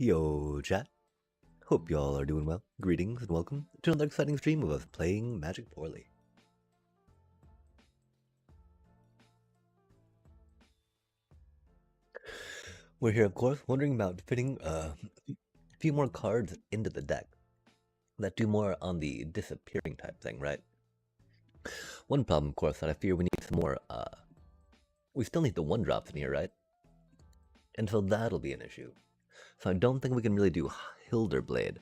Yo, chat. Hope y'all are doing well. Greetings and welcome to another exciting stream of us playing Magic Poorly. We're here, of course, wondering about fitting a few more cards into the deck that do more on the disappearing type thing, right? One problem, of course, that I fear we need some more, we still need the 1-drops in here, right? And so that'll be an issue. So I don't think we can really do Hilderblade.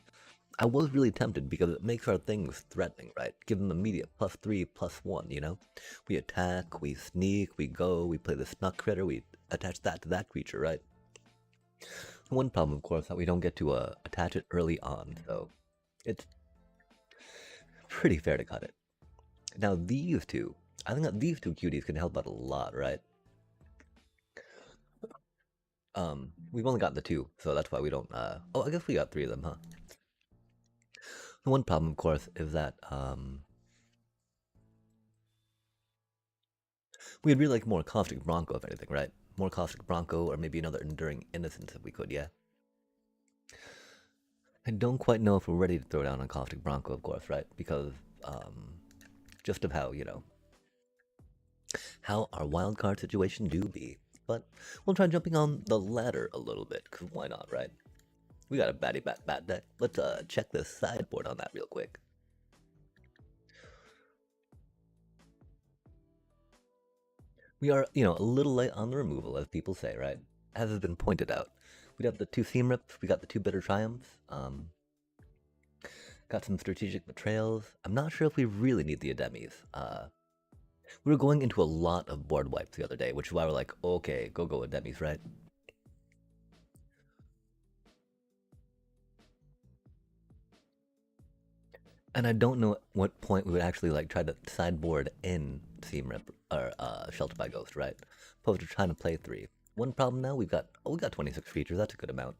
I was really tempted because it makes our things threatening, right? Give them immediate +3/+1, you know? We attack, we sneak, we go, we play the snuck critter, we attach that to that creature, right? One problem, of course, that we don't get to attach it early on, so it's pretty fair to cut it. Now these two, I think that these two cuties can help out a lot, right? We've only got the 2, so that's why we don't, oh, I guess we got 3 of them, huh? The one problem, of course, is that, we'd really like more Caustic Bronco, if anything, right? More Caustic Bronco, or maybe another Enduring Innocence if we could, yeah? I don't quite know if we're ready to throw down on Caustic Bronco, of course, right? Because, just of how, you know, how our wildcard situation do be. But we'll try jumping on the ladder a little bit, because why not, right? We got a batty bat deck. Let's check the sideboard on that real quick. We are, you know, a little late on the removal, as people say, right? As has been pointed out. We got the 2 Seam Rips, we got the 2 Bitter Triumphs, got some Strategic Betrayals. I'm not sure if we really need the Ademies. We were going into a lot of board wipes the other day, which is why we're like, okay, go Ademies, right? And I don't know at what point we would actually like try to sideboard in Seam Rip or Shelter by Ghost, right? Opposed to trying to play 3. One problem now, we got 26 features, that's a good amount.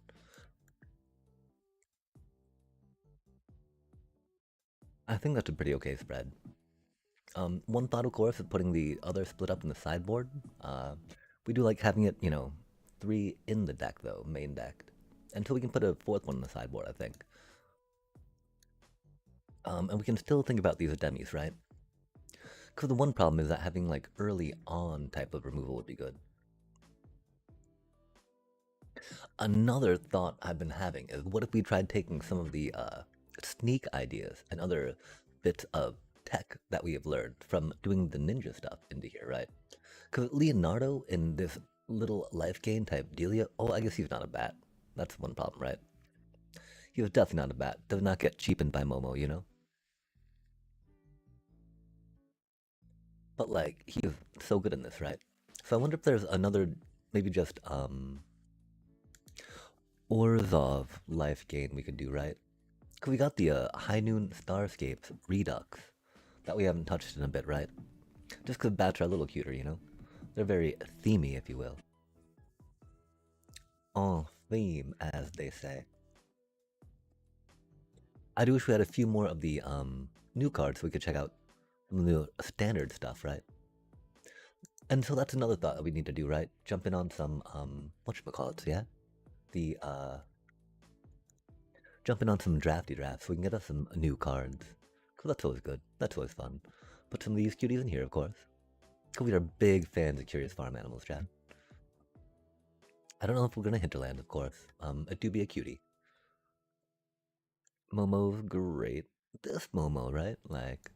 I think that's a pretty okay spread. One thought, of course, is putting the other split up in the sideboard. We do like having it, you know, 3 in the deck, though, main decked. Until we can put a 4th one in the sideboard, I think. And we can still think about these Ademies, right? Because the one problem is that having, like, early on type of removal would be good. Another thought I've been having is, what if we tried taking some of the sneak ideas and other bits of tech that we have learned from doing the ninja stuff into here, right? Because Leonardo in this little life gain type dealia, oh, I guess he's not a bat. That's one problem, right? He was definitely not a bat. Does not get cheapened by Momo, you know? But, like, he is so good in this, right? So I wonder if there's another, maybe just, Orzhov life gain we could do, right? Because we got the High Noon Starscapes Redux that we haven't touched in a bit, right? Just because bats are a little cuter, you know? They're very themey, if you will. En theme, as they say. I do wish we had a few more of the new cards so we could check out some of the standard stuff, right? And so that's another thought that we need to do, right? Jump in on some, whatchamacallits, yeah? The, jump in on some drafty drafts so we can get us some new cards. Because that's always good. That's always fun. Put some of these cuties in here, of course. Because we are big fans of Curious Farm Animals, chat. I don't know if we're going to Hinterland, of course. It do be a cutie. Momo's great. This Momo, right? Like...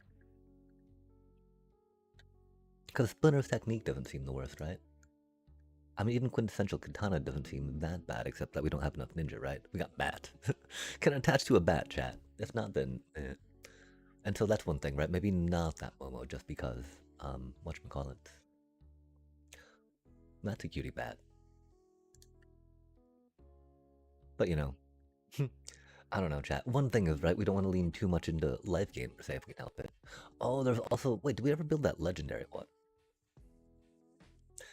Because Splinter's technique doesn't seem the worst, right? I mean, even Quintessential Katana doesn't seem that bad, except that we don't have enough ninja, right? We got bat. Can attach to a bat, chat. If not, then... And so that's one thing, right? Maybe not that Momo, just because, whatchamacallit. That's a cutie bat. But, you know, I don't know, chat. One thing is, right, we don't want to lean too much into life gain, per se, if we can help it. Oh, there's also... Wait, did we ever build that legendary one?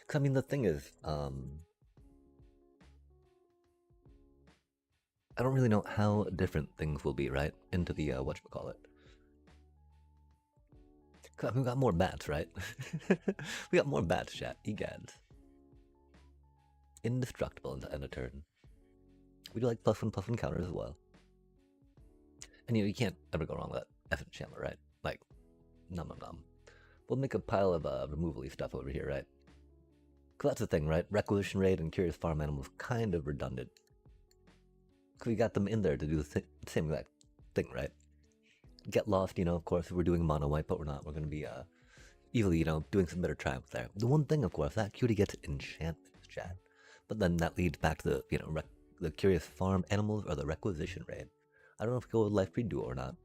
Because, I mean, the thing is, I don't really know how different things will be, right? Into the, whatchamacallit. I mean, we got more bats, right? We got more bats, chat. Egads. Indestructible in the end of turn. We do like +1/+1 counters as well. And you can't ever go wrong with that effing Chandler, right? Like, nom nom nom. We'll make a pile of removal-y stuff over here, right? Because that's the thing, right? Requisition Raid and Curious Farm Animals kind of redundant. Because we got them in there to do the same exact thing, right? Get Lost, of course, we're doing mono white, but we're not. We're going to be easily, doing some better triumphs there. The one thing, of course, that cutie gets enchantments, Chad. But then that leads back to the, the Curious Farm Animals or the Requisition Raid. I don't know if we go with Life Breed Duo or not.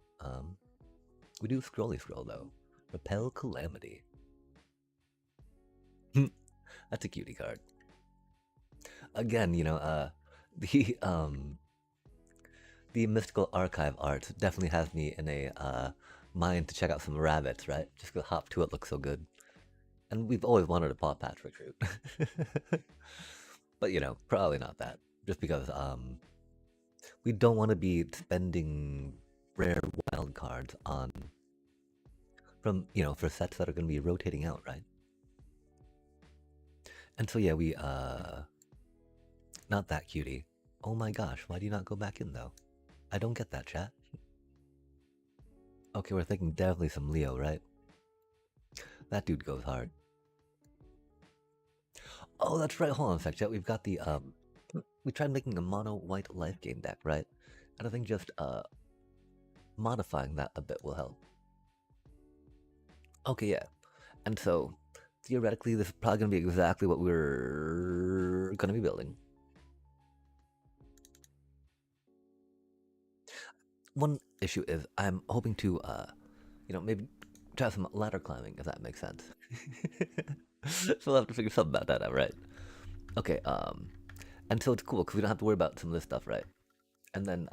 We do Scrolly Scroll, though. Repel Calamity. That's a cutie card. Again, the Mystical Archive art definitely has me in a mind to check out some rabbits, right? Just because Hop 2 it looks so good. And we've always wanted a Paw Patch recruit. But, probably not that. Just because we don't want to be spending rare wild cards on for sets that are going to be rotating out, right? And so yeah, we not that cutie. Oh my gosh, why do you not go back in though? I don't get that, chat. Okay, we're thinking definitely some Leo, right? That dude goes hard. Oh, that's right. Hold on a sec, chat. We've got the we tried making a mono white life gain deck, right? And I think just modifying that a bit will help. Okay, yeah. And so theoretically, this is probably going to be exactly what we're going to be building. One issue is I'm hoping to, maybe try some ladder climbing, if that makes sense. So we'll have to figure something about that out, right? Okay, and so it's cool because we don't have to worry about some of this stuff, right? And then,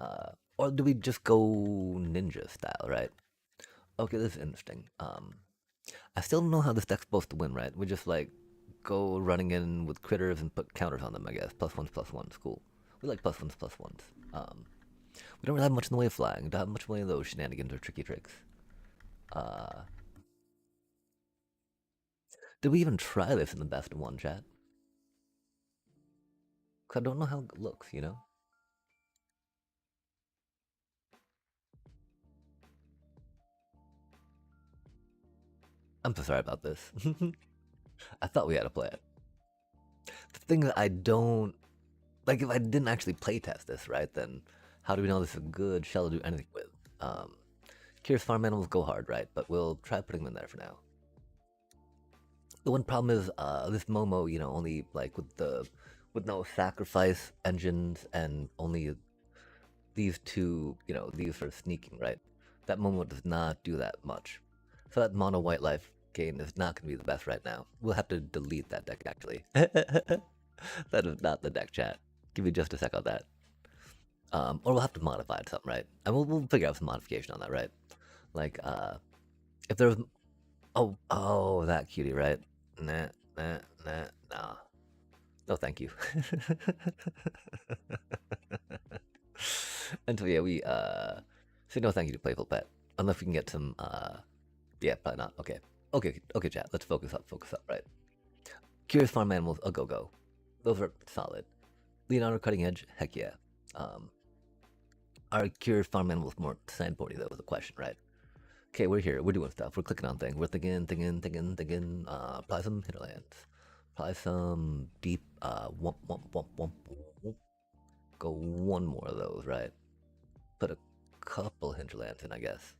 or do we just go ninja style, right? Okay, this is interesting. I still don't know how this deck's supposed to win, right? We just like go running in with critters and put counters on them, I guess. +1/+1s, cool. We like +1/+1s. We don't really have much in the way of flying. We don't have much in the way of those shenanigans or tricky tricks. Did we even try this in the best of one, chat? Cause I don't know how it looks, I'm so sorry about this. I thought we had to play it. The thing that I don't like, if I didn't actually playtest this, right, then how do we know this is a good shell to do anything with? Curious Farm Animals go hard, right? But we'll try putting them in there for now. The one problem is this Momo, only like with no sacrifice engines and only these two, these for sneaking, right? That Momo does not do that much. So that mono white life gain is not going to be the best right now. We'll have to delete that deck, actually. That is not the deck, chat. Give me just a sec on that. Or we'll have to modify it something, right? And we'll figure out some modification on that, right? Like, if there was... Oh, that cutie, right? Nah. No, thank you. And so, yeah, we, say no thank you to Playful Pet. Unless we can get some, yeah, probably not. Okay, chat. Let's focus up, right? Curious Farm Animals, a go-go. Those are solid. Leonardo Cutting Edge, heck yeah. Are Curious Farm Animals more sandboardy, though, was the question, right? Okay, we're here. We're doing stuff. We're clicking on things. We're thinking. Apply some hinterlands. Apply some deep, wump. Go one more of those, right? Put a couple hinterlands in, I guess.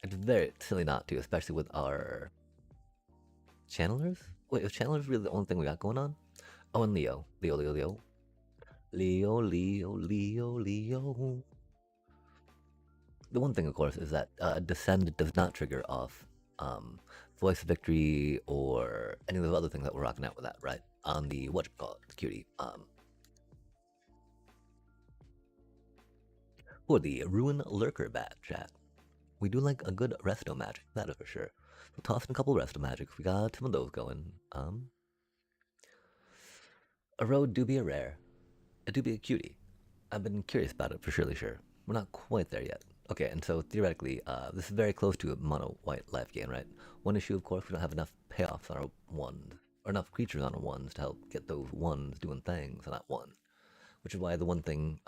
It's very silly not to, especially with our channelers. Wait, is channelers really the only thing we got going on? Oh, and Leo. Leo. The one thing, of course, is that Descend does not trigger off Voice of Victory or any of those other things that we're rocking out with that, right? On the, cutie. Or the Ruin Lurker Bat, chat. We do like a good Resto Magic, that is for sure. So toss in a couple Resto Magics. We got some of those going. A road do be a rare. It do be a cutie. I've been curious about it for surely sure. We're not quite there yet. Okay, and so theoretically, this is very close to a mono white life gain, right? One issue, of course, we don't have enough payoffs on our ones, or enough creatures on our ones to help get those ones doing things on that one. Which is why the one thing,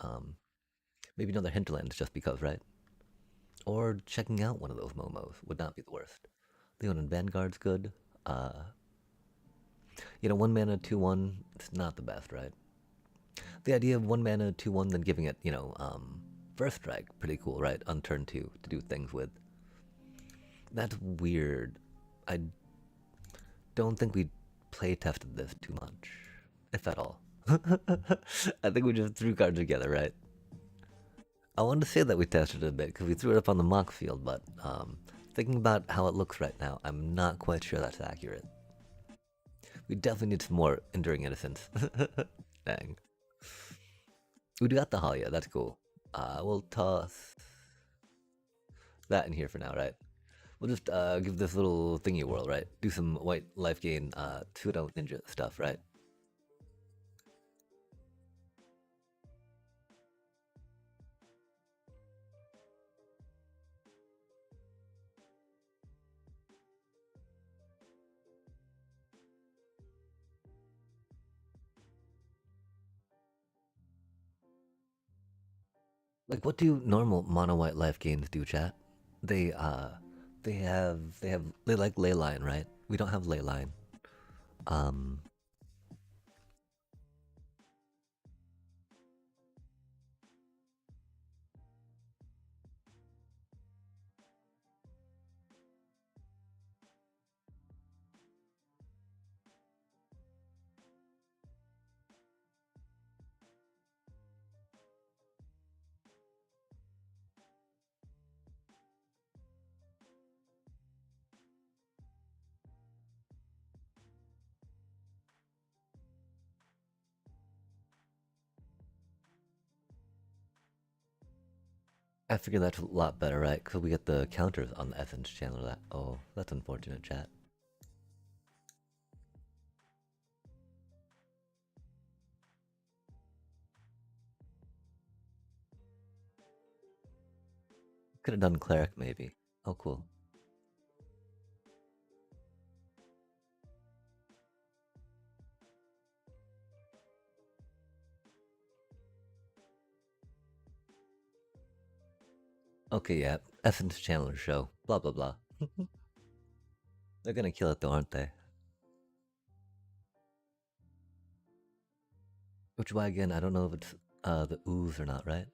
maybe another hinterland is just because, right? Or checking out one of those momos would not be the worst. Leonin Vanguard's good. Uh, 1 mana, 2/1, it's not the best, right? The idea of 1 mana, 2/1, then giving it, first strike, pretty cool, right? On turn 2 to do things with. That's weird. I don't think we play tested this too much, if at all. I think we just threw cards together, right? I wanted to say that we tested it a bit because we threw it up on the mock field, but thinking about how it looks right now, I'm not quite sure that's accurate. We definitely need some more Enduring Innocence. Dang. We got the Halia, that's cool. We'll toss that in here for now, right? We'll just give this little thingy whirl, right? Do some white life gain, pseudo ninja stuff, right? Like, what do normal mono white life gains do, chat? They they like leyline, right? We don't have leyline. Um, I figure that's a lot better, right? Because we get the counters on the Essence channel. That that's unfortunate, chat. Could have done cleric maybe. Oh, cool. Okay, yeah. Essence Chandler show. Blah blah blah. They're gonna kill it though, aren't they? Which why again, I don't know if it's the ooze or not, right?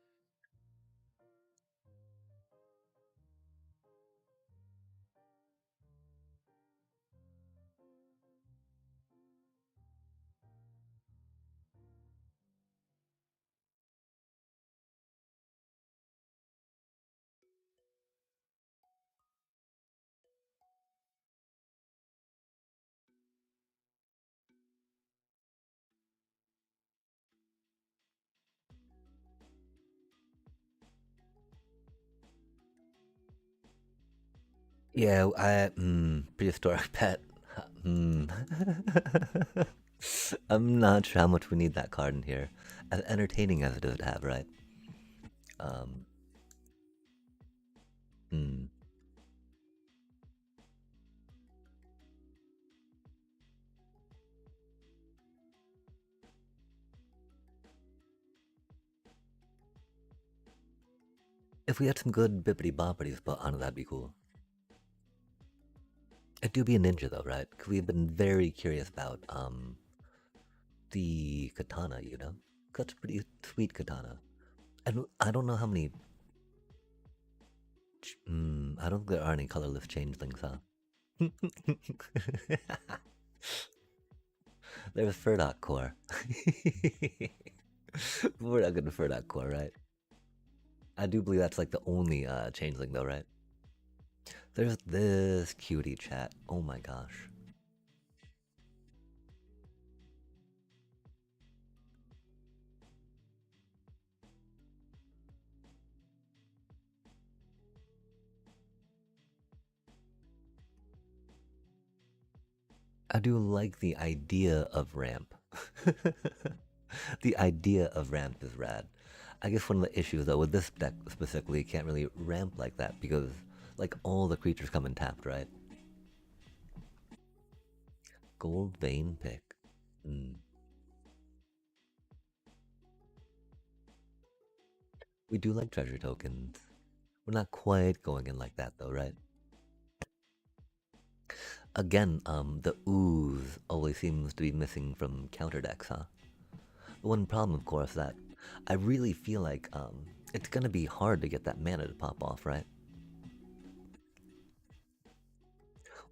Yeah, prehistoric pet. Hmm. I'm not sure how much we need that card in here. As entertaining as it is to have, right? Um, hmm. If we had some good bippity boppities put on it, that'd be cool. It do be a ninja though, right? Because we've been very curious about the katana, you know? That's a pretty sweet katana. I don't know how many. I don't think there are any colorless changelings, huh? There's Furdock Core. We're not gonna Furdock Core, right? I do believe that's like the only changeling, though, right? There's this cutie chat. Oh my gosh. I do like the idea of ramp. The idea of ramp is rad. I guess one of the issues though with this deck specifically, can't really ramp like that because like all the creatures come in tapped, right? Gold vein pick. Mm. We do like treasure tokens. We're not quite going in like that though, right? Again, the ooze always seems to be missing from counter decks, huh? The one problem, of course, that I really feel like it's gonna be hard to get that mana to pop off, right?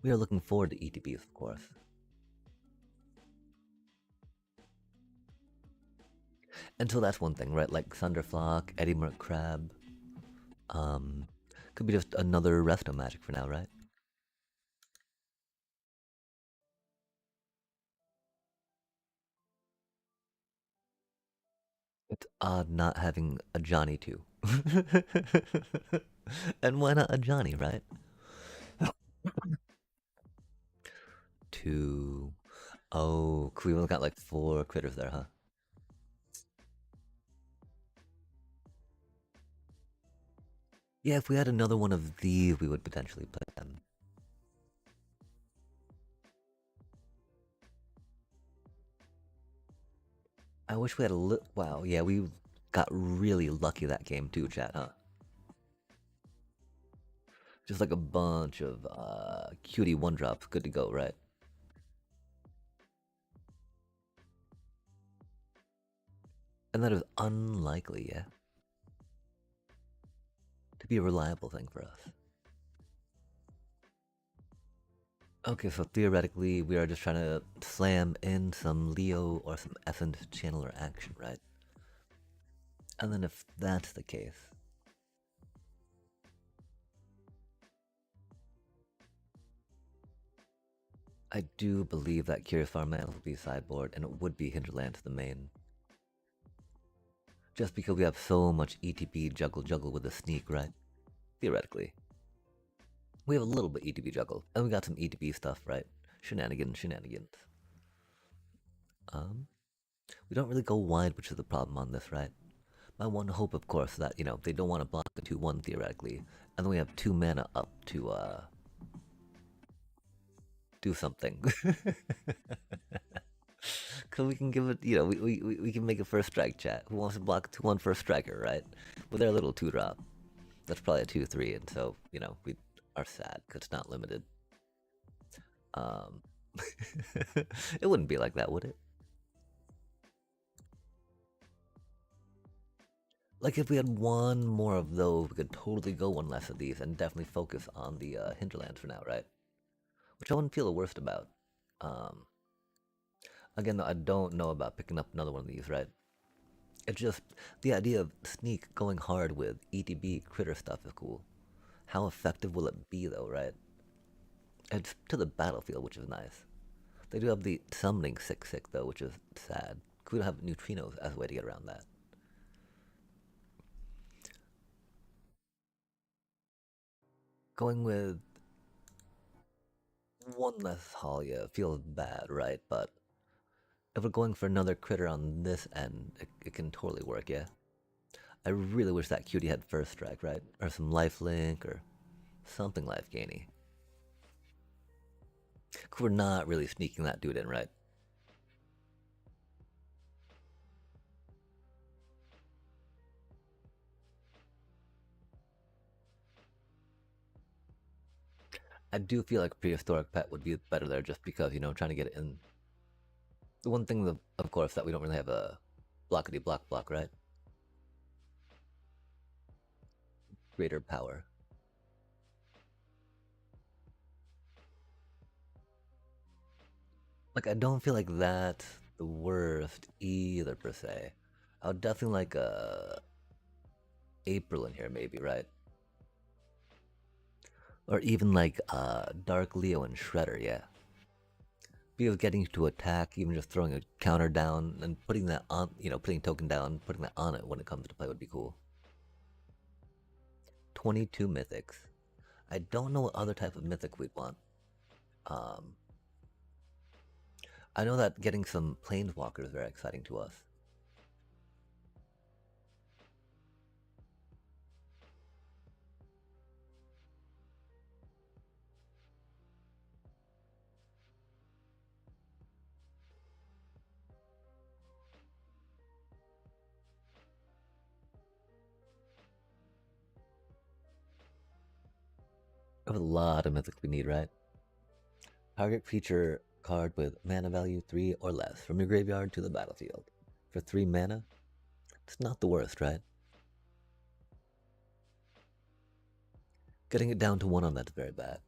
We are looking forward to ETBs, of course. Until that's one thing, right? Like Thunderflock, Eddie Merc Crab. Um, could be just another resto magic for now, right? It's odd not having a Johnny too. And why not a Johnny, right? Two. Oh, Cleveland's got like four critters there, huh? Yeah, if we had another one of these, we would potentially play them. I wish we had a little. Wow, yeah, we got really lucky that game too, chat, huh? Just like a bunch of cutie one drops, good to go, right? And that is unlikely, yeah, to be a reliable thing for us. Okay, so theoretically, we are just trying to slam in some Leo or some Essence Channeler action, right? And then if that's the case, I do believe that Curious Farmland will be sideboard and it would be Hinterland to the main. Just because we have so much ETB juggle with the sneak, right? Theoretically. We have a little bit ETB juggle, and we got some ETB stuff, right? Shenanigans. Um, we don't really go wide, which is the problem on this, right? My one hope, of course, that, they don't want to block the 2-1 theoretically, and then we have 2 mana up to, do something. Because we can give it, we can make a first strike chat. Who wants to block a 2-1 first striker, right? With our little 2-drop. That's probably a 2-3, and so, we are sad because it's not limited. Um, it wouldn't be like that, would it? Like if we had one more of those, we could totally go one less of these and definitely focus on the hinterlands for now, right? Which I wouldn't feel the worst about. Um, Again, though, I don't know about picking up another one of these, right? It's just the idea of sneak going hard with ETB critter stuff is cool. How effective will it be, though, right? It's to the battlefield, which is nice. They do have the summoning 6/6 though, which is sad. We don't have neutrinos as a way to get around that. Going with one less Halia feels bad, right? But if we're going for another critter on this end, it can totally work, yeah? I really wish that cutie had first strike, right? Or some life link or something life gainy. We're not really sneaking that dude in, right? I do feel like prehistoric pet would be better there just because, trying to get it in. The one thing, of course, that we don't really have a blockity block, right? Greater power. Like, I don't feel like that's the worst either, per se. I would definitely like a April in here, maybe, right? Or even like Dark Leo and Shredder, yeah. Because getting to attack, even just throwing a counter down and putting that on, putting token down, putting that on it when it comes to play would be cool. 22 mythics. I don't know what other type of mythic we'd want. Um, I know that getting some planeswalkers is very exciting to us. have a lot of mythics we need, right? Target creature card with mana value 3 or less from your graveyard to the battlefield. For 3 mana, it's not the worst, right? Getting it down to 1 on that's very bad.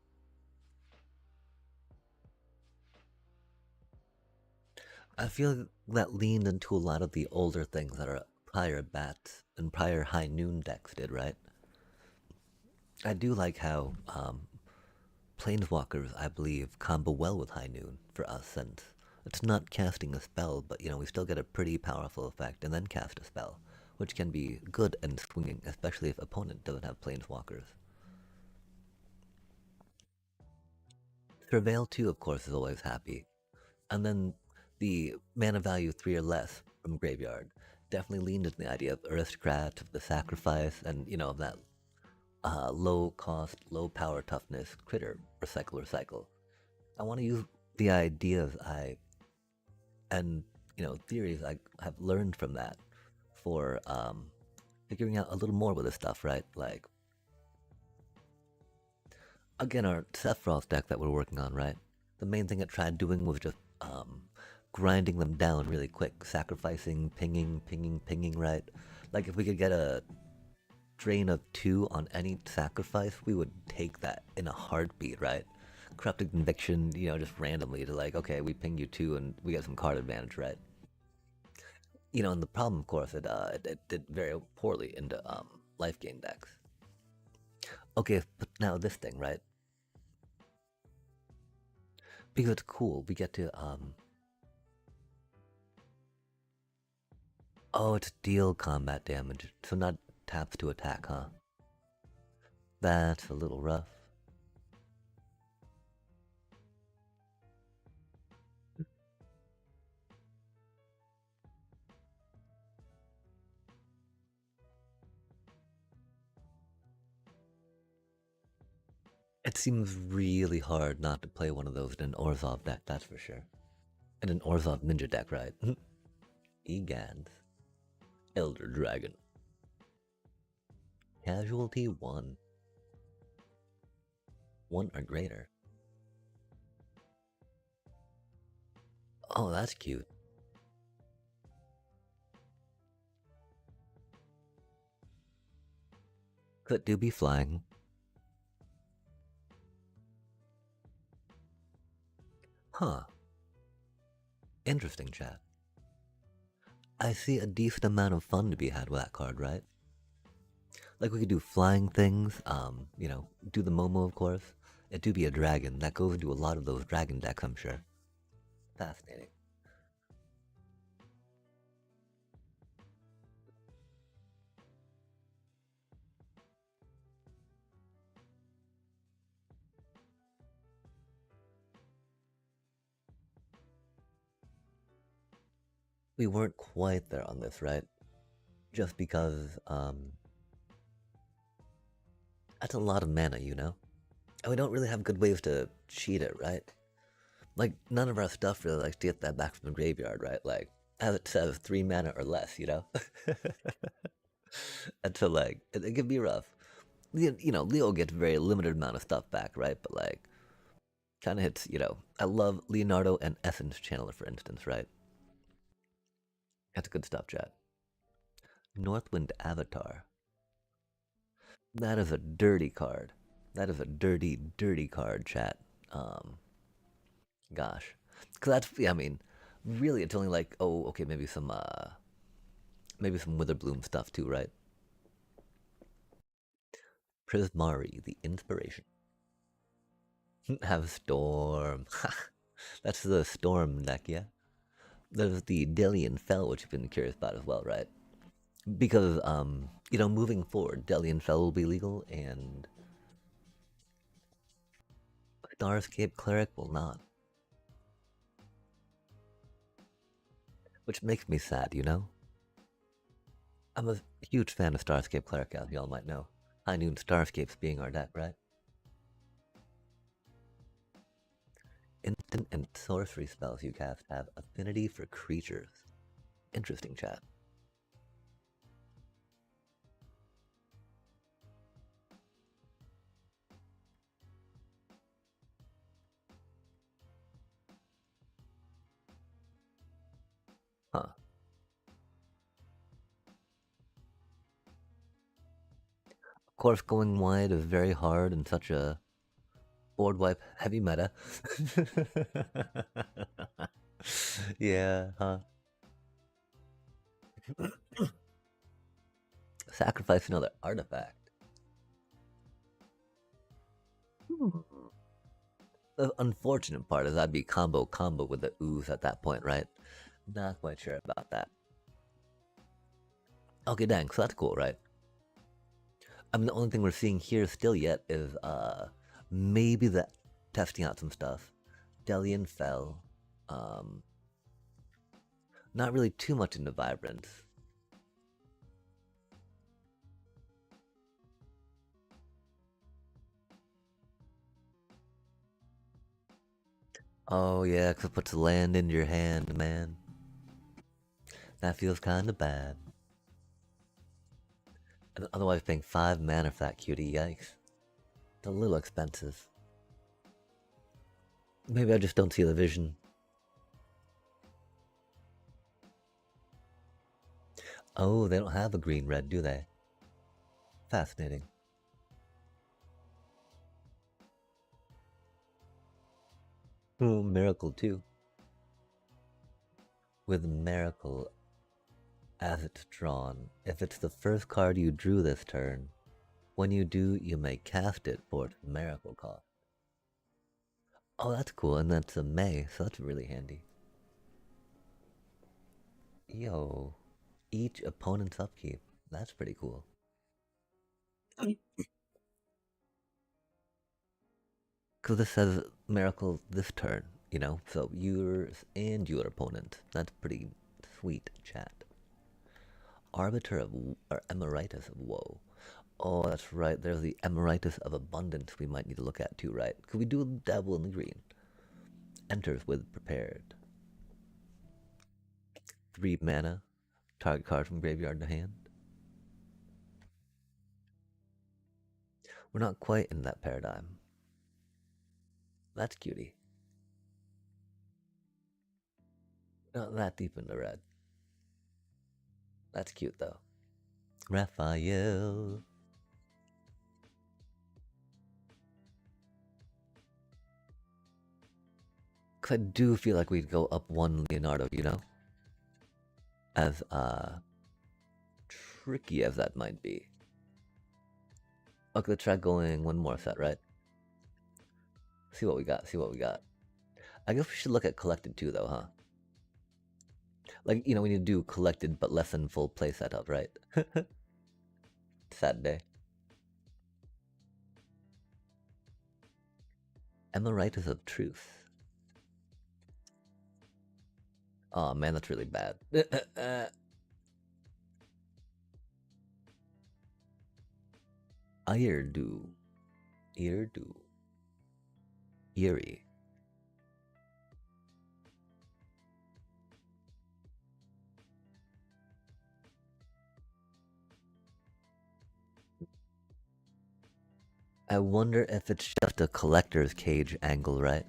I feel that leaned into a lot of the older things that our prior bats and prior high noon decks did, right? I do like how Planeswalkers, I believe, combo well with High Noon for us, since it's not casting a spell, but we still get a pretty powerful effect and then cast a spell, which can be good and swinging, especially if opponent doesn't have Planeswalkers. Surveil 2, of course, is always happy. And then the mana value 3 or less from Graveyard definitely leaned into the idea of Aristocrat, of the sacrifice, and, of that low cost, low power toughness critter, recycle. I want to use the ideas and theories I have learned from that for figuring out a little more with this stuff, right? Like, again, our Sephiroth deck that we're working on, right? The main thing it tried doing was just grinding them down really quick, sacrificing, pinging, right? Like, if we could get a drain of 2 on any sacrifice, we would take that in a heartbeat, right? Corrupted Conviction, just randomly to like, okay, we ping you 2 and we get some card advantage, right? And the problem, of course, it did very poorly into life gain decks. Okay, but now this thing, right? Because it's cool, we get to oh, it's deal combat damage, so not taps to attack, huh? That's a little rough. It seems really hard not to play one of those in an Orzhov deck, that's for sure. In an Orzhov ninja deck, right? Egans. Elder Dragon. Casualty 1. 1 or greater. Oh, that's cute. Could do be flying. Huh. Interesting, chat. I see a decent amount of fun to be had with that card, right? Like, we could do flying things, do the Momo, of course. It do be a dragon. That goes into a lot of those dragon decks, I'm sure. Fascinating. We weren't quite there on this, right? Just because, that's a lot of mana, And we don't really have good ways to cheat it, right? Like, none of our stuff really likes to get that back from the graveyard, right? Like, as it says, 3 mana or less, And so, like, it can be rough. Leo gets very limited amount of stuff back, right? But, like, kind of hits, I love Leonardo and Essence Channeler, for instance, right? That's good stuff, chat. Northwind Avatar. That is a dirty card. That is a dirty, dirty card, chat. Gosh. Because that's, yeah, I mean, really, it's only like, oh, okay, maybe some Witherbloom stuff too, right? Prismari, the inspiration. Have Storm. That's the Storm deck, yeah? There's the Delian Fell, which you've been curious about as well, right? Because, moving forward, Delian Fell will be legal, and Starscape Cleric will not. Which makes me sad, I'm a huge fan of Starscape Cleric, as y'all might know. High Noon Starscapes being our deck, right? Instant and sorcery spells you cast have affinity for creatures. Interesting, chat. Huh. Of course, going wide is very hard in such a board wipe heavy meta. Yeah, huh? Sacrifice another artifact. Hmm. The unfortunate part is I'd be combo with the ooze at that point, right? Not quite sure about that. Okay, dang, so that's cool, right? I mean, the only thing we're seeing here still yet is maybe the testing out some stuff. Delian fell. Um, not really too much into vibrance. Oh yeah, 'cause it puts land into your hand, man. That feels kind of bad. And otherwise, paying 5 mana for that cutie, yikes. It's a little expensive. Maybe I just don't see the vision. Oh, they don't have a green red, do they? Fascinating. Oh, Miracle too. With Miracle as it's drawn, if it's the first card you drew this turn, when you do, you may cast it for its Miracle cost. Oh, that's cool, and that's a May, so that's really handy. Yo, each opponent's upkeep. That's pretty cool. Because this says Miracle this turn, you know? So yours and your opponent. That's pretty sweet, chat. Arbiter of or Emeritus of Woe. Oh, that's right. There's the Emeritus of Abundance we might need to look at too, right? Could we do Dabble in the Green? Enters with Prepared. 3 mana. Target card from graveyard to hand. We're not quite in that paradigm. That's cutie. Not that deep into red. That's cute though. Raphael. Cause I do feel like we'd go up one Leonardo, you know? As tricky as that might be. Okay, let's try going one more set, right? See what we got, see what we got. I guess we should look at collected too though, huh? Like, you know, we need to do collected but less than full play setup, right? Sad day. Emeritus of Truth. Oh man, that's really bad. Eardu. Eardu. Eerie. I wonder if it's just a collector's cage angle, right?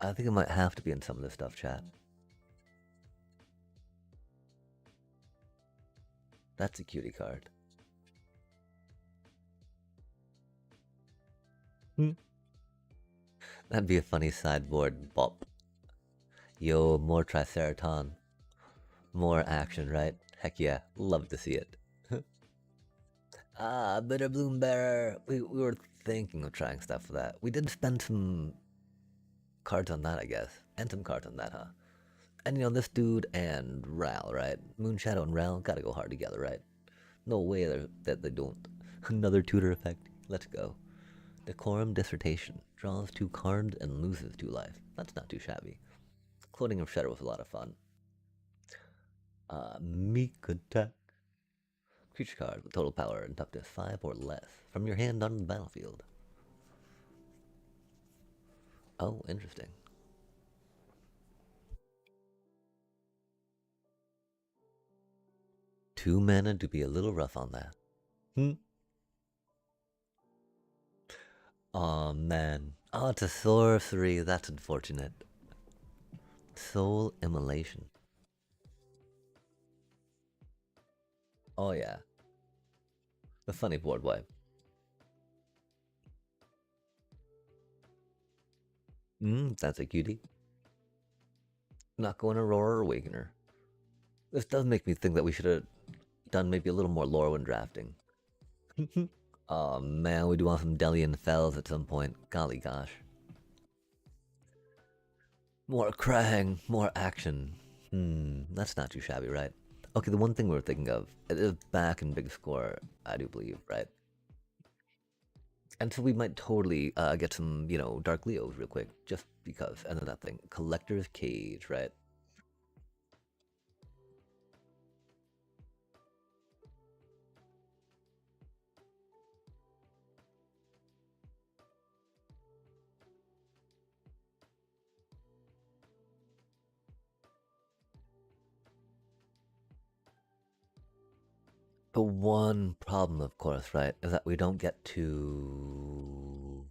I think it might have to be in some of this stuff, chat. That's a cutie card. Hmm. That'd be a funny sideboard bop. Yo, more Triceraton. More action, right? Heck yeah, love to see it. Ah, Bitter Bloom Bearer. We were thinking of trying stuff for that. We did spend some cards on that, I guess. And some cards on that, huh? And you know, this dude and Ral, right? Moonshadow and Ral gotta go hard together, right? No way that they don't. Another tutor effect. Let's go. Decorum Dissertation. Draws 2 cards and loses 2 life. That's not too shabby. Clothing of Shredder was a lot of fun. Meek Attack. Creature card with total power and toughness 5 or less. From your hand on the battlefield. Oh, interesting. 2 mana to be a little rough on that. Hmm. Oh man. Oh, it's a sorcery. That's unfortunate. Soul immolation. Oh yeah, the funny board wipe. That's a cutie. Not going Aurora Awakener. This does make me think that we should have done maybe a little more lore when drafting. Oh man, we do want some Delian Fells at some point. Golly gosh. More Krang, more action. That's not too shabby, right? Okay, the one thing we were thinking of, it is back in big score, I do believe, right? And so we might totally get some, Dark Leos real quick, just because. And then that thing, Collector's Cage, right? The one problem, of course, right, is that we don't get to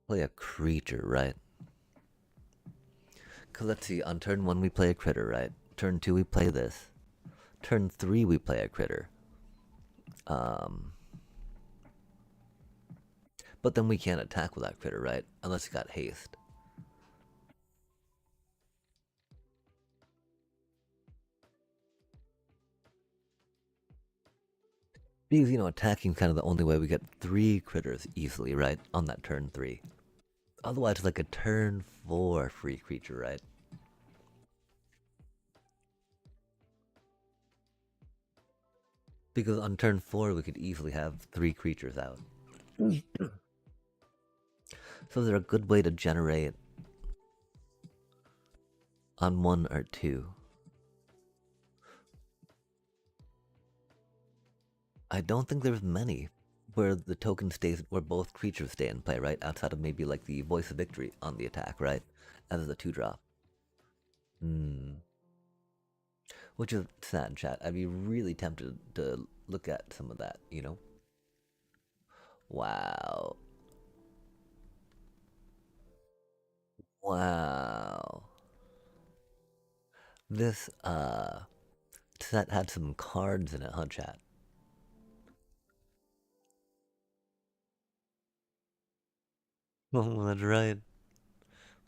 play a creature, right? Because let's see, on turn 1 we play a critter, right? Turn 2 we play this. Turn 3 we play a critter. But then we can't attack with that critter, right? Unless you got haste. Because, attacking kind of the only way we get 3 critters easily, right? On that turn 3. Otherwise, it's like a turn 4 free creature, right? Because on turn 4, we could easily have 3 creatures out. So they're a good way to generate on 1 or 2. I don't think there's many where the token stays, where both creatures stay in play, right? Outside of maybe like the Voice of Victory on the attack, right? As a 2-drop. Which is sad, chat. I'd be really tempted to look at some of that, Wow. Wow. This set had some cards in it, huh, chat? Oh, that's right.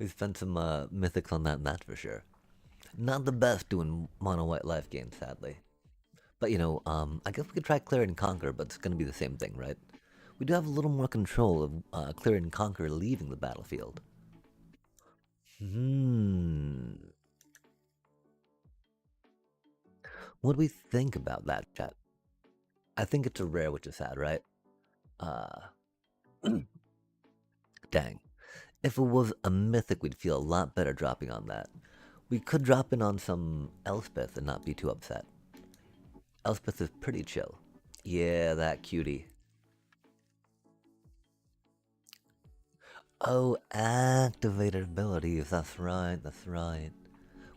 We spent some mythics on that's for sure. Not the best doing mono white life games, sadly. But I guess we could try clear and conquer, but it's gonna be the same thing, right? We do have a little more control of clear and conquer leaving the battlefield. What do we think about that, chat? I think it's a rare, which is sad, right? Dang. If it was a mythic, we'd feel a lot better dropping on that. We could drop in on some Elspeth and not be too upset. Elspeth is pretty chill. Yeah, that cutie. Oh, activated abilities. That's right, that's right.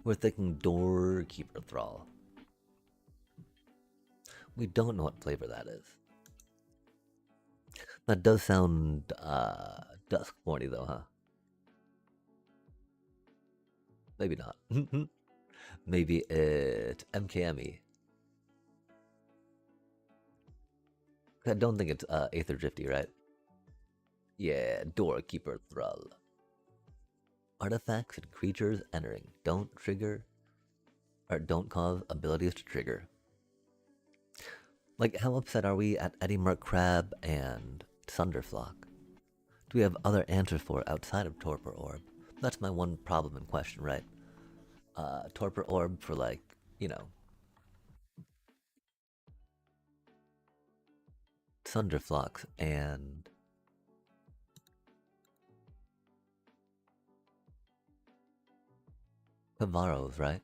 We're thinking Doorkeeper Thrall. We don't know what flavor that is. That does sound Duskborny though, huh? Maybe not. Maybe it's MKME. I don't think it's Aether Drifty, right? Yeah, Doorkeeper Thrall. Artifacts and creatures entering don't trigger or don't cause abilities to trigger. Like, how upset are we at Eddie Mark Crab and Thunderflock? Do we have other answers for outside of Torpor Orb? That's my one problem in question, right? Torpor Orb for, like, Thunderflocks and Cavaros, right?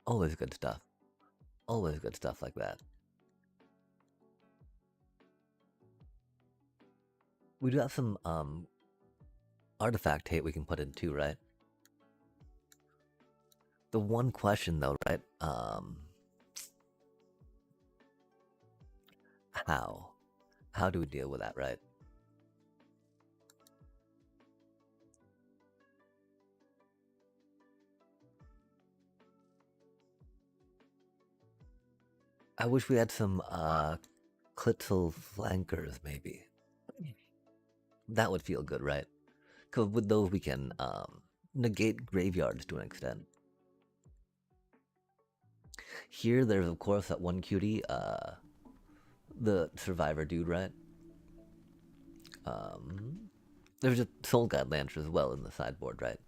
Always good stuff. Always good stuff like that. We do have some artifact hate we can put in too, right? The one question though, right? How? How do we deal with that, right? I wish we had some Clitzel flankers, maybe. That would feel good, right? Because with those we can negate graveyards to an extent. Here, there's of course that one cutie, the survivor dude, right? Um, there's a Soul God Lancer as well in the sideboard, right?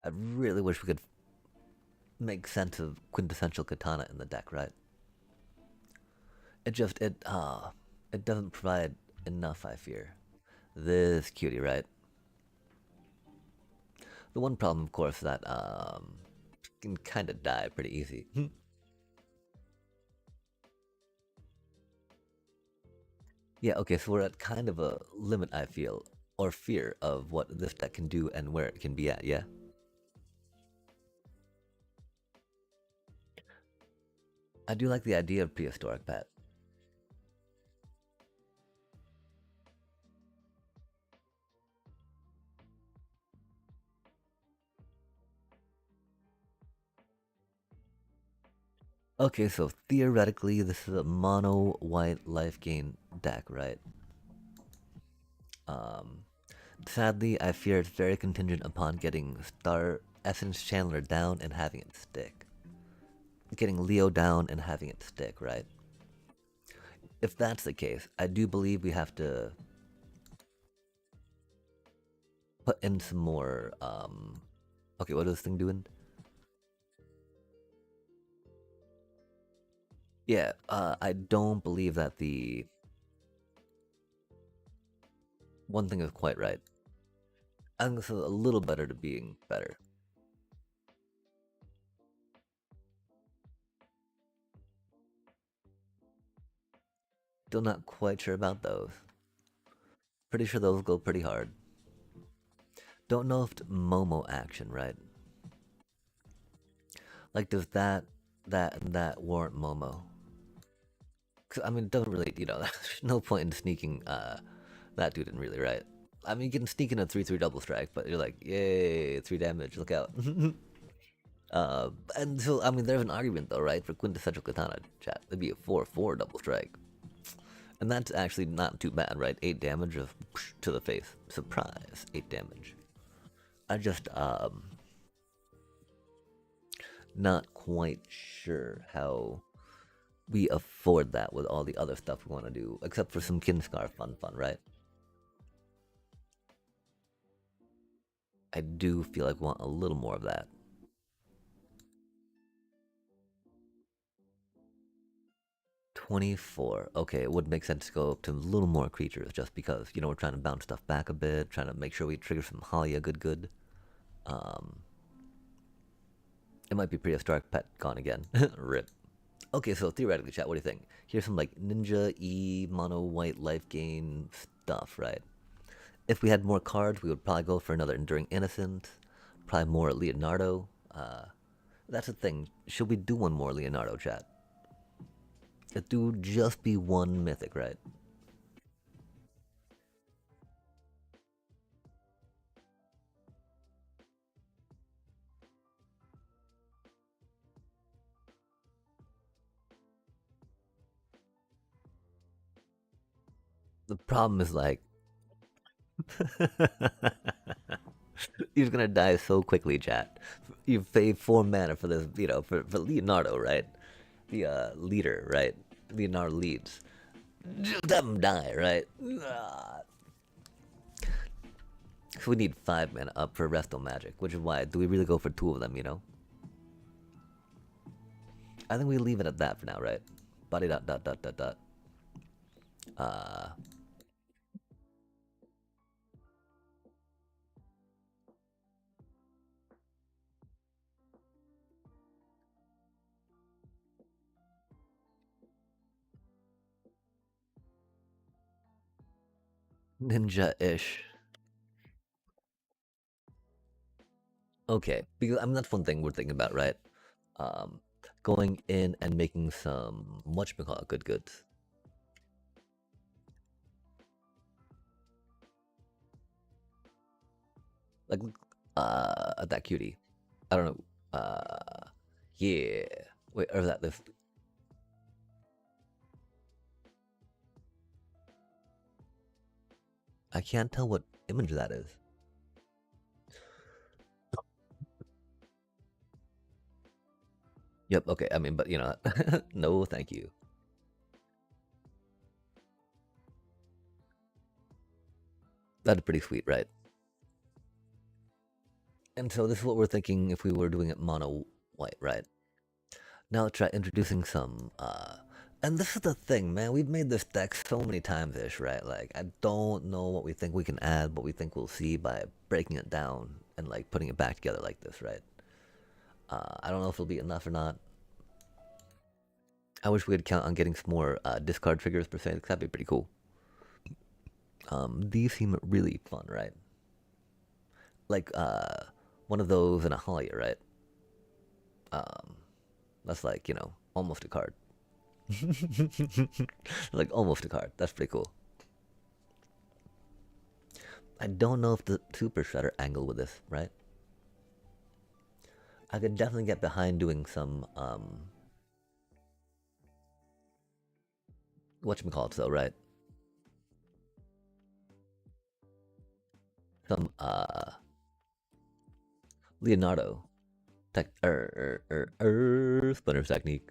I really wish we could make sense of quintessential katana in the deck, right? It doesn't provide enough, I fear. This cutie, right? The one problem, of course, that can kind of die pretty easy. Yeah, okay, so we're at kind of a limit, I feel, or fear of what this deck can do and where it can be at, yeah? I do like the idea of prehistoric pet. Okay, so theoretically, this is a mono white life gain deck, right? Um, Sadly, I fear it's very contingent upon getting Star Essence Chandler down and having it stick. Getting Leo down and having it stick, right? If that's the case, I do believe we have to put in some more. Okay, what is this thing doing? Yeah, I don't believe that the one thing is quite right. I think this is a little better to being better. Still not quite sure about those. Pretty sure those go pretty hard. Don't know if it's Momo action, right? Like, does and that warrant Momo? Cause I mean, it doesn't really, there's no point in sneaking that dude in, really, right? I mean, you can sneak in a 3/3 double strike, but you're like, yay, 3 damage, look out. And so, I mean, there's an argument, though, right? For quintessential katana chat, it'd be a 4/4 double strike. And that's actually not too bad, right? 8 damage of to the face. Surprise, 8 damage. I just, not quite sure how we afford that with all the other stuff we want to do, except for some Kinscar fun, right? I do feel like we want a little more of that. 24. Okay, it would make sense to go up to a little more creatures just because, we're trying to bounce stuff back a bit, trying to make sure we trigger some Halia good. Um, it might be prehistoric pet gone again. Rip. Okay, so theoretically, chat, what do you think? Here's some like ninja E mono white life gain stuff, right? If we had more cards, we would probably go for another Enduring Innocence, probably more Leonardo. That's the thing. Should we do one more Leonardo, chat? It do just be one mythic, right? The problem is like he's gonna die so quickly, chat. You pay 4 mana for this, for Leonardo, right? The leader, right? Leonardo leads. Just have him die, right? So we need 5 mana up for Resto Magic, which is why do we really go for 2 of them? I think we leave it at that for now, right? Body dot dot dot dot dot. Uh, Ninja-ish. Okay, because I mean that's one thing we're thinking about, right? Um, Going in and making some whatchamacallit good goods. Like that cutie. I don't know. Yeah. Wait, or is that this? I can't tell what image that is. Yep, okay, I mean, but you know, no thank you. That's pretty sweet, right? And so this is what we're thinking if we were doing it mono white, right? Now let's try introducing some, and this is the thing, man, we've made this deck so many times-ish, right? Like, I don't know what we think we can add, what we think we'll see by breaking it down and, like, putting it back together like this, right? I don't know if it'll be enough or not. I wish we could count on getting some more discard triggers per se, 'cause that'd be pretty cool. These seem really fun, right? Like, one of those in a Hollier, right? Um, that's like, you know, almost a card. Like, almost a card. That's pretty cool. I don't know if the Super Shredder angle with this, right? I could definitely get behind doing some, whatchamacallit, though, right? Some, Leonardo tech, Splinter's technique.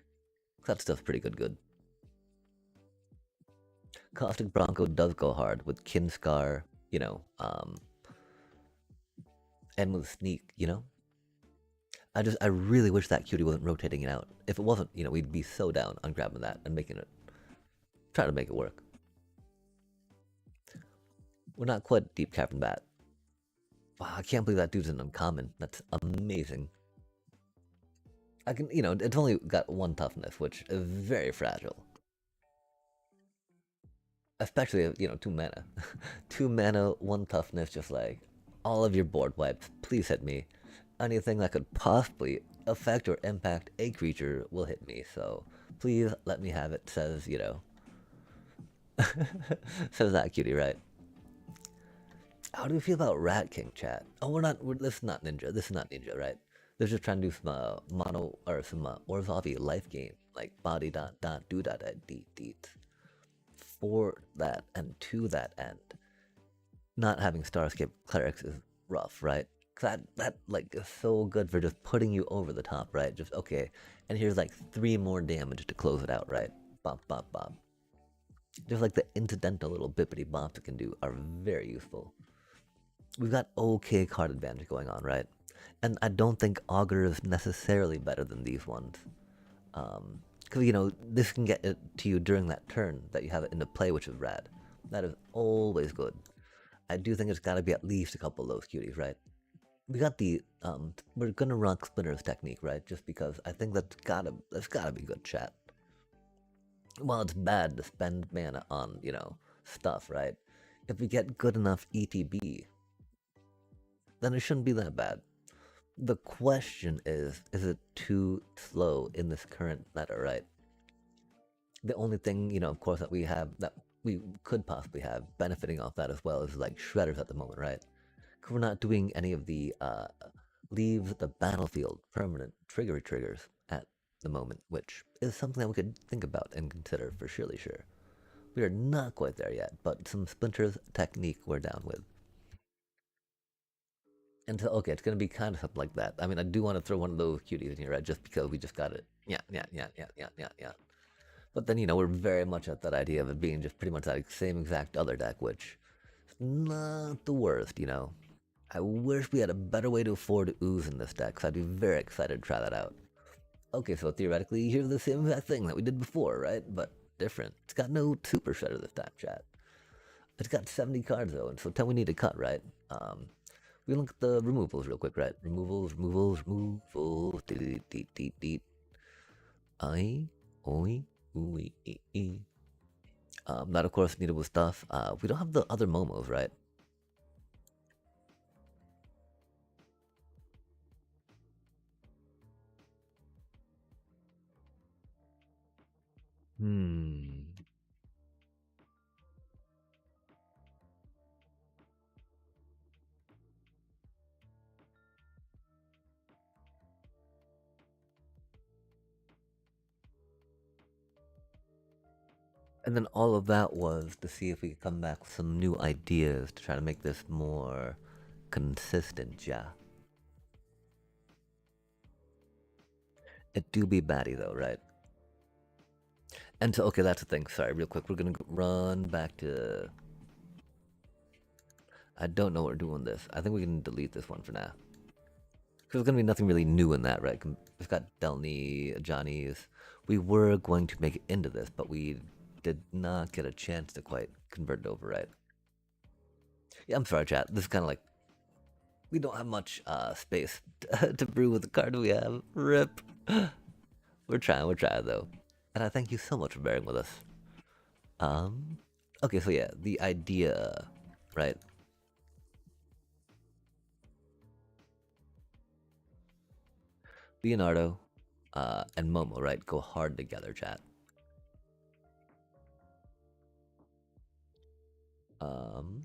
That stuff's pretty good. Caustic Bronco does go hard with Kinscar, you know, and with Sneak, you know? I really wish that cutie wasn't rotating it out. If it wasn't, you know, we'd be so down on grabbing that and making it, try to make it work. We're not quite deep Cavern Bat. Wow, I can't believe that dude's an uncommon. That's amazing. I can, you know, it's only got one toughness, which is very fragile. Especially, you know, 2 mana. 2 mana, 1 toughness, just like all of your board wipes. Please hit me. Anything that could possibly affect or impact a creature will hit me. So please let me have it. Says, you know, says that cutie, right? How do you feel about Rat King, chat? Oh, this is not Ninja. This is not Ninja, right? They're just trying to do some mono or some Orzovi life game, like body dot dot do dot deet deet. For that and to that end, not having Starscape Clerics is rough, right? That like is so good for just putting you over the top, right? Just okay, and here's like 3 more damage to close it out, right? Bop bop bop. Just like the incidental little bippity bops it can do are very useful. We've got okay card advantage going on, right? And I don't think Augur is necessarily better than these ones. Because, you know, this can get it to you during that turn that you have it into play, which is rad. That is always good. I do think it's got to be at least a couple of those cuties, right? We got the, we're gonna rock Splinter's technique, right? Just because I think that's gotta be good, chat. Well, it's bad to spend mana on, you know, stuff, right? If we get good enough ETB, then it shouldn't be that bad. The question is it too slow in this current meta, right? The only thing, you know, of course, that we have that we could possibly have benefiting off that as well is like shredders at the moment, right? Because we're not doing any of the leave the battlefield permanent triggers at the moment, which is something that we could think about and consider for surely sure. We are not quite there yet, but some Splinter's technique we're down with. And so, okay, it's gonna be kind of something like that. I mean, I do want to throw one of those cuties in here, right? Just because we just got it. Yeah. But then, you know, we're very much at that idea of it being just pretty much that same exact other deck, which is not the worst, you know. I wish we had a better way to afford ooze in this deck, because I'd be very excited to try that out. Okay, so theoretically, here's the same exact thing that we did before, right? But different. It's got no Super Shredder this time, chat. It's got 70 cards, though, and so 10 we need to cut, right? We look at the removals real quick, right? Removals. Deet, deet, deet, deet. I, oi, ooey, ee. That, of course, needed with stuff. We don't have the other Momos, right? Hmm. And then all of that was to see if we could come back with some new ideas to try to make this more consistent, yeah. It do be batty though, right? And so, okay, that's the thing. Sorry, real quick. We're gonna run back to. I don't know what we're doing this. I think we can delete this one for now. Because there's gonna be nothing really new in that, right? We've got Delny, Johnny's. We were going to make it into this, but we did not get a chance to quite convert it over, right? Yeah, I'm sorry, chat. This is kind of like we don't have much space to brew with the card we have. Rip. We're trying though. And I thank you so much for bearing with us. Um, okay, so yeah, the idea, right? Leonardo, and Momo, right? Go hard together, chat. Um,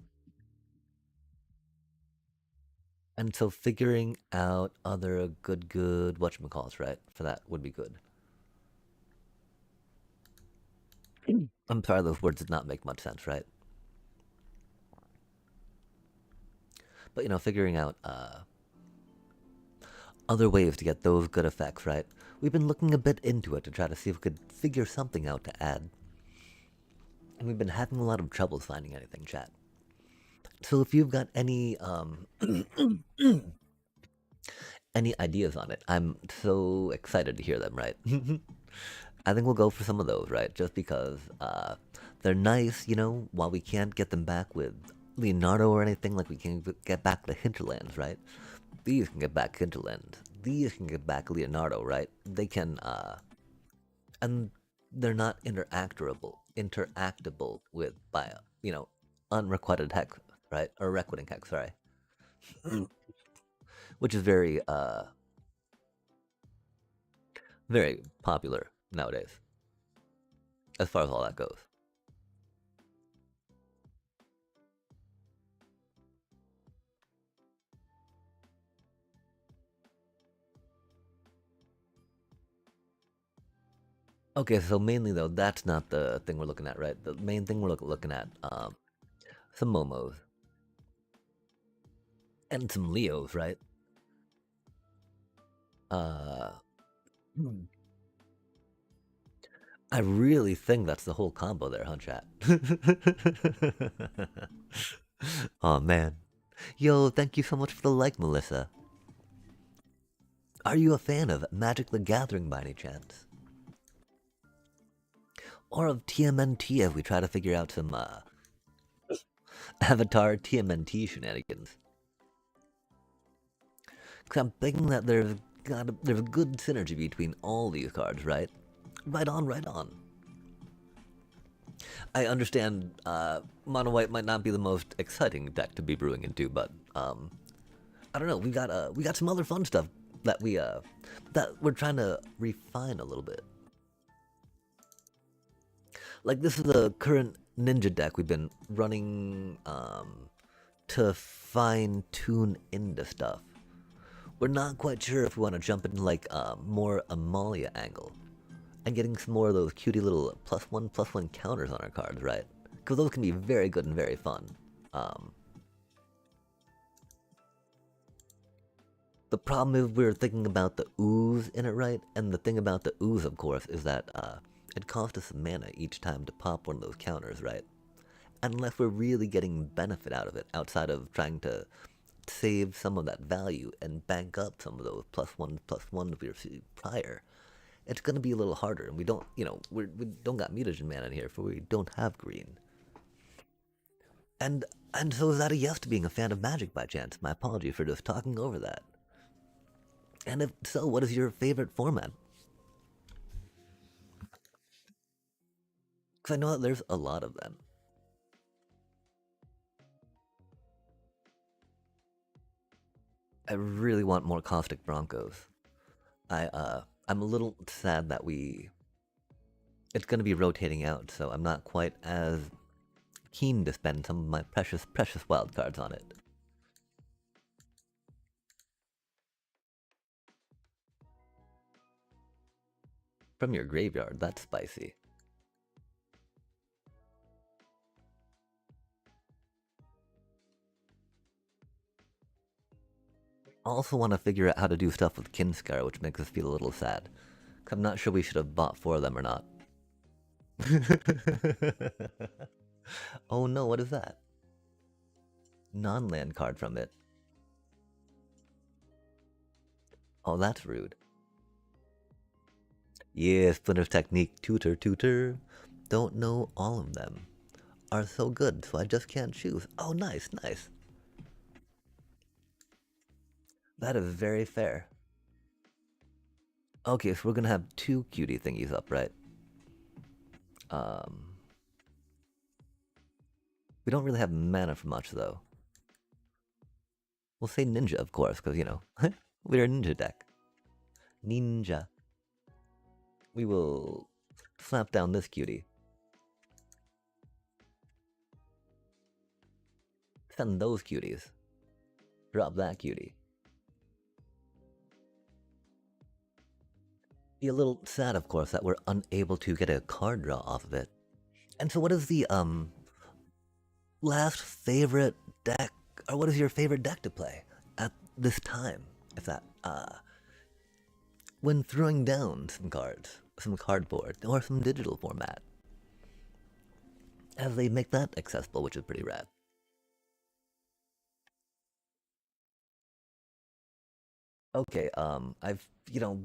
and so figuring out other good whatchamacalls, right? For that would be good. I'm sorry, those words did not make much sense, right? But you know, figuring out other ways to get those good effects, right? We've been looking a bit into it to try to see if we could figure something out to add. And we've been having a lot of troubles finding anything, chat. So if you've got any ideas on it, I'm so excited to hear them, right? I think we'll go for some of those, right? Just because they're nice, you know, while we can't get them back with Leonardo or anything, like we can get back the hinterlands, right? These can get back hinterlands. These can get back Leonardo, right? They can, and they're not interactable with by, you know, unrequited hex, right? Or requiting hex, sorry. Which is very popular nowadays, as far as all that goes. Okay, so mainly though, that's not the thing we're looking at, right? The main thing we're looking at, some Momos and some Leos, right? Uh, hmm. I really think that's the whole combo there, huh, chat? Oh man, yo, thank you so much for the like, Melissa. Are you a fan of Magic the Gathering by any chance? Or of TMNT if we try to figure out some Avatar TMNT shenanigans? Because I'm thinking that there's a good synergy between all these cards, right? Right on, right on. I understand mono white might not be the most exciting deck to be brewing into, but I don't know. We got some other fun stuff that we're trying to refine a little bit. Like this is the current ninja deck we've been running to fine tune into stuff. We're not quite sure if we want to jump into like more Amalia angle and getting some more of those cutie little +1/+1 counters on our cards, right? Because those can be very good and very fun. Um, the problem is we're thinking about the ooze in it, right? And the thing about the ooze, of course, is that it costs us some mana each time to pop one of those counters, right? Unless we're really getting benefit out of it, outside of trying to save some of that value and bank up some of those +1/+1 we received prior, it's going to be a little harder. And we don't, you know, we don't got mutagen mana in here, for we don't have green. And and so is that a yes to being a fan of Magic by chance? My apology for just talking over that. And if so, what is your favorite format? Because I know that there's a lot of them. I really want more Caustic Broncos. I'm a little sad that it's going to be rotating out, so I'm not quite as keen to spend some of my precious wildcards on it. From your graveyard, that's spicy. also want to figure out how to do stuff with Kinskar, which makes us feel a little sad. I'm not sure we should have bought 4 of them or not. Oh no, what is that? Non-land card from it. Oh, that's rude. Yeah, Splinter's technique, tutor. Don't know all of them. Are so good, so I just can't choose. Oh, nice. That is very fair. Okay, so we're gonna have 2 cutie thingies up, right? Um, we don't really have mana for much, though. We'll say ninja, of course, because, you know, we're a ninja deck. Ninja. We will slap down this cutie. Send those cuties. Drop that cutie. Be a little sad, of course, that we're unable to get a card draw off of it. And so what is the, last favorite deck, or what is your favorite deck to play at this time? If that, when throwing down some cards, some cardboard, or some digital format, as they make that accessible, which is pretty rad. Okay, you know,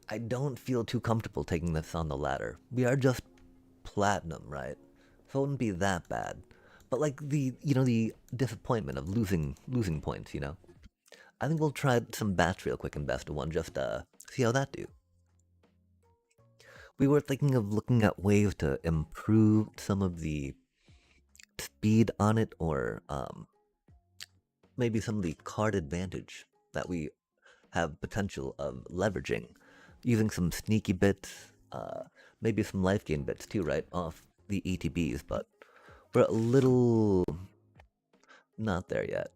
I don't feel too comfortable taking this on the ladder. We are just platinum, right? So it wouldn't be that bad. But like the disappointment of losing points, you know? I think we'll try some bats real quick in best of one, just see how that do. We were thinking of looking at ways to improve some of the speed on it, or maybe some of the card advantage that we have potential of leveraging, using some sneaky bits, maybe some life gain bits too, right, off the ETBs, but we're a little not there yet.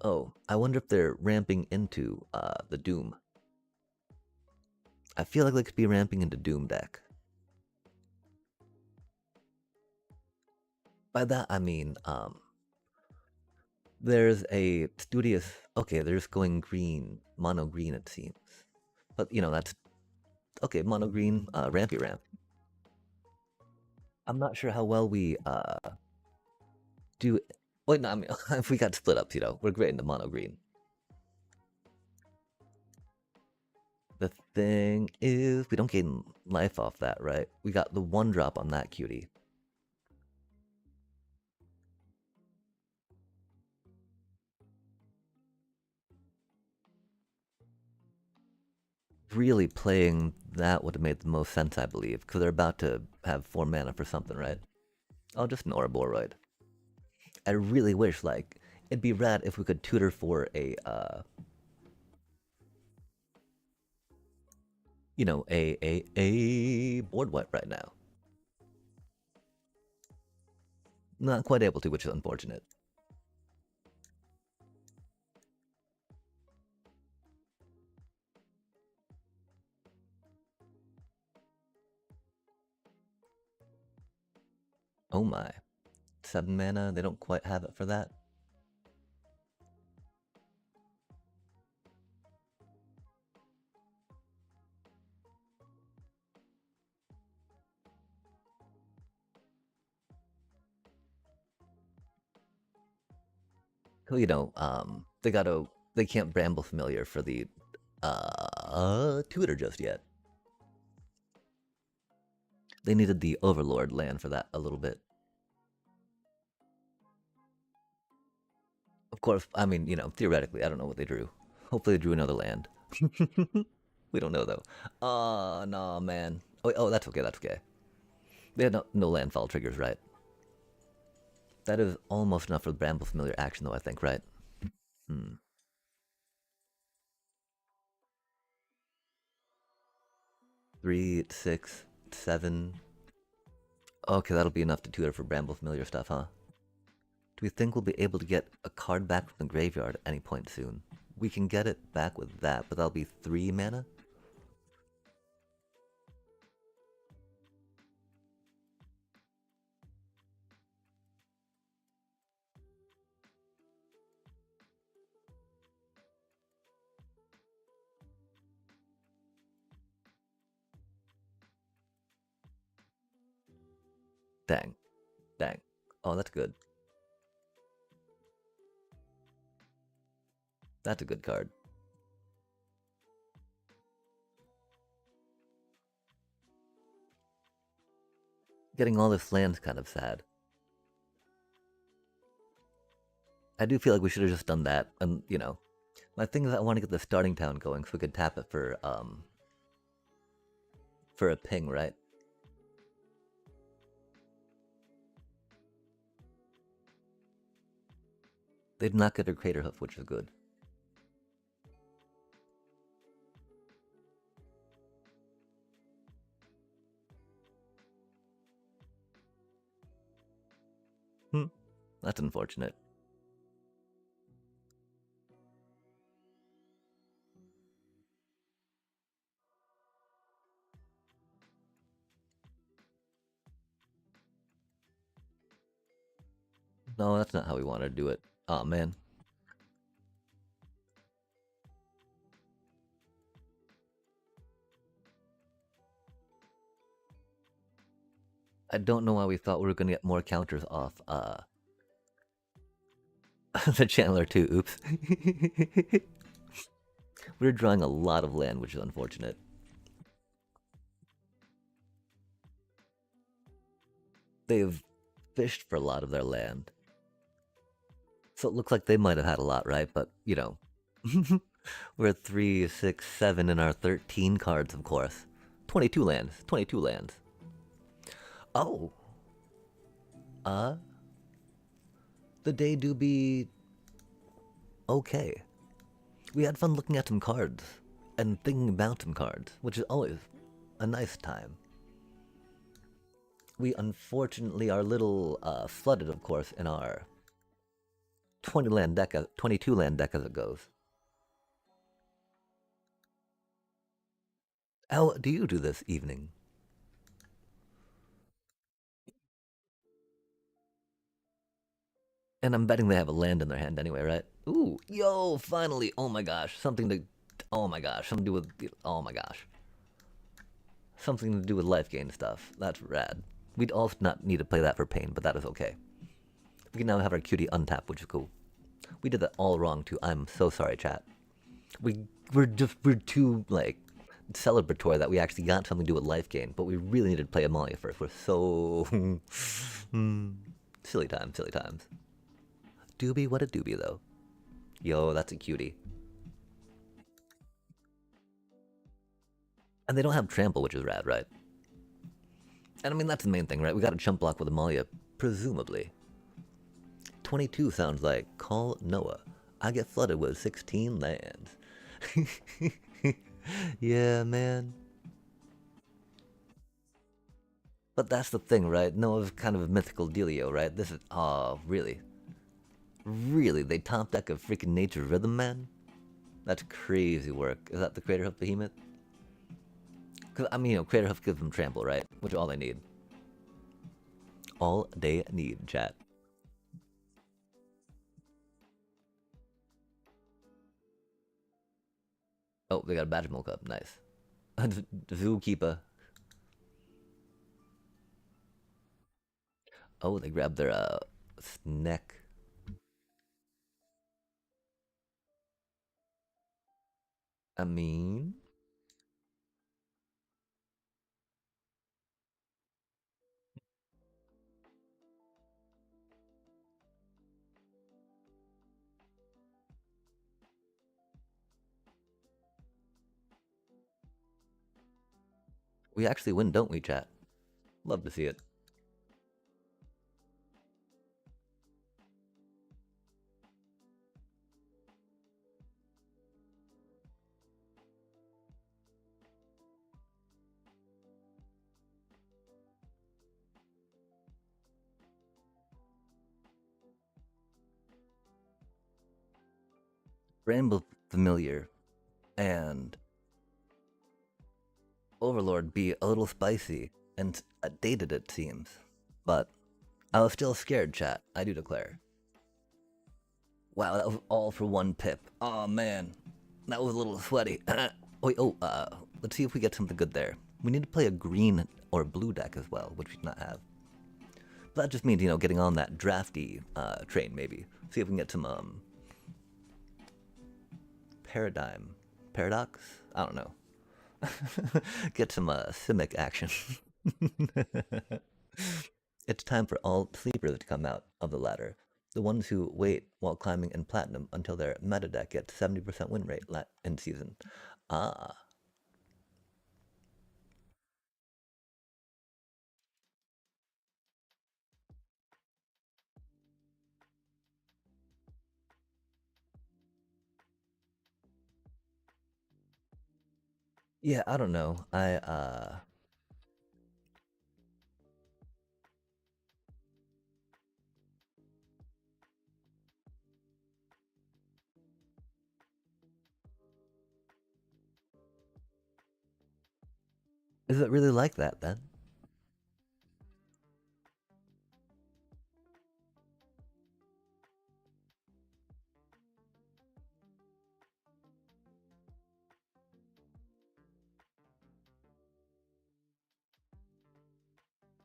Oh, I wonder if they're ramping into the Doom. I feel like they could be ramping into Doom deck. By that I mean, there's a studious. Okay, they're just going green, mono green it seems, but you know that's okay. Mono green, rampy ramp. I'm not sure how well we do. Wait, no, I mean if we got split ups, you know, we're great in the mono green. The thing is, we don't gain life off that, right? We got the 1-drop on that cutie. Really playing that would have made the most sense, I believe, because they're about to have 4 mana for something, right? Oh, just an Ouroboros. I really wish, like, it'd be rad if we could tutor for a, you know, a board wipe right now. Not quite able to, which is unfortunate. Oh my. 7 mana, they don't quite have it for that. You know, they can't Bramble Familiar for the tutor just yet. They needed the Overlord land for that a little bit. Of course, I mean, you know, theoretically, I don't know what they drew. Hopefully they drew another land. We don't know though. Oh, no, man. Oh, that's okay. They had no landfall triggers, right? That is almost enough for the Bramble Familiar action, though, I think, right? Hmm. 3, 6, 7. Okay, that'll be enough to tutor for Bramble Familiar stuff, huh? Do we think we'll be able to get a card back from the graveyard at any point soon? We can get it back with that, but that'll be 3 mana? Dang. Dang. Oh, that's good. That's a good card. Getting all this land's kind of sad. I do feel like we should have just done that, and, you know, my thing is I want to get the starting town going so we could tap it for a ping, right? They did not get a crater hoof, which is good. That's unfortunate. No, that's not how we want to do it. Oh man. I don't know why we thought we were gonna get more counters off the Chandler too, oops. We're drawing a lot of land, which is unfortunate. They've fished for a lot of their land. So it looks like they might have had a lot, right? But, you know, we're at 3, 6, 7 in our 13 cards, of course. 22 lands. 22 lands. Oh. The day do be okay. We had fun looking at some cards and thinking about some cards, which is always a nice time. We unfortunately are a little flooded, of course, in our 22 land deck as it goes. How do you do this evening? And I'm betting they have a land in their hand anyway, right? Ooh, yo, finally! Oh my gosh, something to do with, oh my gosh. Something to do with life gain stuff. That's rad. We'd also not need to play that for pain, but that is okay. We can now have our cutie untap, which is cool. We did that all wrong too. I'm so sorry, chat. We're too like celebratory that we actually got something to do with life gain, but we really needed to play Amalia first. We're so silly times, silly times. Doobie, what a doobie though. Yo, that's a cutie. And they don't have trample, which is rad, right? And I mean that's the main thing, right? We got a chump block with Amalia, presumably. 22 sounds like call Noah. I get flooded with 16 lands. Yeah, man. But that's the thing, right? Noah's kind of a mythical dealio, right? This is, oh, really? Really? They top deck a freaking Nature Rhythm, man? That's crazy work. Is that the Crater Hoof Behemoth? Because, I mean, you know, Crater Hoof gives them trample, right? Which is all they need. All they need, chat. Oh, they got a Badge Milk up. Nice. Zookeeper. Oh, they grabbed their neck. I mean, we actually win, don't we, chat? Love to see it. Rainbow Familiar and Overlord be a little spicy and dated, it seems. But I was still scared, chat, I do declare. Wow, that was all for one pip. Oh man, that was a little sweaty. Let's see if we get something good there. We need to play a green or blue deck as well, which we do not have. That just means, you know, getting on that drafty train, maybe. See if we can get some paradox? I don't know. Get some simic action. It's time for all sleepers to come out of the ladder. The ones who wait while climbing in platinum until their meta deck gets 70% win rate in season. Ah. Yeah, I don't know. Is it really like that then?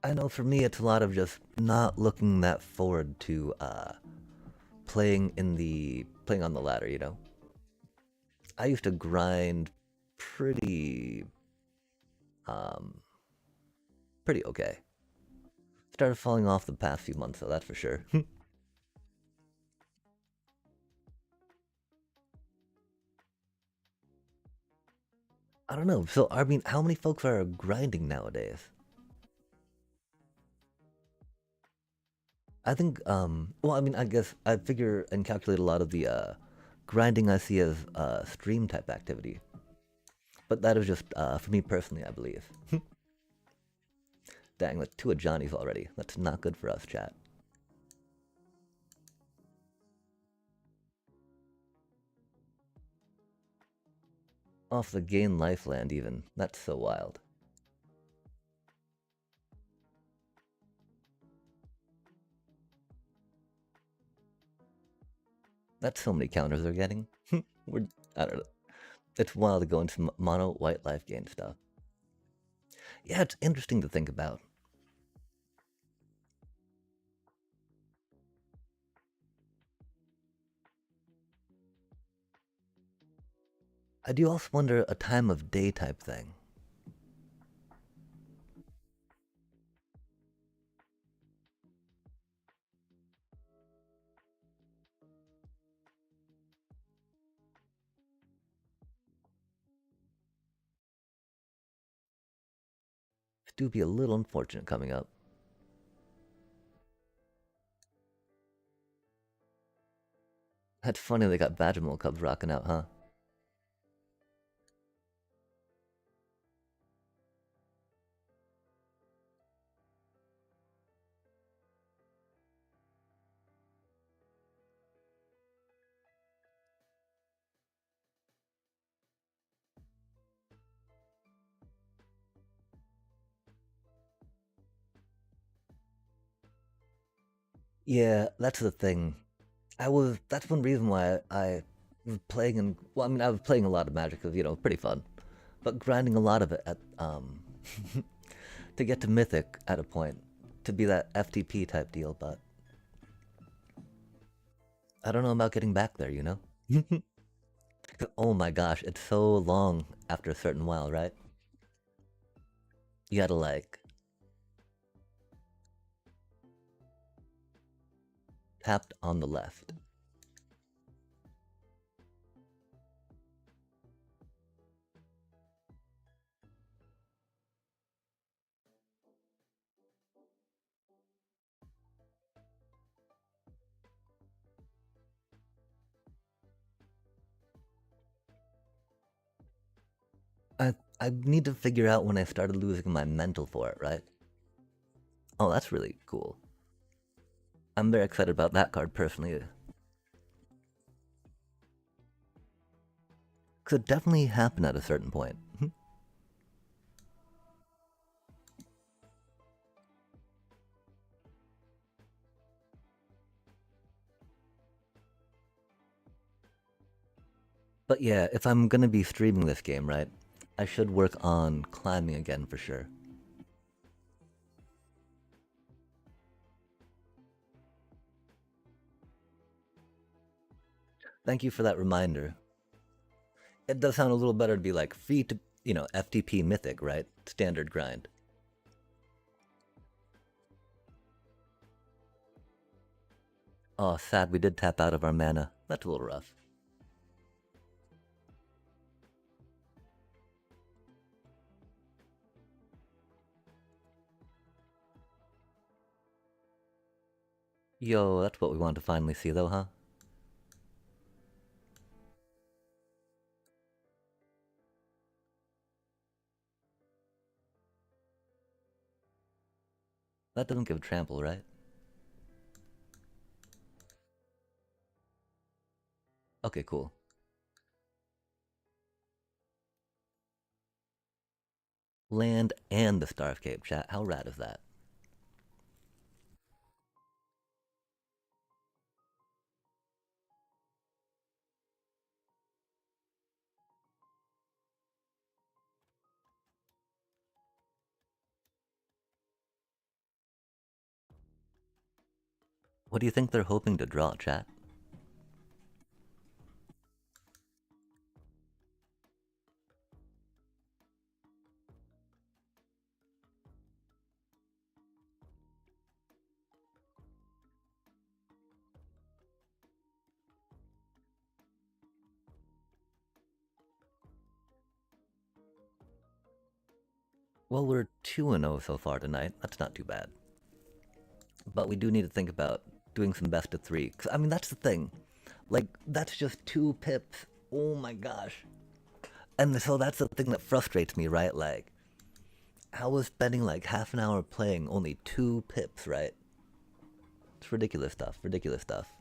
I know for me it's a lot of just not looking that forward to playing on the ladder, you know. I used to grind pretty um pretty okay. Started falling off the past few months though, that's for sure. I don't know. So I mean, how many folks are grinding nowadays? I think well, I mean, I guess I figure and calculate a lot of the grinding I see as stream type activity. But that is just for me personally, I believe. Dang, like two of Johnny's already. That's not good for us, chat. Off the gain life land even. That's so wild. That's so many counters they're getting. We're I don't know. It's wild to go into mono white life gain stuff. Yeah, it's interesting to think about. I do also wonder a time of day type thing. It do be a little unfortunate coming up. That's funny they got Vaginal Cubs rocking out, huh? Yeah, that's the thing. That's one reason why I was playing and, well, I mean, I was playing a lot of Magic because, you know, pretty fun. But grinding a lot of it at, to get to Mythic at a point, to be that FTP type deal, but I don't know about getting back there, you know? Oh my gosh, it's so long after a certain while, right? You gotta like tapped on the left. I need to figure out when I started losing my mental for it, right? Oh, that's really cool. I'm very excited about that card personally. Could definitely happen at a certain point. But yeah, if I'm gonna be streaming this game, right, I should work on climbing again for sure. Thank you for that reminder. It does sound a little better to be like free to, FTP Mythic, right? Standard grind. Oh, sad we did tap out of our mana. That's a little rough. Yo, that's what we want to finally see though, huh? That doesn't give trample, right? Okay, cool. Land and the Starscape, chat. How rad is that? What do you think they're hoping to draw, chat? Well, we're 2-0 so far tonight. That's not too bad. But we do need to think about doing some best of three. Cause, I mean, that's the thing. Like, that's just 2 pips. Oh my gosh. And so that's the thing that frustrates me, right? Like, I was spending like half an hour playing only 2 pips, right? It's ridiculous stuff. Ridiculous stuff.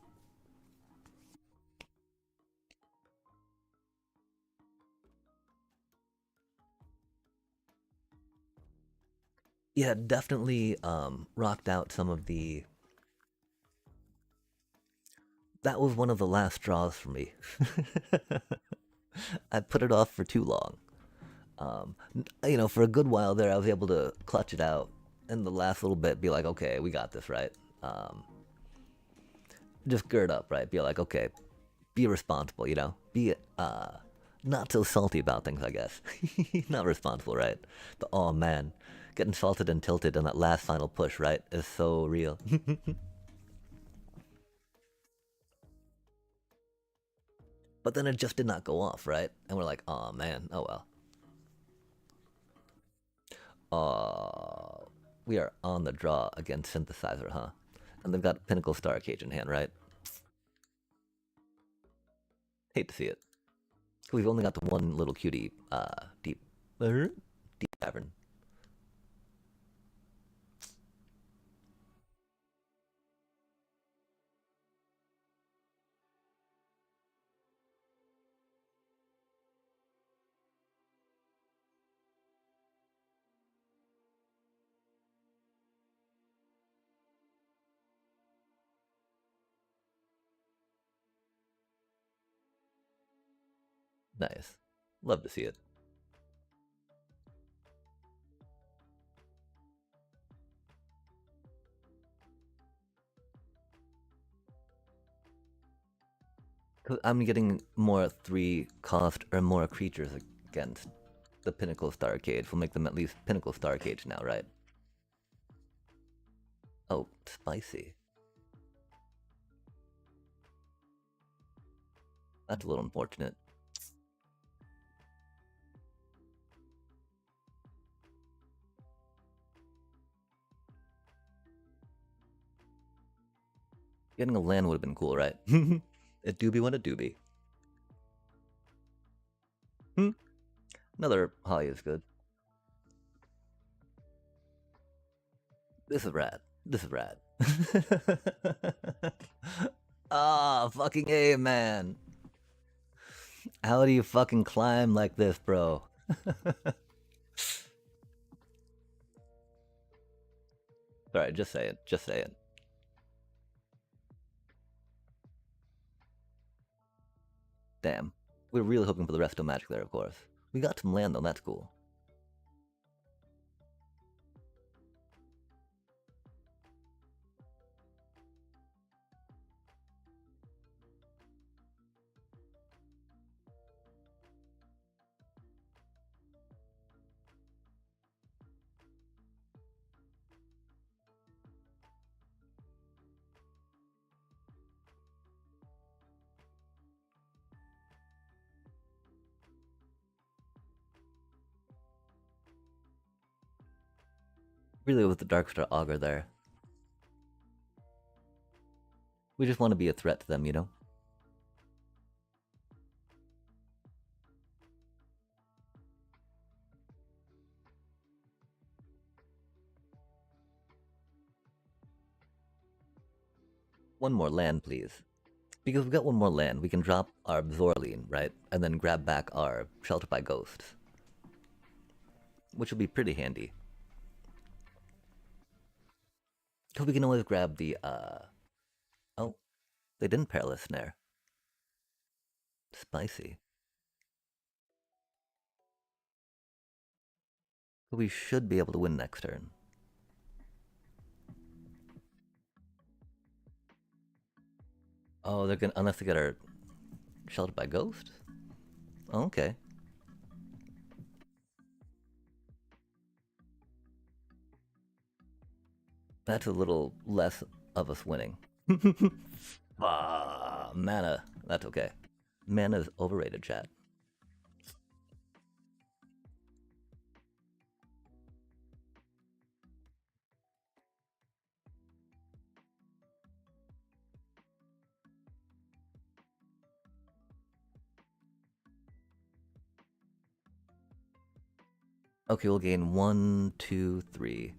Yeah, definitely rocked out some of the. That was one of the last straws for me. I put it off for too long. For a good while there, I was able to clutch it out, and the last little bit, be like, okay, we got this, right? Just gird up, right? Be like, okay, be responsible, be not so salty about things, I guess. Not responsible, right? But oh man, getting salted and tilted on that last final push, right, is so real. But then it just did not go off, right? And we're like, oh man, oh well. We are on the draw against Synthesizer, huh? And they've got Pinnacle Star Cage in hand, right? Hate to see it. We've only got the one little cutie, deep cavern. Nice. Love to see it. I'm getting more 3 cost or more creatures against the Pinnacle Star Cage. We'll make them at least Pinnacle Star Cage now, right? Oh, spicy. That's a little unfortunate. Getting a land would have been cool, right? A doobie what a doobie. Hmm. Another Holly is good. This is rad. This is rad. Ah, fucking A, man. How do you fucking climb like this, bro? Alright, just say it. Just say it. Damn. We're really hoping for the resto magic there, of course. We got some land though, that's cool. Really with the Darkstar Augur there. We just want to be a threat to them, you know? One more land, please. Because we've got one more land, we can drop our Zorleen, right? And then grab back our Shelter by Ghosts. Which will be pretty handy. Because we can always grab the, Oh, they didn't Perilous Snare. Spicy. We should be able to win next turn. Oh, they're gonna, unless they get our Sheltered by Ghost? Oh, okay. That's a little less of us winning. Mana. That's okay. Mana is overrated, chat. Okay, we'll gain 1, 2, 3.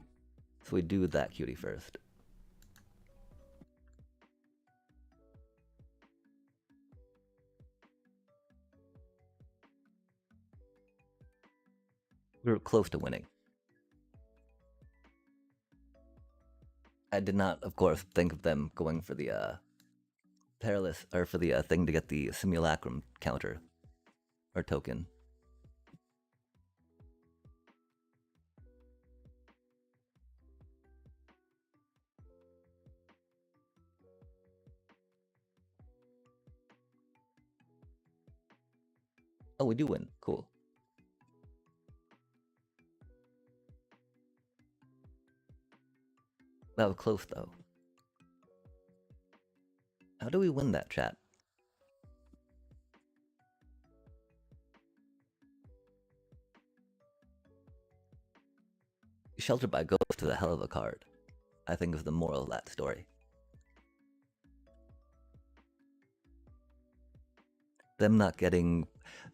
So we do that cutie first. We were close to winning. I did not, of course, think of them going for the perilous, or for the thing to get the simulacrum counter or token. Oh, we do win. Cool. That was close, though. How do we win that, chat? Sheltered by Ghost is a hell of a card, I think, is the moral of that story. Them not getting...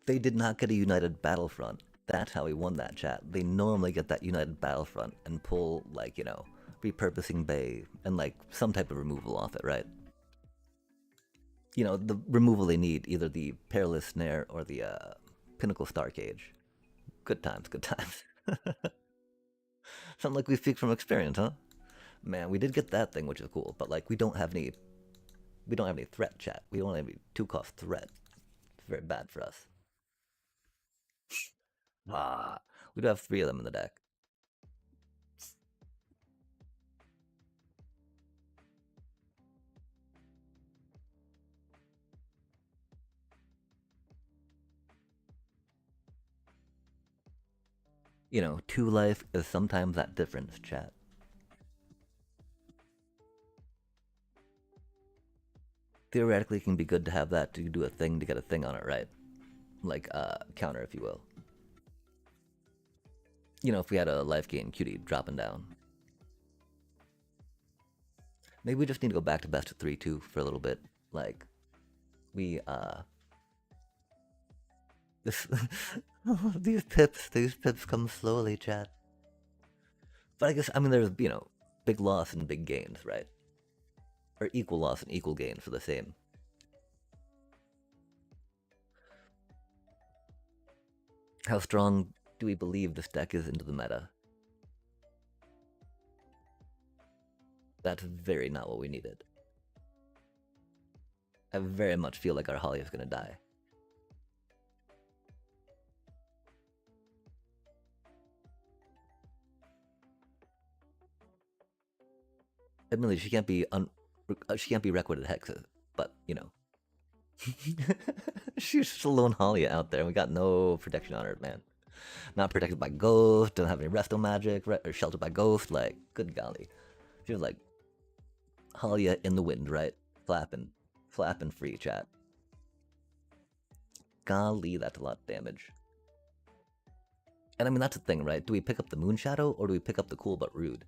They did not get a United Battlefront. That's how we won that, chat. They normally get that United Battlefront and pull, like, you know, repurposing Bay and, like, some type of removal off it, right? You know, the removal they need, either the Perilous Snare or the Pinnacle Star Cage. Good times, good times. Something like we speak from experience, huh? Man, we did get that thing, which is cool, but like we don't have any threat, chat. We don't have any 2-cost threat. It's very bad for us. We do have 3 of them in the deck. You know, 2 life is sometimes that difference, chat. Theoretically, it can be good to have that to do a thing to get a thing on it, right? Like, counter, if you will. You know, if we had a life gain cutie dropping down. Maybe we just need to go back to best of 3 too for a little bit. Like, we, this, these pips come slowly, chat. But I guess, I mean, there's, you know, big loss and big gains, right? Or equal loss and equal gain for the same. How strong do we believe this deck is into the meta? That's very not what we needed. I very much feel like our Holly is gonna die. Admittedly, she can't be Requited Hexes, but you know, she's just a lone Holly out there. We got no protection on her, man. Not protected by Ghost, don't have any Resto Magic, or sheltered by Ghost. Like, good golly, she was like Halia in the wind, right? Flapping free, chat. Golly, that's a lot of damage. And I mean, that's the thing, right? Do we pick up the Moon Shadow, or do we pick up the cool but rude?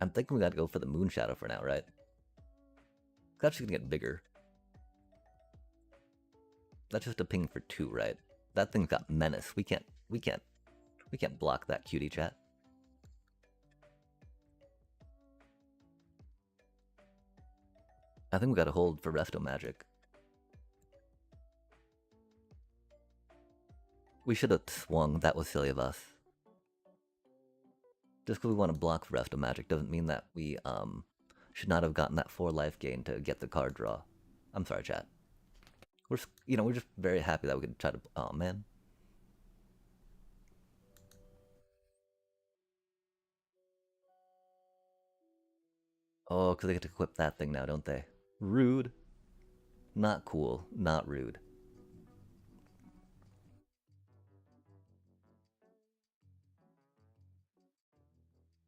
I'm thinking we gotta go for the Moon Shadow for now, right? That's just gonna get bigger. That's just a ping for 2, right? That thing's got menace. We can't block that, cutie chat. I think we gotta hold for Resto Magic. We should have swung. That was silly of us. Just because we want to block for Resto Magic doesn't mean that we should not have gotten that 4 life gain to get the card draw. I'm sorry, chat. We're just very happy that we could try to. Oh man. Oh, because they get to equip that thing now, don't they? Rude. Not cool. Not rude.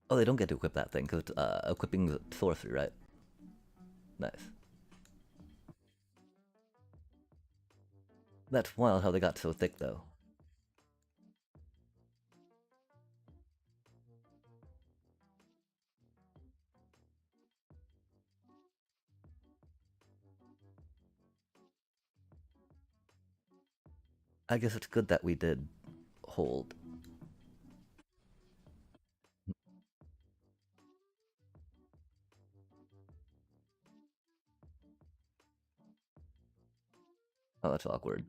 Oh, they don't get to equip that thing because it's equipping sorcery, right? Nice. That's wild how they got so thick, though. I guess it's good that we did hold. Oh, that's awkward.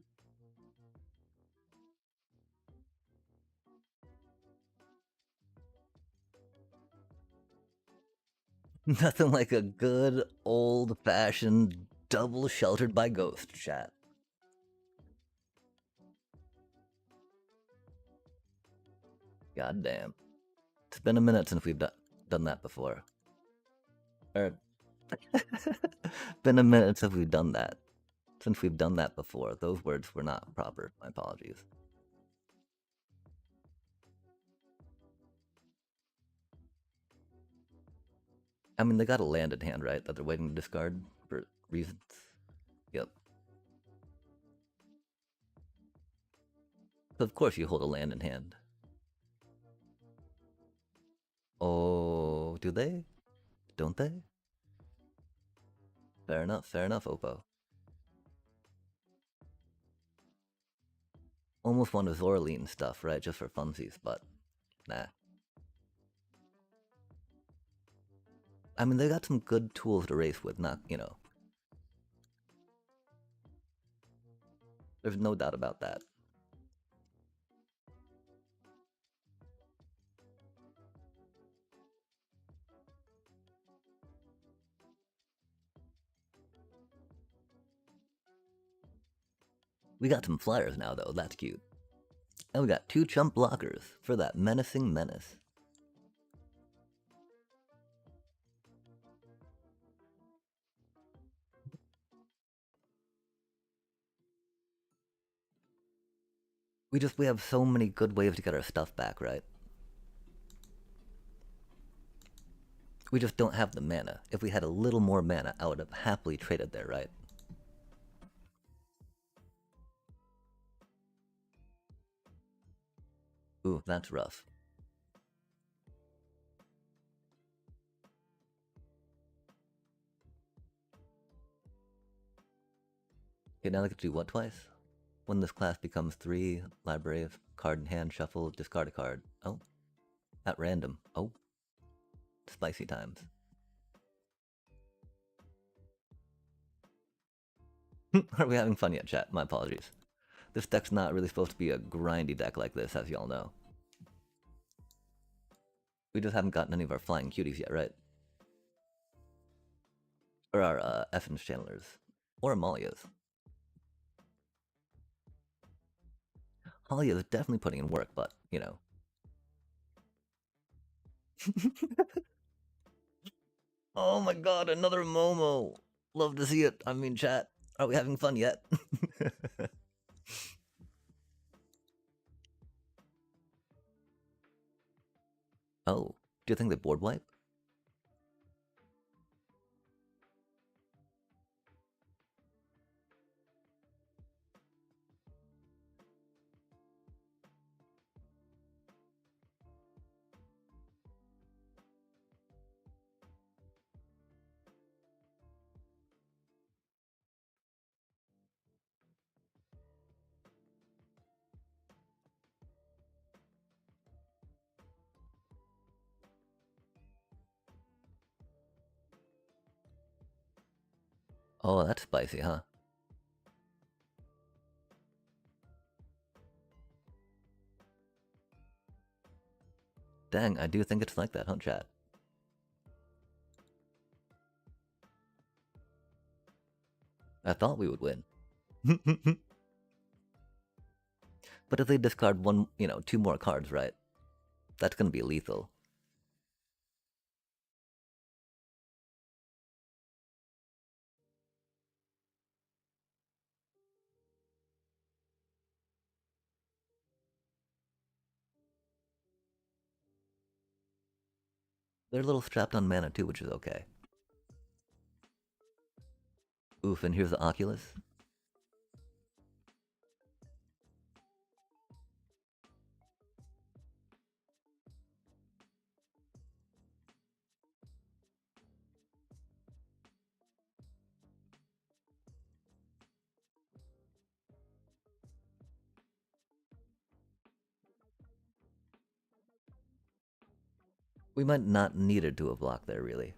Nothing like a good old-fashioned double sheltered by ghost chat. God damn. It's been a minute since we've done that before. Or been a minute since we've done that. Since we've done that before. Those words were not proper. My apologies. I mean, they got a land in hand, right? That they're waiting to discard for reasons. Yep. So of course you hold a land in hand. Oh, do they? Don't they? Fair enough, Oppo. Almost want to Zorleen stuff, right? Just for funsies, but nah. I mean, they got some good tools to race with, not, there's no doubt about that. We got some flyers now, though. That's cute. And we got 2 chump blockers for that menacing menace. We have so many good ways to get our stuff back, right? We just don't have the mana. If we had a little more mana, I would have happily traded there, right? Ooh, that's rough. Okay, now I get to do what twice? When this class becomes 3, library of card in hand, shuffle, discard a card. Oh, at random. Oh, spicy times. Are we having fun yet, chat? My apologies. This deck's not really supposed to be a grindy deck like this, as y'all know. We just haven't gotten any of our flying cuties yet, right? Or our Effins channelers. Or Amalia's. Halia is definitely putting in work, but, Oh my god, another Momo! Love to see it. I mean, chat, are we having fun yet? Oh, do you think they board wipe? Oh, that's spicy, huh? Dang, I do think it's like that, huh, chat? I thought we would win. But if they discard one, two more cards, right? That's gonna be lethal. They're a little strapped on mana too, which is okay. Oof, and here's the Oculus. We might not needed to have blocked there, really.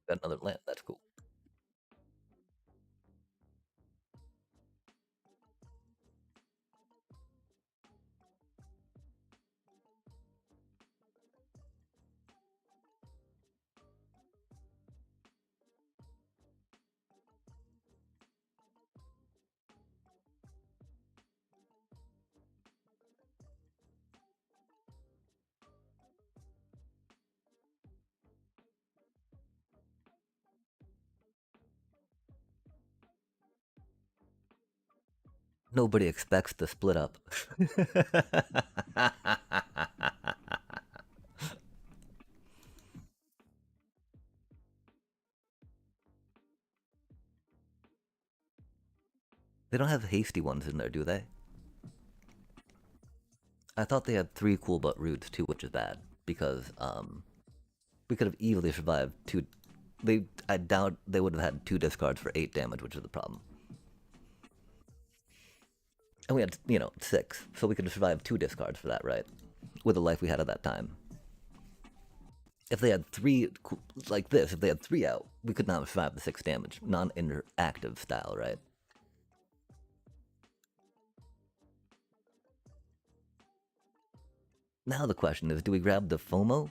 Got another land, that's cool. Nobody expects to split up. They don't have hasty ones in there, do they? I thought they had 3 cool but roots too, which is bad. Because, we could have easily survived 2... I doubt they would have had 2 discards for 8 damage, which is the problem. And we had, 6, so we could have survived 2 discards for that, right? With the life we had at that time. If they had 3, like this, if they had 3 out, we could not have survived the 6 damage. Non-interactive style, right? Now the question is, do we grab the FOMO?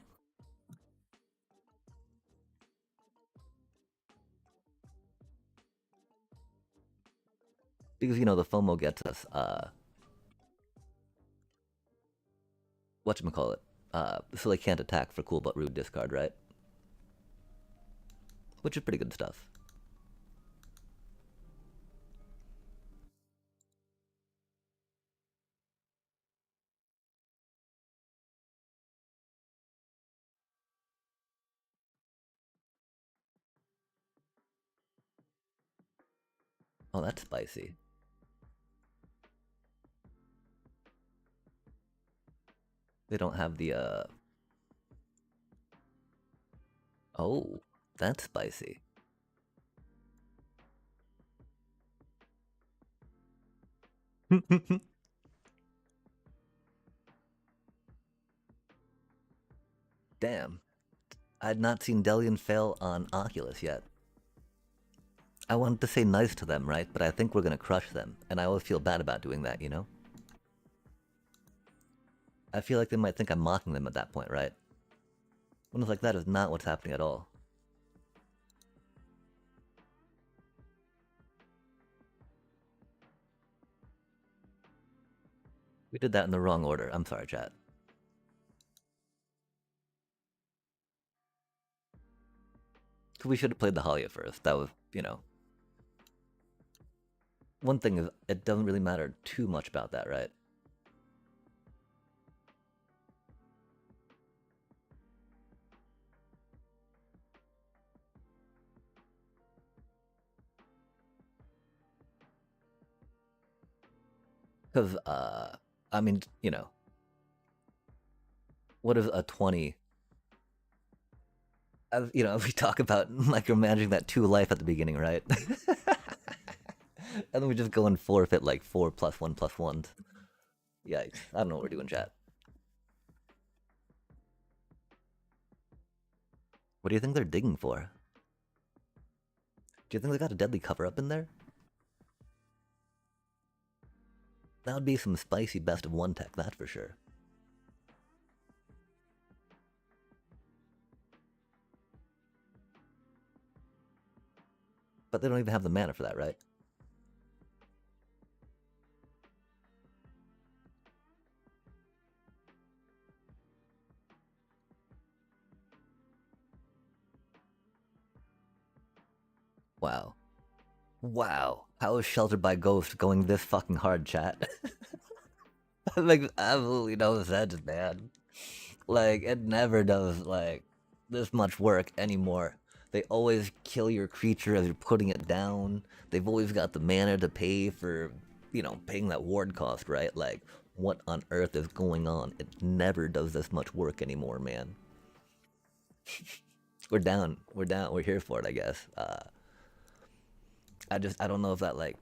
Because, the FOMO gets us, whatchamacallit? So they can't attack for cool but rude discard, right? Which is pretty good stuff. Oh, that's spicy. They don't have the, Oh, that's spicy. Damn. I'd not seen Delian fail on Oculus yet. I wanted to say nice to them, right? But I think we're gonna crush them, and I always feel bad about doing that, I feel like they might think I'm mocking them at that point, right? When it's like, that is not what's happening at all. We did that in the wrong order. I'm sorry, chat. We should have played the Halia first. That was, One thing is, it doesn't really matter too much about that, right? Because, I mean, what is a 20? We talk about micromanaging that 2 life at the beginning, right? And then we just go and forfeit like 4+1+1s. Yikes. I don't know what we're doing, chat. What do you think they're digging for? Do you think they got a deadly cover-up in there? That would be some spicy best of one tech, that's for sure. But they don't even have the mana for that, right? Wow. Wow. How is Sheltered by Ghost going this fucking hard, chat? That makes absolutely no sense, man. Like, it never does, like, this much work anymore. They always kill your creature as you're putting it down. They've always got the mana to pay for, you know, paying that ward cost, right? Like, what on earth is going on? It never does this much work anymore, man. We're down. We're down. We're here for it, I guess. I don't know if that, like,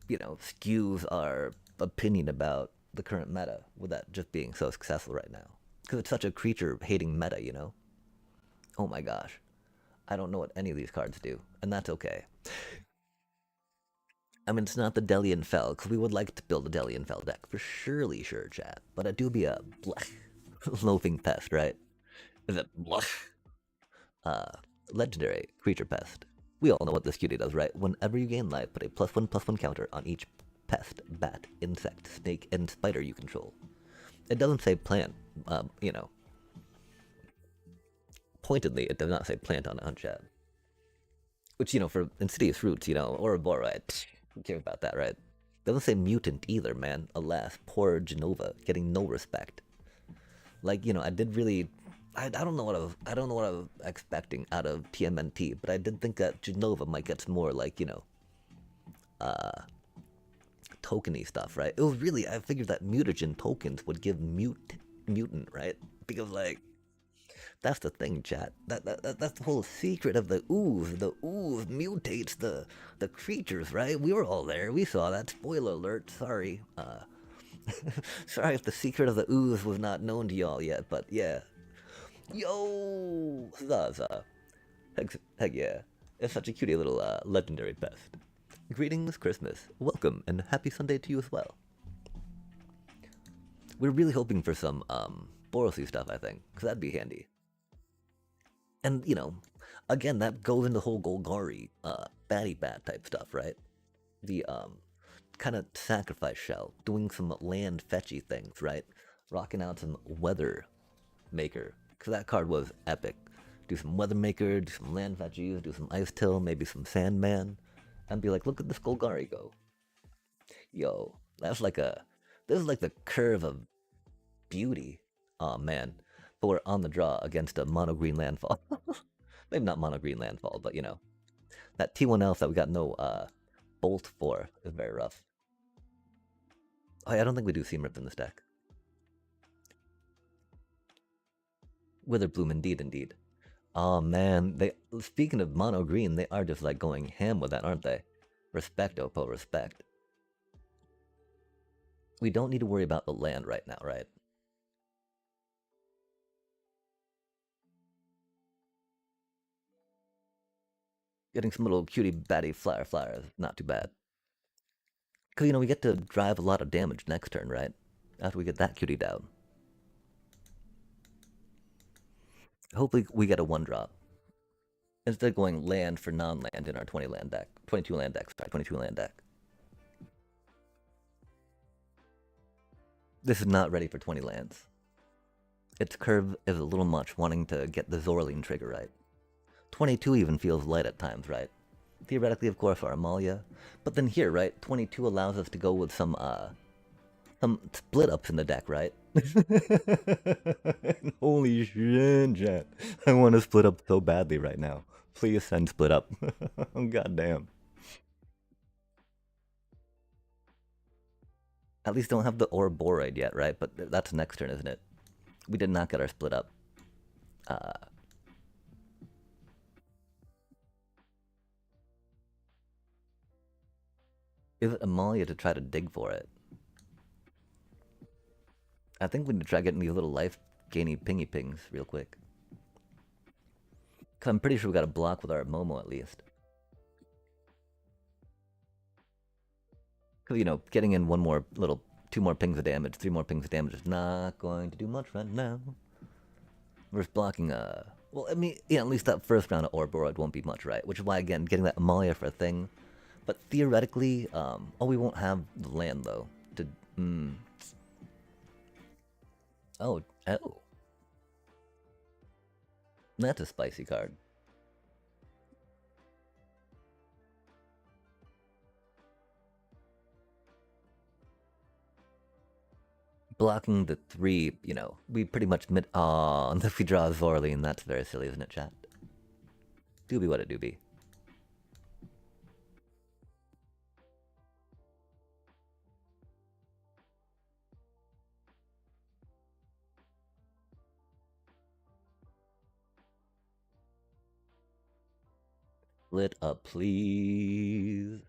you know, skews our opinion about the current meta with that just being so successful right now. Because it's such a creature hating meta, you know? Oh my gosh. I don't know what any of these cards do, and that's okay. I mean, it's not the Delian Fell, because we would like to build a Delian Fell deck, for surely, sure, chat. But it do be a blech, loafing pest, right? Is it blech? Legendary creature pest. We all know what this cutie does, right? Whenever you gain life, put a +1/+1 counter on each pest, bat, insect, snake, and spider you control. It doesn't say plant, you know. Pointedly, it does not say plant on chat. Which, you know, for Insidious Roots, you know, or right? Who cares about that, right? Doesn't say mutant either, man. Alas, poor Genova, getting no respect. Like, you know, I did really, I don't know what I don't know what I was expecting out of TMNT, but I did think that Genova might get some more, like, you know, tokeny stuff, right? It was really, I figured that mutagen tokens would give mutant, right? Because, like, that's the thing, chat. That's the whole secret of the ooze. The ooze mutates the creatures, right? We were all there. We saw that. Spoiler alert. Sorry. Sorry if the secret of the ooze was not known to y'all yet, but yeah. Yo, Zaza. Heck yeah. It's such a cutie little legendary pest. Greetings, Christmas. Welcome and happy Sunday to you as well. We're really hoping for some Borosy stuff, I think, because that'd be handy. And, you know, again, that goes into the whole Golgari, batty bat type stuff, right? The, kind of sacrifice shell, doing some land fetchy things, right? Rocking out some Weather Maker, because that card was epic. Do some Weather Maker, do some land fetchies, do some Ice Till, maybe some Sandman, and be like, look at this Golgari go. Yo, that's like this is like the curve of beauty. Oh man, but we're on the draw against a mono green landfall. Maybe not mono green landfall, but you know, that T1 elf that we got no bolt for is very rough. Oh yeah, I don't think we do Seam Rip in this deck. Witherbloom, indeed. Oh man, they speaking of mono green, they are just like going ham with that, aren't they? Respect, Oppo, respect. We don't need to worry about the land right now, right? Getting some little cutie batty flyer is not too bad. Because, you know, we get to drive a lot of damage next turn, right? After we get that cutie down. Hopefully we get a 1-drop. Instead of going land for non-land in our 20 land deck. 22 land deck, sorry, 22 land deck. This is not ready for 20 lands. Its curve is a little much, wanting to get the Zorline trigger right. 22 even feels light at times, right? Theoretically, of course, our Amalia. But then here, right, 22 allows us to go with some split ups in the deck, right? Holy shit, Jet. I want to split up so badly right now. Please send split up. God damn. At least don't have the Ouroboros yet, right? But that's next turn, isn't it? We did not get our split up. Is it Amalia to try to dig for it? I think we need to try getting these little life gainy pingy pings real quick. Cause I'm pretty sure we got a block with our Momo at least. Cause you know, getting in one more little, 2 more pings of damage, 3 more pings of damage is not going to do much right now. Versus blocking well, I mean, yeah, at least that first round of Ouroboros won't be much, right? Which is why, again, getting that Amalia for a thing. But theoretically, oh, we won't have the land though. To oh, oh, that's a spicy card. Blocking the 3, you know, we pretty much mid. Aw, and if we draw Zorline, that's very silly, isn't it, chat? Do be what it do be. Lit up, please.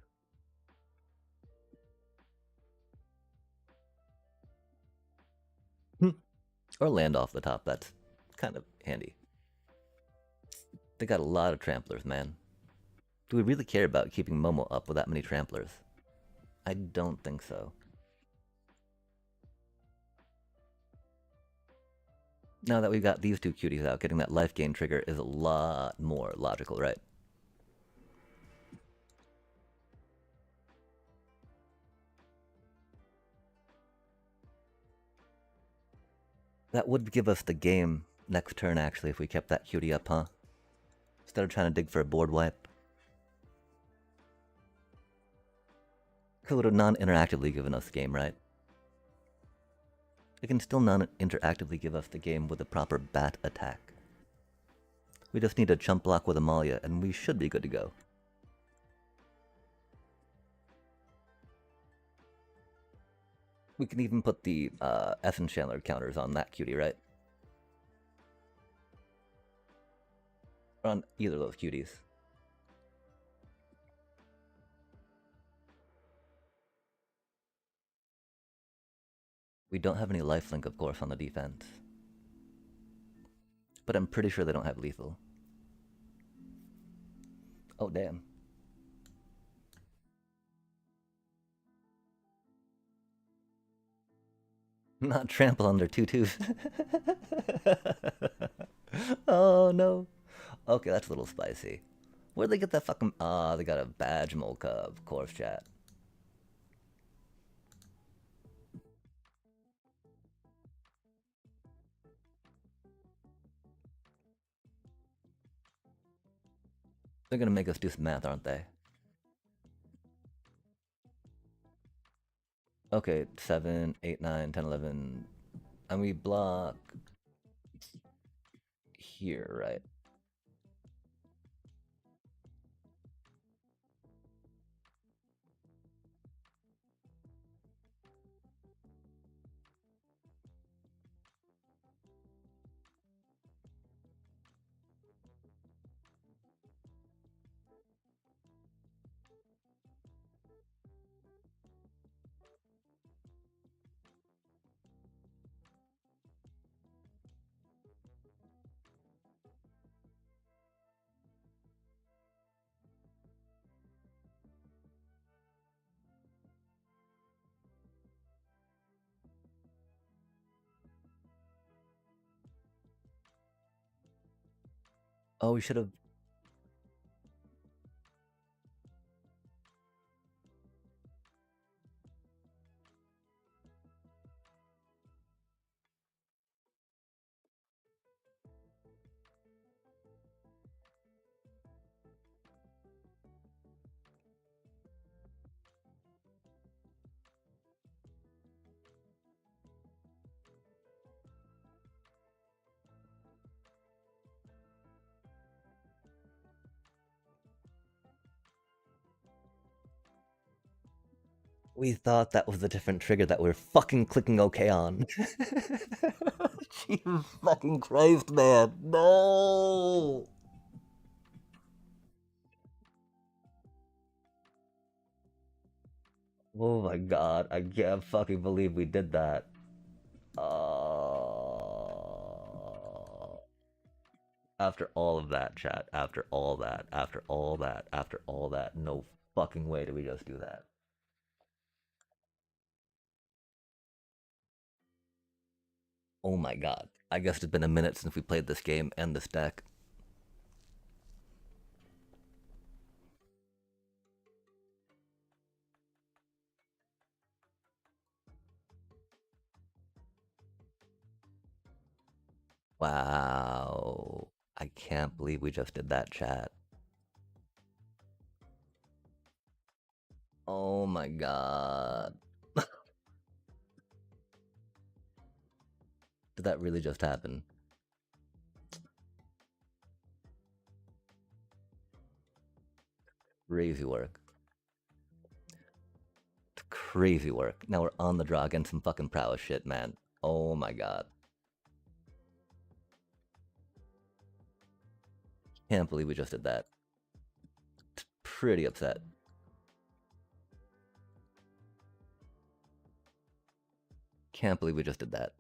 Or land off the top, that's kind of handy. They got a lot of tramplers, man. Do we really care about keeping Momo up with that many tramplers? I don't think so. Now that we've got these 2 cuties out, getting that life gain trigger is a lot more logical, right? That would give us the game next turn, actually, if we kept that cutie up, huh? Instead of trying to dig for a board wipe. Could would have non-interactively given us the game, right? It can still non-interactively give us the game with a proper bat attack. We just need a chump block with Amalia, and we should be good to go. We can even put the Essence Chandler counters on that cutie, right? Or on either of those cuties. We don't have any lifelink, of course, on the defense. But I'm pretty sure they don't have lethal. Oh, damn. Not trample on their 2/2s. Oh, no. Okay, that's a little spicy. Where'd they get that fucking... Ah, they got a badge Molka, of course, chat. They're gonna make us do some math, aren't they? Okay, 7, 8, 9, 10, 11. And we block... here, right? Oh, we should have... We thought that was a different trigger that we were fucking clicking OK on. Jesus fucking Christ, man. No! Oh my god, I can't fucking believe we did that. After all of that, chat, after all that, after all that, after all that, no fucking way did we just do that. Oh my god. I guess it's been a minute since we played this game and this deck. Wow. I can't believe we just did that, chat. Oh my god. Did that really just happen? Crazy work. Crazy work. Now we're on the draw against some fucking prowess shit, man. Oh my god. Can't believe we just did that. Pretty upset. Can't believe we just did that.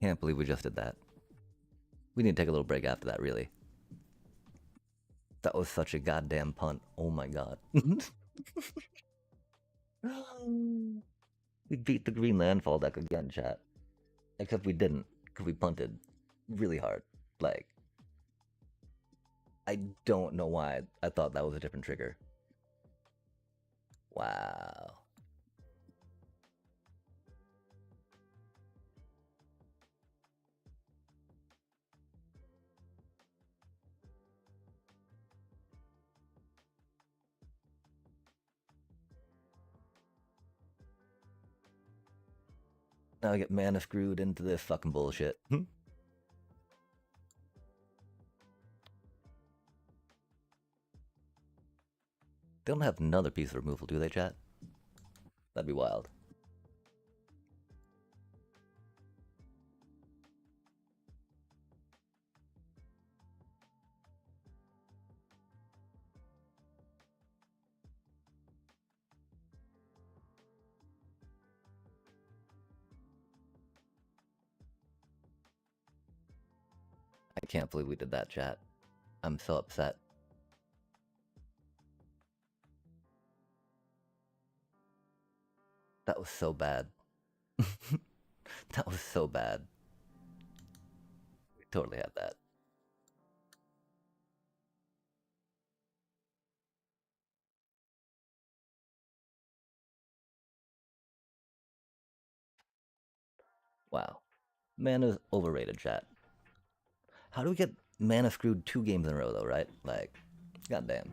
Can't believe we just did that. We need to take a little break after that, really. That was such a goddamn punt. Oh my god. We beat the green landfall deck again, chat. Except we didn't, because we punted really hard. Like, I don't know why I thought that was a different trigger. Wow. Now I get mana screwed into this fucking bullshit. They don't have another piece of removal, do they, chat? That'd be wild. I can't believe we did that, chat. I'm so upset. That was so bad. That was so bad. We totally had that. Wow. Mana's overrated, chat. How do we get mana screwed 2 games in a row, though, right? Like, goddamn.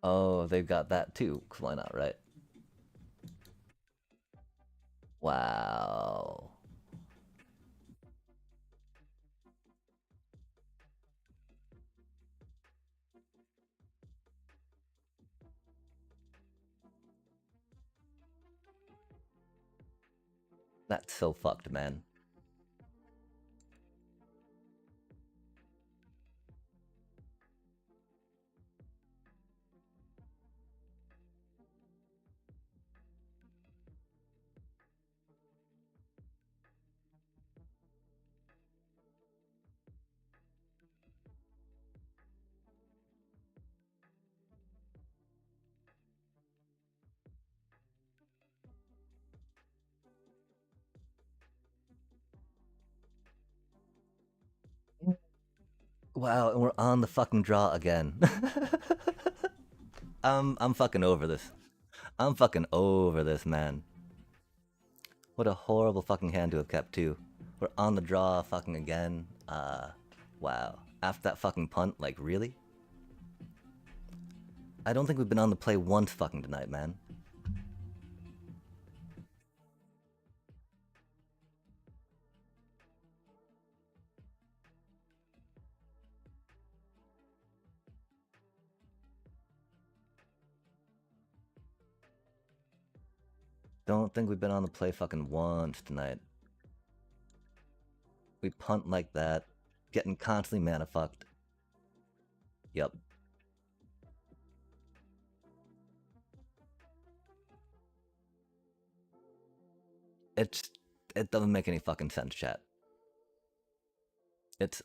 Oh, they've got that too. Cause why not, right? Wow. That's so fucked, man. Wow, and we're on the fucking draw again. I'm fucking over this. I'm fucking over this, man. What a horrible fucking hand to have kept too. We're on the draw fucking again. Wow. After that fucking punt, like really? I don't think we've been on the play once fucking tonight, man. Don't think we've been on the play fucking once tonight. We punt like that, getting constantly mana fucked. Yep. It doesn't make any fucking sense, chat. It's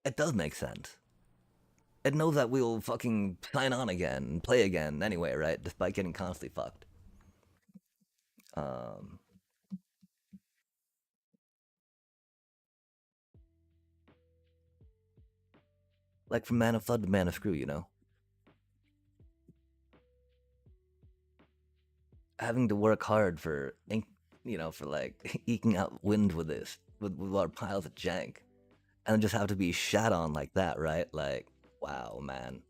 it does make sense. It knows that we'll fucking sign on again and play again anyway, right? Despite getting constantly fucked. Um like from mana flood to mana screw, you know? Having to work hard for for like eking out wind with this, with our piles of jank. And just have to be shat on like that, right? Like, wow, man.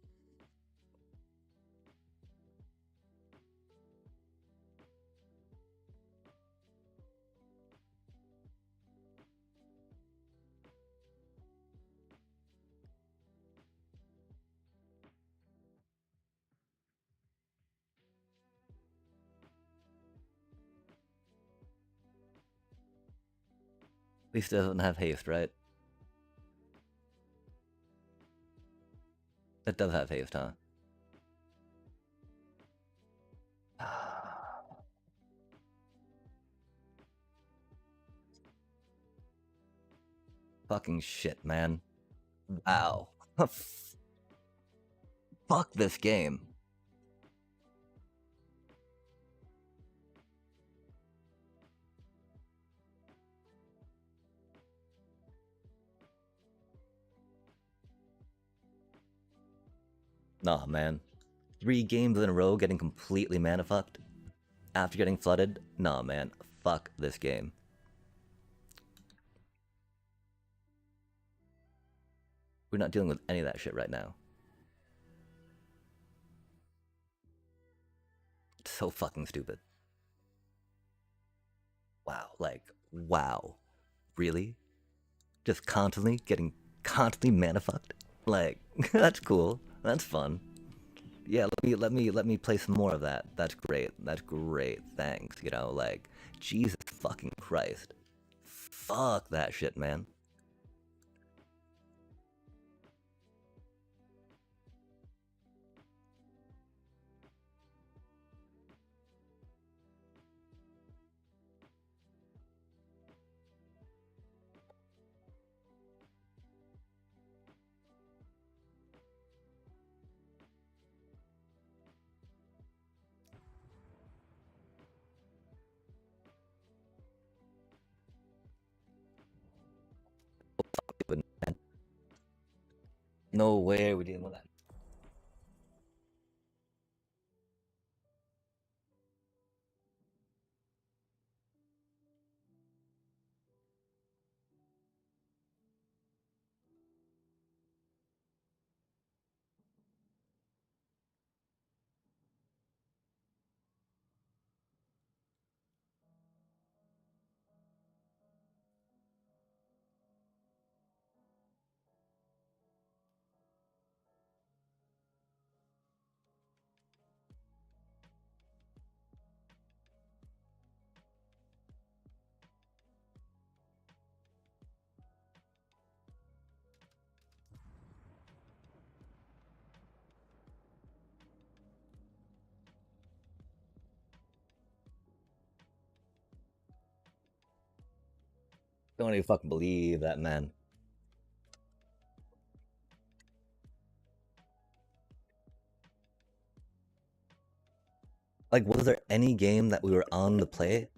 At least it doesn't have haste, right? It does have haste, huh? Fucking shit, man. Wow. Fuck this game. Nah, man. 3 games in a row getting completely mana fucked after getting flooded? Nah, man. Fuck this game. We're not dealing with any of that shit right now. It's so fucking stupid. Wow. Like, wow. Really? Just constantly mana fucked? Like, that's cool. That's fun. Yeah, let me play some more of that. That's great. That's great. Thanks. You know, like, Jesus fucking Christ. Fuck that shit, man. No way are we dealing with that. Don't even fucking believe that, man. Like, was there any game that we were on the play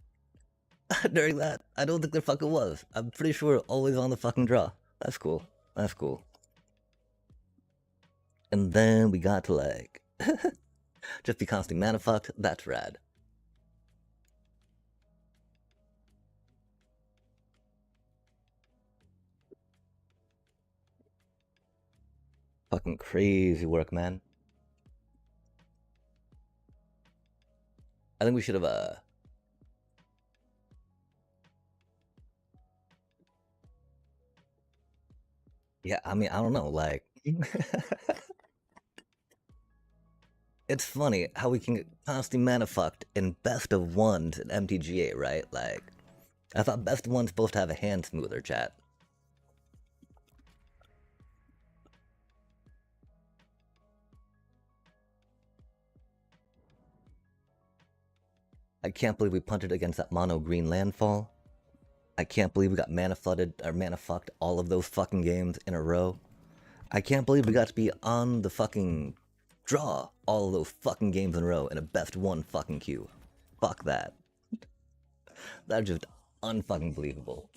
during that? I don't think there fucking was. I'm pretty sure we're always on the fucking draw. That's cool. That's cool. And then we got to like just be constantly mana fucked. That's rad. Fucking crazy work, man. I think we should have yeah, I mean, I don't know, like it's funny how we can get constantly mana fucked in best of ones in MTGA, right? Like, I thought best of one's supposed to have a hand smoother, chat. I can't believe we punted against that mono green landfall. I can't believe we got mana flooded or mana fucked all of those fucking games in a row. I can't believe we got to be on the fucking draw all of those fucking games in a row in a best one fucking queue. Fuck that. That's just unfucking believable.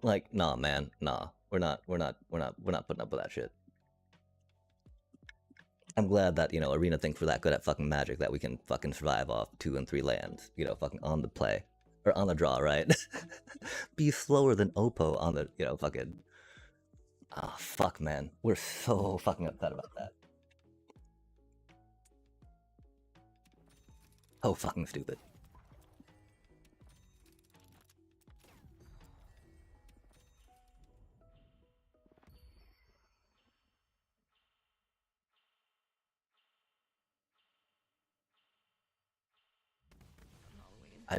Like, nah, man, nah. We're not putting up with that shit. I'm glad that, Arena thinks we're that good at fucking Magic that we can fucking survive off 2 and 3 lands, fucking on the play. Or on the draw, right? Be slower than Oppo on the, fucking. Ah, fuck, man. We're so fucking upset about that. Oh, fucking stupid. I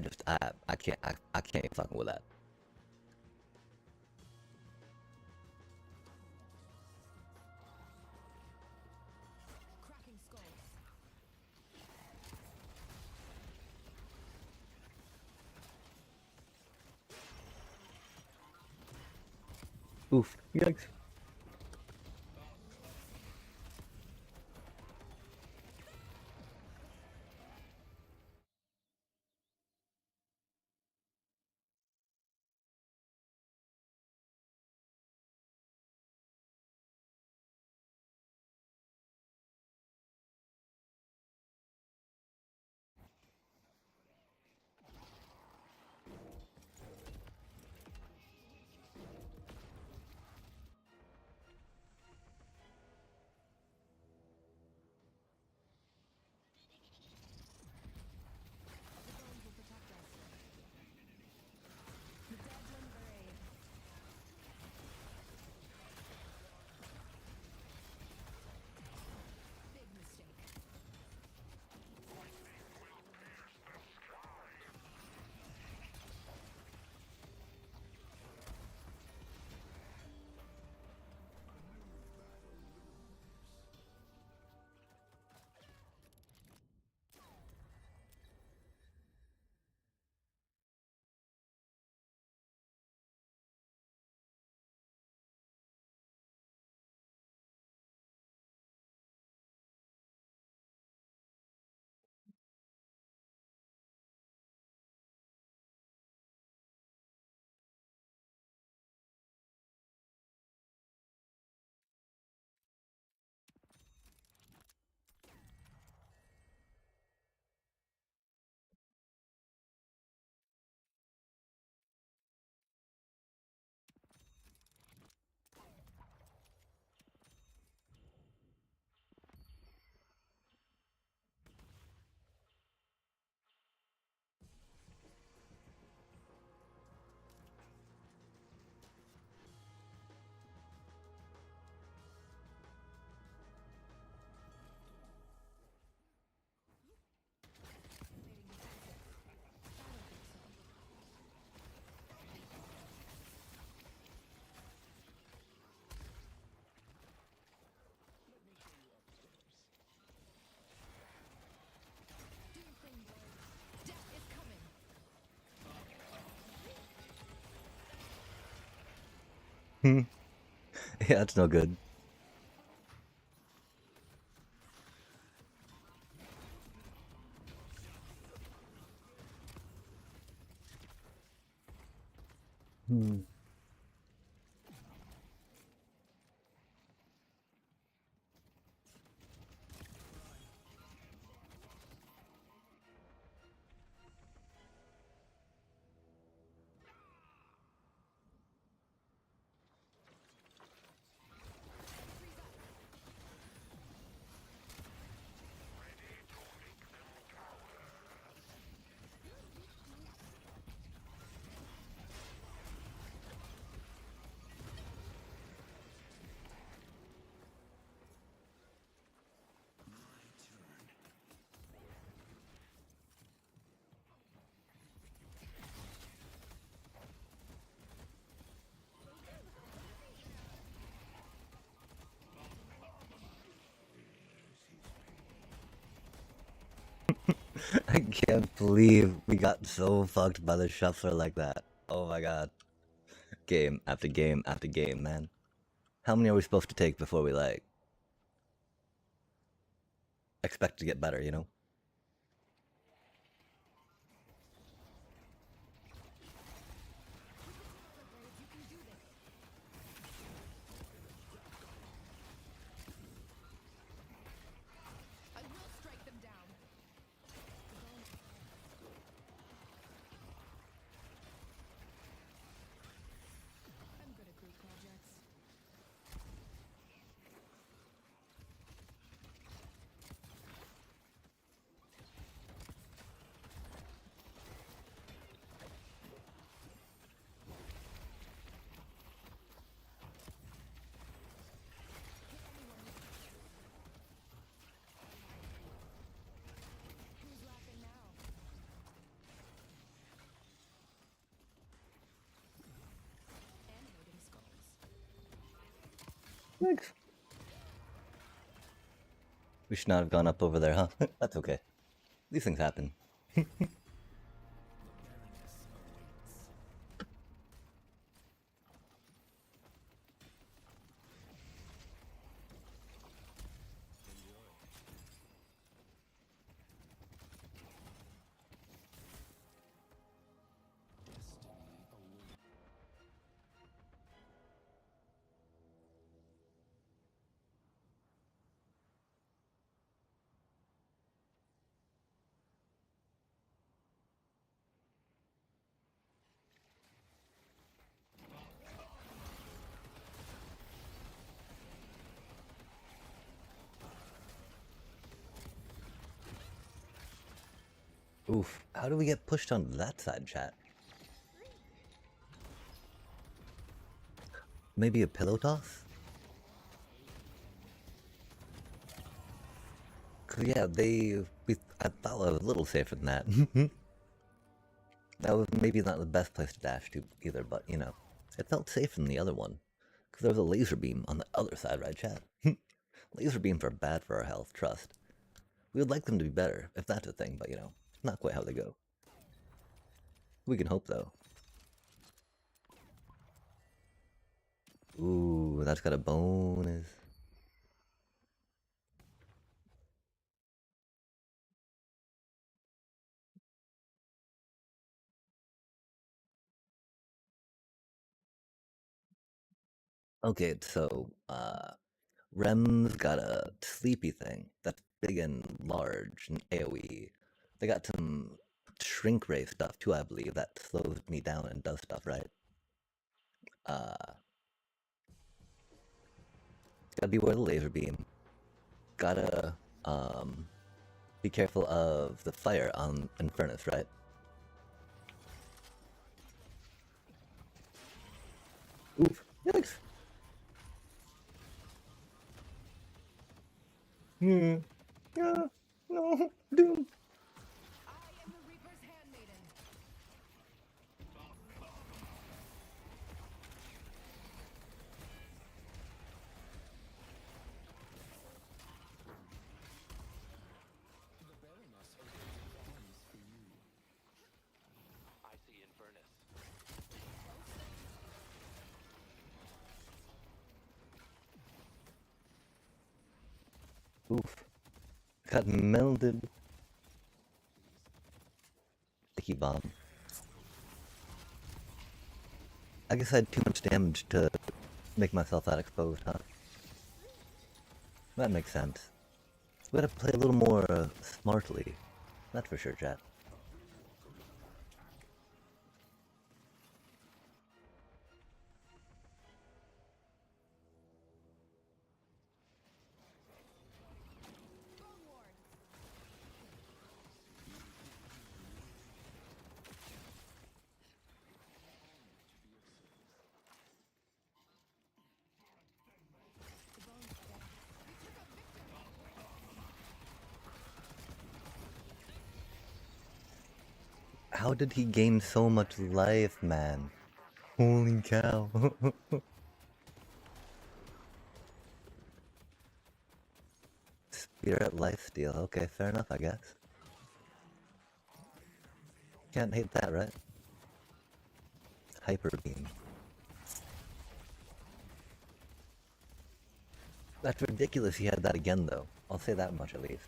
can't fucking with that. Oof. Yikes. Hmm. Yeah, that's no good. Hmm. can't believe we got so fucked by the shuffler like that. Oh my god. Game after game after game, man. How many are we supposed to take before we, like, expect to get better, you know? Thanks. We should not have gone up over there, huh? That's okay. These things happen. Oof. How do we get pushed on that side, chat? Maybe a pillow toss? Cause yeah, I thought I was a little safer than that. That was maybe not the best place to dash to either, but you know, it felt safer than the other one. Cause there was a laser beam on the other side, right, chat? Laser beams are bad for our health, trust. We would like them to be better, if that's a thing, but you know, not quite how they go. We can hope though. Ooh, that's got a bonus. Okay, so, Rem's got a sleepy thing that's big and large and AoE. They got some shrink ray stuff too, I believe, that slows me down and does stuff, right? Uh, gotta beware the laser beam. Gotta, be careful of the fire on Infernus, right? Oof, yikes! Hmm, yeah, no, Doom. Oof, got melded. Sticky bomb. I guess I had too much damage to make myself that exposed, huh? That makes sense. We gotta play a little more smartly. That's for sure, chat. How did he gain so much life, man? Holy cow. Spirit lifesteal. Okay, fair enough, I guess. Can't hate that, right? Hyper beam. That's ridiculous he had that again, though. I'll say that much at least.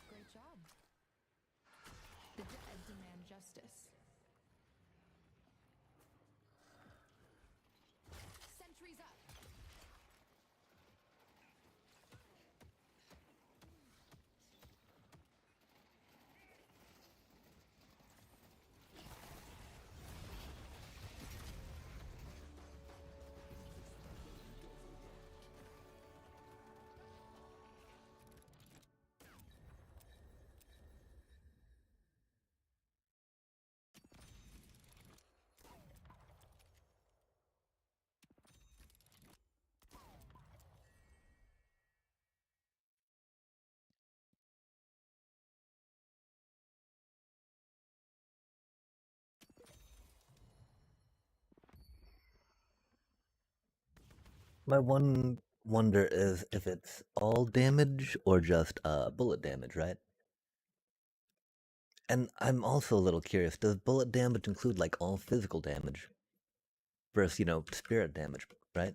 Great job. The dead demand justice. Sentries up. My one wonder is if it's all damage or just bullet damage, right? And I'm also a little curious, does bullet damage include like all physical damage versus, spirit damage, right?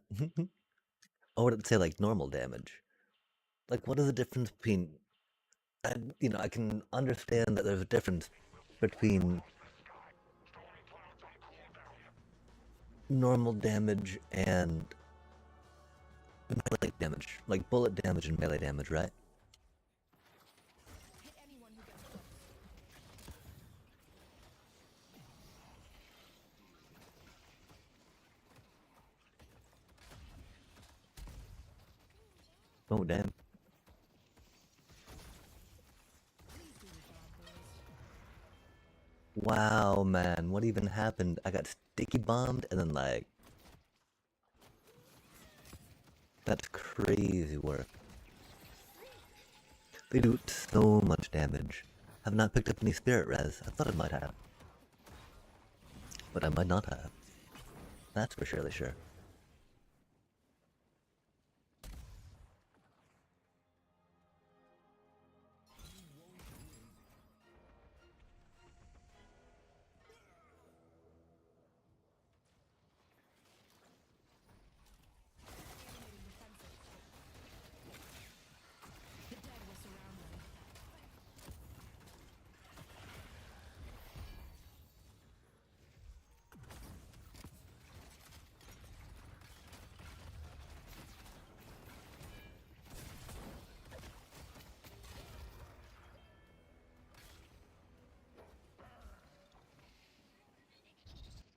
Or would it say like normal damage? Like, what is the difference between, I can understand that there's a difference between normal damage and melee damage, like bullet damage and melee damage, right? Hit anyone who gets close. Oh, damn. Please do your job, boys. Wow, man, what even happened? I got sticky bombed and then, like, that's crazy work. They do so much damage. Have not picked up any spirit res. I thought I might have. But I might not have. That's for surely sure. Animating defensive. The dead will surround them.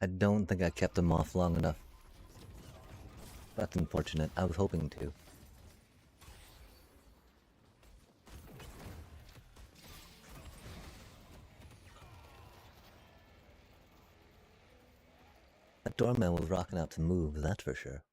I don't think I kept them off long enough. That's unfortunate. I was hoping to. That doorman was rocking out some moves, that's for sure.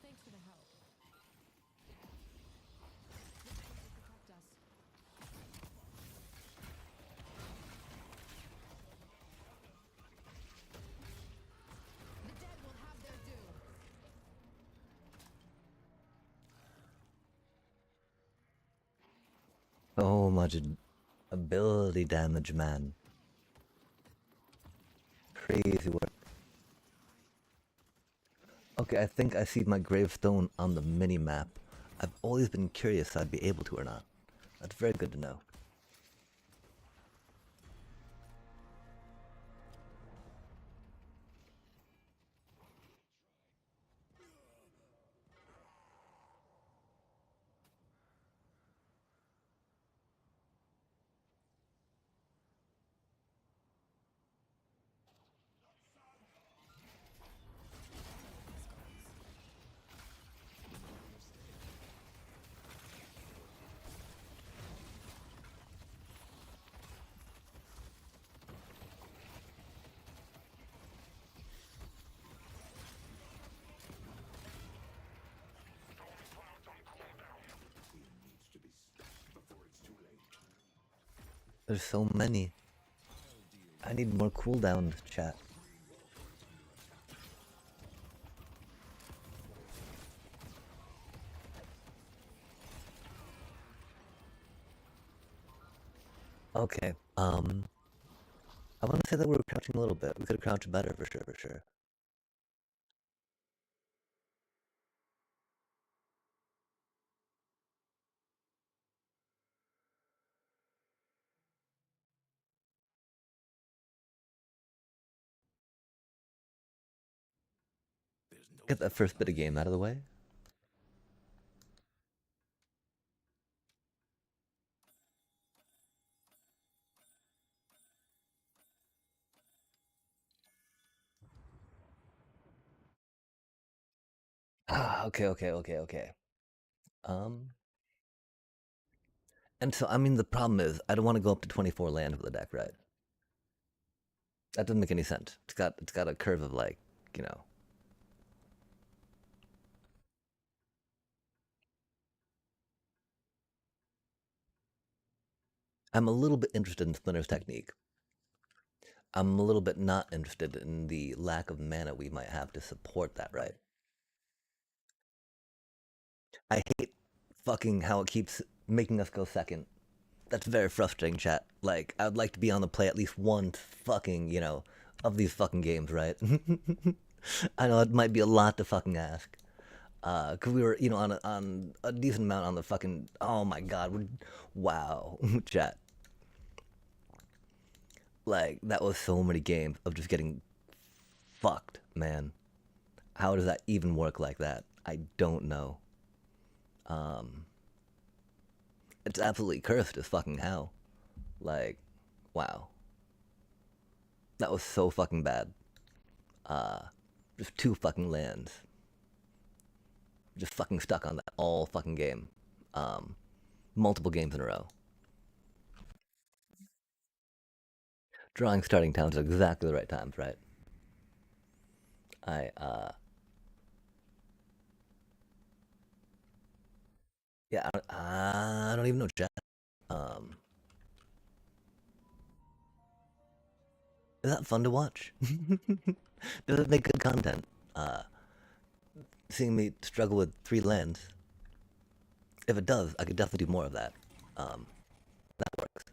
Thanks for the help. The dead will protect us. The dead will have their due. So much ability damage, man. Crazy work. Okay, I think I see my gravestone on the mini-map. I've always been curious if I'd be able to or not. That's very good to know. There's so many. I need more cooldowns, chat. Okay, I want to say that we were crouching a little bit. We could have crouched better, for sure, for sure. Get that first bit of game out of the way. Ah, okay. Um, and so, I mean, the problem is, I don't want to go up to 24 land with the deck, right? That doesn't make any sense. It's got a curve of like, you know. I'm a little bit interested in Splinter's technique. I'm a little bit not interested in the lack of mana we might have to support that, right? I hate fucking how it keeps making us go second. That's very frustrating, chat. Like, I would like to be on the play at least one fucking, of these fucking games, right? I know it might be a lot to fucking ask. Cause we were, on a decent amount on the fucking, oh my god, wow, chat. Like, that was so many games of just getting fucked, man. How does that even work like that? I don't know. Um, it's absolutely cursed as fucking hell. Like, wow. That was so fucking bad. Uh, just two fucking lands. Just fucking stuck on that all fucking game. Um, multiple games in a row. Drawing starting towns at exactly the right times, right? I, yeah, I don't even know chat. Um, is that fun to watch? Does it make good content? Uh, Seeing me struggle with three lands. If it does, I could definitely do more of that. Um, that works.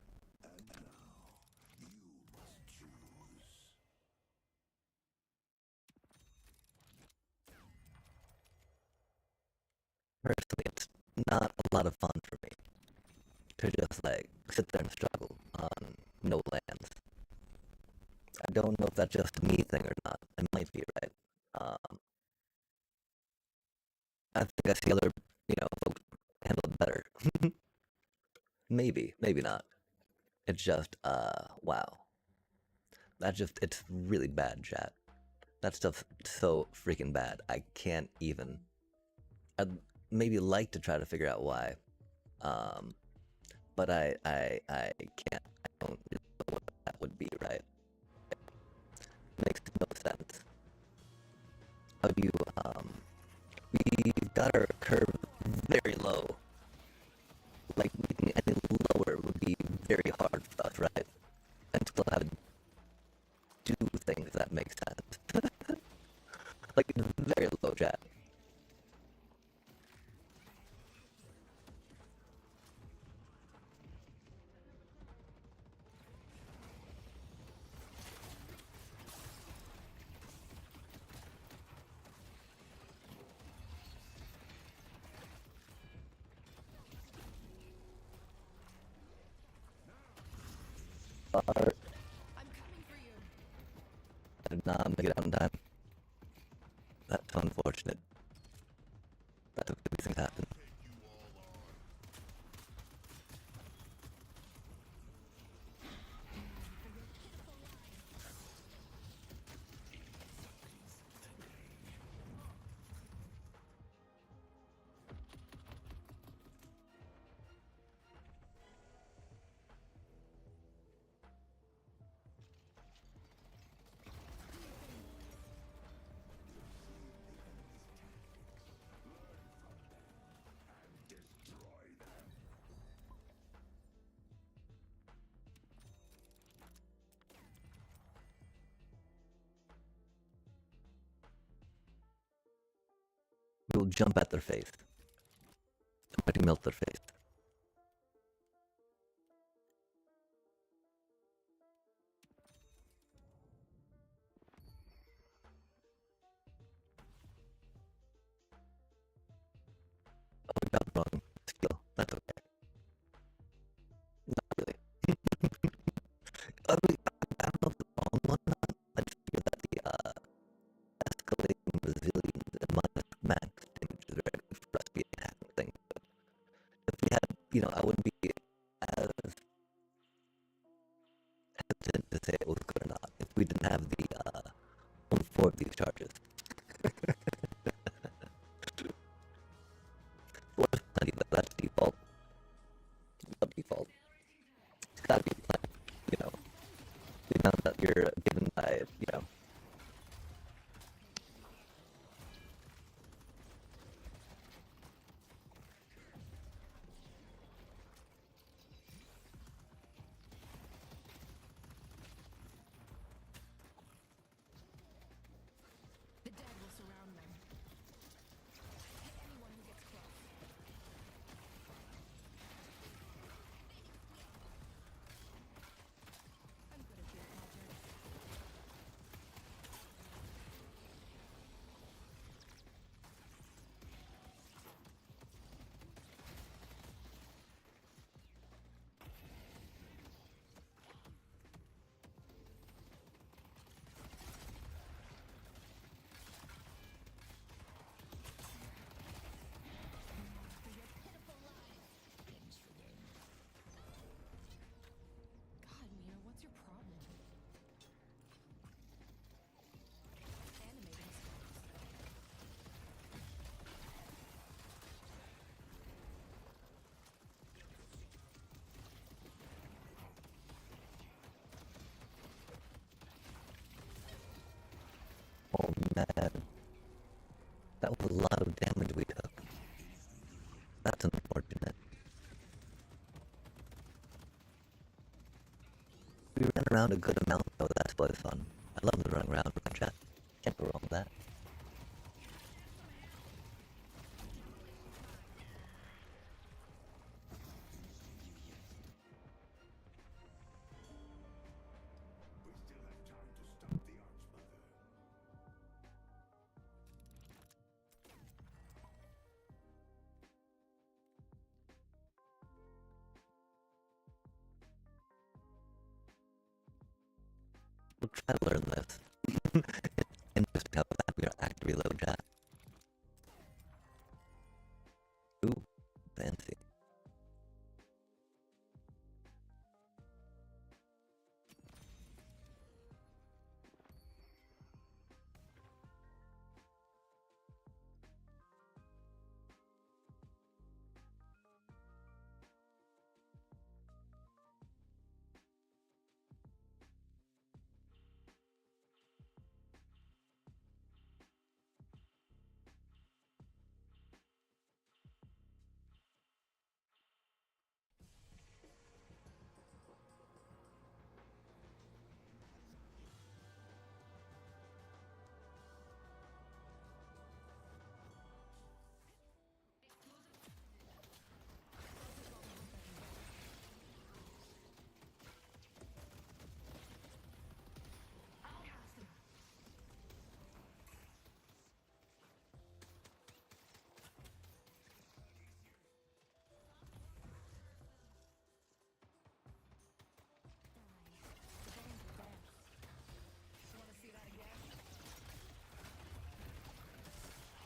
Personally, it's not a lot of fun for me to just like sit there and struggle on no lands. I don't know if that's just a me thing or not. It might be, right? Um, I think I see other, folks handle it better. Maybe not. It's just, wow. It's really bad, chat. That stuff's so freaking bad. I can't even. I'd maybe like to try to figure out why. Um, but I can't. I don't really know what that would be, right? Makes no sense. How do you, we've got our curve very low. Like, making any lower would be very hard for us, right? And still have to do things that make sense. Like, it's very low, chat. But I'm coming for you. I did not make it out in time. That's unfortunate. That's okay, these things happen. will jump at their face. Try to melt their face. Oh, we got the wrong skill. That's okay. Not really. I mean, I don't know if the wrong one or not. I just figured that the escalating resilience and minus max damage is very good for us to be attacking things. But if we had, I wouldn't be as hesitant to say it was good or not if we didn't have the only 4 of these charges. Well, there's plenty, but that's default. Not default. It's gotta be planned, the amount that you're given by. The dead will surround them. Hit anyone who gets close. I'm good at field projects. God, Mina, what's your problem? Animating skills. Oh man, that was a lot of damage we took. That's unfortunate. We ran around a good amount though, that's what was fun. I love the running around with chat. Can't go wrong with that. We'll try to learn this. It's interesting how that we are active reload chat. Ooh, fancy.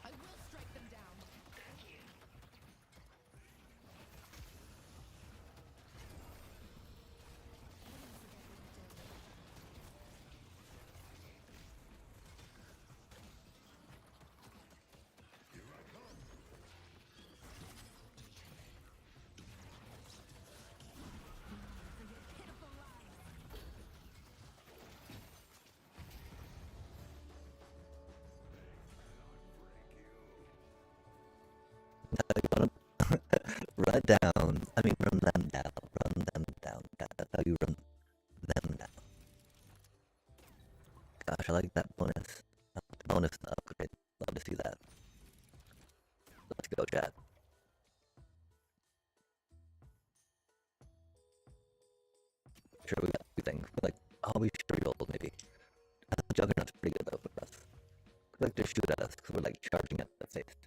I will strike them down. Run down. I mean, run them down. Run them down. That's how you run them down. Gosh, I like that bonus. Bonus upgrade. Love to see that. go, chat. Sure, we got two things. We're like, oh, we should reroll maybe. I think Juggernaut's pretty good though for us. They like to shoot at us because we're like charging at the face.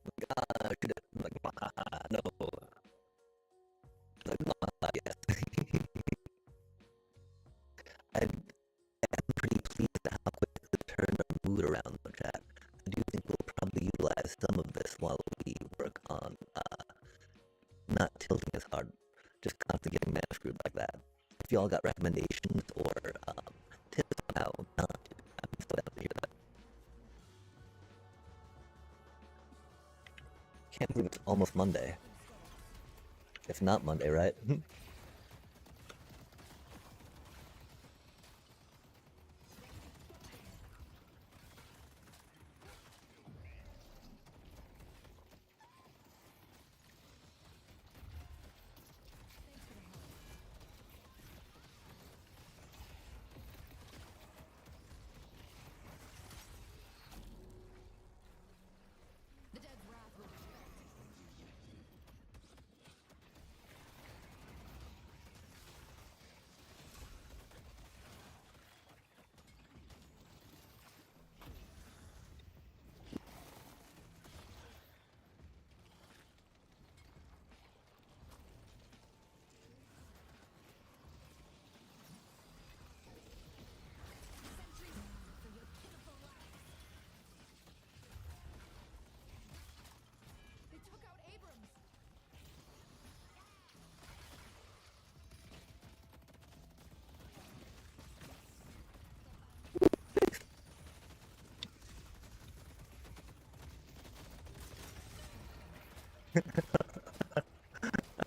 Like, shoot it. I'm like, no. Like, yes. I'm pretty pleased at how quick the turn our mood around the chat. I do think we'll probably utilize some of this while we work on not tilting as hard, just constantly getting mana screwed like that. If y'all got recommendations or tips on how not to, I'm still down to hear that. Can't believe it's almost Monday. It's not Monday, right? The dead's wrath will be felt. For your pitiful lives. They took out Abrams.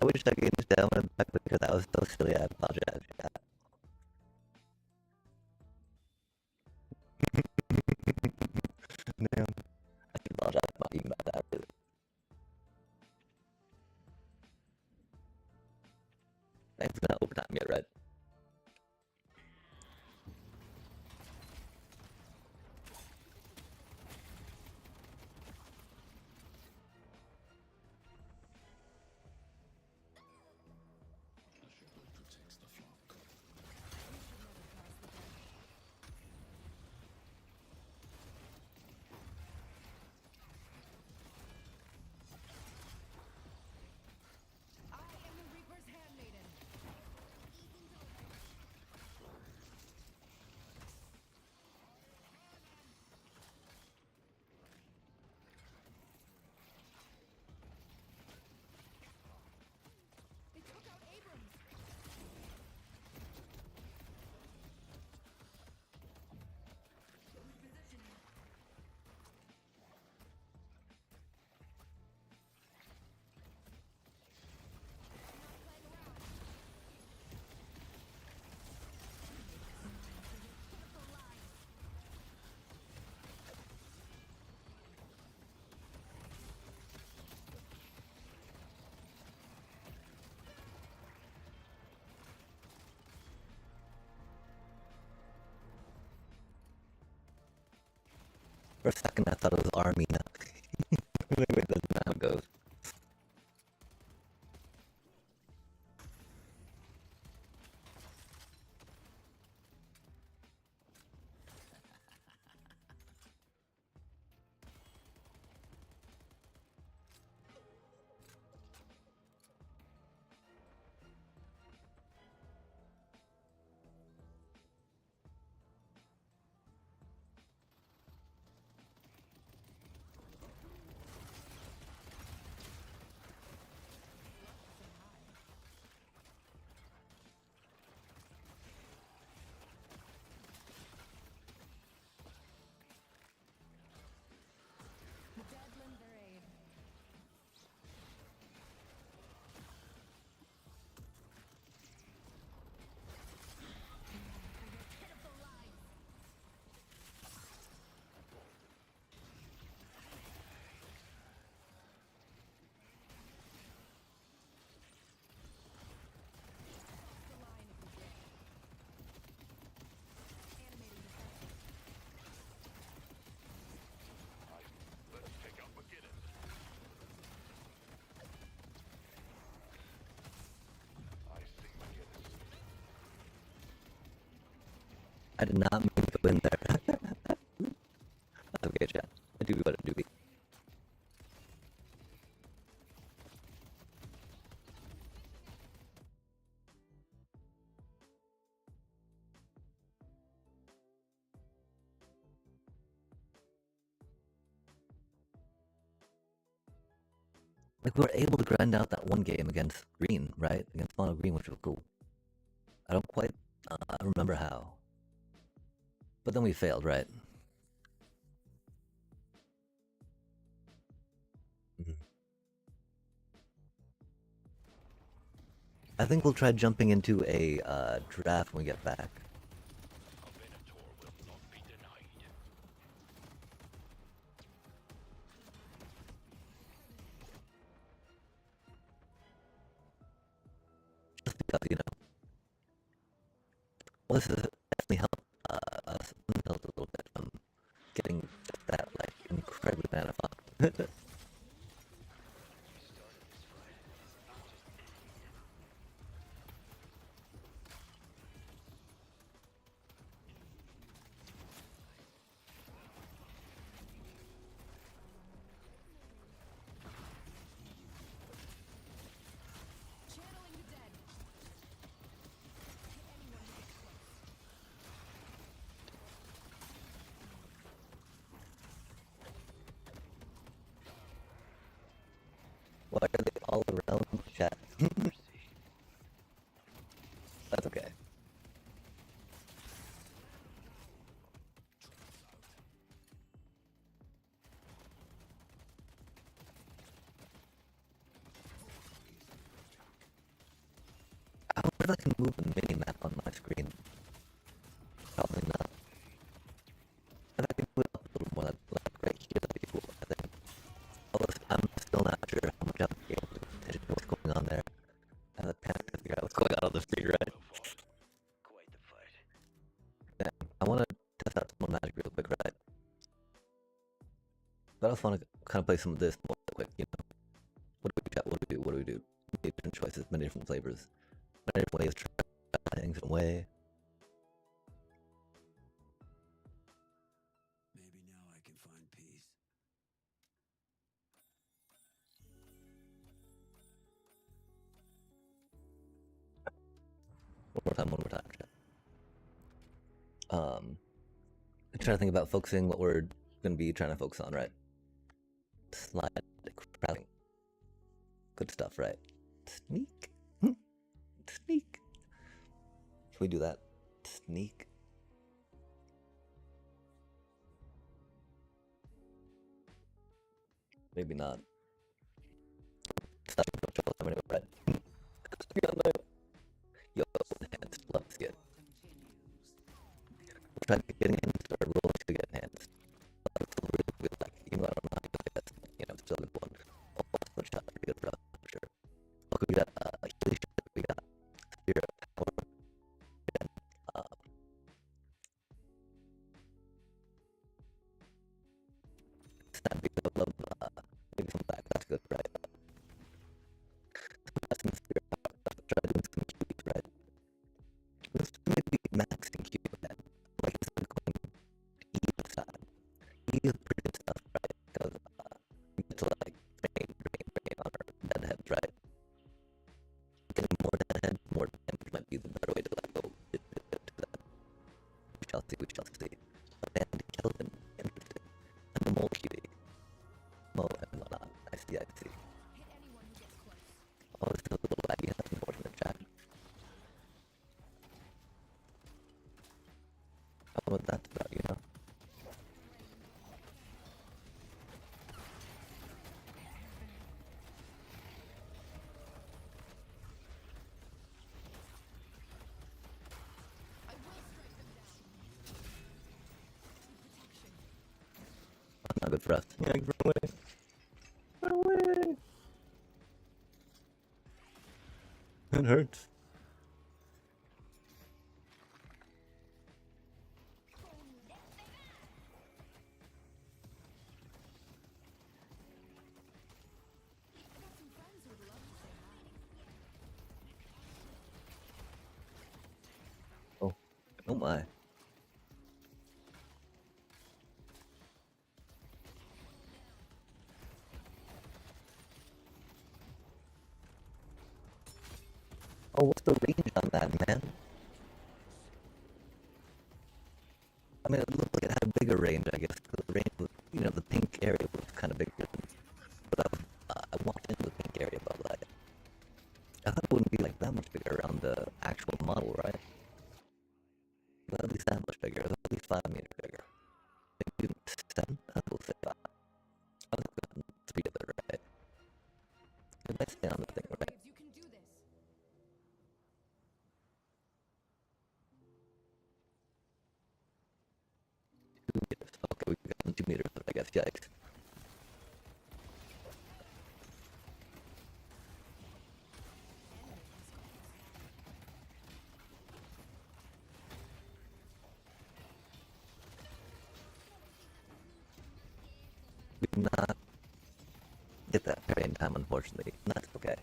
I wish I could just down and back because that was so silly. I apologize. Yeah. Man, I should apologize about even about that. Really. Thanks for not overtime yet, right? I am the Reaper's handmaiden. They took out Abrams. For a second, I thought it was Armina. Anyway, that's not how it goes. I did not mean to go in there. That's okay, chat. I do what I do. Like, we were able to grind out that one game against Green, right? Against Mono Green, which was cool. I don't quite remember how. But then we failed, right? Mhm. I think we'll try jumping into a draft when we get back. Just because, you know. Well, this has definitely helped us unbelt a little bit from getting just that, like, incredibly mana fucked. Channeling the dead. Hit anyone who gets close. Why are they all around the chat? That's okay. I wonder if I can move the mini-map on my screen. Probably not. If I can put it up a little more, like right here, that'd be cool, I think. Although I'm still not sure how much I'll be able to pay attention to what's going on there. I have a panic to figure out what's going on the screen, right? Yeah, I want to test out some more magic real quick, right? But I also want to kind of play some of this more quick, you know? What do we chat? What do we do? What do we do? Many different choices, many different flavors, many different ways to try things in a way. Maybe now I can find peace. One more time, chat. I'm trying to think about focusing what we're going to be trying to focus on, right? Slide crowding. Good stuff, right? Sneak. Sneak. Should we do that? Sneak. Maybe not. Stop control. I'm gonna go red. Yo, enhanced. Love to see it. We'll try getting in, start rolling to get enhanced. That's a really good, like, even though I don't know how to play that, you know, it's still a good one. Also, shot pretty good for us, for sure. Okay, we got Healy shot, we got Spirit of Power, and Snap because of love, maybe some black, that's good, right? So we got some Spirit of Power, let's try doing some Qs, right? Let's maybe maxing Q then. Like, instead of going E side. E is pretty good stuff, right? Because we get to, like, drain on our deadheads, right? Getting more deadhead, more damage might be the better way to, like, go to that. We shall see, we shall see. And Kelvin, interesting. And the Mole Cutie. Mo and whatnot. I see, I see. Hit anyone who gets close. Oh, this is a little laggy, that's unfortunate, chat. I don't know what that's about, you know? I will strike them down. Protection. That's not good for us. Yeah, run away. Run away! It hurts. I've got some friends who'd love to say hi. Oh. Oh my. Oh, what's the range on that, man? I mean, it looked like it had a bigger range, I guess. The range was, the pink area was kind of bigger. But I walked into the pink area, but like, I thought it wouldn't be like that much bigger around the actual model, right? But at least that much bigger, at least 5 meters bigger. Maybe even 7? I will say 5. I was going 3 of it, right? If I stay on the thing, right? You can do this. 2 meters. Okay, we've gotten 2 meters, but I guess, yikes. We did not get that parry in time, unfortunately. And that's okay.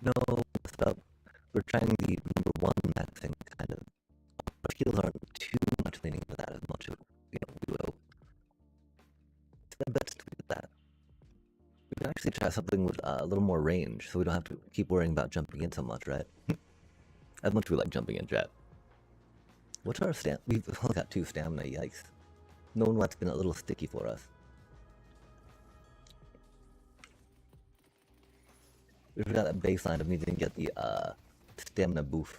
No, stop. We're trying the number 1 maxing kind of. Our skills aren't too much leaning to that as much as, we will. It's my best to do that. We can actually try something with a little more range, so we don't have to keep worrying about jumping in so much, right? As much as we like jumping in, chat. What's our stamina? We've only got 2 stamina, yikes. No one's been a little sticky for us. We forgot that baseline of needing to get the stamina boost.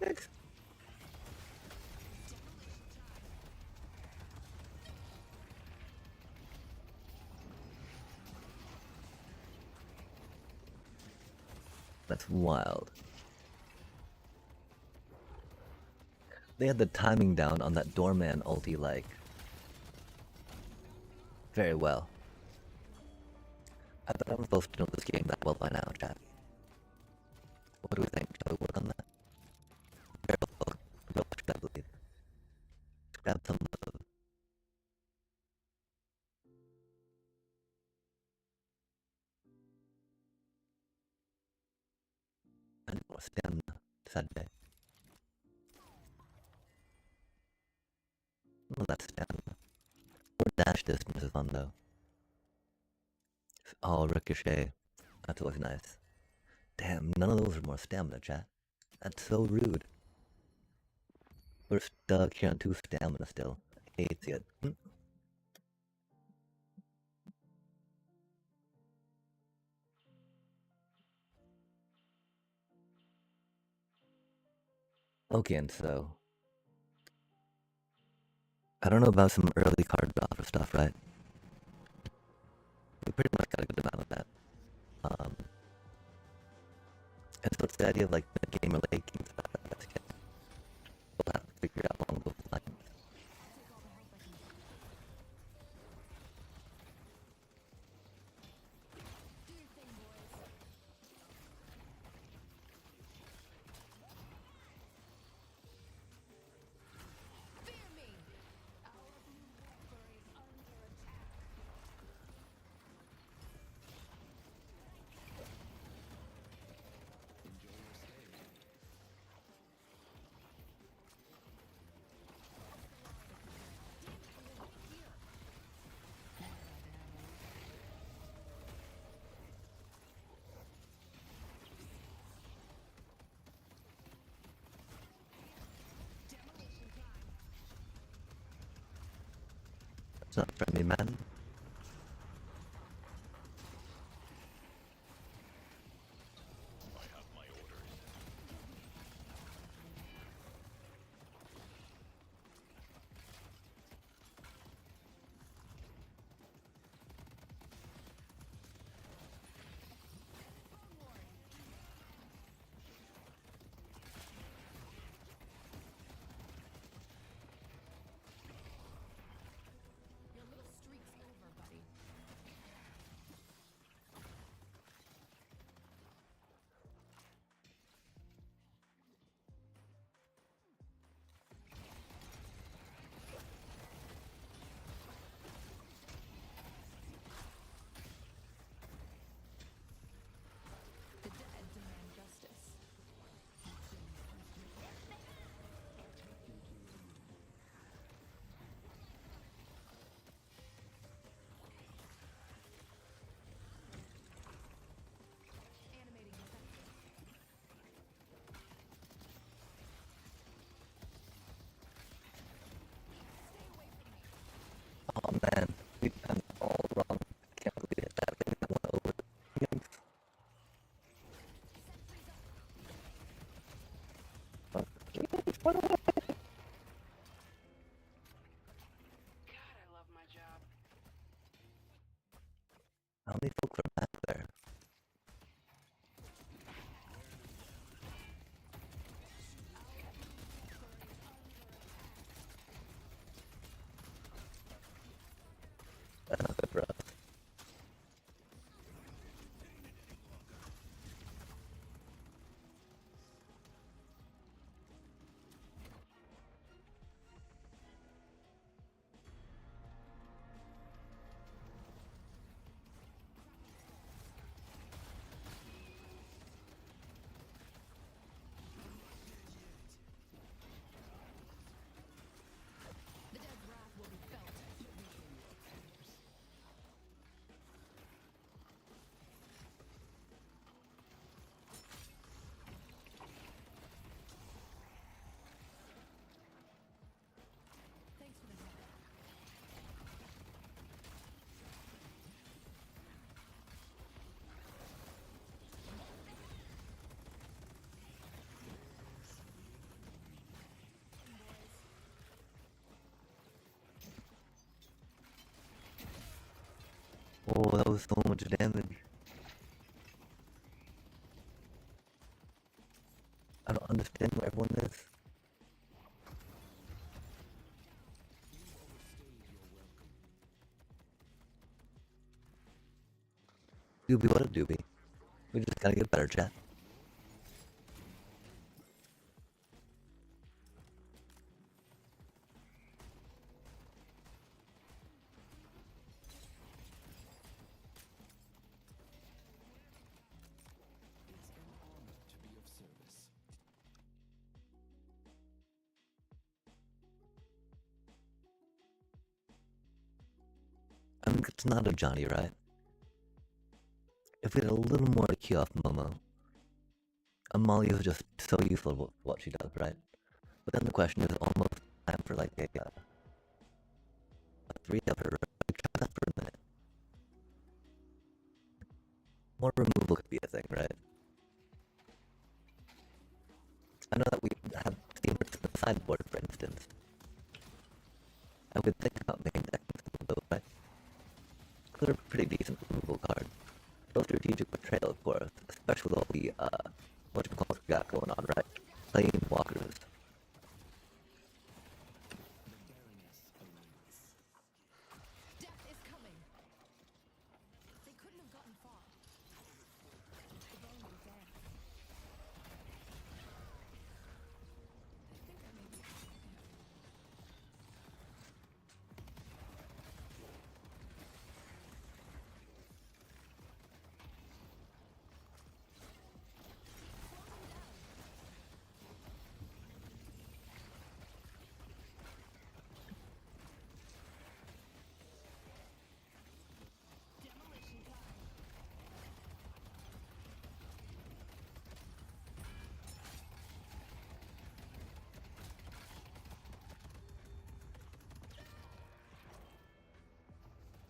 Thanks. That's wild. They had the timing down on that doorman ulti, like, very well. I thought I was supposed to know this game that well by now, chat. What do we think? Shall we work on that? Very well, I believe. Grab some of... I need more stamina, sad day. Well, that's stamina. More dash distance is fun, though. Oh, ricochet. That's always nice. Damn, none of those are more stamina, chat. That's so rude. We're stuck here on 2 stamina still. I hate it. Okay, and so... I don't know about some early card draw for stuff, right? We pretty much got a good amount of that. And so it's the idea of like the game or late game stuff that's again. We'll have to figure out along those lines. It's not friendly, man. Oh, that was so much damage. I don't understand where everyone is. Doobie, what a doobie. We just gotta get better, chat. It's an honor to be of service. I mean, it's not a Johnny, right? If we had a little more to key off Momo, Amalia is just so useful at what she does, right? But then the question is almost time for like a 3-up her, right? Try that for a minute. More removal could be a thing, right? I know that we have steamers in the sideboard, for instance. I would think about main decking some of those, right? Those are pretty decent removal cards. So strategic betrayal, of course, especially with all the, what you call we got going on, right? Playing walkers. Death is coming. They couldn't have gotten far. If only then. I think I may be. Demolition time.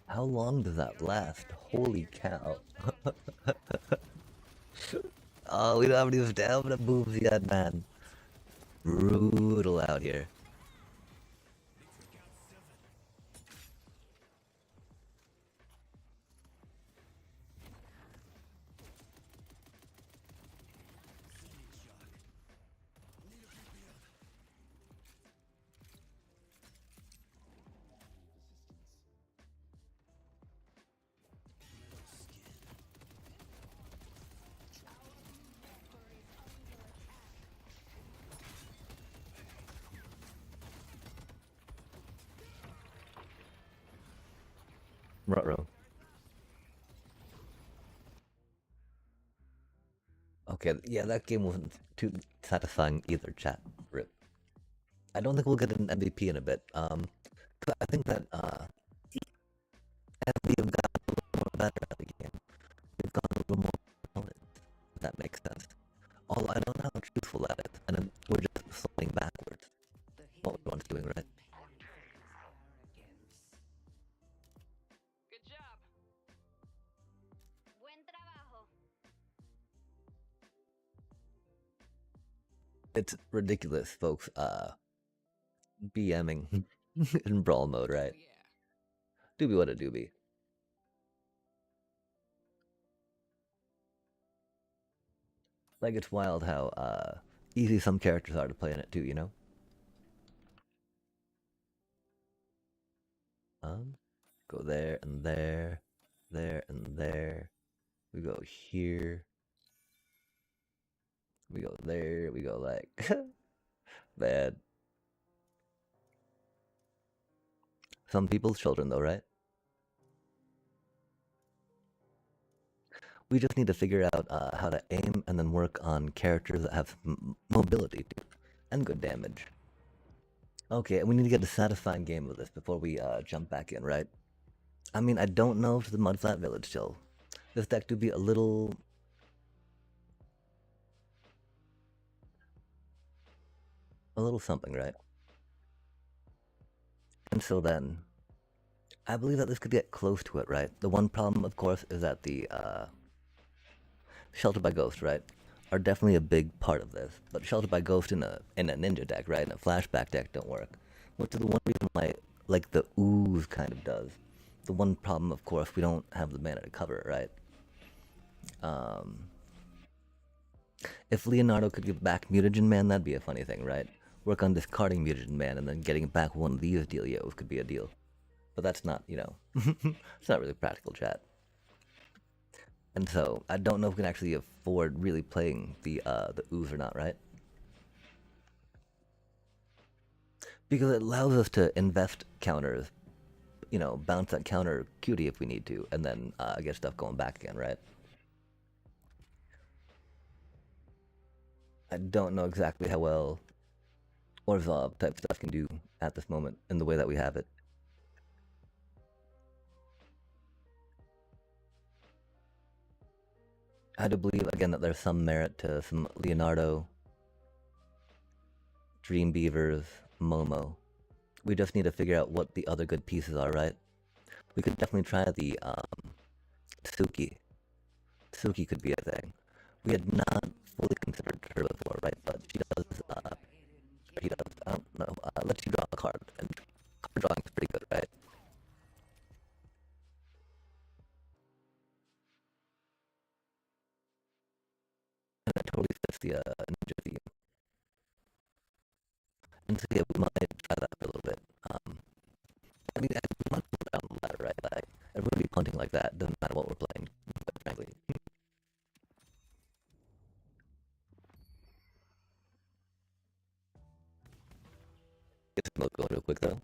How long does that last? Holy cow. Oh, we don't have any stamina moves yet, man. Brutal out here. Ruh-roh. Okay, yeah, that game wasn't too satisfying either, chat. Rip. I don't think we'll get an MVP in a bit. 'Cause I think that, as we have gotten a little more better at the game, we've gotten a little more opponents, if that makes sense. Although I don't know how truthful that is, and then we're just sliding backwards. What everyone's doing, right? Good job. Buen trabajo. It's ridiculous, folks, BMing in brawl mode, right? Yeah. Doobie what a doobie. Like, it's wild how, easy some characters are to play in it too, you know? Go there and there, there and there. We go here. We go there. We go like, bad. Some people's children, though, right? We just need to figure out how to aim and then work on characters that have mobility too, and good damage. Okay, we need to get a satisfying game of this before we jump back in, right? I mean, I don't know if the Mudflat Village still. This deck do be a little something, right? Until then, I believe that this could get close to it, right? The one problem, of course, is that the Shelter by Ghost, right, are definitely a big part of this. But Shelter by Ghost in a ninja deck, right, in a flashback deck don't work. Which is the one reason why, like, the ooze kind of does. The one problem, of course, we don't have the mana to cover it, right? If Leonardo could give back Mutagen Man, that'd be a funny thing, right? Work on discarding Mutagen Man and then getting back one of these Delios could be a deal. But that's not, you know, it's not really practical, chat. And so, I don't know if we can actually afford really playing the ooze or not, right? Because it allows us to invest counters, you know, bounce that counter cutie if we need to, and then get stuff going back again, right? I don't know exactly how well Orzhov type stuff can do at this moment in the way that we have it. I do believe, again, that there's some merit to some Leonardo, Dream Beavers, Momo. We just need to figure out what the other good pieces are, right? We could definitely try the Tsuki. Tsuki could be a thing. We had not fully considered her before, right? But she does, I don't know, lets you draw a card, and card drawing is pretty good, right? And it totally fits the ninja theme. And so yeah, we might try that for a little bit. I mean, we might put it down the ladder, right? Like, if we're gonna be punting like that, doesn't matter what we're playing, quite frankly. Get some milk going real quick though.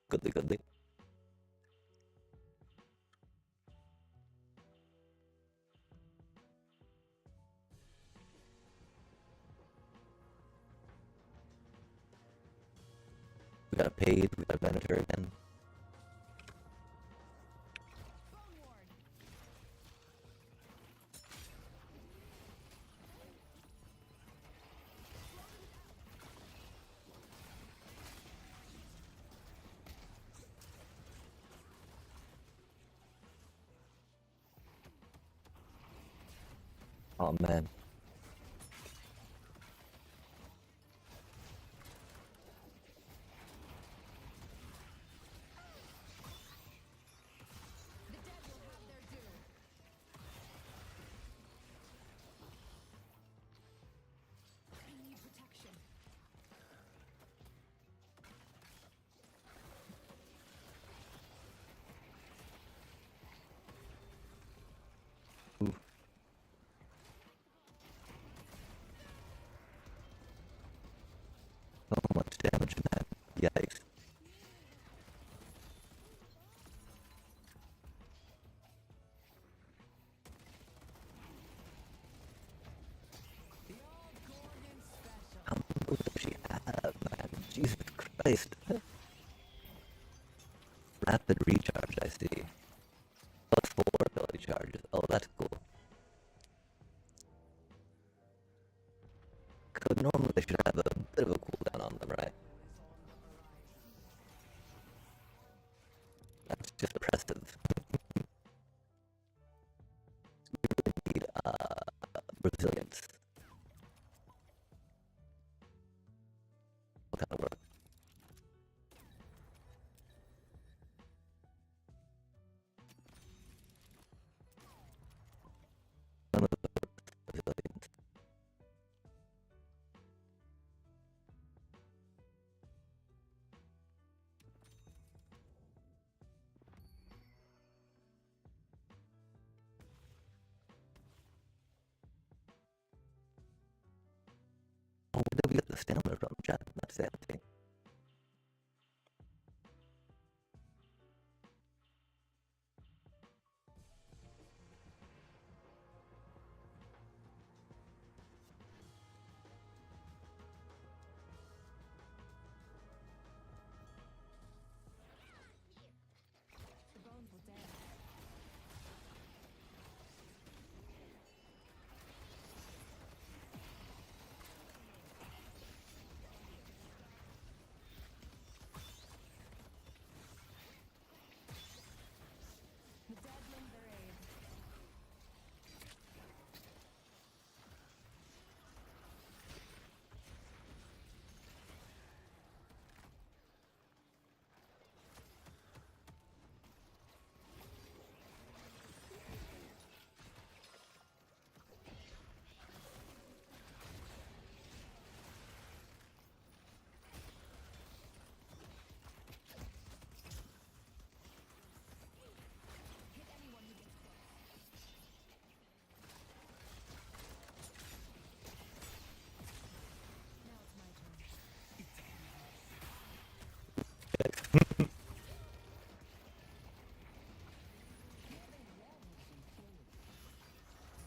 Goodly, goodly. We got a page, we got a manager again. Oh man. The dead will have their due. I need protection. Ooh. So much damage in that. Yikes. How many moves does she have, man? Jesus Christ. Rapid recharge, I see. Plus 4 ability charges. Oh, that's cool. Because normally they should have a bit of a cooldown on them, right? That's just oppressive. We need resilience. What kind of work? None of the resilience. Oh, where did we get the stamina from, chat? That's the other thing. The bones will dance.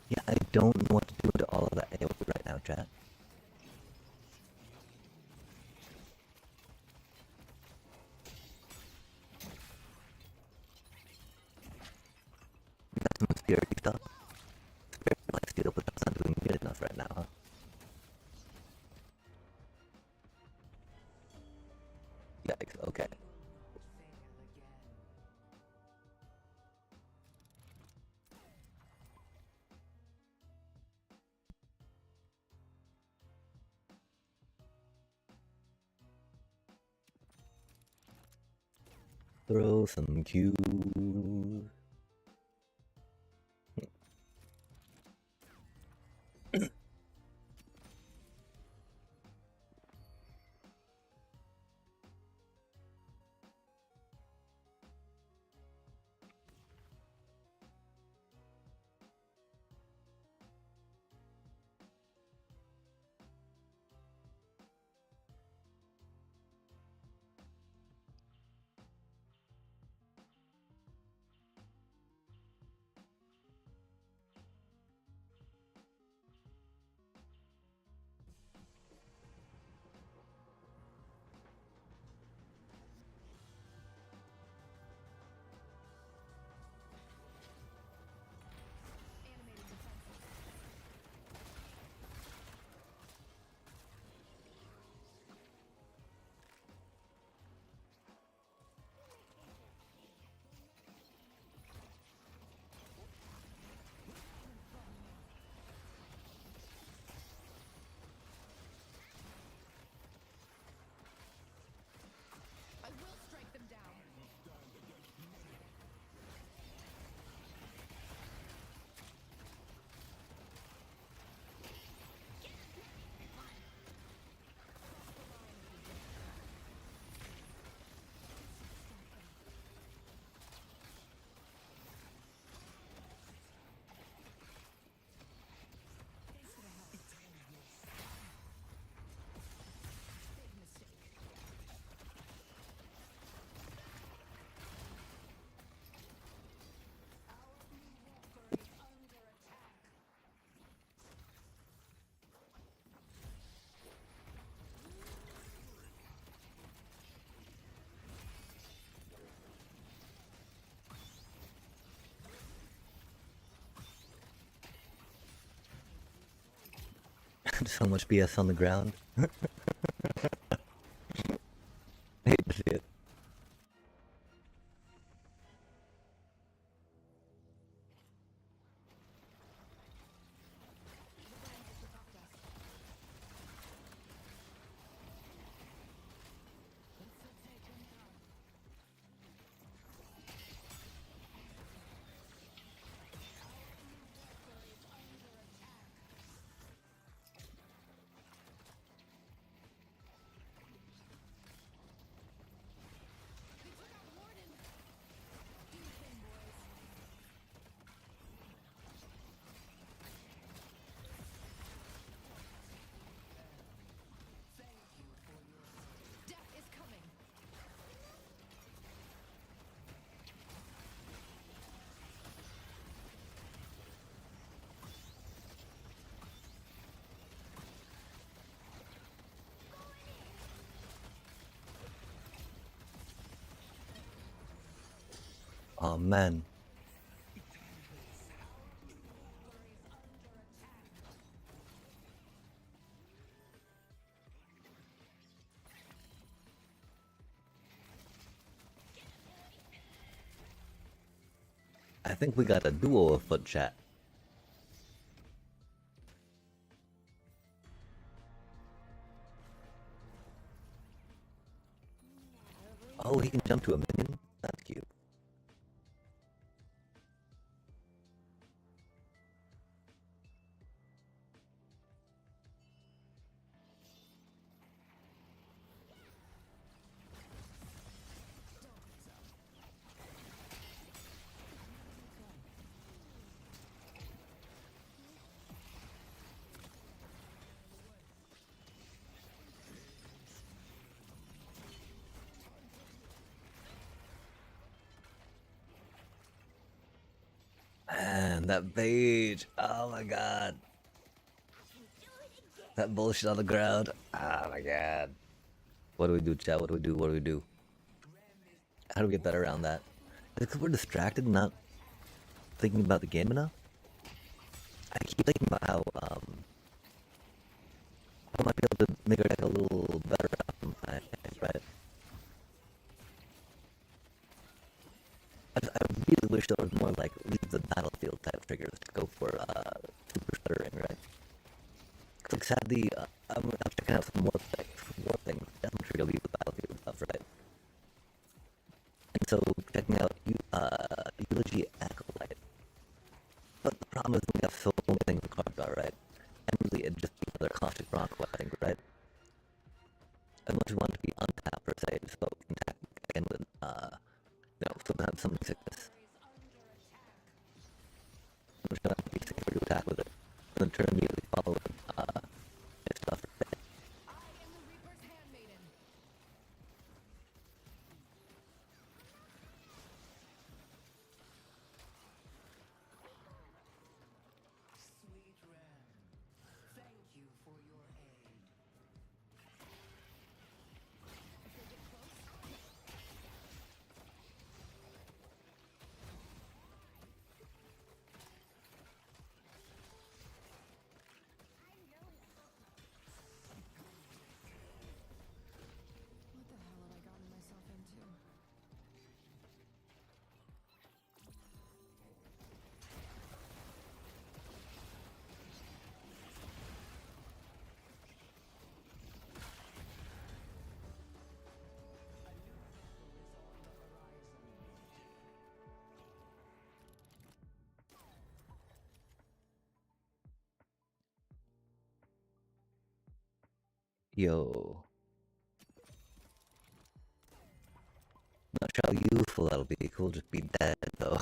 Yeah, I don't know what to do to all of that AoE right now, chat. Got some security stuff. Spirit like steel, but that's not doing good enough right now, huh? Yikes, okay. Throw some Q. Animated defenses. I will strike them down. Big mistake. So much BS on the ground. I hate to see it. They took out Warden. Do your thing, boys. Death is coming. Oh man. I think we got a duo of foot chat. Oh, he can jump to a minion? That's cute. man, that beige. Oh my god. That bullshit on the ground. Oh my god. What do we do, chat? What do we do? What do we do? How do we get better around that? Is it because we're distracted and not thinking about the game enough? I keep thinking about how I might be able to make our deck a little better sometimes, right? I really wish there was more like leave the battlefield type triggers to go for super stuttering, right? Like sadly, I'm checking out some more things that don't trigger leave the battlefield stuff, right? And so checking out Eulogy Acolyte. But the problem is we have so many things to carved out, right? And really it'd just be another caustic bronco, I think, right? As much as we want to be untapped per se, so we can tap again with sometimes something sickness. I'm just gonna be safer to attack with it. And then turn immediately follow with his stuff. I am the Reaper's handmaiden. Sweet Ram, thank you for your aid. If they get close, what the hell have I gotten myself into? Yo. Not sure how useful that'll be. Cool, just be dead though.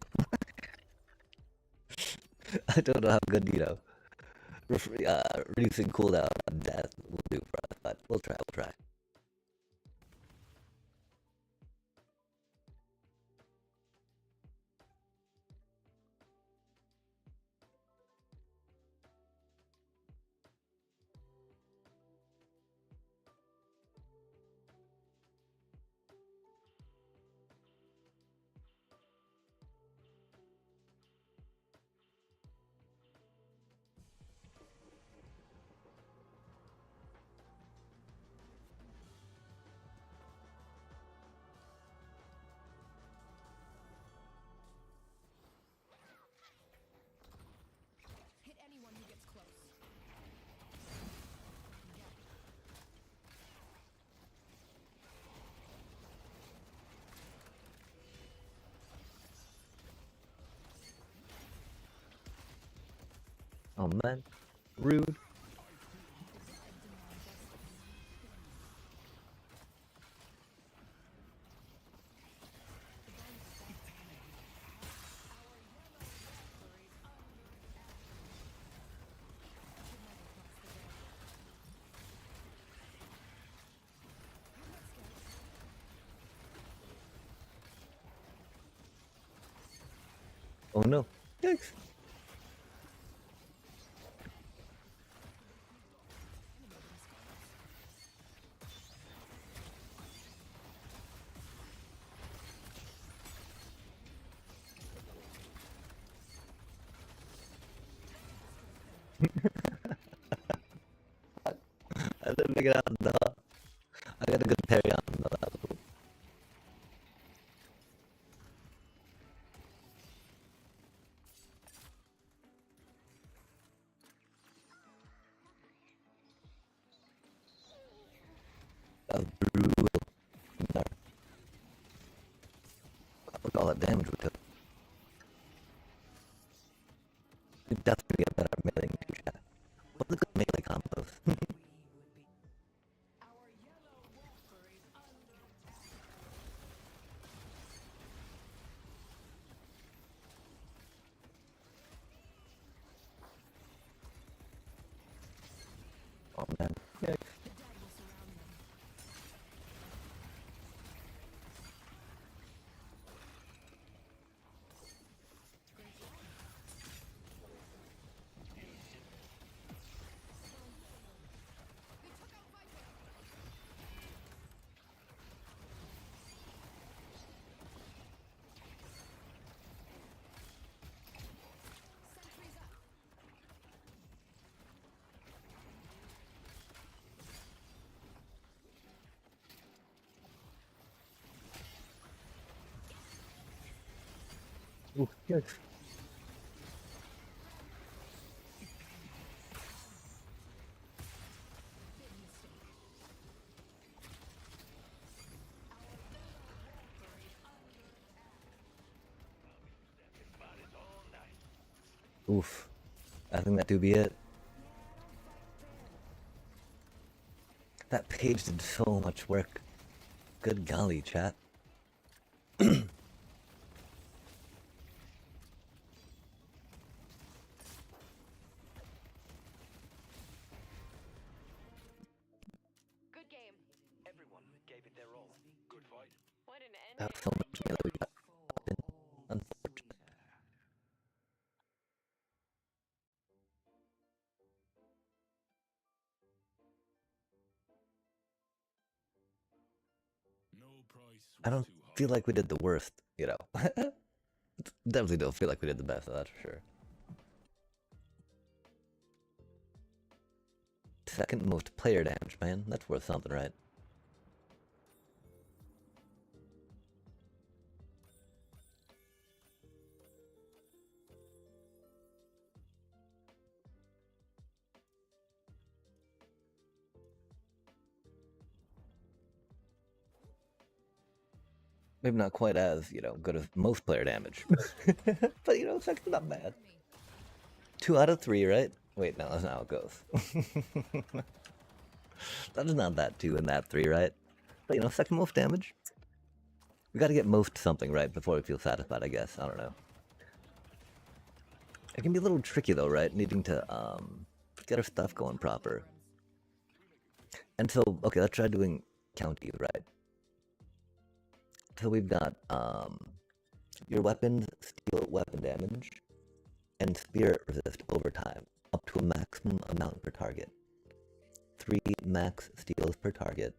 I don't know how good, reducing cooldown on death will do for us, but we'll try, we'll try. Hit anyone who gets close. Oh man, rude. Oh no. Yikes. I didn't make it out though. I got a good parry on him though. That was cool. That was brutal. There. Look at all that damage we took. We definitely get better at meleeing too, chat. What are the good melee combos? Our yellow walker is under attack. Oh man. Yikes. The dead will surround them. Ooh, yes. Oof. I think that do be it. That page did so much work. Good golly, chat. Good game. Everyone gave it their all. Good fight. What an That's ending. so much melee we got. Unfortunate. No price I was don't too high. feel like we did the worst, you know. Definitely don't feel like we did the best, that's for sure. Second most player damage, man. That's worth something, right? Maybe not quite as, good as most player damage. But, second's not bad. 2 out of 3, right? Wait, no, that's not how it goes. That is not that 2 and that 3, right? But, second most damage. We gotta get most something right before we feel satisfied, I guess. I don't know. It can be a little tricky, though, right? Needing to, get our stuff going proper. And so, okay, let's try doing county, right? So we've got, your weapons steal weapon damage, and spirit resist over time, up to a maximum amount per target. 3 max steals per target.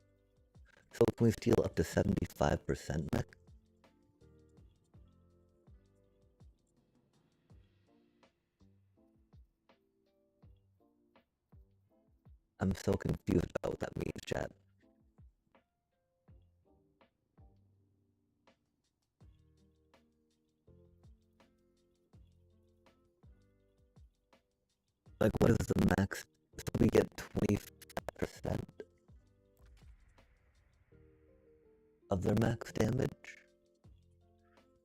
So can we steal up to 75% mech? I'm so confused about what that means, chat. Like, what is the max? So we get 25% of their max damage?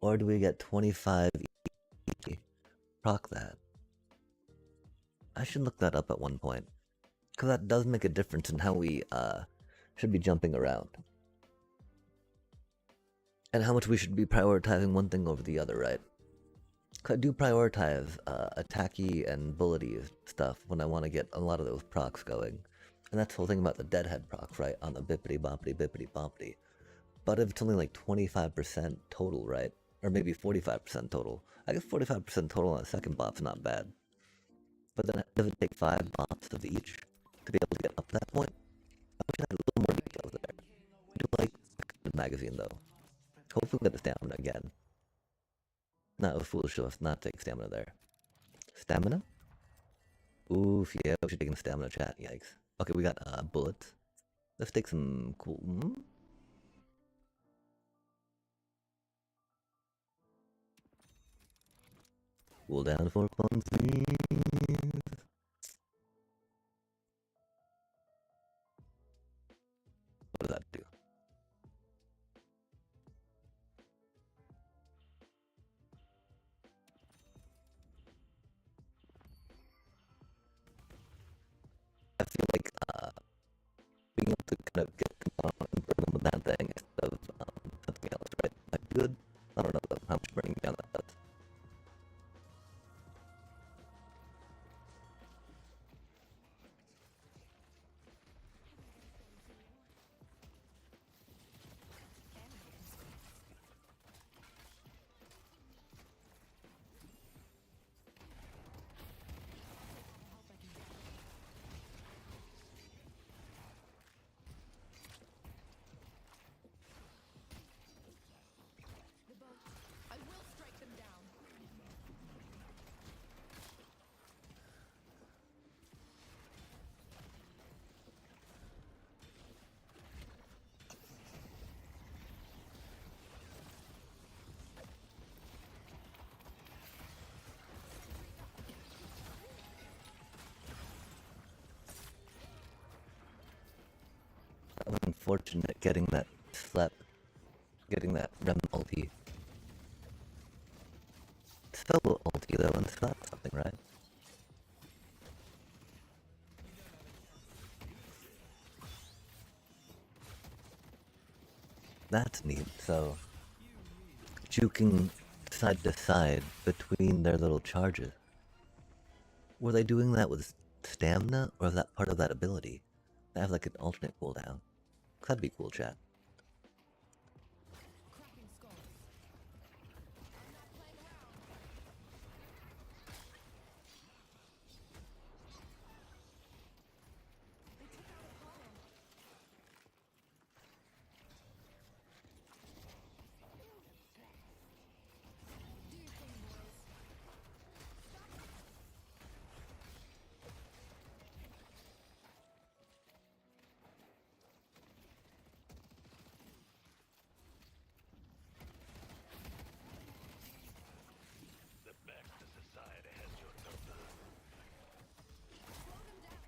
Or do we get 25 each? Proc that. I should look that up at one point. Because that does make a difference in how we should be jumping around. And how much we should be prioritizing one thing over the other, right? I do prioritize attacky and bullety stuff when I want to get a lot of those procs going. And that's the whole thing about the deadhead procs, right? On the bippity boppity boppity. But if it's only like 25% total, right? Or maybe 45% total. I guess 45% total on a second bop's not bad. But then does it take 5 bops of each to be able to get up to that point? I wish I had a little more details there. I do like the magazine though. Hopefully we'll get the stamina again. No, it was foolish of us not to take stamina there. Stamina? Oof, yeah, we should take the stamina chat. Yikes. Okay, we got bullets. Let's take some cool. Cool down for funsies. What does that do? I feel like being able to kind of get and burn them with that thing instead of something else, right? Like good. I don't know though, how much burning down that does. Unfortunate getting that slap, getting that rem ulti. Still ulti though, and slap something, right? That's neat. So, juking side to side between their little charges. Were they doing that with stamina, or is that part of that ability? They have like an alternate cooldown. That'd be cool, chat. Cracking skulls. I'm not playing around. They took out Apollo. Do your thing, boys. The back to society has your number. Slow them down.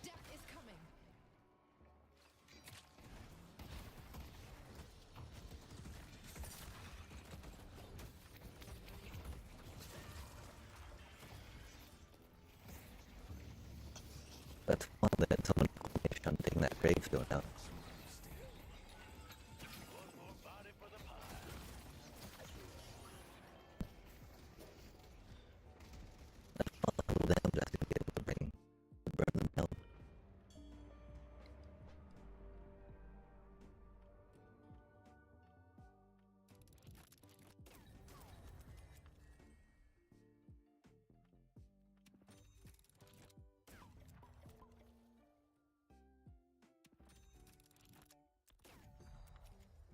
Death is coming. That's fun that someone shunting that gravestone out. One more body for the pile. I'll hold down just to be able to burn them down.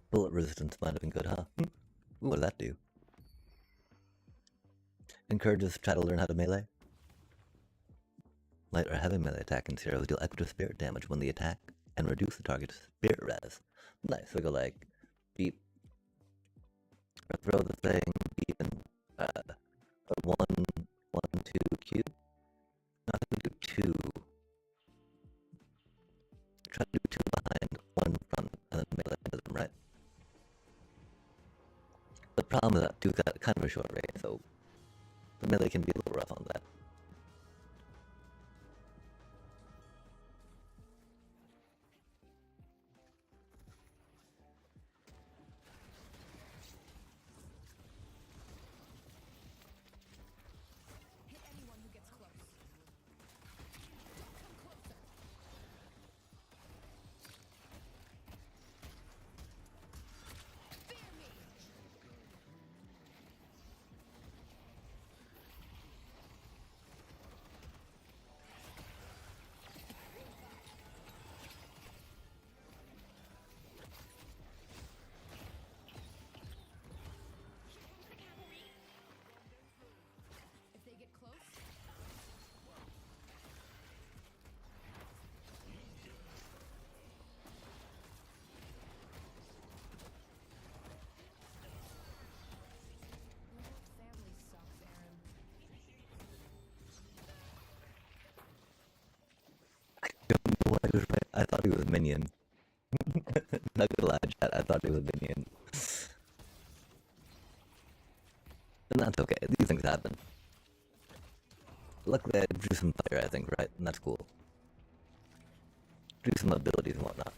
Bullet resistance might have been good, huh? What did that do? Encourages to try to learn how to melee. Light or heavy melee attack and zeros deal extra spirit damage when the attack and reduce the target's spirit res. Nice, so go like beat or throw the thing, beat and a 1-1-2 Q. Not to do 2. Try to do 2 behind, 1 front, and then melee into them, right? The problem is that 2's got kind of a short range, so the melee can be a little rough on that. Hit anyone who gets close. Don't come closer. Fear me. If they get close, your family sucks, Aaron. I don't know why he was right. I thought he was minion. Not gonna lie, chat, I thought he was minion. And that's okay, these things happen. Luckily I drew some fire, I think, right? And that's cool. Drew some abilities and whatnot.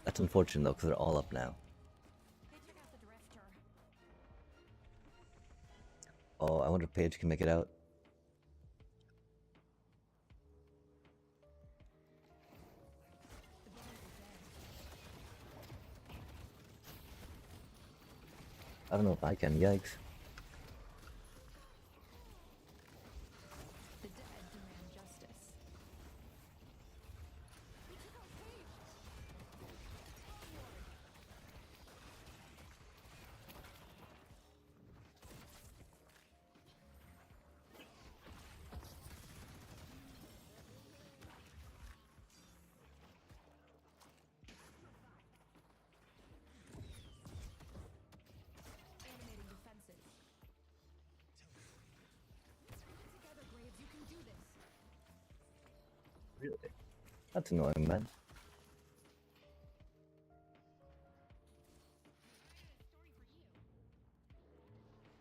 That's unfortunate though, because they're all up now. They took out the drifter. Oh, I wonder if Paige can make it out. The bones are dead. I don't know if I can, yikes. The dead demand justice. They took out Paige. Onward. Really? That's annoying, man.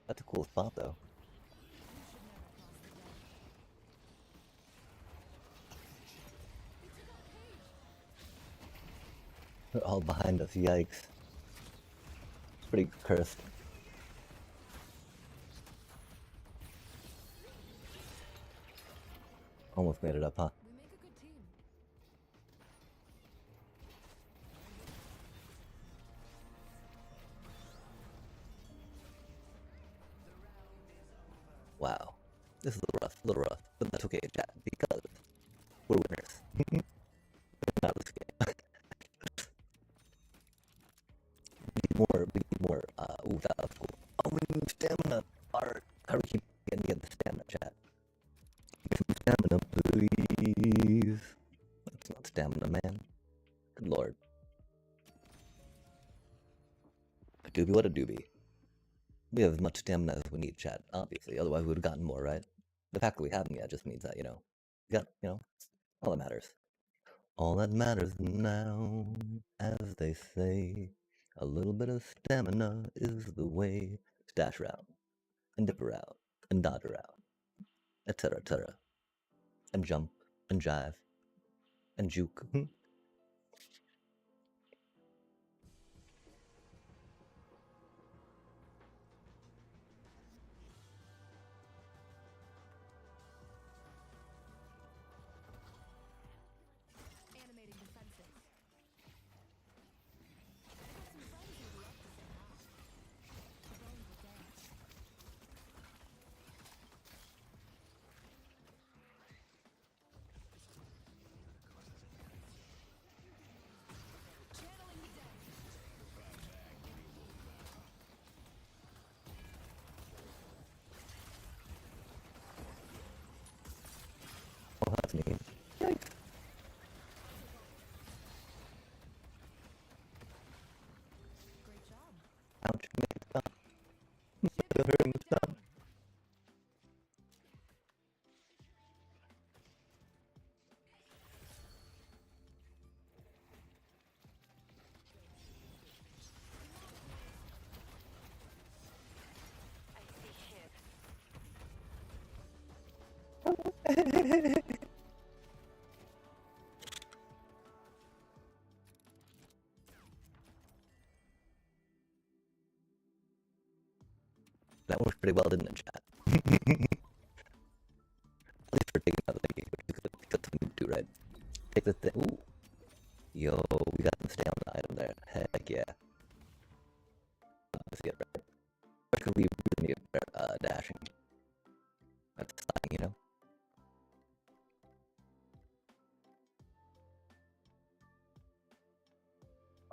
That's a cool spot, though. They're all behind us, yikes. It's pretty cursed. Almost made it up, huh? We make a good team. Wow. This is a little rough, but that's okay, chat, because we're winners. Not this game. we need more, ooh, that was cool. Oh, we need stamina. Art. How do we keep getting the stamina, chat? Get some stamina, please. That's not stamina, man. Good lord. A doobie, what a doobie. We have as much stamina as we need, chat, obviously. Otherwise, we would have gotten more, right? The fact that we haven't yet just means that, we got, all that matters. All that matters now, as they say, a little bit of stamina is the way. Dash around, and dip around, and dodge around, etc., and jump, and jive, and juke. Animating defenses. I got some friends who'd love to say hi. The bones will dance. Channeling the dead. Oh, that's mean. Yikes. Great job. Ouch, mixed up. Ship Very mixed up. down. I see ship. That worked pretty well, didn't it, chat? At least for taking out the thinking, which is good. That's something to do, right? Take the thing. Ooh. Yo, we got the stamina item there. Heck yeah. Let's get right. Especially we really need better dashing. That's sliding,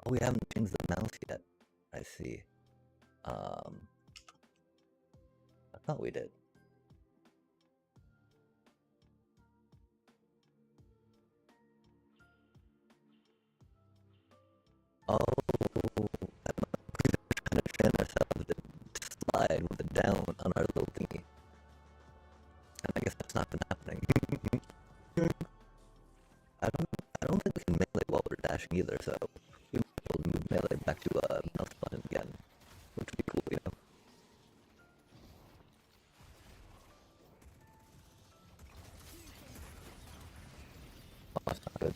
Oh, we haven't changed the mouse yet. I see. I thought we did. Oh, I'm trying to train ourselves to slide with it down on our little thingy. And I guess that's not been happening. I don't think we can melee while we're dashing either, so we might be able to move melee back to mouse button again, which would be cool. Oh, that's not good.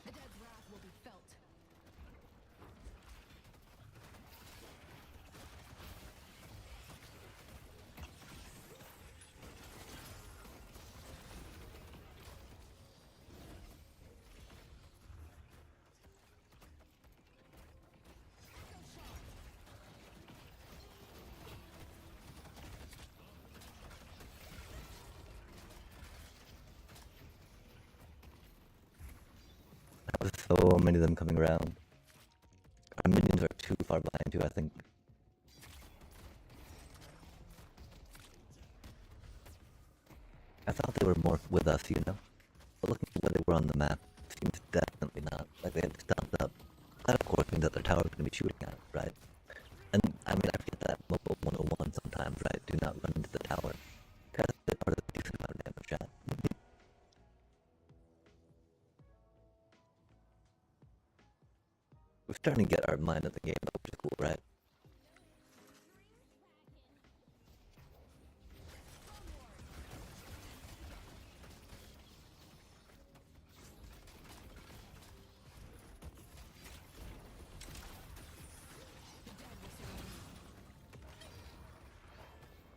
The dead's wrath will be felt. There's so many of them coming around. Our minions are too far behind too, I think. I thought they were more with us, But looking at where they were on the map, seems definitely not. Like they had stopped up. That of course means that their tower is going to be shooting at, right? And I mean, I forget that mobile 101 sometimes. right? Do not run into the tower. That's part of the decent amount of damage, chat. We're starting to get our mind of the game, which is cool, right?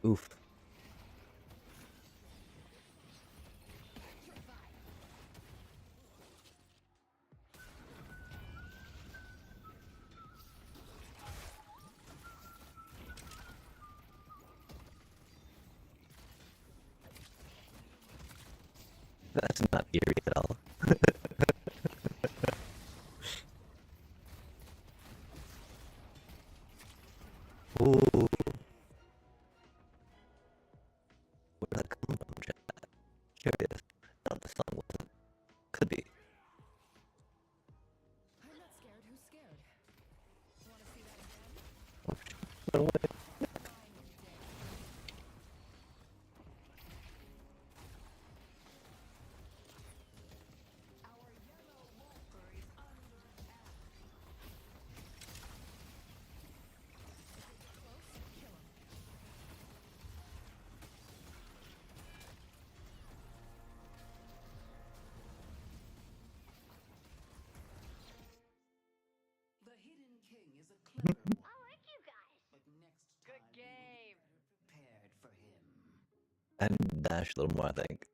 Oof. That's not eerie at all. Ooh. Where'd that come from, chat? Curious. Not the song wasn't. Could be. I'm not scared. Who's scared? Want to see that again? No way. Fine, you dare. Our yellow walker is under attack. Close. Kill him. The Hidden King is a clever one. I like you guys. But next Good time, game. be prepared for him. And dash a little more, I think.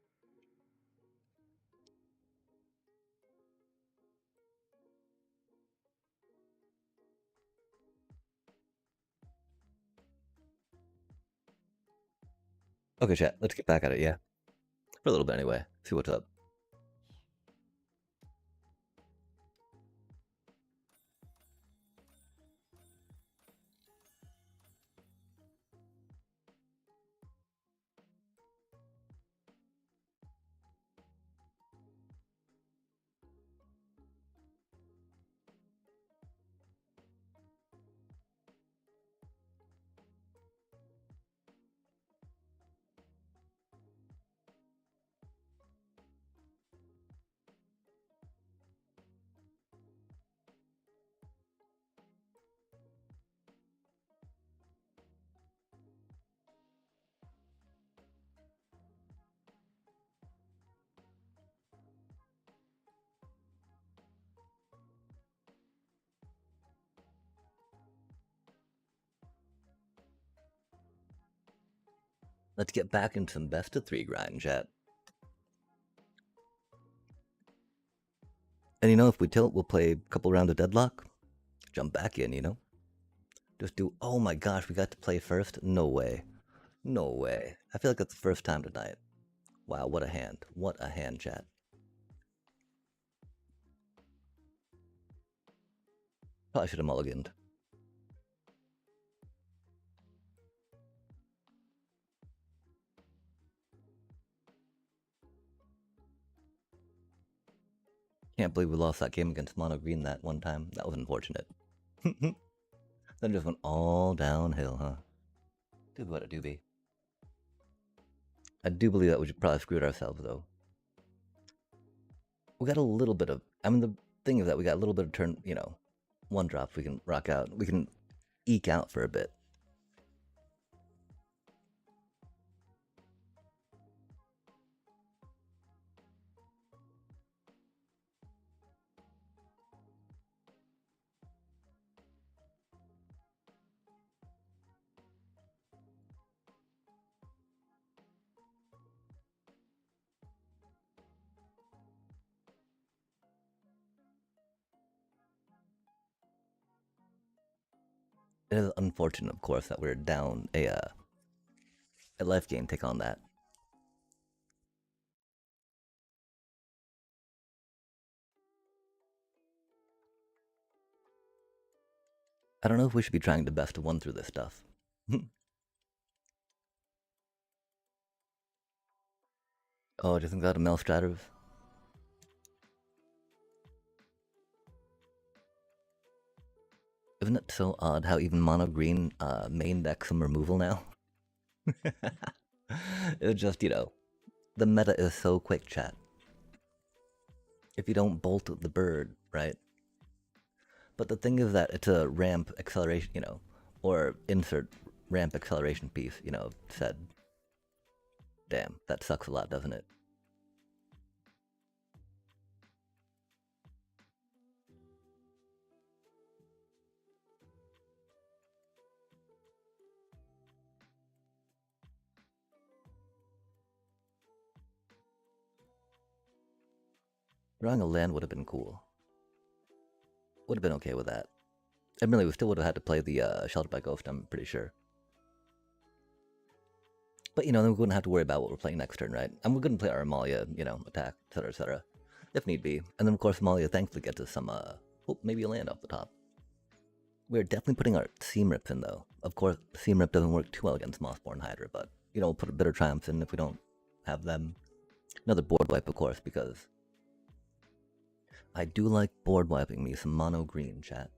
Okay, chat. Let's get back at it, yeah? For a little bit anyway. See what's up. Let's get back into some best of 3 grind, chat. And you know, if we tilt, we'll play a couple rounds of Deadlock. Jump back in, you know? Just do, oh my gosh, we got to play first? No way. No way. I feel like it's the first time tonight. Wow, what a hand. What a hand, chat. Probably should have mulliganed. Can't believe we lost that game against Mono Green that one time. That was unfortunate. Then just went all downhill, huh? Doobie what a doobie. I do believe that we probably screwed ourselves, though. We got a little bit of... I mean, the thing is that we got a little bit of turn, you know, one drops we can rock out. We can eke out for a bit. It is unfortunate, of course, that we're down a life gain. Take on that. I don't know if we should be trying to best of 1 through this stuff. Oh, do you think that a Mel Stratters? Isn't it so odd how even Mono Green main decks some removal now? It's just, the meta is so quick, chat. If you don't bolt the bird, right? But the thing is that it's a ramp acceleration, or insert ramp acceleration piece, said. Damn, that sucks a lot, doesn't it? Drawing a land would have been cool. Would have been okay with that. Admittedly, we still would have had to play the Shelter by Ghost, I'm pretty sure. But, then we wouldn't have to worry about what we're playing next turn, right? And we're going to play our Amalia, attack, etc., if need be. And then, of course, Amalia thankfully gets us some, maybe a land off the top. We're definitely putting our Seam Rips in, though. Of course, Seam Rip doesn't work too well against Mossborn Hydra, but, we'll put a Bitter Triumphs in if we don't have them. Another board wipe, of course, because I do like board wiping me some mono green, chat.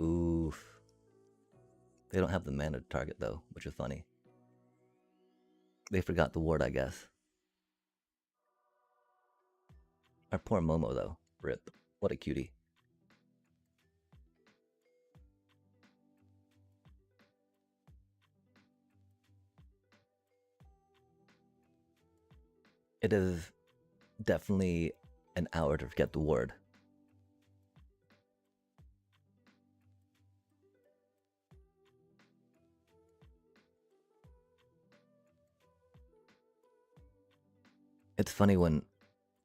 Oof. They don't have the mana to target, though, which is funny. They forgot the ward, I guess. Our poor Momo, though. Rip. What a cutie. It is definitely an hour to forget the ward. It's funny when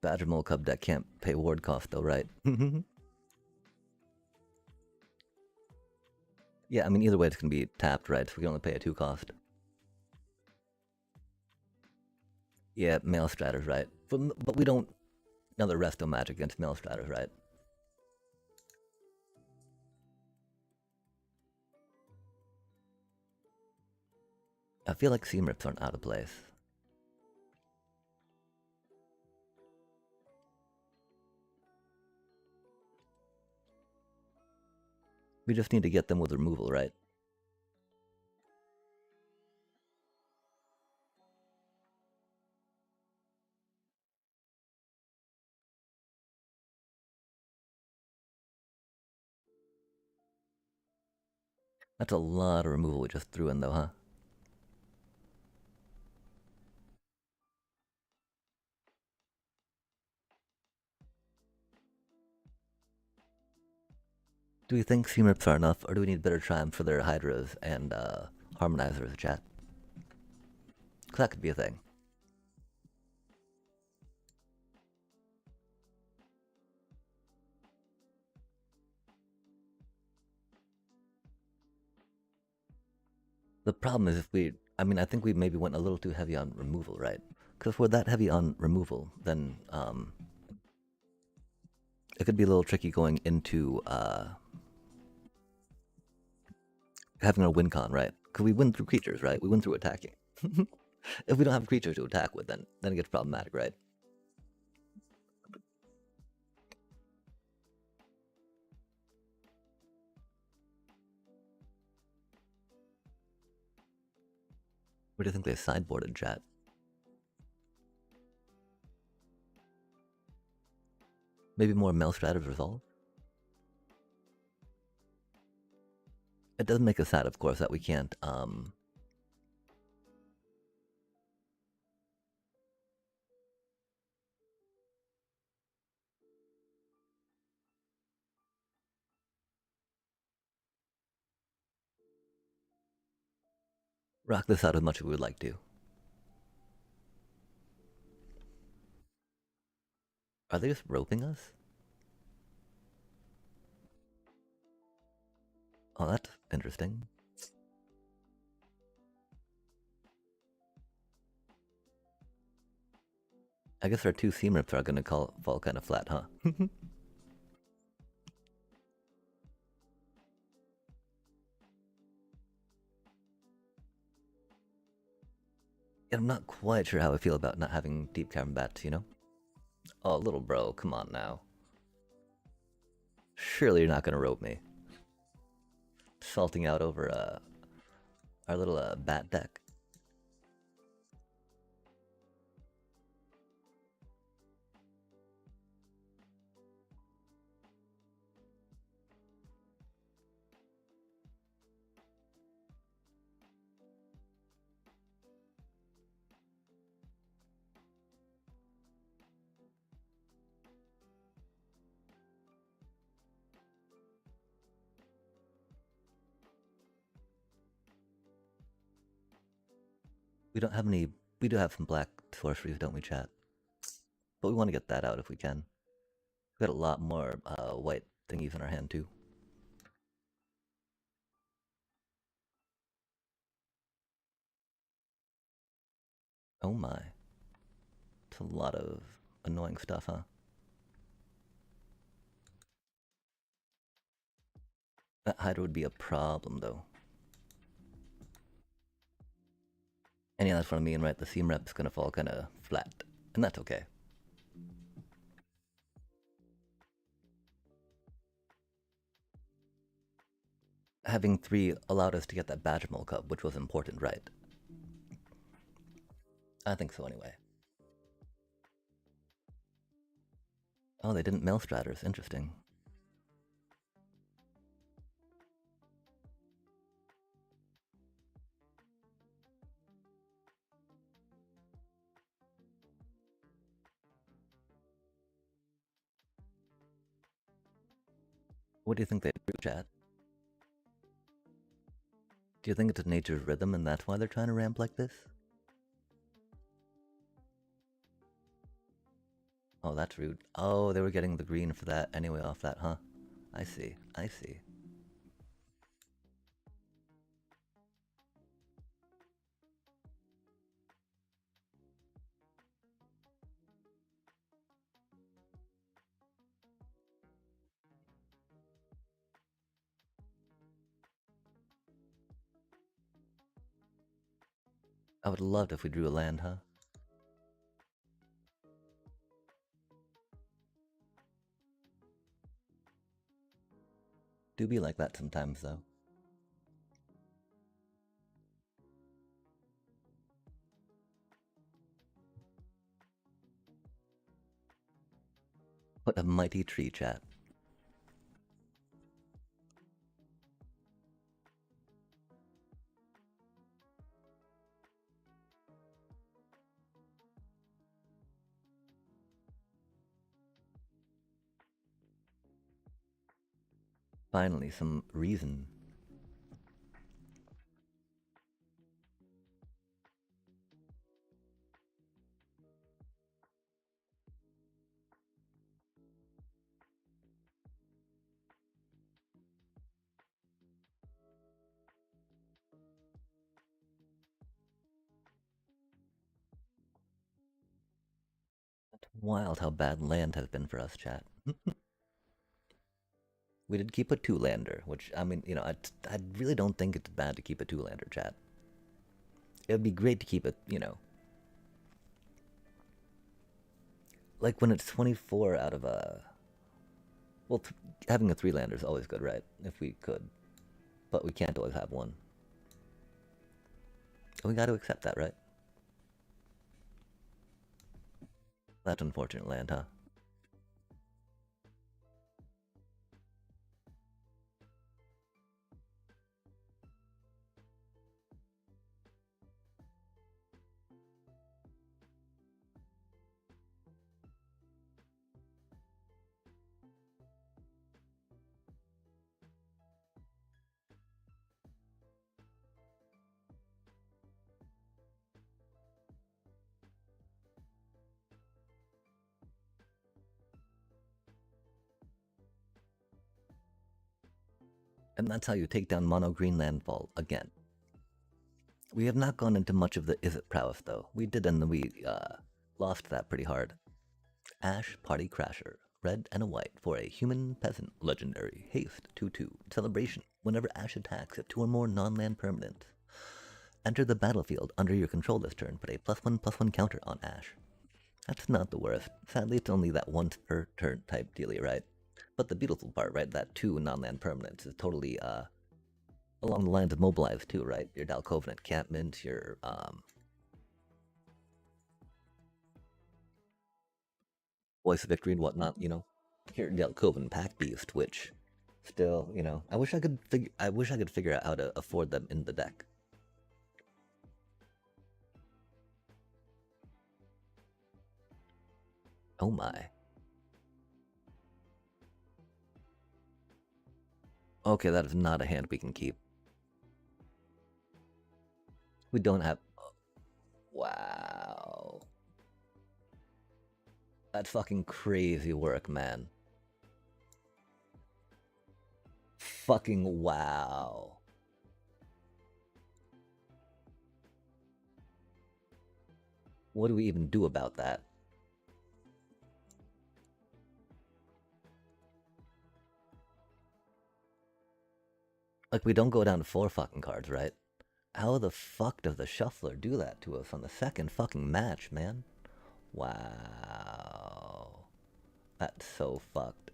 Badger Mole Cub deck can't pay ward cost, though, right? Yeah, I mean, either way it's going to be tapped, right? So we can only pay a 2 cost. Yeah, Mail Stratters, right? But we don't... Another Resto Magic against Mail Stratters, right? I feel like Seam Rips aren't out of place. We just need to get them with removal, right? That's a lot of removal we just threw in, though, huh? Do we think Seam Rips are enough, or do we need Bitter Triumph for their Hydras and Harmonizers, chat? Because that could be a thing. The problem is if we... I mean, I think we maybe went a little too heavy on removal, right? Because if we're that heavy on removal, then it could be a little tricky going into having a win con, right? Because we win through creatures, right? We win through attacking. If we don't have creatures to attack with, then it gets problematic, right? What do you think they sideboarded, chat? Maybe more Maelstrat of Resolve? It does make us sad, of course, that we can't, rock this out as much as we would like to. Are they just roping us? Oh, that's interesting. I guess our 2 Seam Rips are gonna fall kind of flat, huh? I'm not quite sure how I feel about not having deep cavern bats, Oh, little bro, come on now. Surely you're not gonna rope me. Salting out over our little bat deck. We don't have any. We do have some black sorceries, don't we, chat? But we want to get that out if we can. We've got a lot more white thingies in our hand too. Oh my. It's a lot of annoying stuff, huh? That Hydra would be a problem, though. And yeah, that's what I mean, right? The seam rep's gonna fall kind of flat. And that's okay. Having 3 allowed us to get that badge milk up, which was important, right? I think so anyway. Oh, they didn't mail Straters. Interesting. What do you think they do, chat? Do you think it's nature's rhythm and that's why they're trying to ramp like this? Oh, that's rude. Oh, they were getting the green for that anyway off that, huh? I see. I see. I would love if we drew a land, huh? Do be like that sometimes, though. What a mighty tree, chat. Finally, some reason. It's wild how bad land has been for us, chat. We did keep a 2-lander, which, I mean, you know, I really don't think it's bad to keep a 2-lander, chat. It would be great to keep it, you know. Like when it's 24 out of a... Well, having a 3-lander is always good, right? If we could. But we can't always have one. We gotta accept that, right? That's unfortunate land, huh? And that's how you take down mono green landfall again. We have not gone into much of the is it prowess though. We did, and we lost that pretty hard. Ash Party Crasher. Red and a white for a human peasant legendary. Haste 2/2. Celebration. Whenever Ash attacks at 2 or more non-land permanents. Enter the battlefield under your control this turn. Put a +1/+1 counter on Ash. That's not the worst. Sadly, it's only that once per turn type dealy, right? But the beautiful part, right, that 2 non-land permanents is totally along the lines of mobilize too, right? Your Dalcoven encampment, your Voice of Victory and whatnot, you know. Your Dalcoven Pack Beast, which still, you know, I wish I could figure out how to afford them in the deck. Oh my. Okay, that is not a hand we can keep. We don't have... That's fucking crazy work, man. Fucking wow. What do we even do about that? Like, we don't go down to 4 fucking cards, right? How the fuck does the shuffler do that to us on the second fucking match, man? Wow. That's so fucked.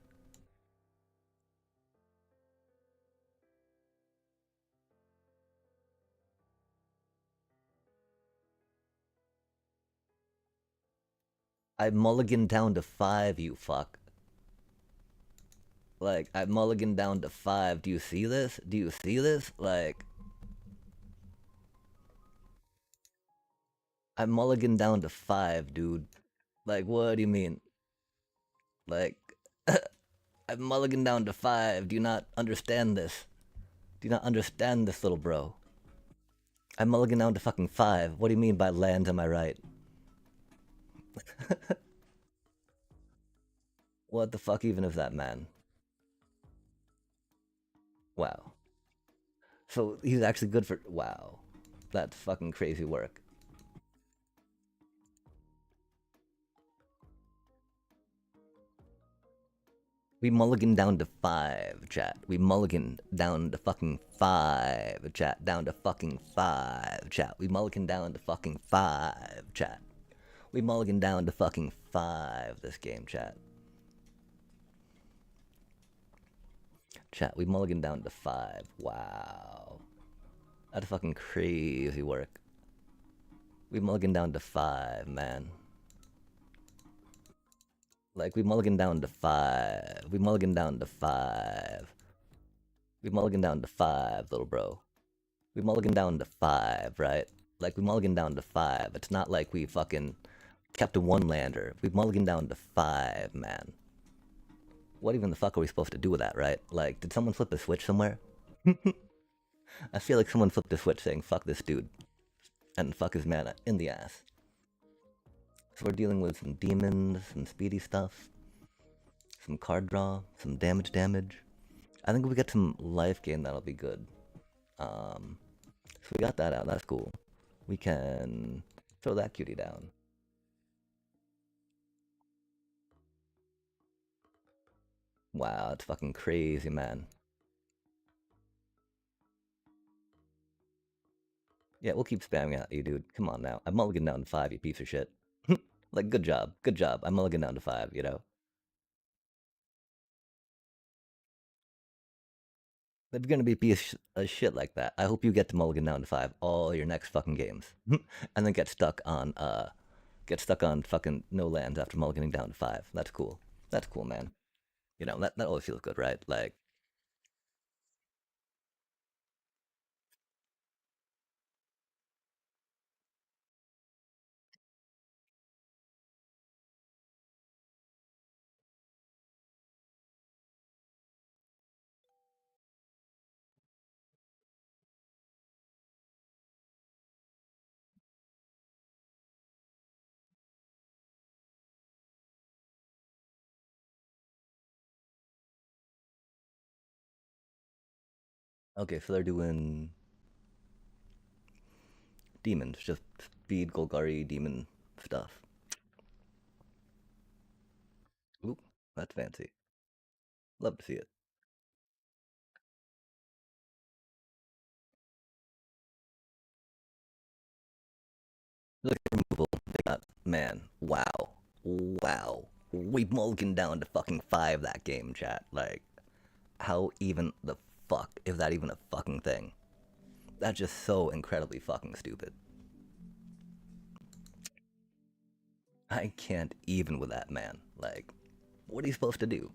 I mulligan down to 5, you fuck. Like, I mulligan down to 5. Do you see this? Do you see this? Like, I mulligan down to 5, dude. Like, what do you mean? Like, I mulligan down to 5. Do you not understand this? Do you not understand this, little bro? I mulligan down to fucking 5. What do you mean by land, am I right? What the fuck even is that, man? Wow. So he's actually good for... Wow. That's fucking crazy work. We mulligan down to 5, chat. We mulligan down to fucking 5, chat. Down to fucking 5, chat. We mulligan down to fucking 5, chat. We mulligan down to fucking 5 this game, chat. Chat, we mulligan down to 5. Wow. That's fucking crazy work. We mulligan down to 5, man. Like, we mulligan down to 5. We mulligan down to 5. We mulligan down to 5, little bro. We mulligan down to 5, right? Like, we mulligan down to 5. It's not like we fucking kept a 1-lander. We mulligan down to 5, man. What even the fuck are we supposed to do with that, right? Like, did someone flip a switch somewhere? I feel like someone flipped a switch saying, fuck this dude. And fuck his mana in the ass. So we're dealing with some demons, some speedy stuff, some card draw, some damage. I think if we get some life gain, that'll be good. So we got that out, that's cool. We can throw that cutie down. Wow, it's fucking crazy, man. Yeah, we'll keep spamming at you, dude. Come on now. I'm mulligan down to 5, you piece of shit. Like, good job. Good job. I'm mulligan down to 5, you know? If you're gonna be a piece of shit like that, I hope you get to mulligan down to 5 all your next fucking games. And then get stuck on fucking no lands after mulliganing down to 5. That's cool. That's cool, man. You know, that always feels good, right? Like, okay, so they're doing demons, just speed Golgari demon stuff. Oop, that's fancy. Love to see it. Look at removal. They got, man, wow. Wow. We mulligan down to fucking 5 that game, chat. Like, how even the fuck is that even a fucking thing? That's just so incredibly fucking stupid. I can't even with that, man. Like, what are you supposed to do?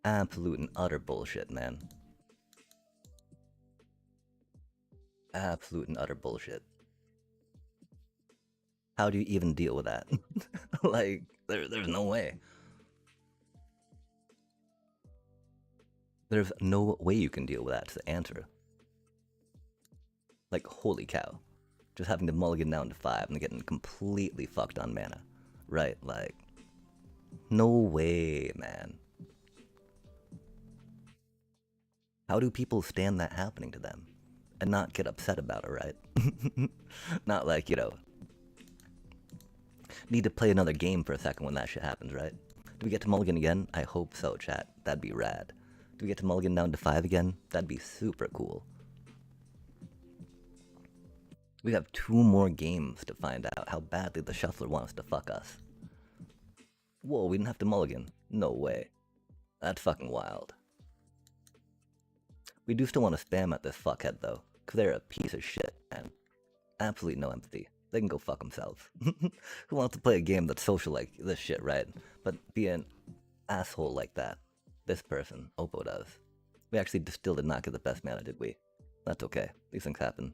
Absolute and utter bullshit, man. Absolute and utter bullshit. How do you even deal with that? Like, there's no way. There's no way you can deal with that, to the answer. Like, holy cow. just having to mulligan down to 5 and getting completely fucked on mana, right? Like, no way, man. How do people stand that happening to them and not get upset about it, right? Not like, you know, need to play another game for a second when that shit happens, right? Do we get to mulligan again? I hope so, chat. That'd be rad. Do we get to mulligan down to 5 again? That'd be super cool. We have 2 more games to find out how badly the shuffler wants to fuck us. Whoa, we didn't have to mulligan. No way. That's fucking wild. We do still want to spam at this fuckhead, though, because they're a piece of shit, man. Absolutely no empathy. They can go fuck themselves. Who wants to play a game that's social like this shit, right? But be an asshole like that. This person, Oppo, does. We actually still did not get the best mana, did we? That's okay. These things happen.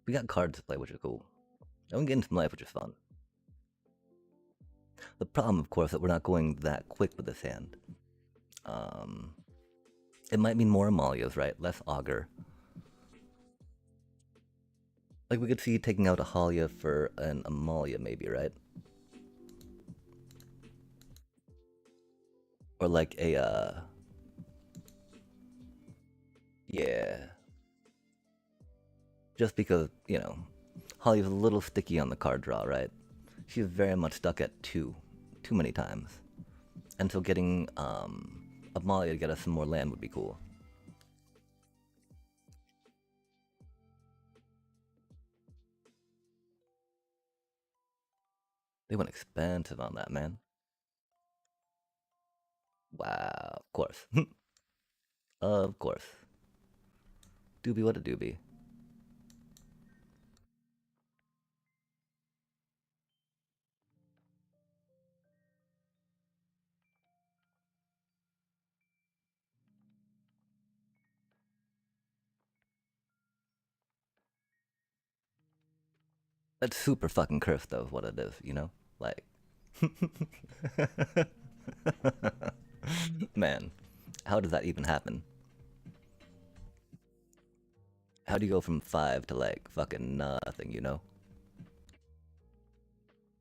We got cards to play, which is cool. And we get into some life, which is fun. The problem, of course, that we're not going that quick with this hand. It might mean more Amalias, right? Less Augur. Like, we could see taking out a Halia for an Amalia, maybe, right? Or like a, yeah. Just because, you know, Halia's a little sticky on the card draw, right? She's very much stuck at 2. Too many times. And so getting, Amalia to get us some more land would be cool. They went expensive on that, man. Wow, of course. Of course. Doobie what a doobie. That's super fucking cursed, though, is what it is, you know? Like. Man, how does that even happen? How do you go from 5 to, like, fucking nothing, you know?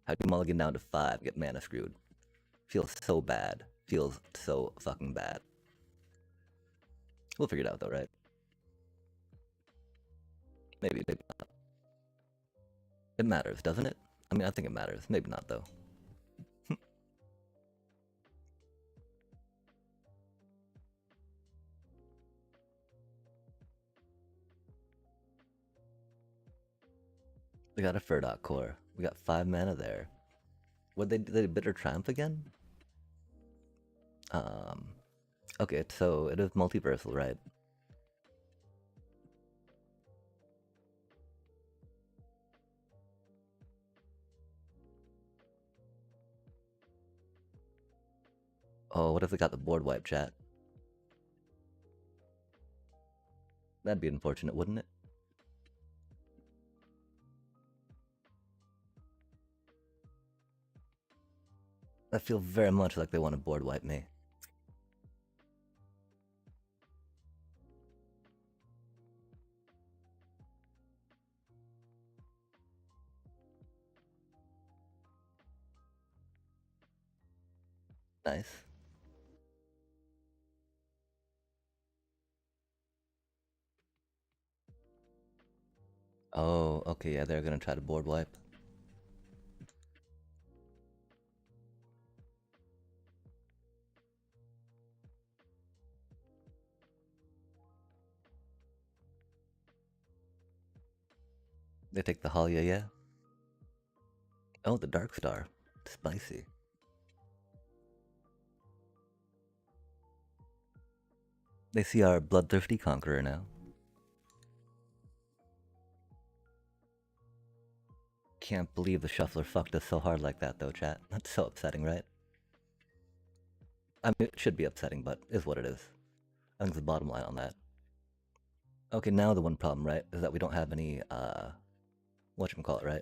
How do you mulligan down to 5, get mana screwed? Feels so bad. Feels so fucking bad. We'll figure it out, though, right? Maybe, maybe not. It matters, doesn't it? I mean, I think it matters. Maybe not, though. We got a Furdock core. We got 5 mana there. Would they Bitter Triumph again? Okay, so it is multiversal, right? Oh, what if they got the board wipe, chat? That'd be unfortunate, wouldn't it? I feel very much like they want to board wipe me. Nice. Oh, okay, yeah, they're gonna try to board wipe. They take the Halia, yeah? Oh, the Dark Star. Spicy. They see our bloodthirsty conqueror now. Can't believe the shuffler fucked us so hard like that, though, chat. That's so upsetting, right? I mean, it should be upsetting, but is what it is. I think it's the bottom line on that. Okay, now the one problem, right, is that we don't have any, whatchamacallit, right?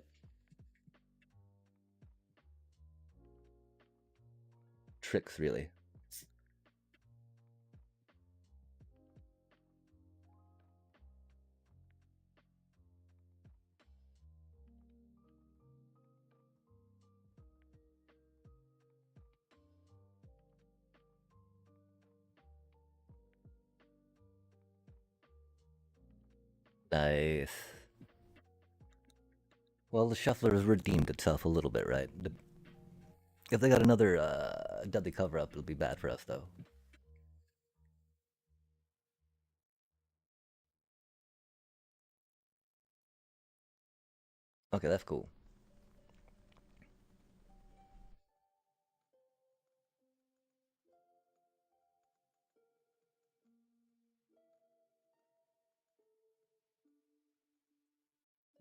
Tricks, really. Nice. Well, the shuffler has redeemed itself a little bit, right? If they got another deadly cover-up, it'll be bad for us, though. Okay, that's cool.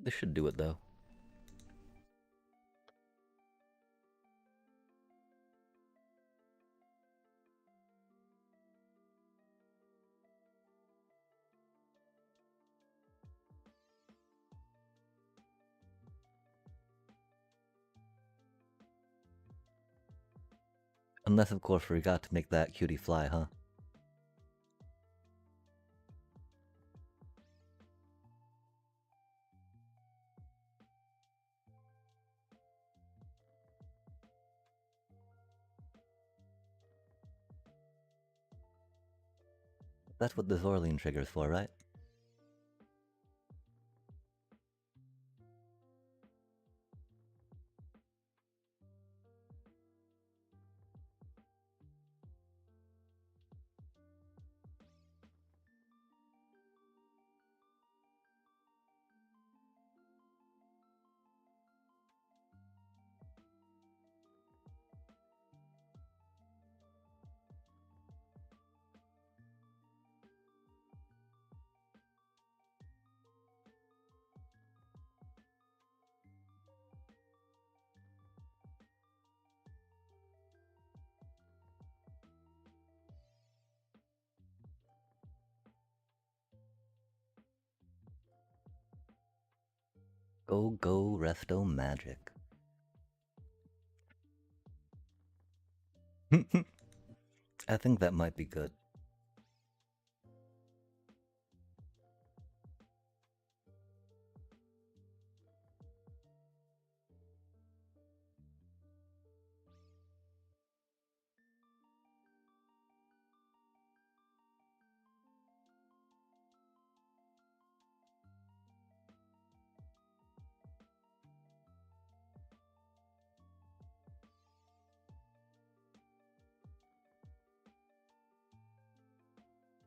This should do it, though. Unless, of course, we forgot to make that cutie fly, huh? That's what the Zorline trigger's for, right? Go, resto magic. I think that might be good.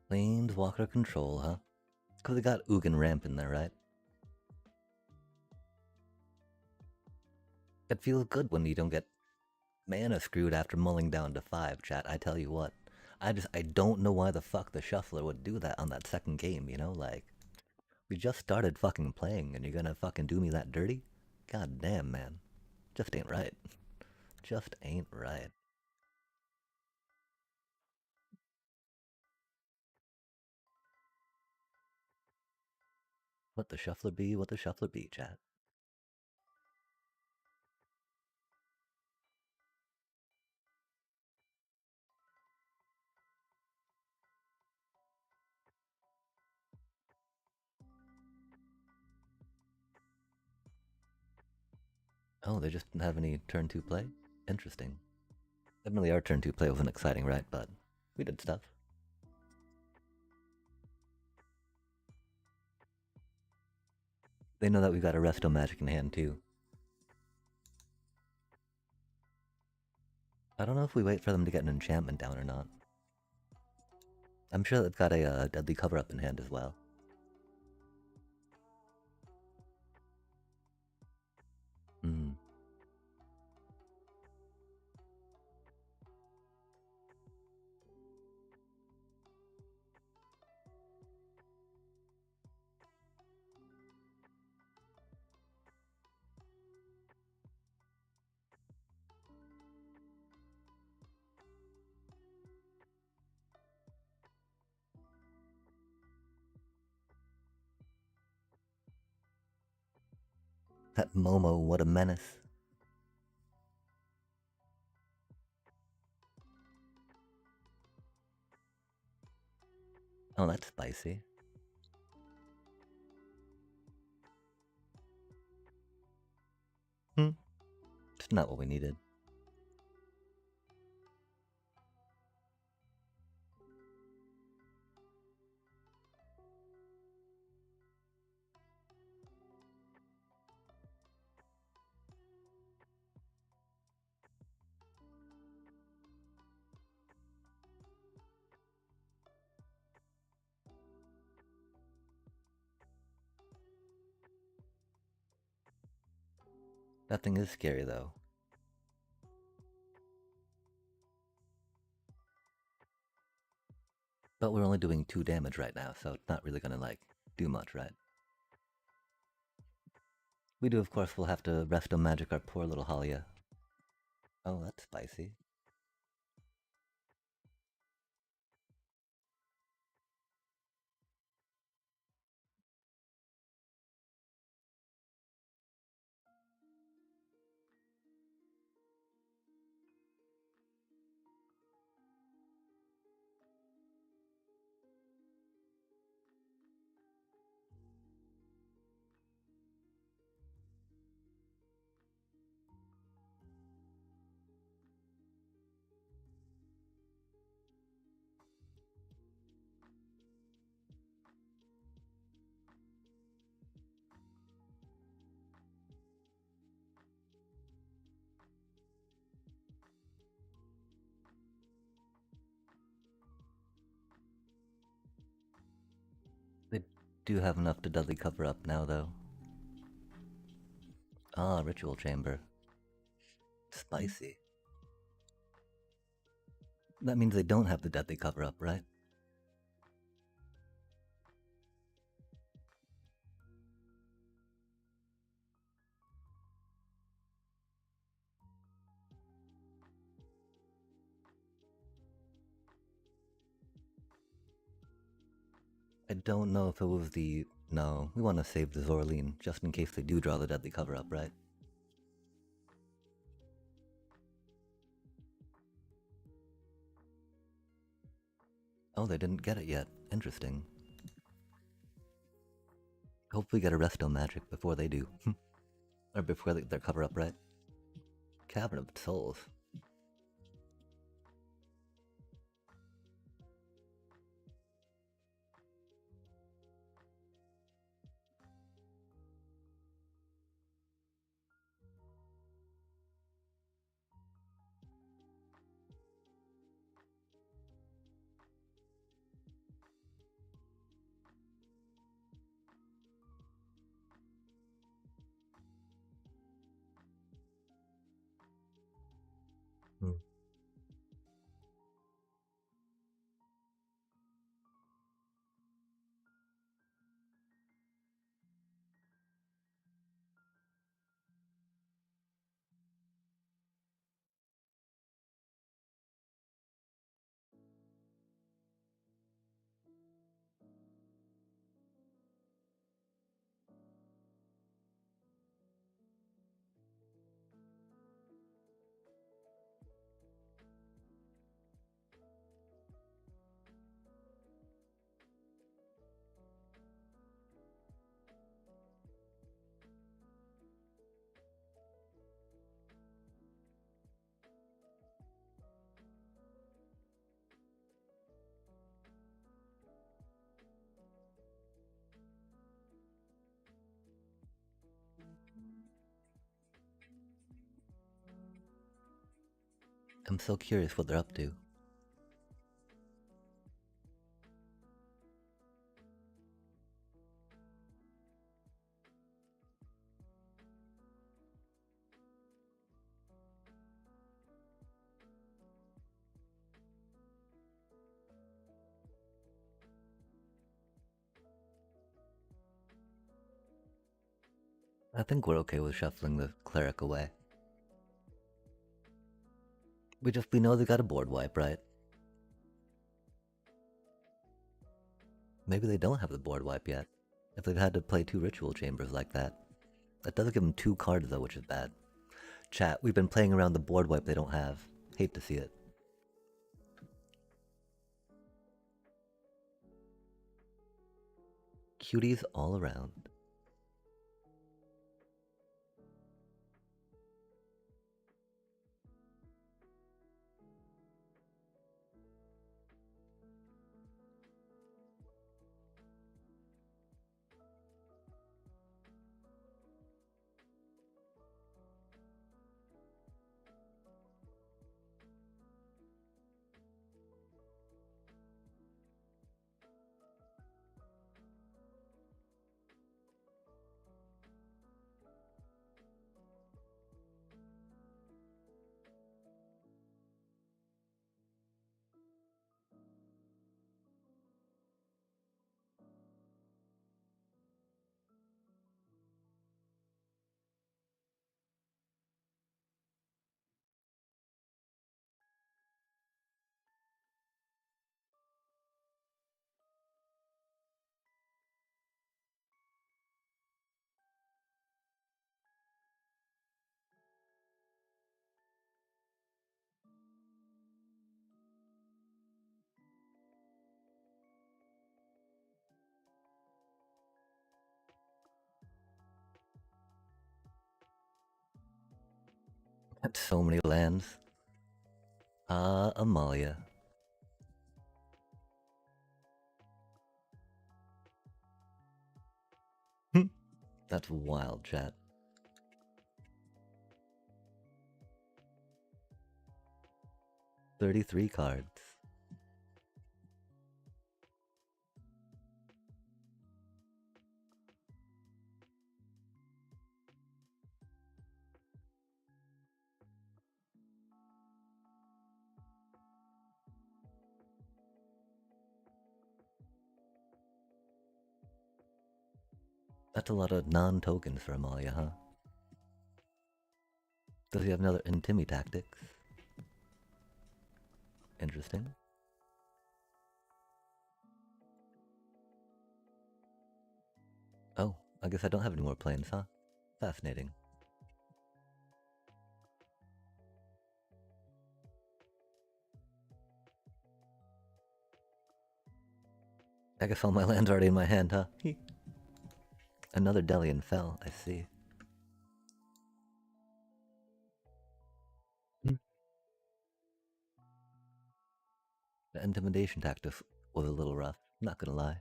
Planeswalker control, huh? Because they got Ugin Ramp in there, right? It feels good when you don't get mana screwed after mulling down to 5, chat. I tell you what. I don't know why the fuck the shuffler would do that on that second game, you know? Like, we just started fucking playing and you're gonna fucking do me that dirty? God damn, man. Just ain't right. Just ain't right. What the shuffler be? What the shuffler be, chat? Oh, they just didn't have any turn 2 play? Interesting. Definitely our turn 2 play wasn't exciting, right? But we did stuff. They know that we've got a Resto Magic in hand, too. I don't know if we wait for them to get an enchantment down or not. I'm sure they've got a deadly cover-up in hand as well. Hmm. That Momo, what a menace. Oh, that's spicy. Hmm. It's not what we needed. That thing is scary though. But we're only doing 2 damage right now, so it's not really gonna, like, do much, right? We do, of course, will have to resto magic our poor little Halia. Oh, that's spicy. They do have enough to deadly cover up now, though. Ah, ritual chamber. Spicy. That means they don't have the deadly cover up, right? I don't know if it was the... No, we want to save the Zorleen, just in case they do draw the deadly cover up, right? Oh, they didn't get it yet. Interesting. Hope we get a resto magic before they do. Or before they get their cover up, right? Cavern of Souls. Hmm. I'm so curious what they're up to. I think we're okay with shuffling the cleric away. We know they got a board wipe, right? Maybe they don't have the board wipe yet. If they've had to play 2 ritual chambers like that. That doesn't give them 2 cards though, which is bad. Chat, we've been playing around the board wipe they don't have. Hate to see it. Cuties all around. That's so many lands. Amalia. That's wild, chat. $33 cards. That's a lot of non-tokens for Amalia, huh? Does he have another Intimi Tactics? Interesting. Oh, I guess I don't have any more planes, huh? Fascinating. I guess all my land's already in my hand, huh? Another Delian fell, I see. The intimidation tactic was a little rough, not gonna lie.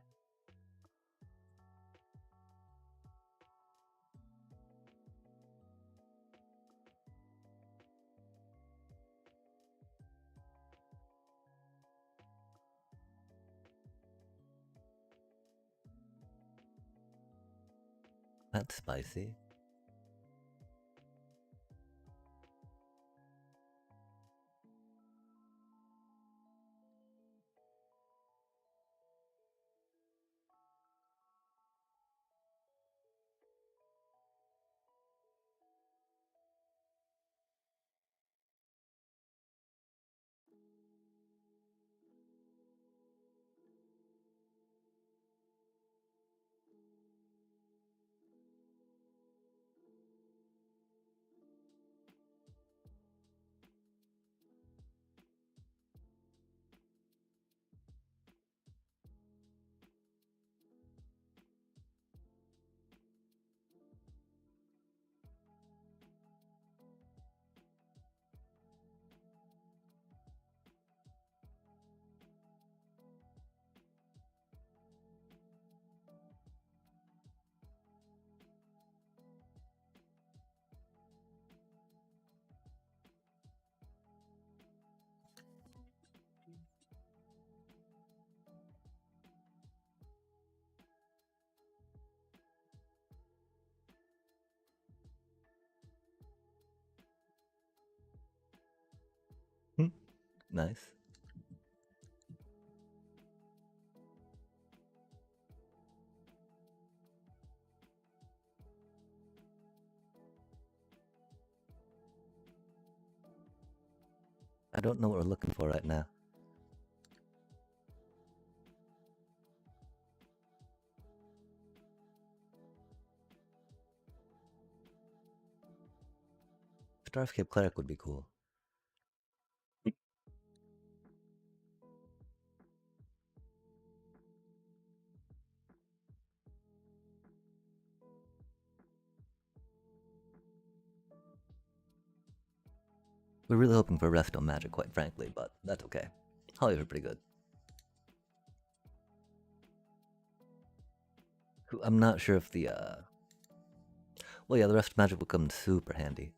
That's spicy. Nice. I don't know what we're looking for right now. Starscape Cleric would be cool. We're really hoping for Resto Magic, quite frankly, but that's okay. Hollies are pretty good. I'm not sure if the, well, yeah, the Resto Magic will come super handy.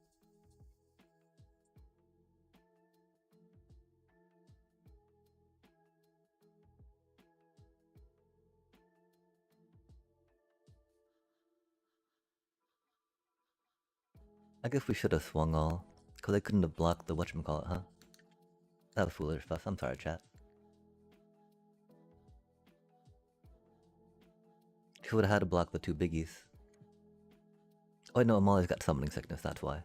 I guess we should have swung all, because they couldn't have blocked the whatchamacallit, huh? That was foolish of us. I'm sorry, chat. She would have had to block the two biggies. Oh, no, Amalia's got summoning sickness, that's why.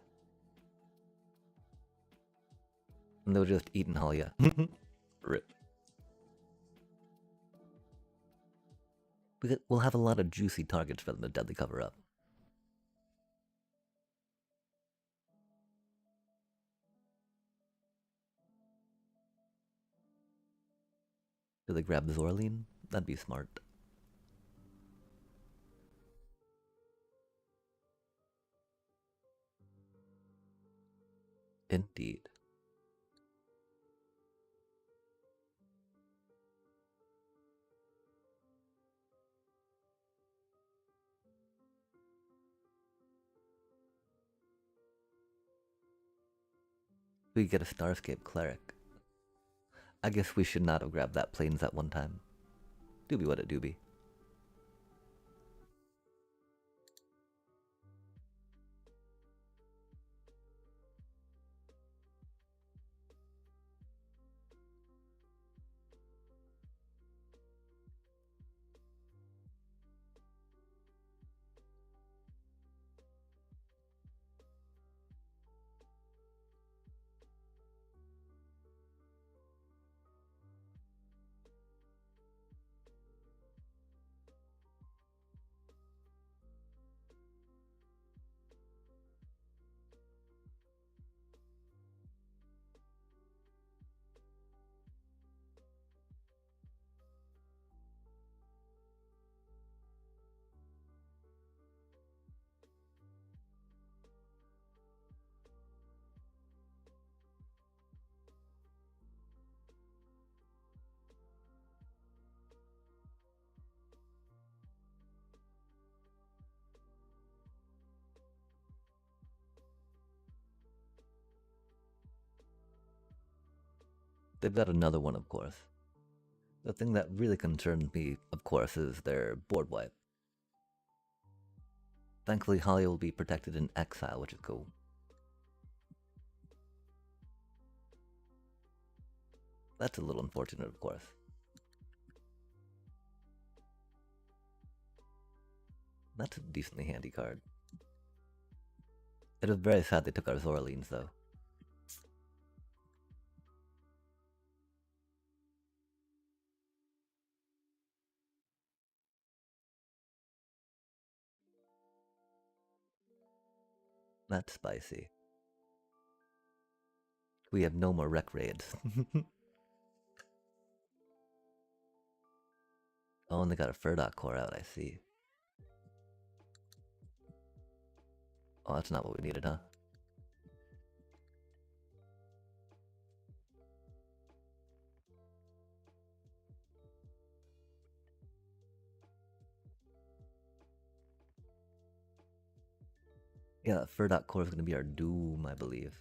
And they were just eating Halia. Rip. We'll have a lot of juicy targets for them to deadly cover up. Do they grab the Zorline? That'd be smart. Indeed. We get a Starscape Cleric. I guess we should not have grabbed that planes at one time. Doobie what it doobie. They've got another one, of course. The thing that really concerns me, of course, is their board wipe. Thankfully, Holly will be protected in exile, which is cool. That's a little unfortunate, of course. That's a decently handy card. It is very sad they took our Zorlines, though. That's spicy. We have no more rec raids. Oh, and they got a Furdock core out, I see. Oh, that's not what we needed, huh? Yeah, that Furdock core is going to be our doom, I believe.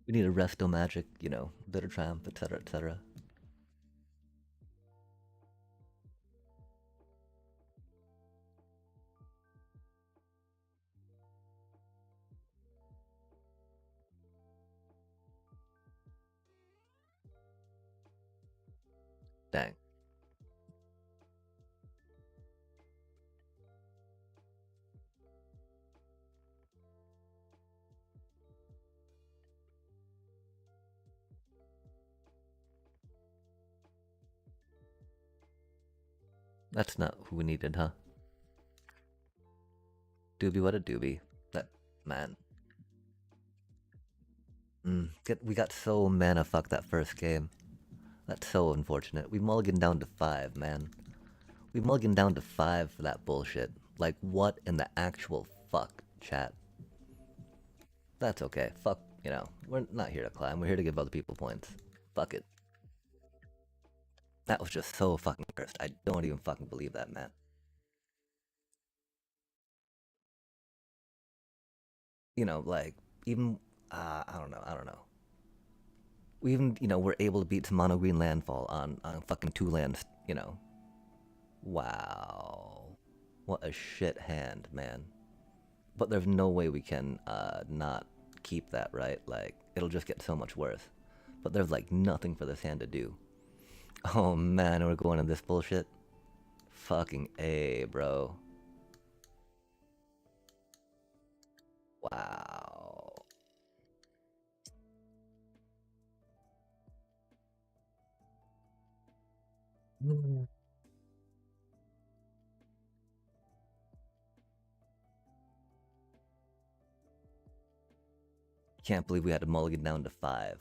We need a Resto Magic, you know, Bitter Triumph, etc., etc. Dang. That's not who we needed, huh? Doobie what a doobie. That, man. We got so mana fucked that first game. That's so unfortunate. We mulliganed down to 5, man. We mulliganed down to 5 for that bullshit. Like, what in the actual fuck, chat? That's okay. Fuck, you know, we're not here to climb. We're here to give other people points. Fuck it. That was just so fucking cursed. I don't even fucking believe that, man. You know, like, even, I don't know. We even, you know, were able to beat some mono green landfall on fucking 2 lands, you know. Wow. What a shit hand, man. But there's no way we can not keep that, right? Like, it'll just get so much worse. But there's like nothing for this hand to do. Oh man, we're going in this bullshit? Fucking A, bro. Wow. Can't believe we had to mulligan down to 5.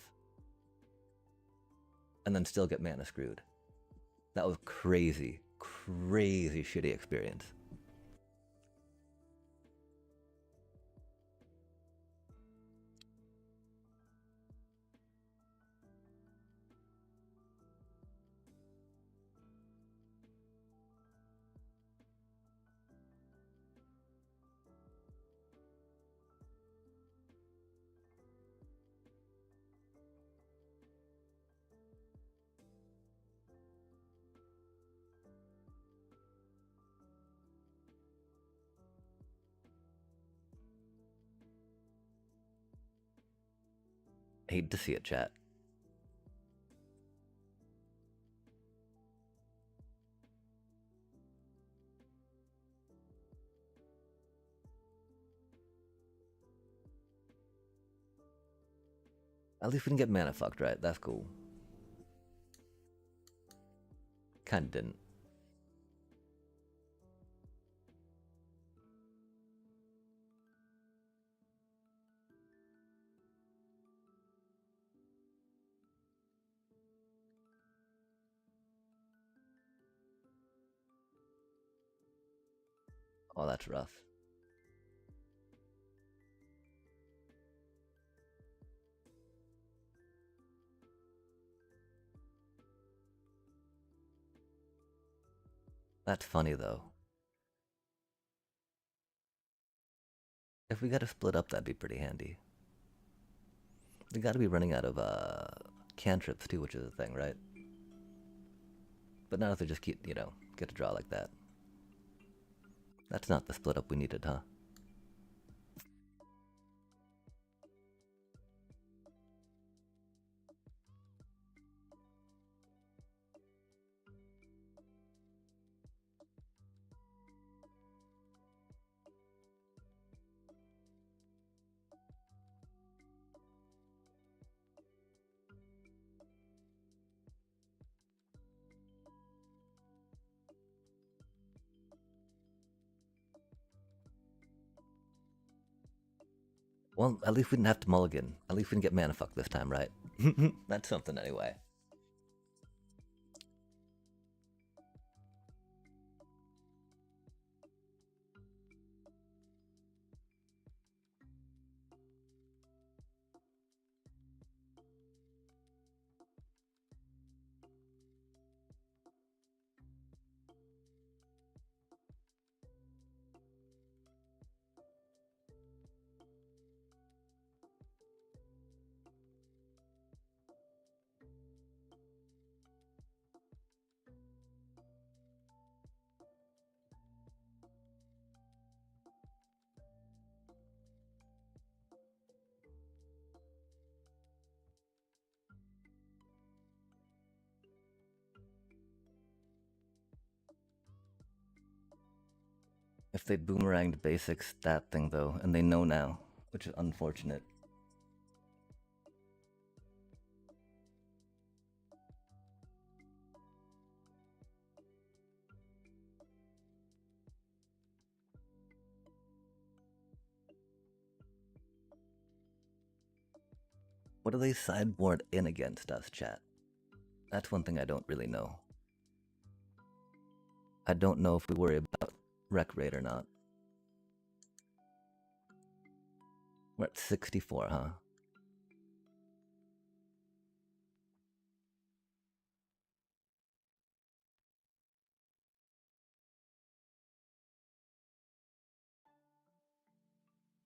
and then still get mana screwed. That was crazy, crazy shitty experience. Hate to see it, chat. At least we didn't get mana fucked, right? That's cool. Kinda didn't. Oh, that's rough. That's funny, though. If we gotta split up, that'd be pretty handy. We gotta be running out of, cantrips, too, which is a thing, right? But not if they just keep, get to draw like that. That's not the split up we needed, huh? Well, at least we didn't have to mulligan. At least we didn't get mana fucked this time, right? That's something anyway. If they boomeranged basics, that thing though, and they know now, which is unfortunate. What do they sideboard in against us, chat? That's one thing I don't really know. I don't know if we worry about Rec Raid or not. We're at 64, huh?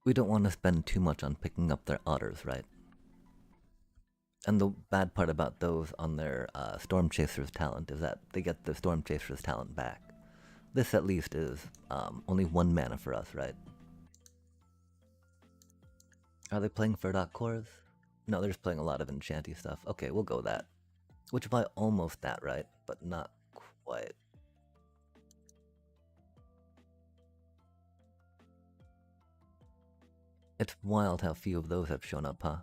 We don't want to spend too much on picking up their otters, right? And the bad part about those on their Storm Chaser's talent is that they get the Storm Chaser's talent back. This at least is only 1 mana for us, right? Are they playing Ferdok cores? No, they're just playing a lot of enchanty stuff. Okay, we'll go that. Which is probably almost that, right? But not quite. It's wild how few of those have shown up, huh?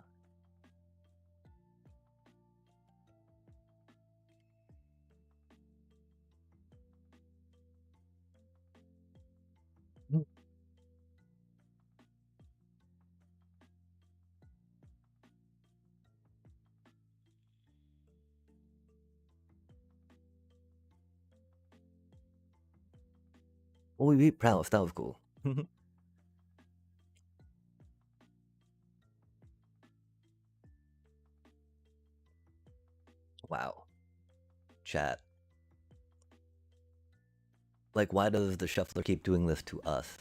Oh, we beat Prowess. That was cool. Wow. Chat. Like, why does the shuffler keep doing this to us?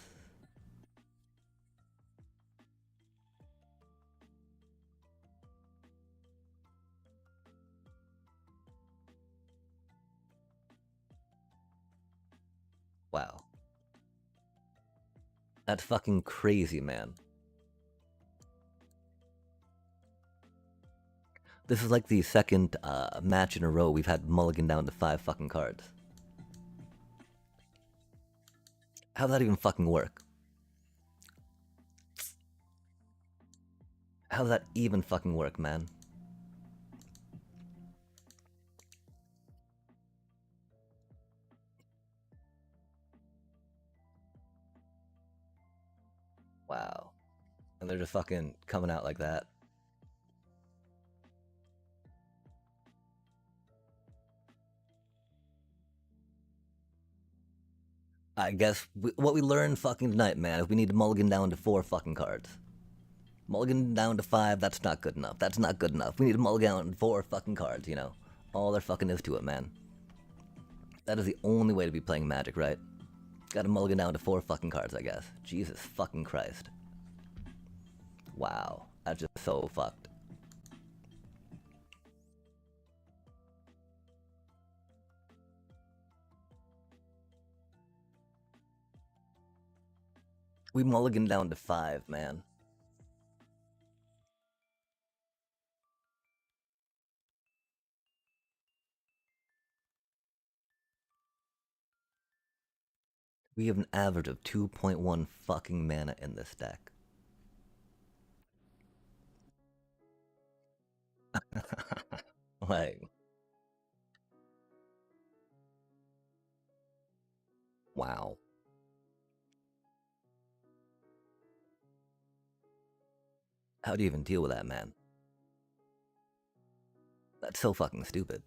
Wow. That's fucking crazy, man. This is like the second match in a row we've had mulligan down to 5 fucking cards. How'd that even fucking work? How'd that even fucking work, man? Wow. And they're just fucking coming out like that. I guess what we learned fucking tonight, man, is we need to mulligan down to 4 fucking cards. Mulligan down to 5, that's not good enough. That's not good enough. We need to mulligan down 4 fucking cards, you know? All there fucking is to it, man. That is the only way to be playing Magic, right? Gotta mulligan down to 4 fucking cards, I guess. Jesus fucking Christ. Wow. That's just so fucked. We mulligan down to 5, man. We have an average of 2.1 fucking mana in this deck. Like, wow. How do you even deal with that, man? That's so fucking stupid.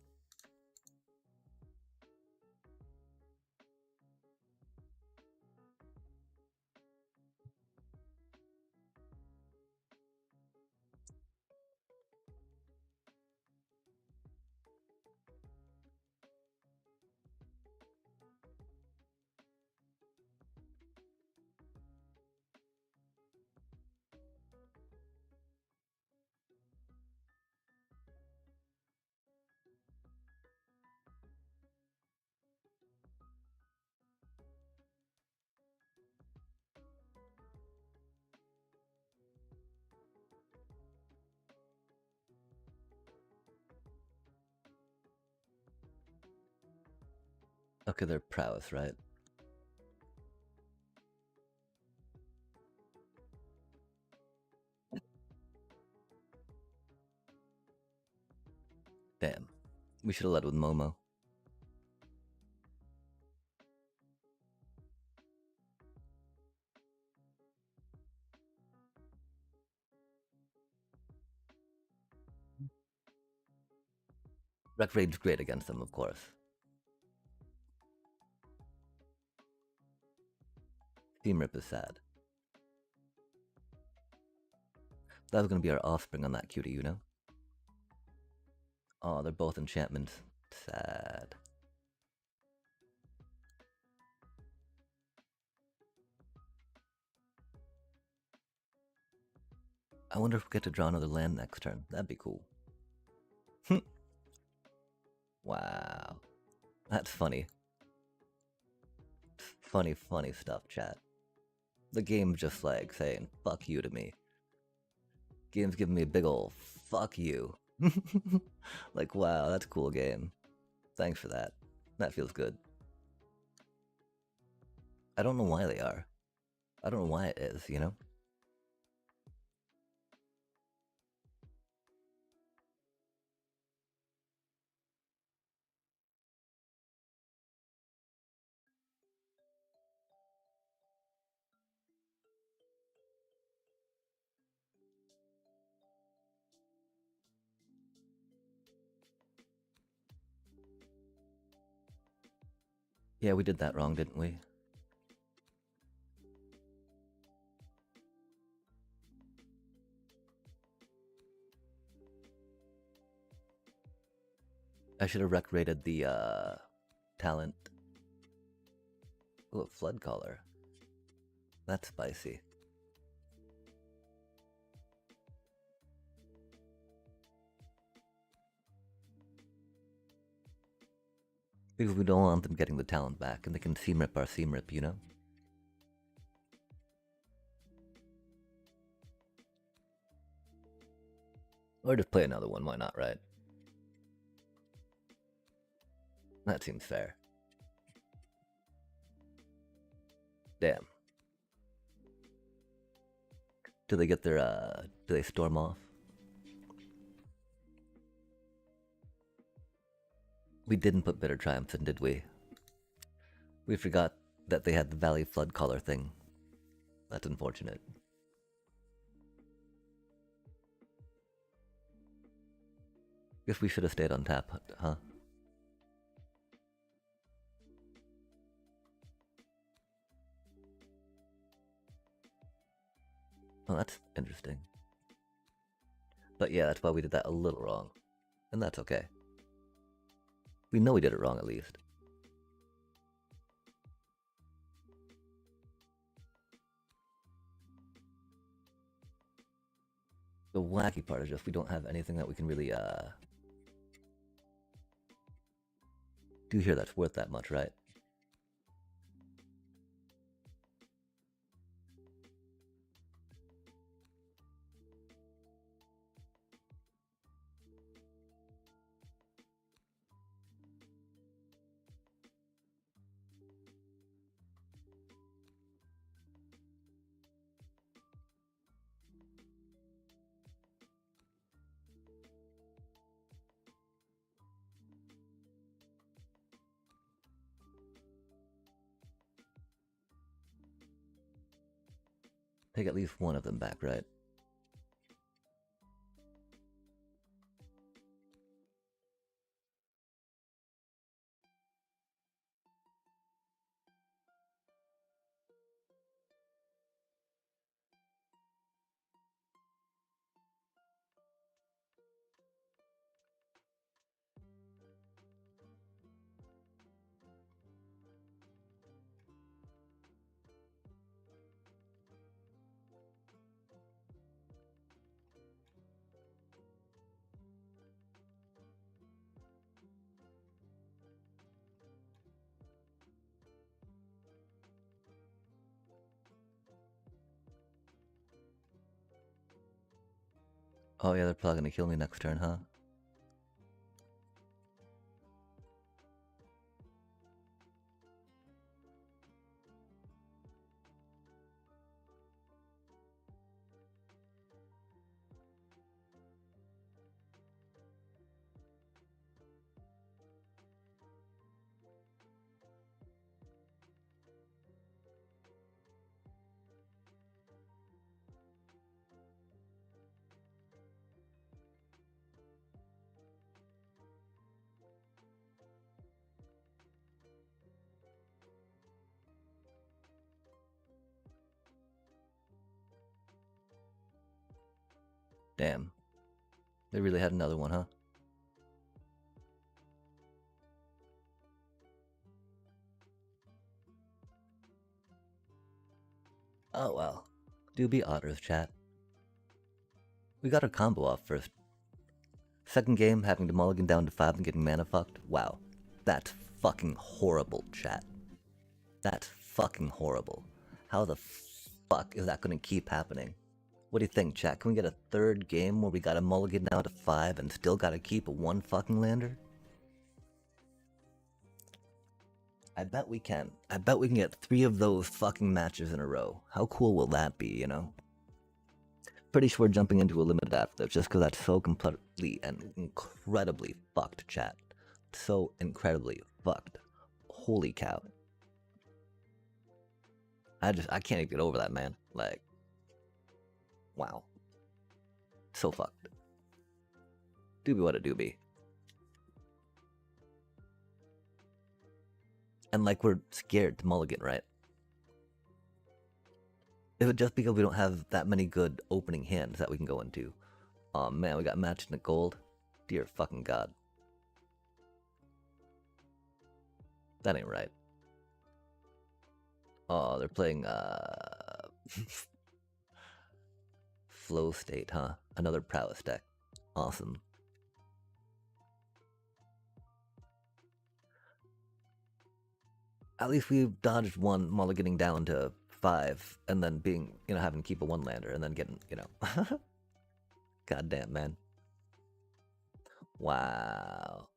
Okay, they're prowess, right? Damn. We should have led with Momo. Wreck Raid's great against them, of course. Team Rip is sad. That was gonna be our offspring on that cutie, you know? Oh, they're both enchantments. Sad. I wonder if we get to draw another land next turn. That'd be cool. Wow. That's funny. Funny, funny stuff, chat. The game's just like saying, fuck you to me. Game's giving me a big ol' fuck you. Like, wow, that's a cool game. Thanks for that. That feels good. I don't know why they are. I don't know why it is, you know? Yeah, we did that wrong, didn't we? I should have rec rated the talent. Oh, a flood collar. That's spicy. Because we don't want them getting the talent back, and they can seam rip our seam rip, you know? Or just play another one, why not, right? That seems fair. Damn. Do they get their, do they storm off? We didn't put Bitter Triumph in, did we? We forgot that they had the Valley Flood Collar thing. That's unfortunate. Guess we should have stayed on tap, huh? Oh, that's interesting. But yeah, that's why we did that a little wrong. And that's okay. We know we did it wrong, at least. The wacky part is just we don't have anything that we can really, do here that's worth that much, right? Take at least one of them back, right? Oh yeah, they're probably gonna kill me next turn, huh? Damn. They really had another one, huh? Oh well. Do be otters, chat. We got our combo off first. Second game, having to mulligan down to 5 and getting mana fucked. Wow. That's fucking horrible, chat. That's fucking horrible. How the fuck is that gonna keep happening? What do you think, chat? Can we get a third game where we gotta mulligan down to 5 and still gotta keep a 1 fucking lander? I bet we can. I bet we can get 3 of those fucking matches in a row. How cool will that be, you know? Pretty sure we're jumping into a limited after this, just because that's so completely and incredibly fucked, chat. So incredibly fucked. Holy cow. I can't even get over that, man. Like, wow. So fucked. Doobie what a doobie. And like we're scared to mulligan, right? Is it just because we don't have that many good opening hands that we can go into? Oh man, we got matched in the gold. Dear fucking god. That ain't right. Oh, they're playing Flow State, huh? Another prowess deck. Awesome. At least we've dodged one mulliganing down to 5 and then being, having to keep a 1-lander and then getting, Goddamn, man. Wow.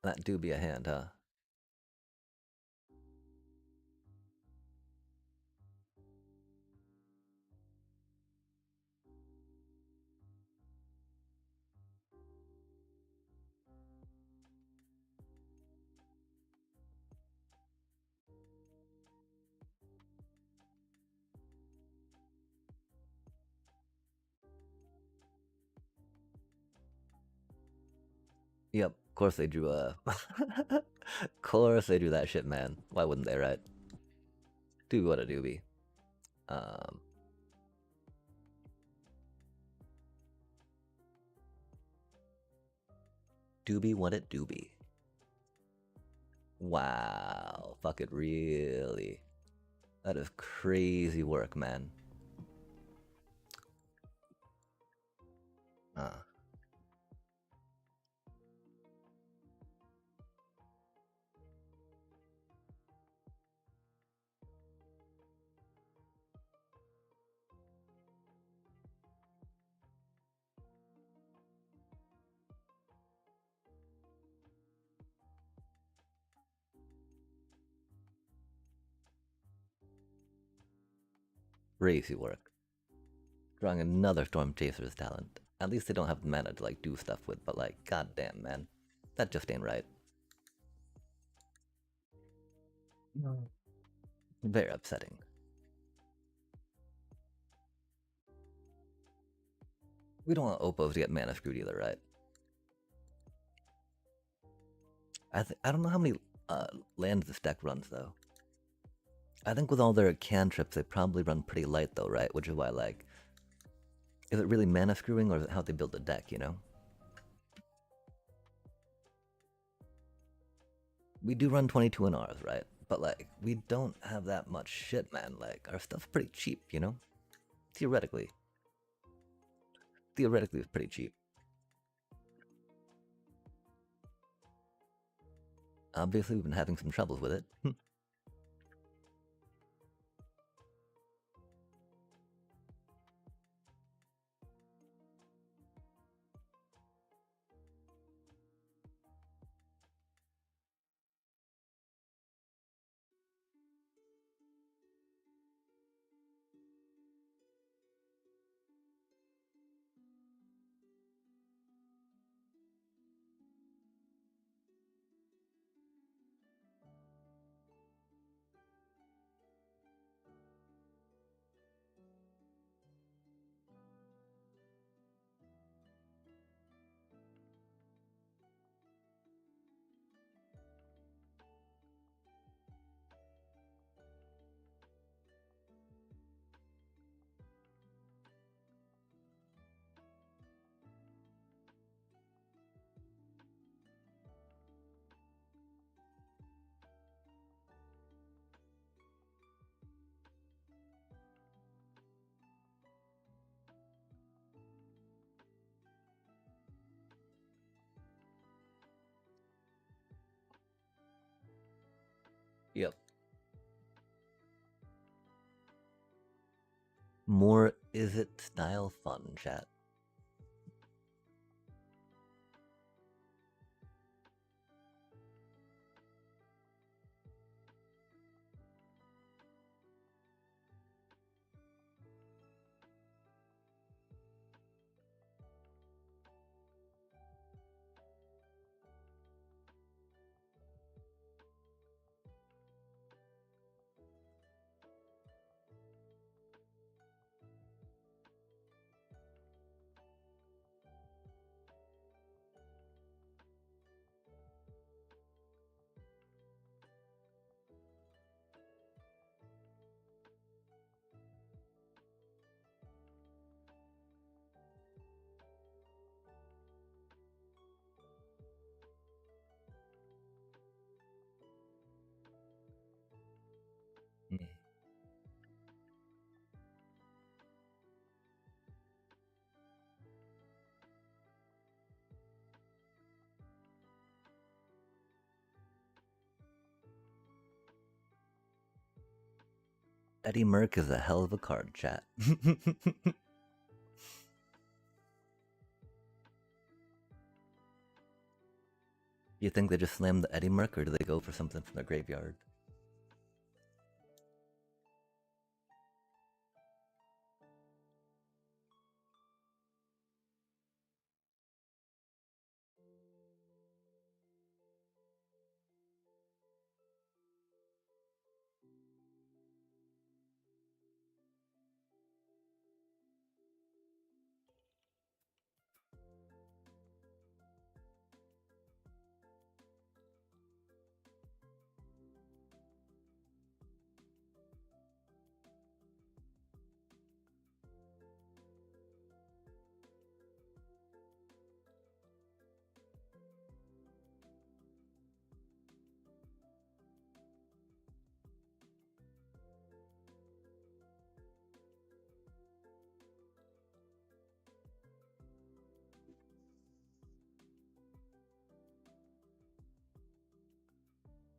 That do be a hand, huh? Yep, of course they drew a... of course they drew that shit, man. Why wouldn't they, right? Do what a doobie. Doobie what it doobie. Wow. Fuck it, really. That is crazy work, man. Crazy work. Drawing another Storm Chaser's talent. At least they don't have the mana to do stuff with, but goddamn, man. That just ain't right. No. Very upsetting. We don't want Opos to get mana screwed either, right? I don't know how many lands this deck runs, though. I think with all their cantrips, they probably run pretty light, though, right? Which is why, is it really mana screwing, or is it how they build the deck, We do run 22 in ours, right? But, we don't have that much shit, man. Our stuff's pretty cheap, Theoretically. Theoretically, it's pretty cheap. Obviously, we've been having some troubles with it. Yep. More is it style fun, chat. Eddie Merck is a hell of a card, chat. You think they just slam the Eddie Merc, or do they go for something from their graveyard?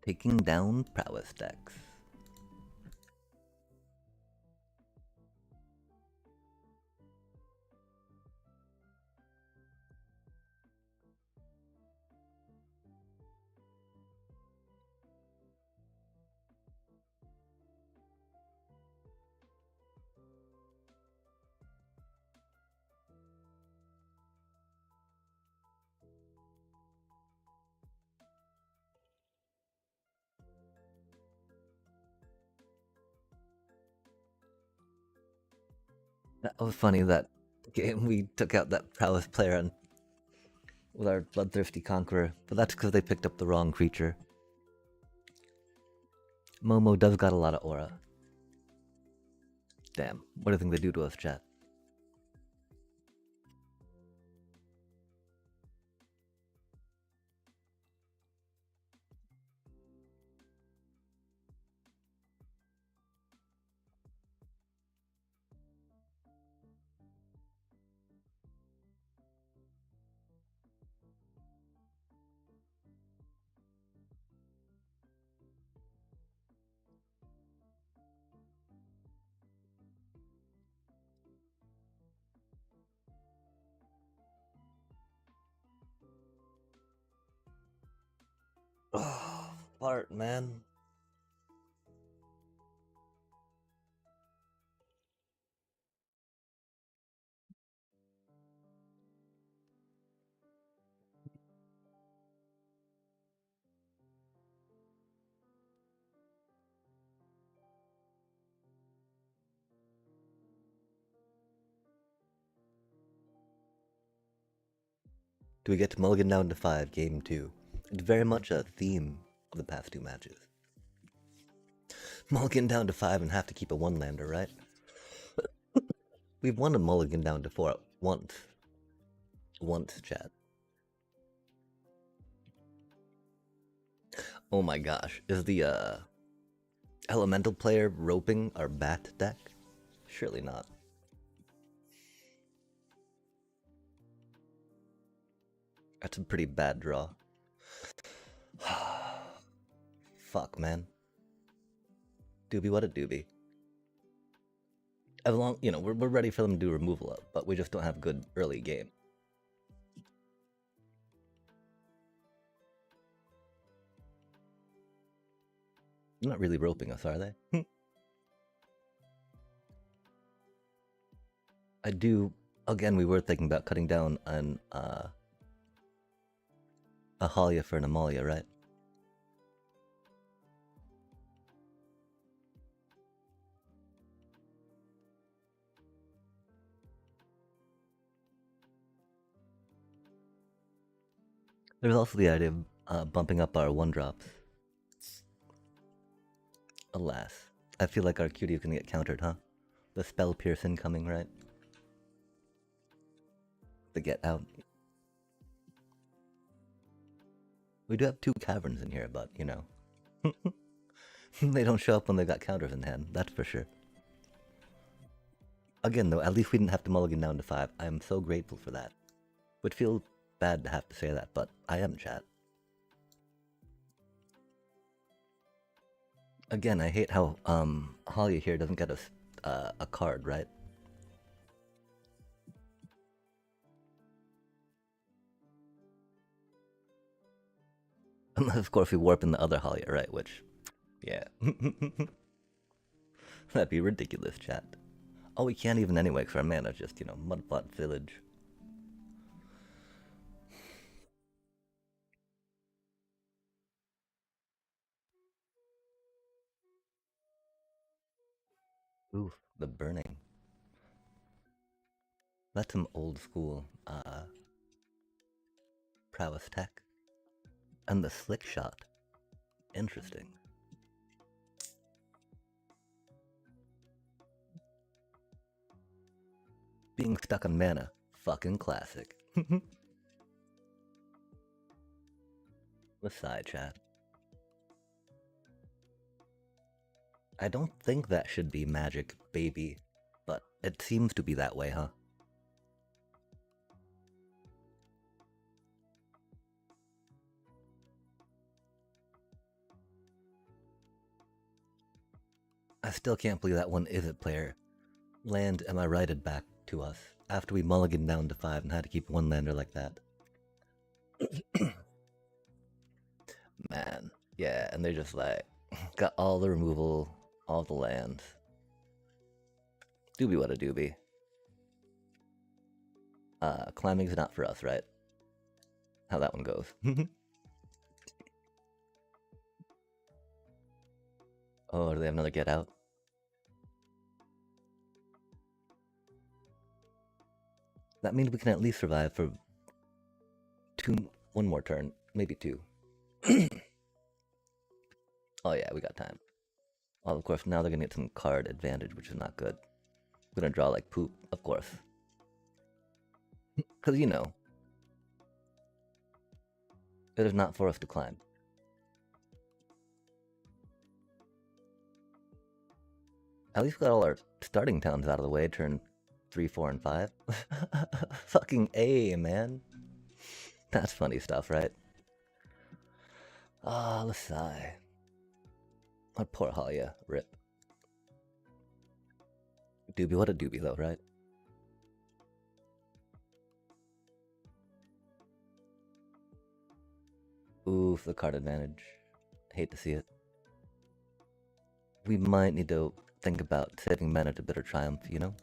Taking down prowess decks. That was funny, that game we took out that prowess player and with our bloodthirsty conqueror, but that's because they picked up the wrong creature. Momo does got a lot of aura. Damn, what do you think they do to us, chat? Oh, fart, man. Do we get to mulligan down to 5, game 2? It's very much a theme of the past 2 matches. Mulligan down to 5 and have to keep a 1-lander, right? We've won a mulligan down to 4 once. Once, chat. Oh my gosh, is the elemental player roping our bat deck? Surely not. That's a pretty bad draw. Fuck, man. Doobie, what a doobie. As long, you know, we're ready for them to do removal up, but we just don't have good early game. They're not really roping us, are they? I do, again, we were thinking about cutting down on a Halia for an Amalia, right? There's also the idea of bumping up our 1-drops. Alas, I feel like our cutie is gonna get countered, huh? The spell pierce incoming, right? The get out. We do have 2 caverns in here, but, you know. They don't show up when they got counters in hand, that's for sure. Again, though, at least we didn't have to mulligan down to 5. I am so grateful for that. Would feel bad to have to say that, but I am, chat. Again, I hate how Halia here doesn't get a card, right? Unless, of course, we warp in the other Halia, right? Which, yeah. That'd be ridiculous, chat. Oh, we can't even anyway, because our mana's just, you know, Mudplot Village. Oof, the burning. That's some old school, prowess tech. And the slick shot. Interesting. Being stuck on mana. Fucking classic. Let's side chat. I don't think that should be magic, baby. But it seems to be that way, huh? I still can't believe that one is a player. Land am I righted back to us after we mulliganed down to 5 and had to keep one lander like that. Man, yeah, and they just like got all the removal, all the lands. Doobie what a doobie. Climbing's not for us, right? How that one goes. Oh, do they have another get out? That means we can at least survive for one more turn, maybe 2. Oh yeah, we got time. Well, of course, now they're gonna get some card advantage, which is not good. We're gonna draw like poop, of course. Because, you know, it is not for us to climb. At least we got all our starting towns out of the way, turn 3, 4, and 5. Fucking A, man. That's funny stuff, right? Ah, let's sigh. Oh, poor Halia, rip. Doobie, what a doobie though, right? Oof, the card advantage. Hate to see it. We might need to think about saving mana to Bitter Triumph, you know?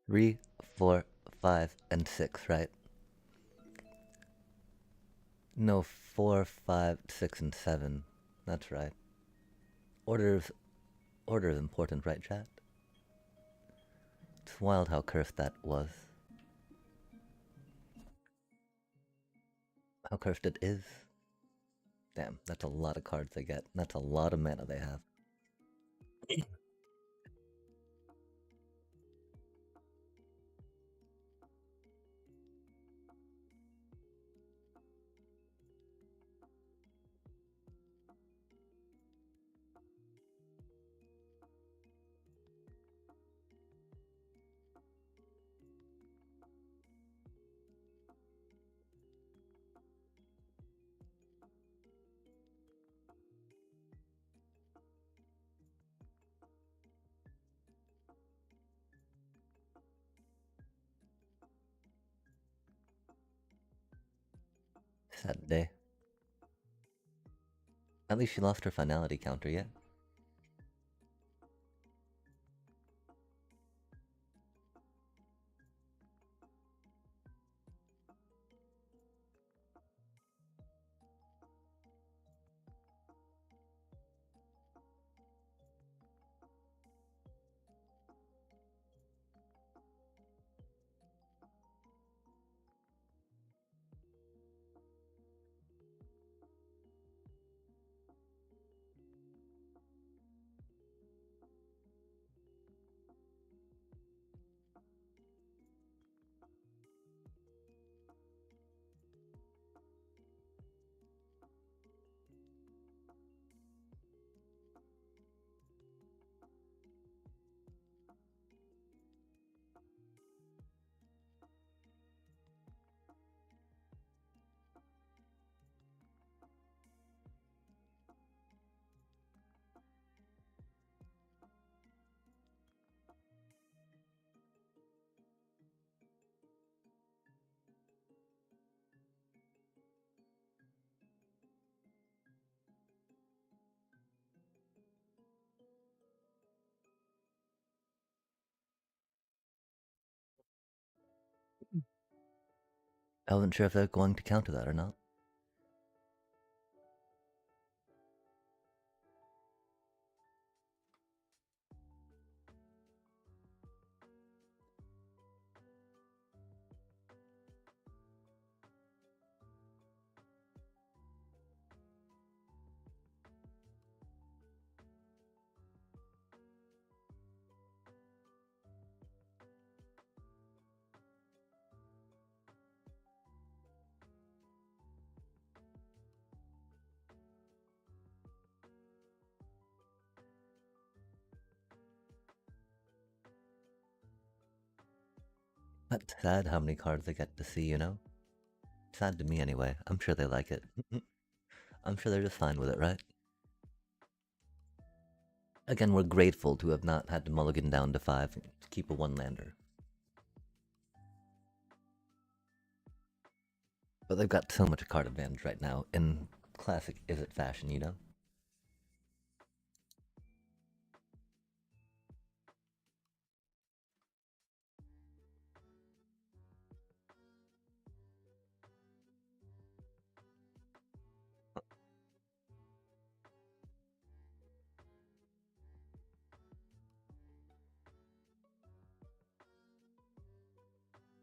Three, 4, 5, and 6, right? No, 4, 5, 6, and 7. That's right. Order is important, right, chat? It's wild how cursed that was. How cursed it is. Damn, that's a lot of cards they get. That's a lot of mana they have. Sad day. At least she lost her finality counter yet. I wasn't sure if they're going to counter that or not. That's sad how many cards I get to see, you know? Sad to me anyway. I'm sure they like it. I'm sure they're just fine with it, right? Again, we're grateful to have not had to mulligan down to 5 to keep a one-lander. But they've got so much card advantage right now in classic Is It fashion, you know?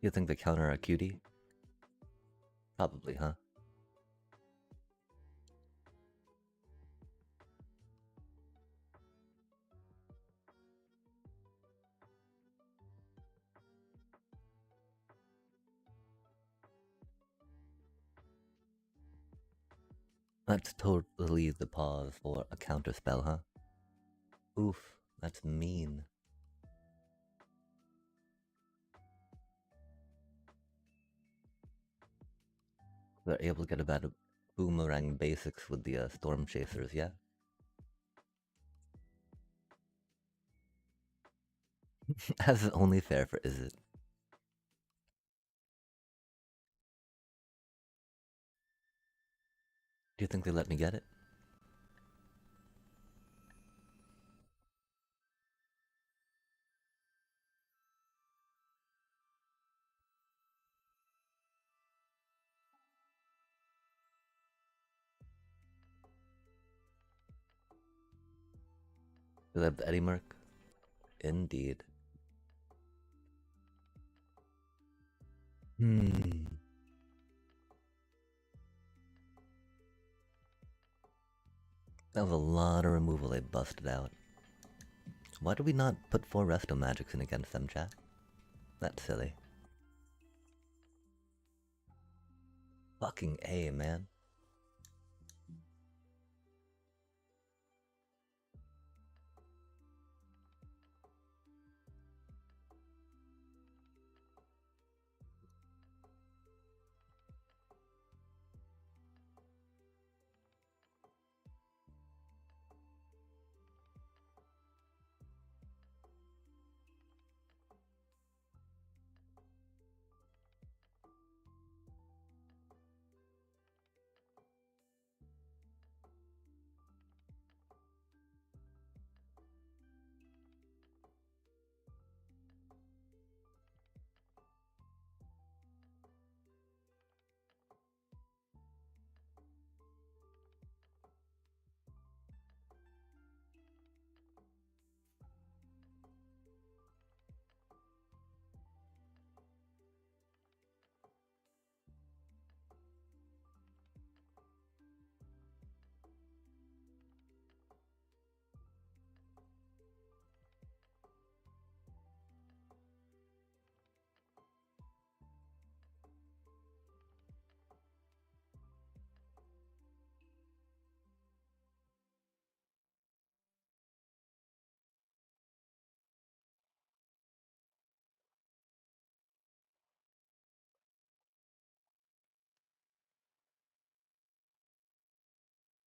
You think the counter a cutie? Probably, huh? That's totally the pause for a counter spell, huh? Oof, that's mean. They're able to get about a boomerang basics with the storm chasers, yeah? As is only fair for Is It. Do you think they let me get it? Do they have the Eddie Merc? Indeed. That was a lot of removal they busted out. Why did we not put 4 Resto Magics in against them, chat? That's silly. Fucking A, man.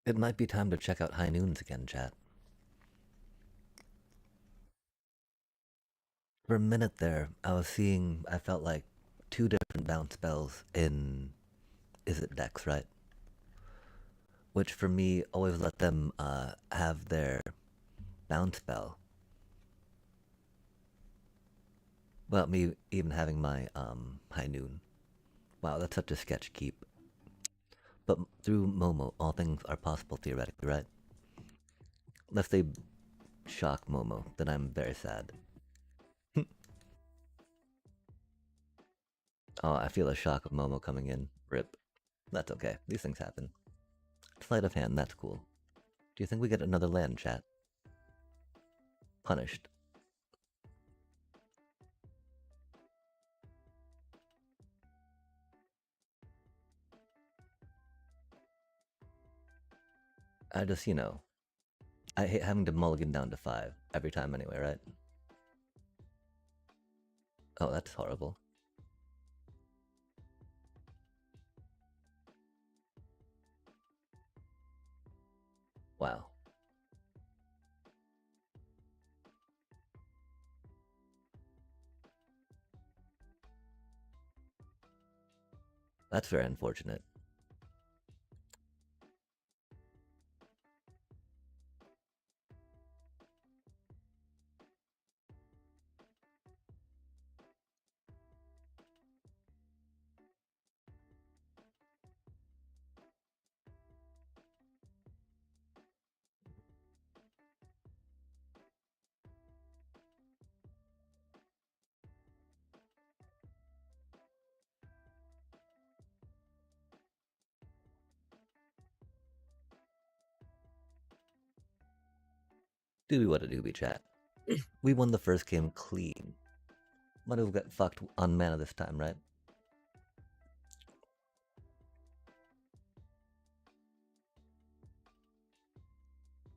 It might be time to check out High Noons again, chat. For a minute there, I felt like 2 different bounce spells in Is It decks, right? Which for me always let them have their bounce spell without me even having my High Noon. Wow, that's such a sketch keep. But through Momo, all things are possible theoretically, right? Unless they shock Momo, then I'm very sad. Oh, I feel a shock of Momo coming in. Rip. That's okay. These things happen. Sleight of hand, that's cool. Do you think we get another land, chat? Punished. I just, I hate having to mulligan down to 5 every time anyway, right? Oh, that's horrible. Wow. That's very unfortunate. Doobie what a doobie, chat. We won the first game clean. Might have got fucked on mana this time, right?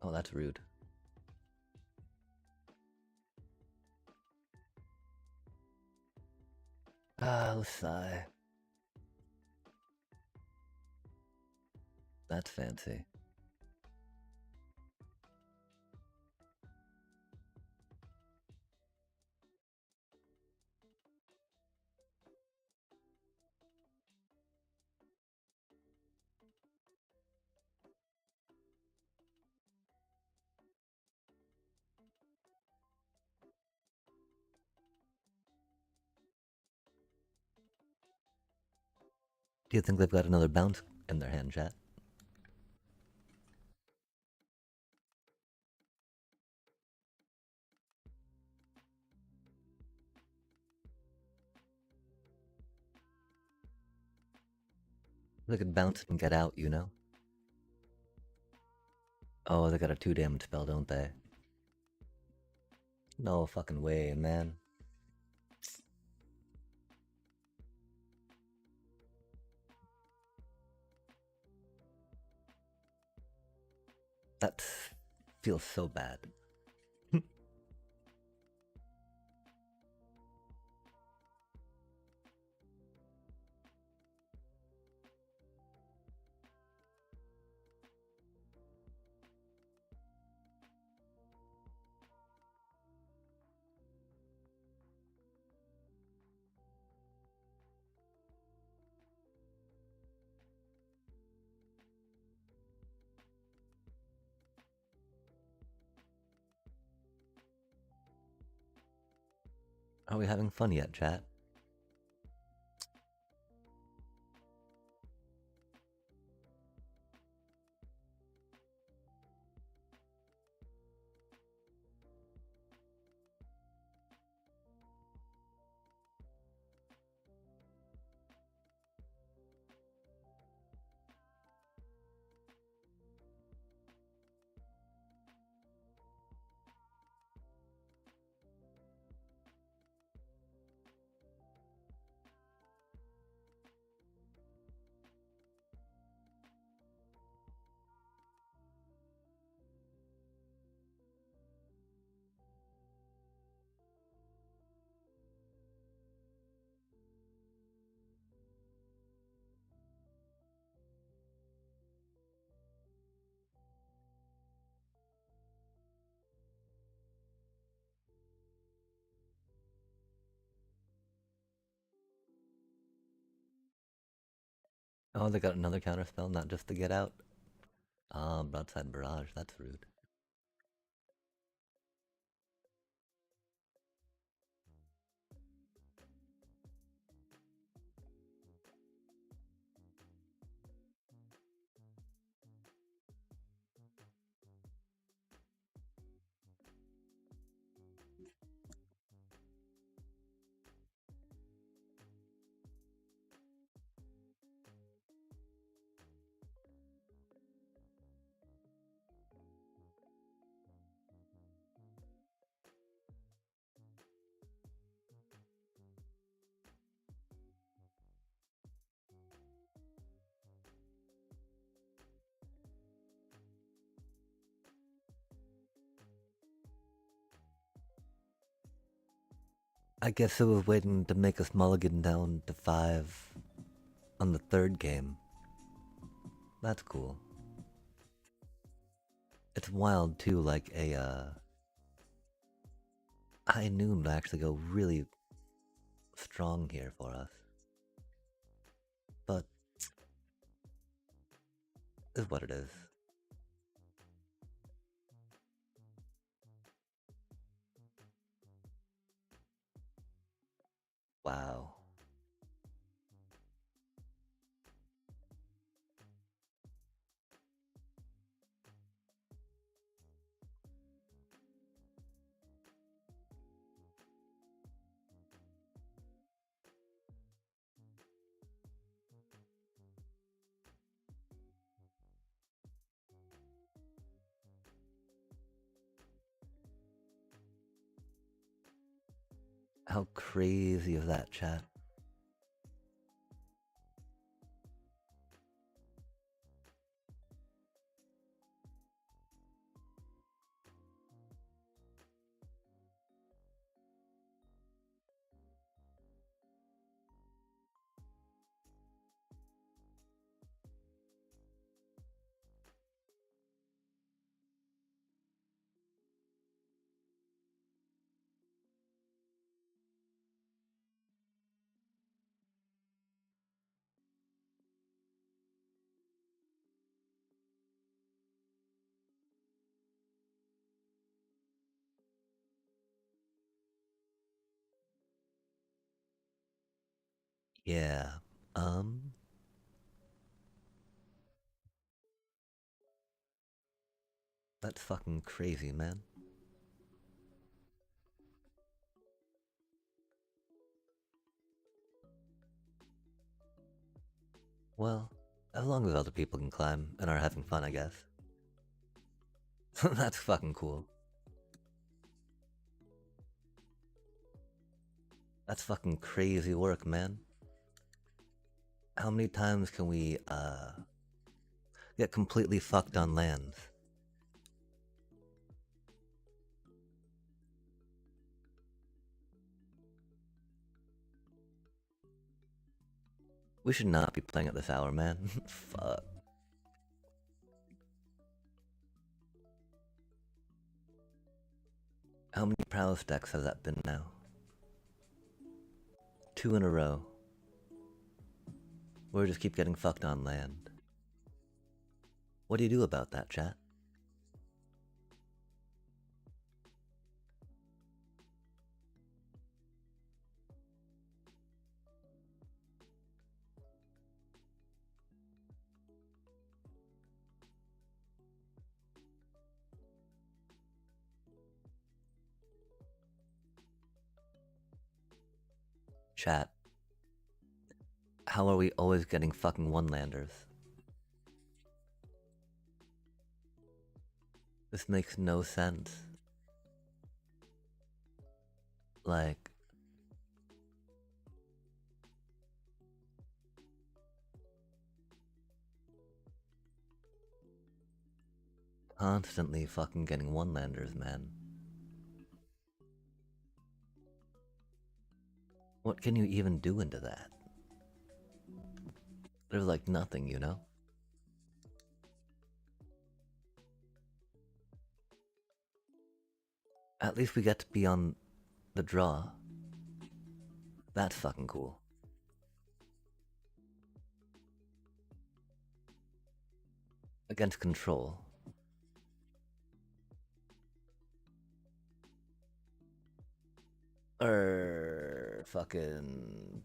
Oh, that's rude. Ah, sigh. That's fancy. Do you think they've got another bounce in their hand, chat? They could bounce and get out, you know? Oh, they got a 2 damage spell, don't they? No fucking way, man. That feels so bad. Are we having fun yet, chat? Oh, they got another counterspell, not just to get out. Broadside Barrage, that's rude. I guess it was waiting to make us mulligan down to 5 on the third game. That's cool. It's wild too, like a high noon would actually go really strong here for us. But is what it is. Wow. How crazy is that, chat? Yeah. That's fucking crazy, man. Well, as long as other people can climb and are having fun, I guess. That's fucking cool. That's fucking crazy work, man. How many times can we, get completely fucked on lands? We should not be playing at this hour, man. Fuck. How many prowess decks has that been now? 2 in a row. We just keep getting fucked on land. What do you do about that, chat? Chat. How are we always getting fucking one-landers? This makes no sense. Like... constantly fucking getting one-landers, man. What can you even do into that? There's like nothing, you know? At least we get to be on the draw. That's fucking cool. Against control. Fucking...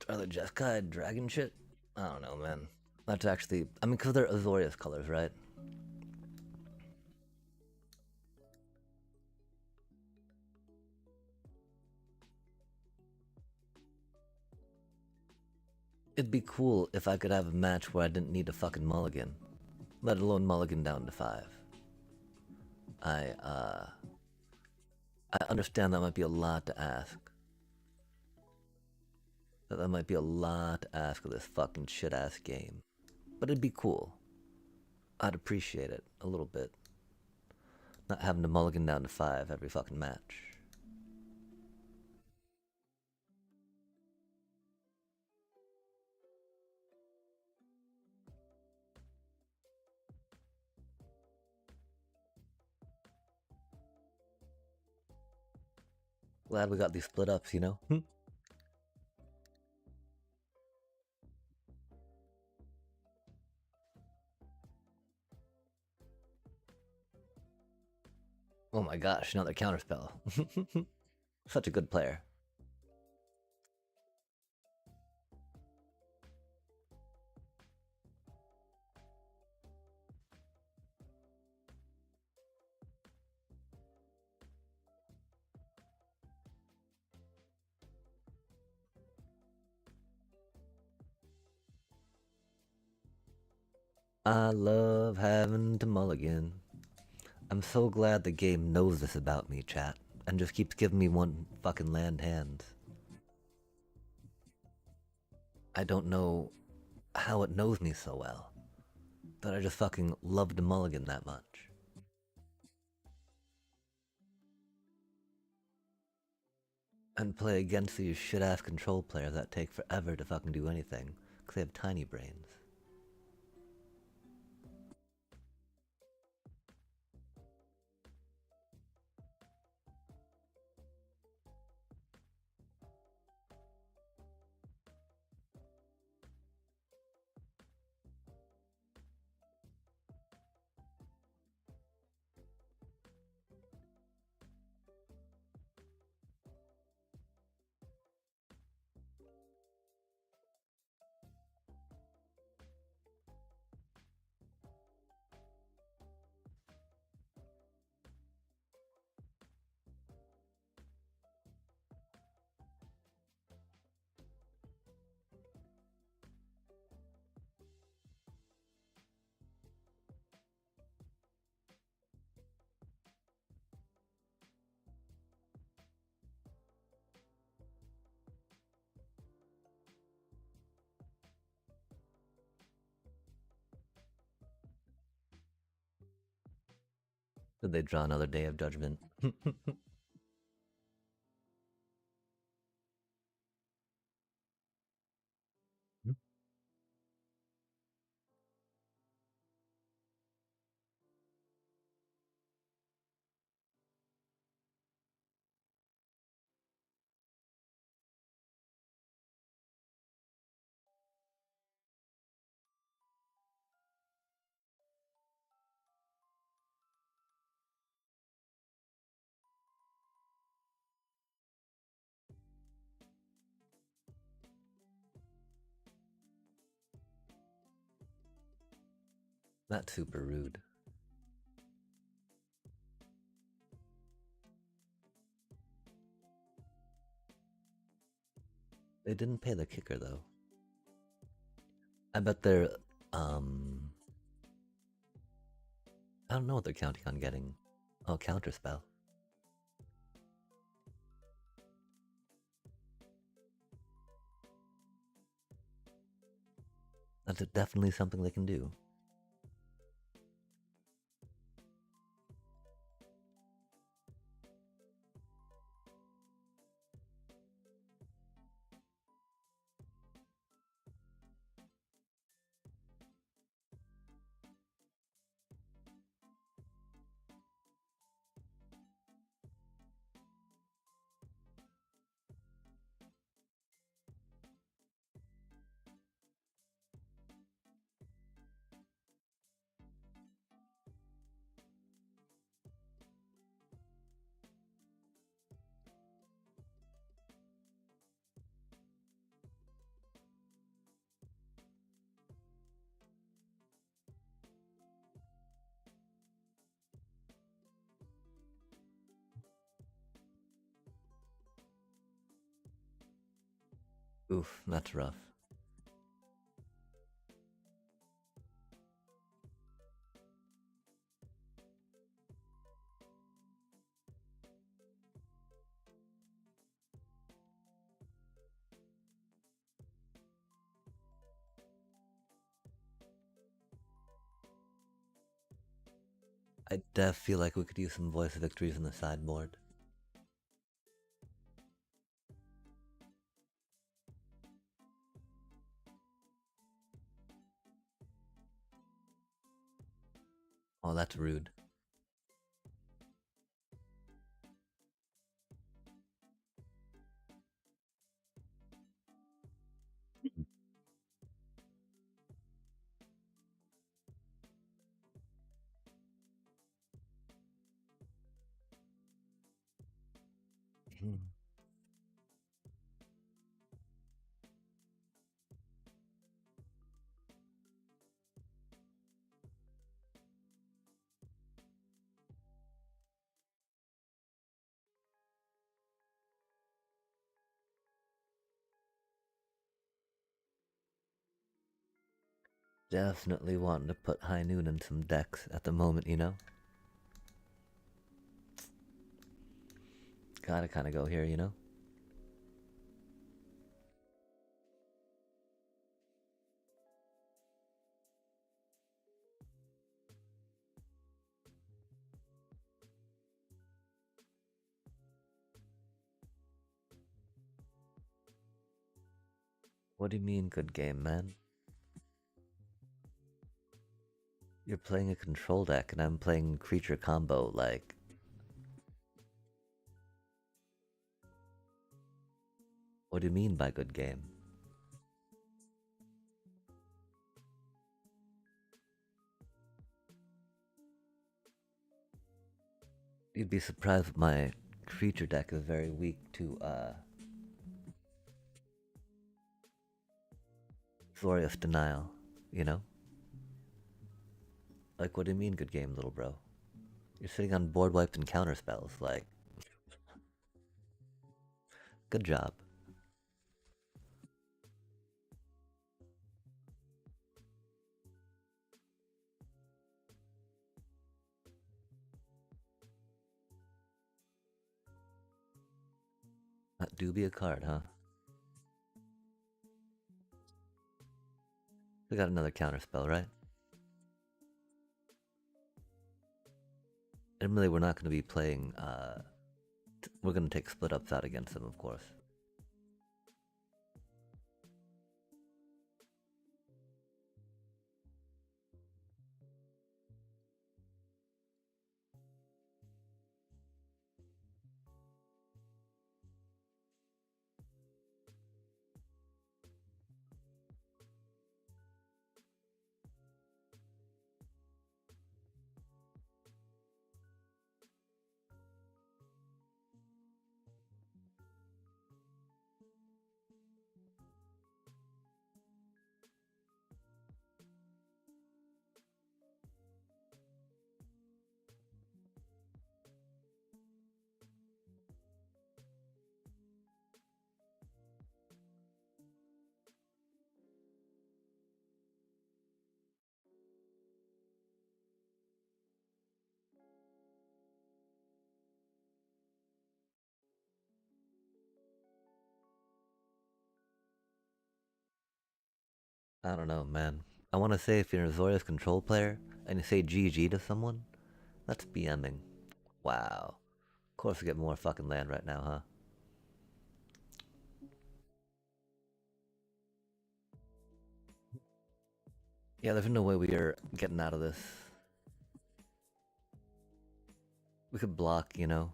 are the Jeskai dragon shit? I don't know, man. That's actually... I mean, because they're Azorius colors, right? It'd be cool if I could have a match where I didn't need a fucking mulligan. Let alone mulligan down to 5. I understand that might be a lot to ask. That might be a lot to ask of this fucking shit-ass game. But it'd be cool. I'd appreciate it a little bit. Not having to mulligan down to 5 every fucking match. Glad we got these split ups, you know? Oh my gosh, another counterspell. Such a good player. I love having to mulligan. I'm so glad the game knows this about me, chat, and just keeps giving me one fucking land hand. I don't know how it knows me so well, but I just fucking love to mulligan that much. And play against these shit-ass control players that take forever to fucking do anything, because they have tiny brains. Did they draw another Day of Judgment? That's super rude. They didn't pay the kicker though. I bet they're, I don't know what they're counting on getting. Oh, counterspell. That's definitely something they can do. Oof, that's rough. I def feel like we could use some voice victories on the sideboard. Oh, that's rude. Definitely wanting to put High Noon in some decks at the moment, you know? Gotta kind of go here, you know? What do you mean, good game, man? You're playing a control deck and I'm playing creature combo, like. What do you mean by good game? You'd be surprised that my creature deck is very weak to, Glorious Denial, you know? Like, what do you mean, good game, little bro? You're sitting on board wipes and counter spells, like. Good job. That do be a card, huh? We got another counter spell, right? Admittedly, we're not going to be playing, we're going to take split ups out against them, of course. I don't know, man. I want to say if you're a Zoria's control player and you say GG to someone, that's BMing. Wow. Of course we get more fucking land right now, huh? Yeah, there's no way we are getting out of this. We could block, you know?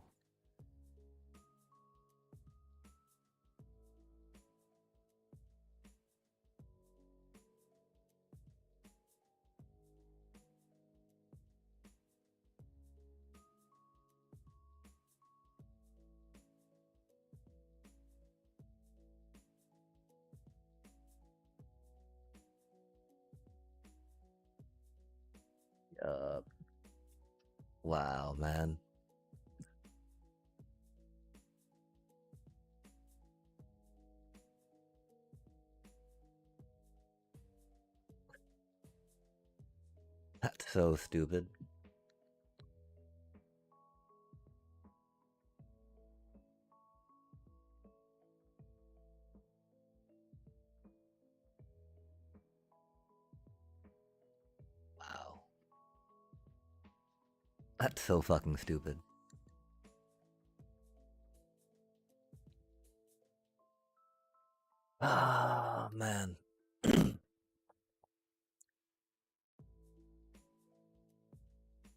Uh, wow, man. That's so stupid. Wow. That's so fucking stupid. Ah, man.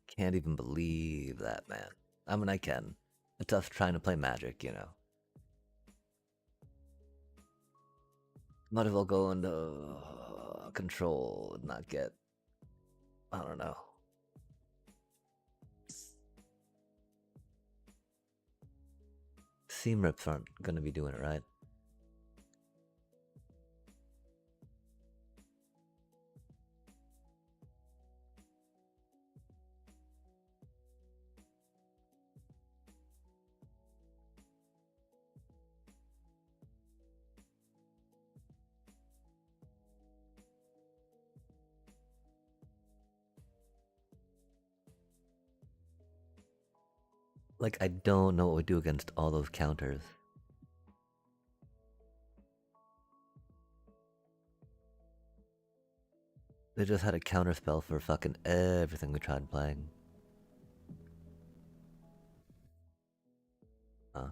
Can't even believe that, man. I mean, I can. It's us trying to play Magic, you know. Might as well go into control and not get, I don't know. seam rips aren't gonna be doing it, right? Like, I don't know what we do against all those counters. They just had a counter spell for fucking everything we tried playing. Huh.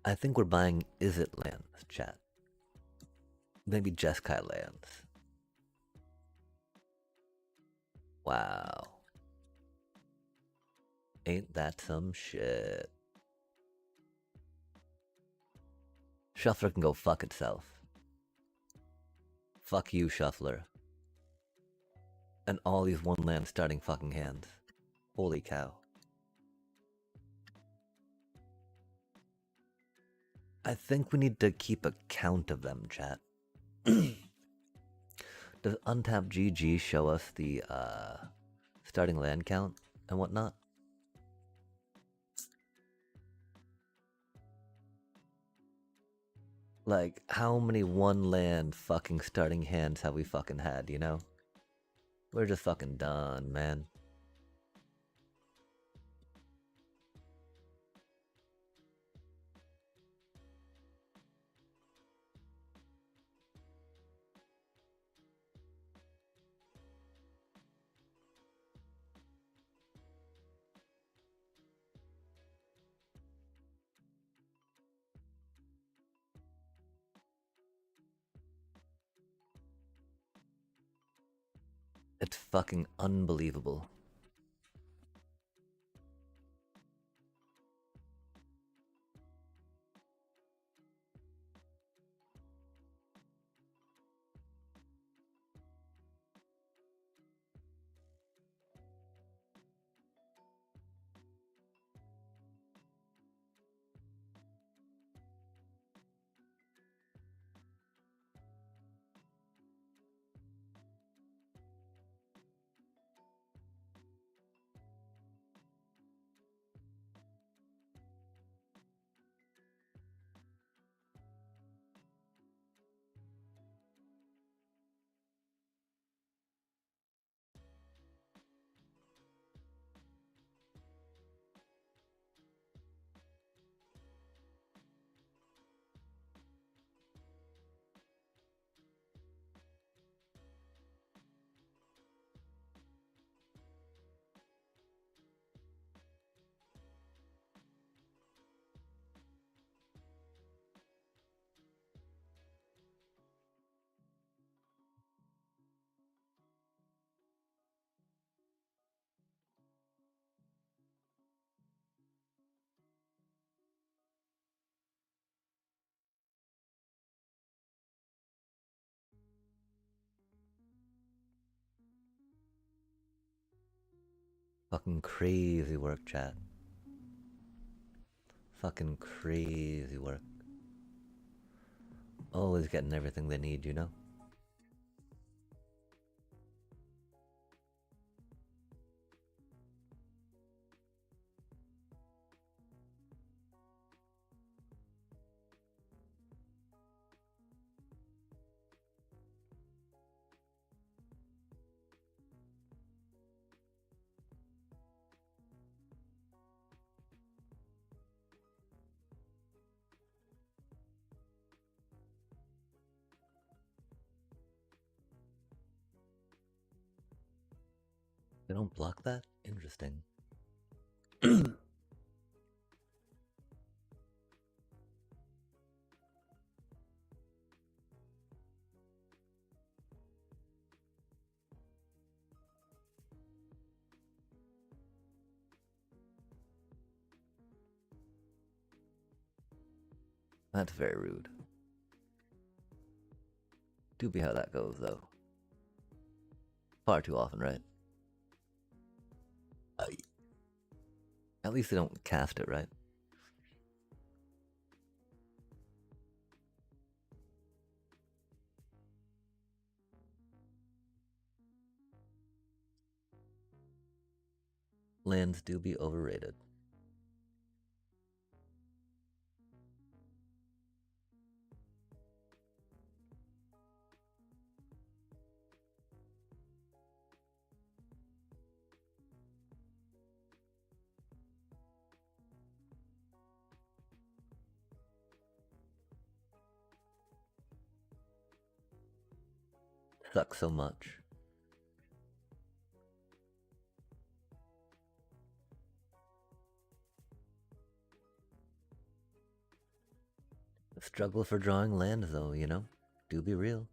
I think we're buying Is It lands, chat. Maybe Jeskai lands. Wow. Ain't that some shit? Shuffler can go fuck itself. Fuck you, Shuffler. And all these one land starting fucking hands. Holy cow. I think we need to keep a count of them, chat. Does Untapped GG show us the starting land count and whatnot? Like, how many one land fucking starting hands have we fucking had, you know? We're just fucking done, man. It's fucking unbelievable. Fucking crazy work, chat. Fucking crazy work. Always getting everything they need, you know? They don't block that? Interesting. That's very rude. Do be how that goes, though. Far too often, right? At least they don't cast it, right? Lands do be overrated. Sucks so much. The struggle for drawing land, though, you know? Do be real.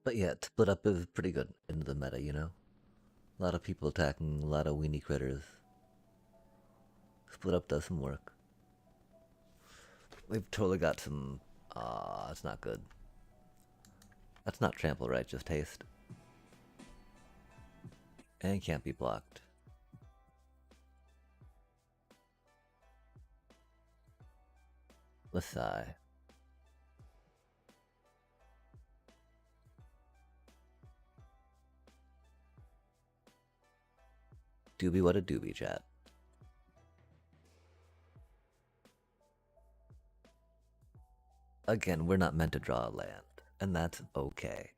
But yeah, split up is pretty good into the meta, you know? A lot of people attacking a lot of weenie critters. Split up does some work. We've totally got some... that's not good. That's not trample, right? Just haste. And can't be blocked. Let's sigh. Doobie what a doobie, chat. Again, we're not meant to draw a land, and that's okay.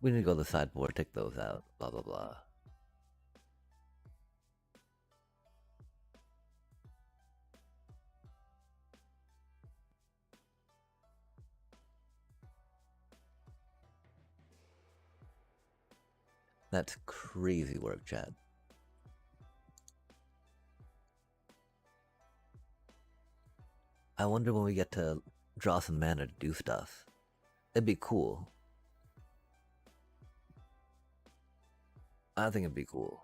We need to go to the sideboard, take those out, blah blah blah. That's crazy work, Chad. I wonder when we get to draw some mana to do stuff. It'd be cool. I think it'd be cool.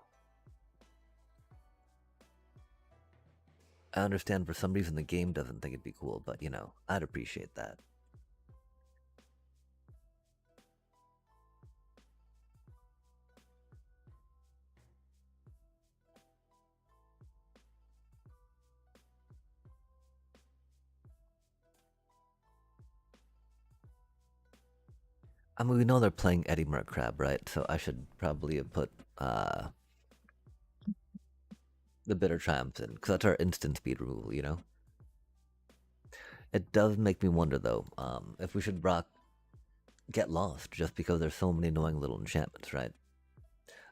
I understand for some reason the game doesn't think it'd be cool, but you know, I'd appreciate that. I mean, we know they're playing Eddie Murkrab, right? So I should probably have put the Bitter Triumphs in, because that's our instant speed removal, you know? It does make me wonder, though, if we should rock Get Lost, just because there's so many annoying little enchantments, right?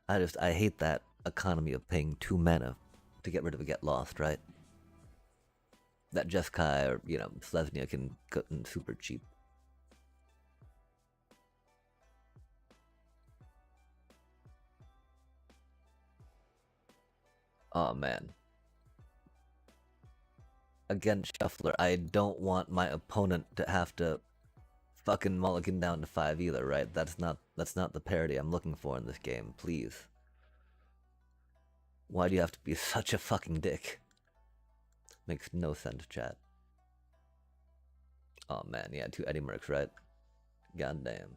I hate that economy of paying 2 mana to get rid of a Get Lost, right? That Jeskai or, you know, Slesnia can get in super cheap. Oh man. Against Shuffler, I don't want my opponent to have to fucking mulligan down to 5 either, right? That's not the parity I'm looking for in this game, please. Why do you have to be such a fucking dick? Makes no sense, chat. Oh man, yeah, 2 Eddie Mercs, right? Goddamn.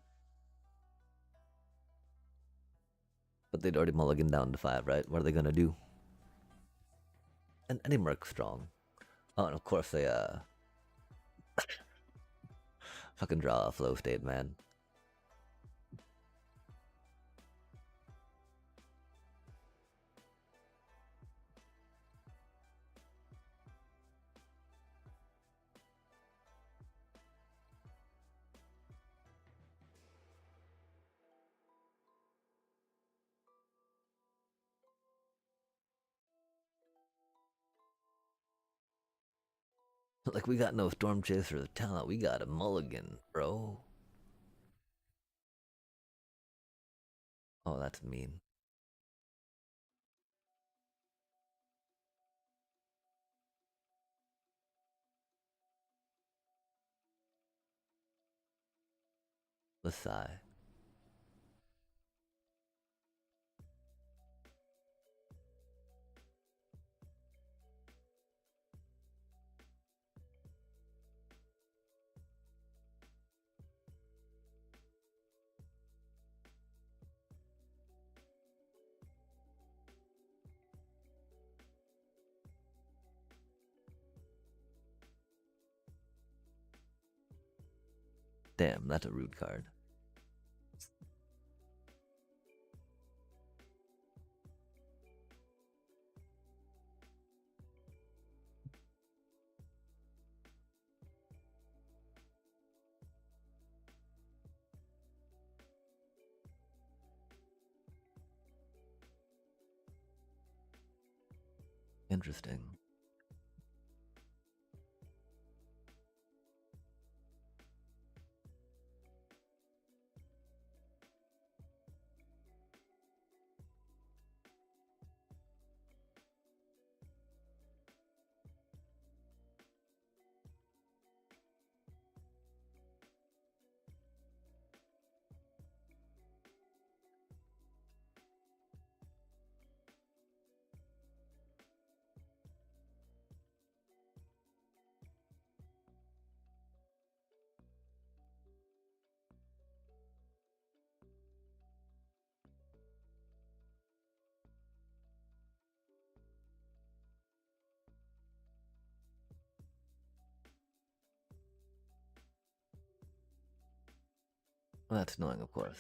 But they'd already mulligan down to 5, right? What are they gonna do? And Eddie Merc's strong. Oh, and of course they, fucking draw a flow state, man. Like, we got no Storm Chaser talent, we got a mulligan, bro. Oh, that's mean. The sigh. Damn, that's a rude card. Interesting. Well, that's annoying, of course.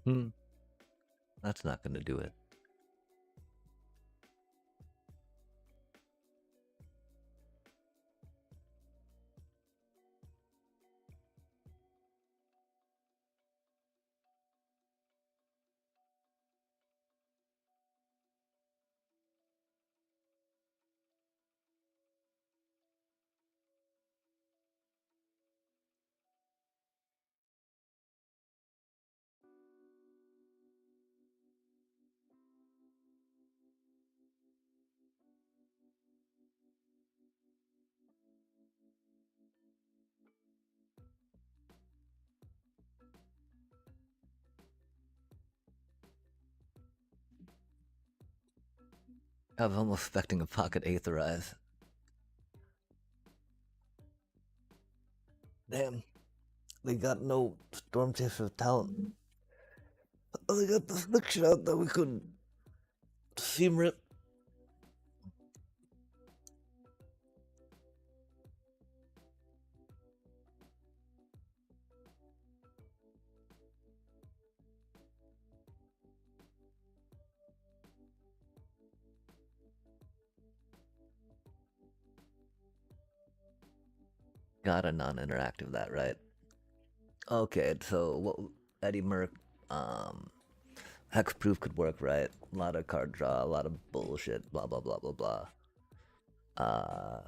Hmm. That's not gonna do it. I was almost expecting a pocket Aetherize. Damn, they got no Storm Chaser talent. Oh, they got the affliction out that we couldn't seam rip. Got a non-interactive that, right? Okay, so what Eddie Merc, um, hexproof could work, right? A lot of card draw, a lot of bullshit, blah blah blah blah blah. Uh,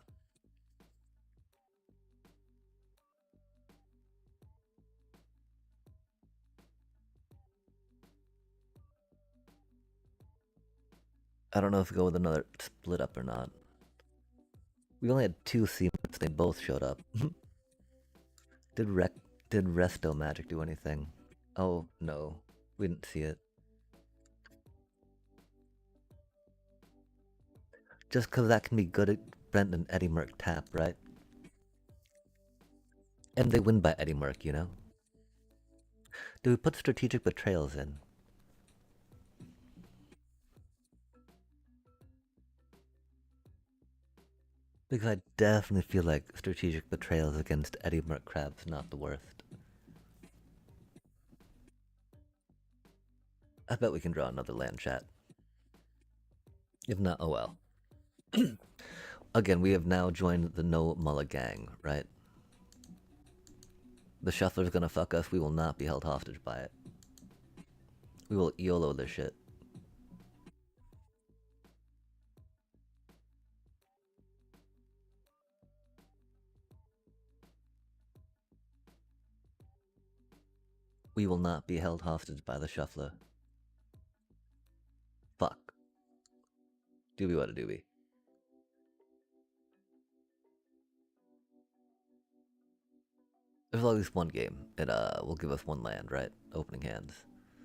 I don't know if we go with another split up or not. We only had two seamers, they both showed up. did did Resto Magic do anything? Oh no, we didn't see it. Just because that can be good at Brent and Eddie Merc tap, right? And they win by Eddie Merc, you know? Do we put strategic betrayals in? Because I definitely feel like strategic betrayals against Eddie Merc Crab's not the worst. I bet we can draw another land, chat. If not, oh well. Again, we have now joined the No Mullah gang, right? The shuffler's gonna fuck us, we will not be held hostage by it. We will YOLO this shit. We will not be held hostage by the shuffler. Fuck. Doobie what a doobie. There's at least one game. It will give us one land, right? Opening hands.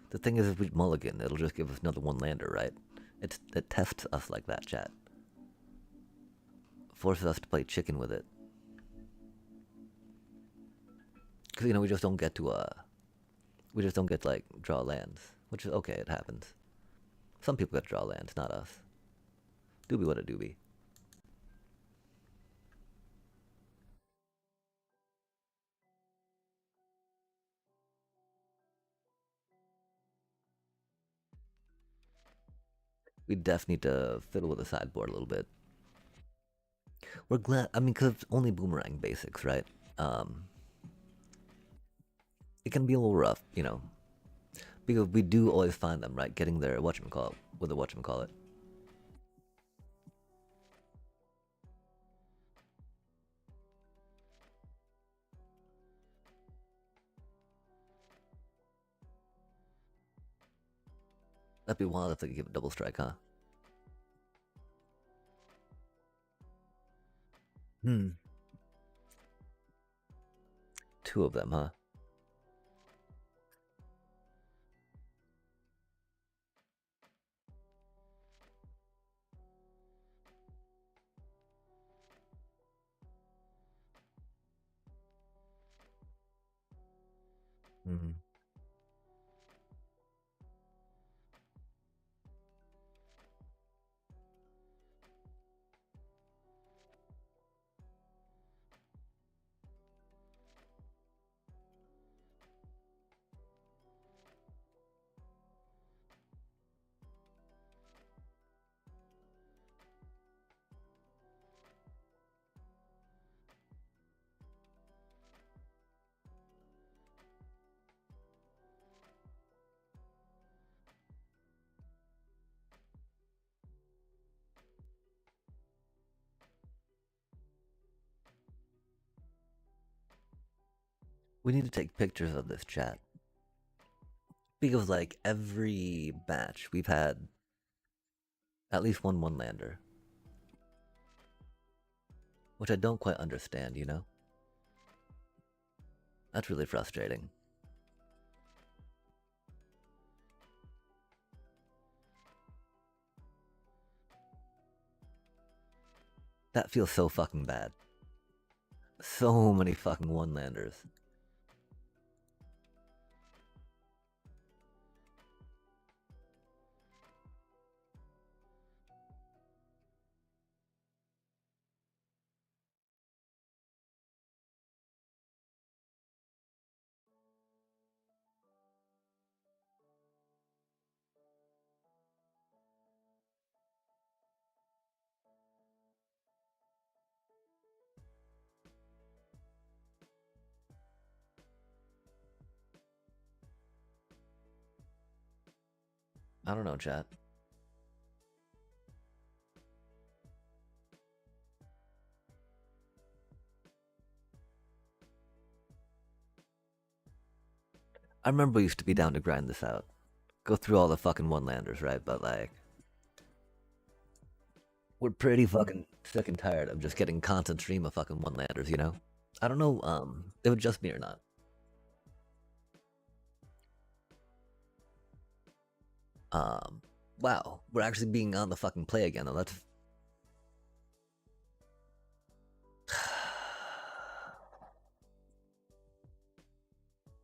The thing is, if we mulligan, it'll just give us another one lander, right? It tests us like that, chat. Forces us to play chicken with it. Because, you know, we just don't get to, like, draw lands. Which is okay, it happens. Some people get to draw lands, not us. Doobie what a doobie. We definitely need to fiddle with the sideboard a little bit. We're glad, I mean, because it's only boomerang basics, right? It can be a little rough, you know, because we do always find them, right? Getting their whatchamacallit with a whatchamacallit. That'd be wild if they could give a double strike, huh? Two of them, huh? Mm-hmm. We need to take pictures of this chat. Because, like, every match we've had at least one lander. Which I don't quite understand, you know? That's really frustrating. That feels so fucking bad. So many fucking one landers. I don't know, chat. I remember we used to be down to grind this out. Go through all the fucking one-landers, right? But like, we're pretty fucking sick and tired of just getting constant stream of fucking one-landers, you know? I don't know, if it's just me or not. Wow, we're actually being on the fucking play again, though. That's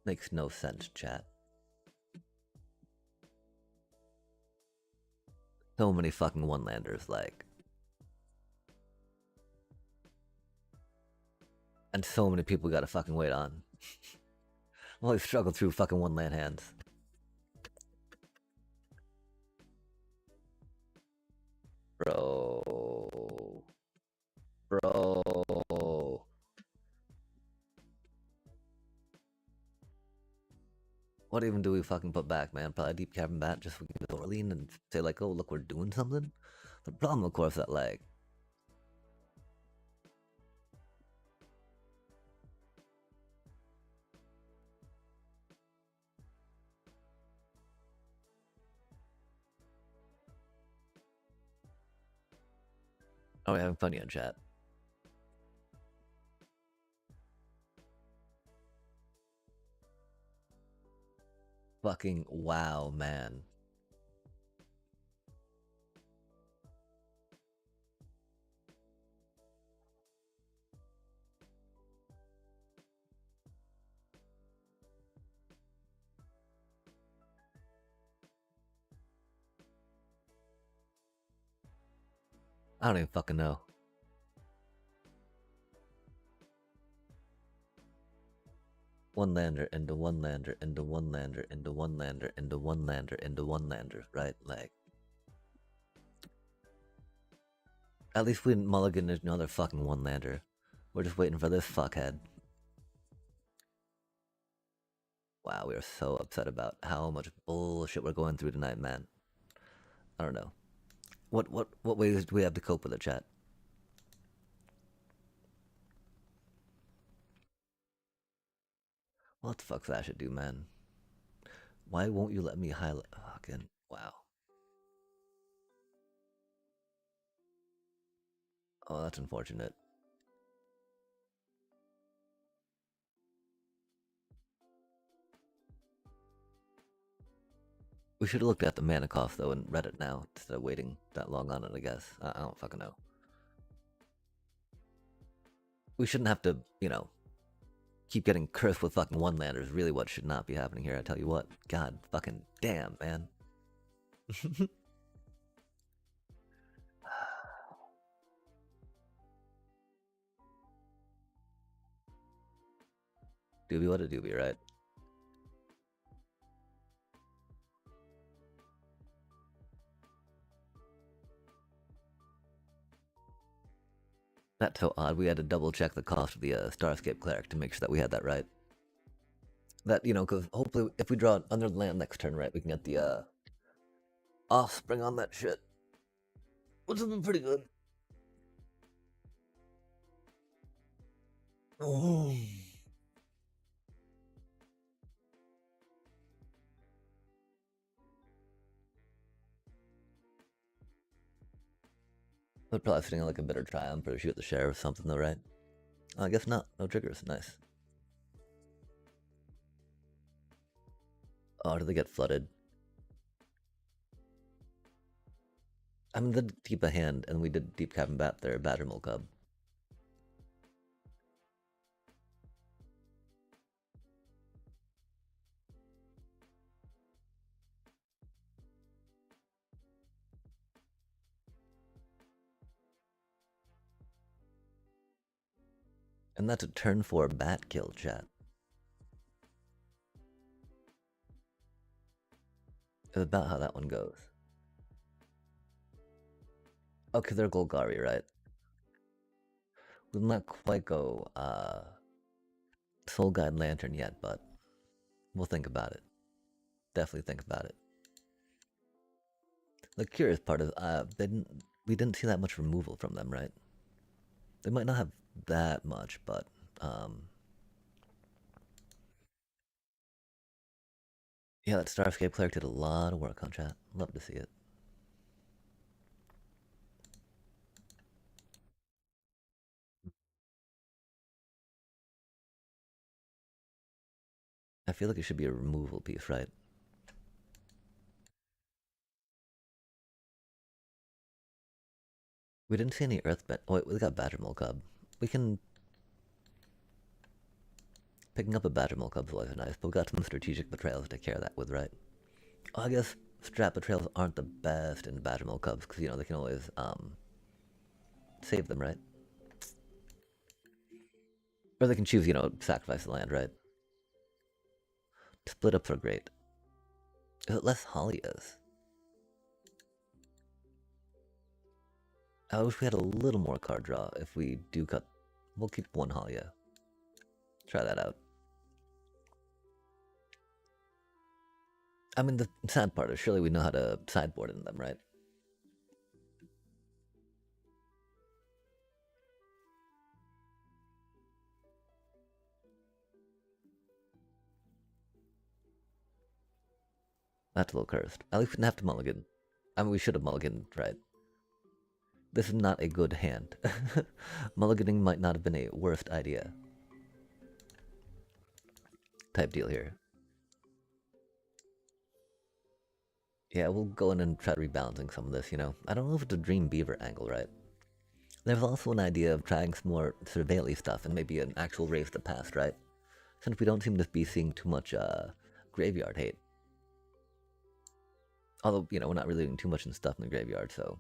makes no sense, chat. So many fucking one-landers, like, and so many people gotta fucking wait on. Well, we struggled through fucking one-land hands. Bro. Bro. What even do we fucking put back, man? Probably deep cabin bat just so we can get Orlean and say like, oh, look, we're doing something? The problem, of course, that like, are we having fun yet, chat? Fucking wow, man. I don't even fucking know. One lander into one lander into one lander into one lander into one lander into one lander, right? Like, at least we didn't mulligan another fucking one lander. We're just waiting for this fuckhead. Wow, we are so upset about how much bullshit we're going through tonight, man. I don't know. What ways do we have to cope with it, chat? What the fuck's that should do, man? Why won't you let me highlight? Fucking wow. Oh, that's unfortunate. We should have looked at the mana cost though and read it now instead of waiting that long on it. I guess I don't fucking know. We shouldn't have to, you know, keep getting cursed with fucking one-landers. Really, what should not be happening here? I tell you what. God fucking damn, man. Doobie, what a doobie, right? That's so odd. We had to double check the cost of the Starscape Cleric to make sure that we had that right. That, you know, because hopefully if we draw it under the land next turn, right, we can get the offspring on that shit. Which has been pretty good. Oh. We're probably sitting on like a bitter triumph or shoot the sheriff or something though, right? Oh, I guess not. No triggers. Nice. Oh, did they get flooded? I mean, they did keep a hand, and we did deep cabin bat their Badgermill Cub. And that's a turn 4 bat kill, chat. It's about how that one goes. Okay, they're Golgari, right? We'll not quite go Soul Guide Lantern yet, but we'll think about it. Definitely think about it. The curious part is, we didn't see that much removal from them, right? They might not have that much, but yeah, that Starscape cleric did a lot of work on chat. Love to see it. I feel like it should be a removal piece, right? We didn't see any earthbend. Oh, wait, we got Badgermole Cub. We can. Picking up a Badgermole Cub's always nice, but we got some strategic betrayals to carry that with, right? Oh, I guess strat betrayals aren't the best in Badgermole Cubs because, they can always save them, right? Or they can choose, sacrifice the land, right? Split ups are great. Is it less Halias? I wish we had a little more card draw if we do cut. We'll keep one Halia. Try that out. I mean, the sad part is surely we know how to sideboard in them, right? That's a little cursed. At least we didn't have to mulligan. I mean, we should have mulliganed, right? This is not a good hand. Mulliganing might not have been a worst idea. Type deal here. Yeah, we'll go in and try rebalancing some of this, I don't know if it's a Dream Beaver angle, right? There's also an idea of trying some more surveilly stuff and maybe an actual Race to the Past, right? Since we don't seem to be seeing too much graveyard hate. Although, we're not really doing too much in stuff in the graveyard, so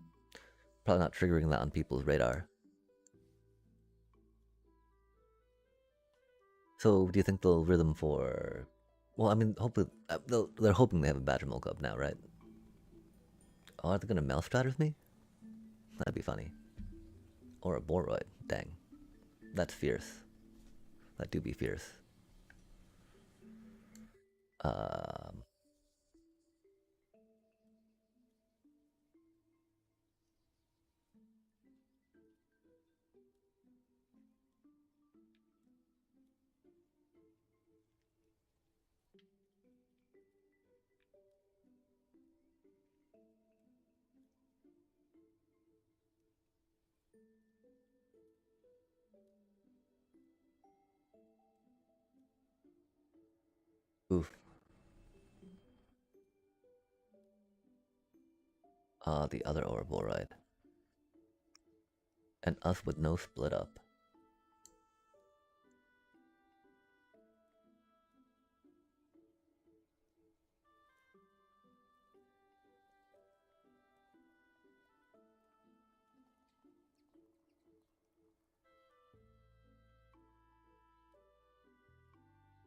probably not triggering that on people's radar. So, do you think they'll rhythm for... Well, I mean, hopefully... they're hoping they have a Badgermole Cub now, right? Oh, are they gonna Maelstrat with me? That'd be funny. Or a Boroid. Dang. That's fierce. That do be fierce. Oof. The other Boroid. And us with no split up.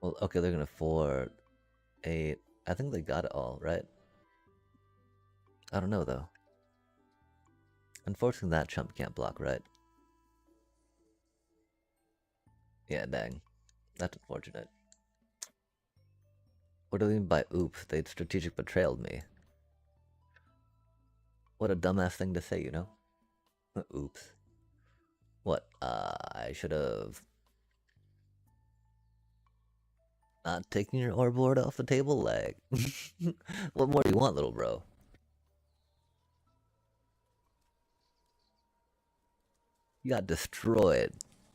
Well, okay, they're gonna 4, 8. I think they got it all, right? I don't know, though. Unfortunately, that chump can't block, right? Yeah, dang. That's unfortunate. What do they mean by oops? They'd strategic betrayed me. What a dumbass thing to say, Oops. What? I should have not taken your ore board off the table, like. What more do you want, little bro? You got destroyed,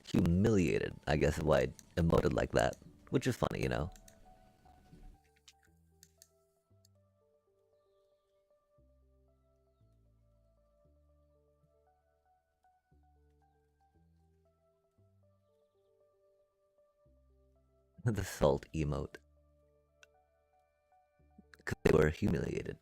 humiliated. I guess is why I emoted like that, which is funny, The salt emote. Because they were humiliated.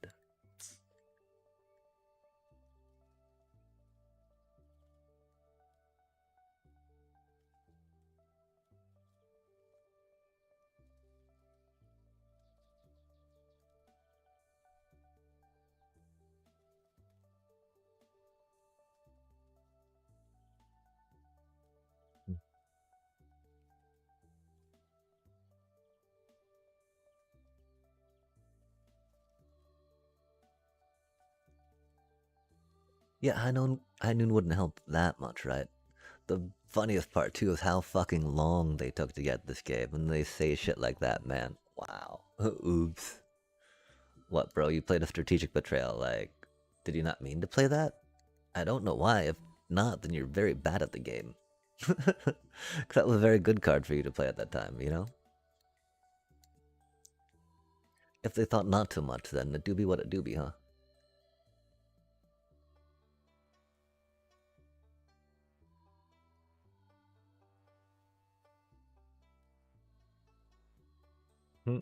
Yeah, high noon wouldn't help that much, right? The funniest part too is how fucking long they took to get this game, and they say shit like that, man. Wow. Oops. What, bro? You played a strategic betrayal. Like, did you not mean to play that? I don't know why. If not, then you're very bad at the game. 'Cause that was a very good card for you to play at that time, you know? If they thought not too much, then it do be what it do be, huh? Hmm.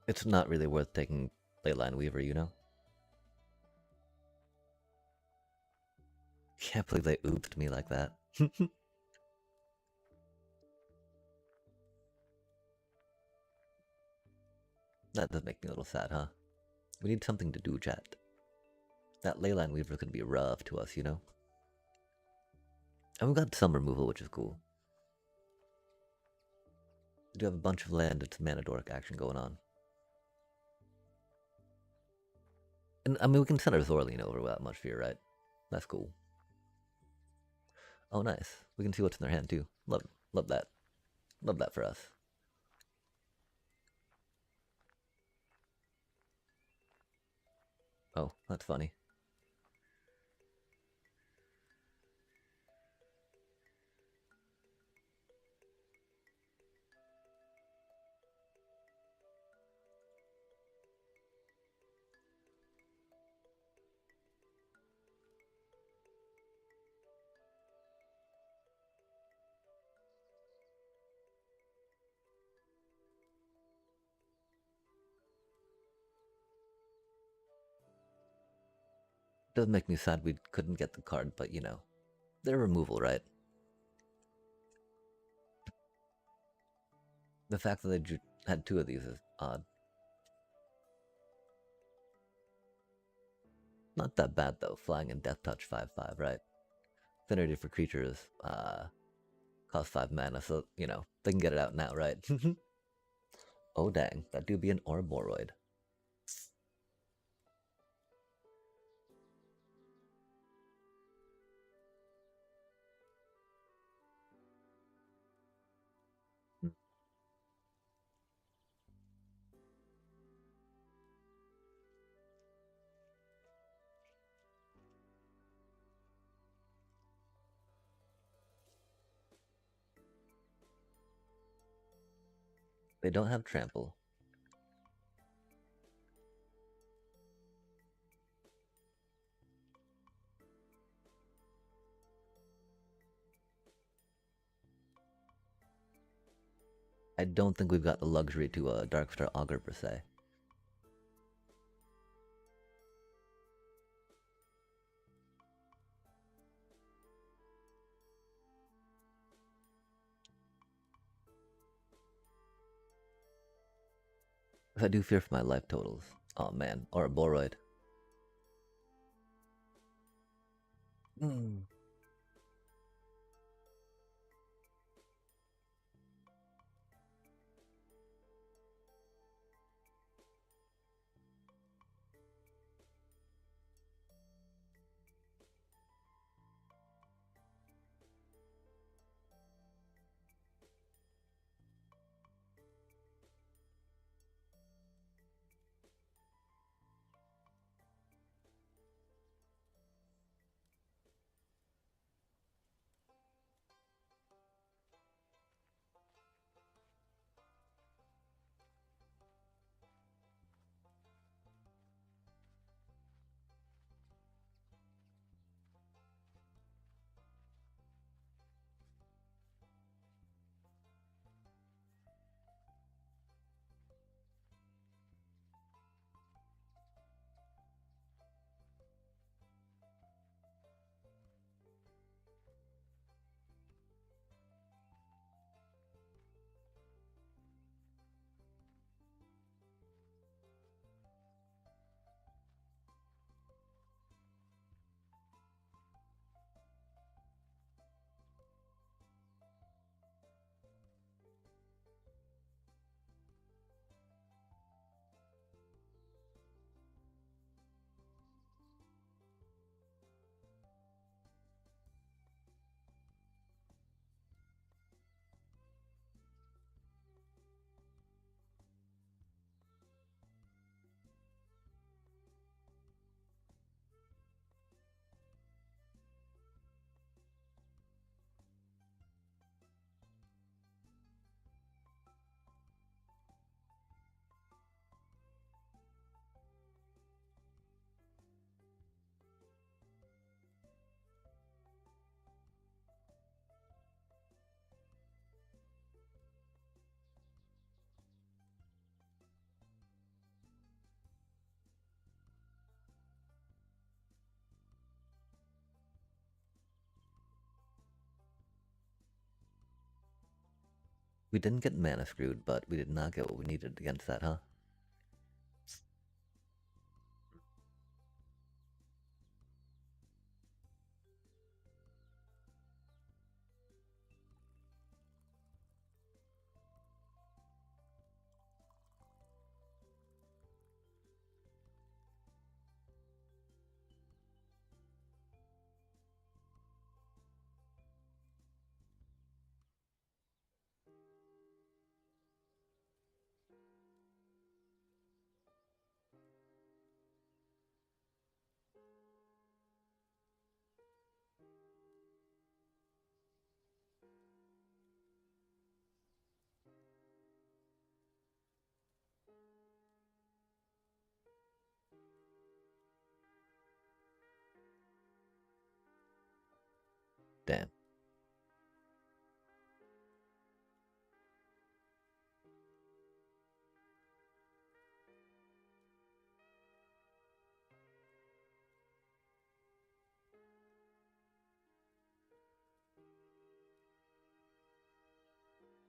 It's not really worth taking Leyline Weaver, you know? Can't believe they ooped me like that. That does make me a little sad, huh? We need something to do, chat. That Leyline Weaver could be rough to us, you know? And we've got some removal, which is cool. We do have a bunch of land and some mana dork action going on. And I mean, we can send our Zorline over without much fear, right? That's cool. Oh, nice. We can see what's in their hand too. Love that. Love that for us. Oh, that's funny. Does make me sad we couldn't get the card, but you know, they're removal, right? The fact that they had two of these is odd. Not that bad though. Flying and Death Touch 5/5, right? Affinity for creatures cost 5 mana, so you know they can get it out now, right? Oh dang, that do be an Orboroid. They don't have trample. I don't think we've got the luxury to a Darkstar Augur per se. If I do fear for my life totals. Oh man, or a Boroid. Mm. We didn't get mana screwed, but we did not get what we needed against that, huh? Damn.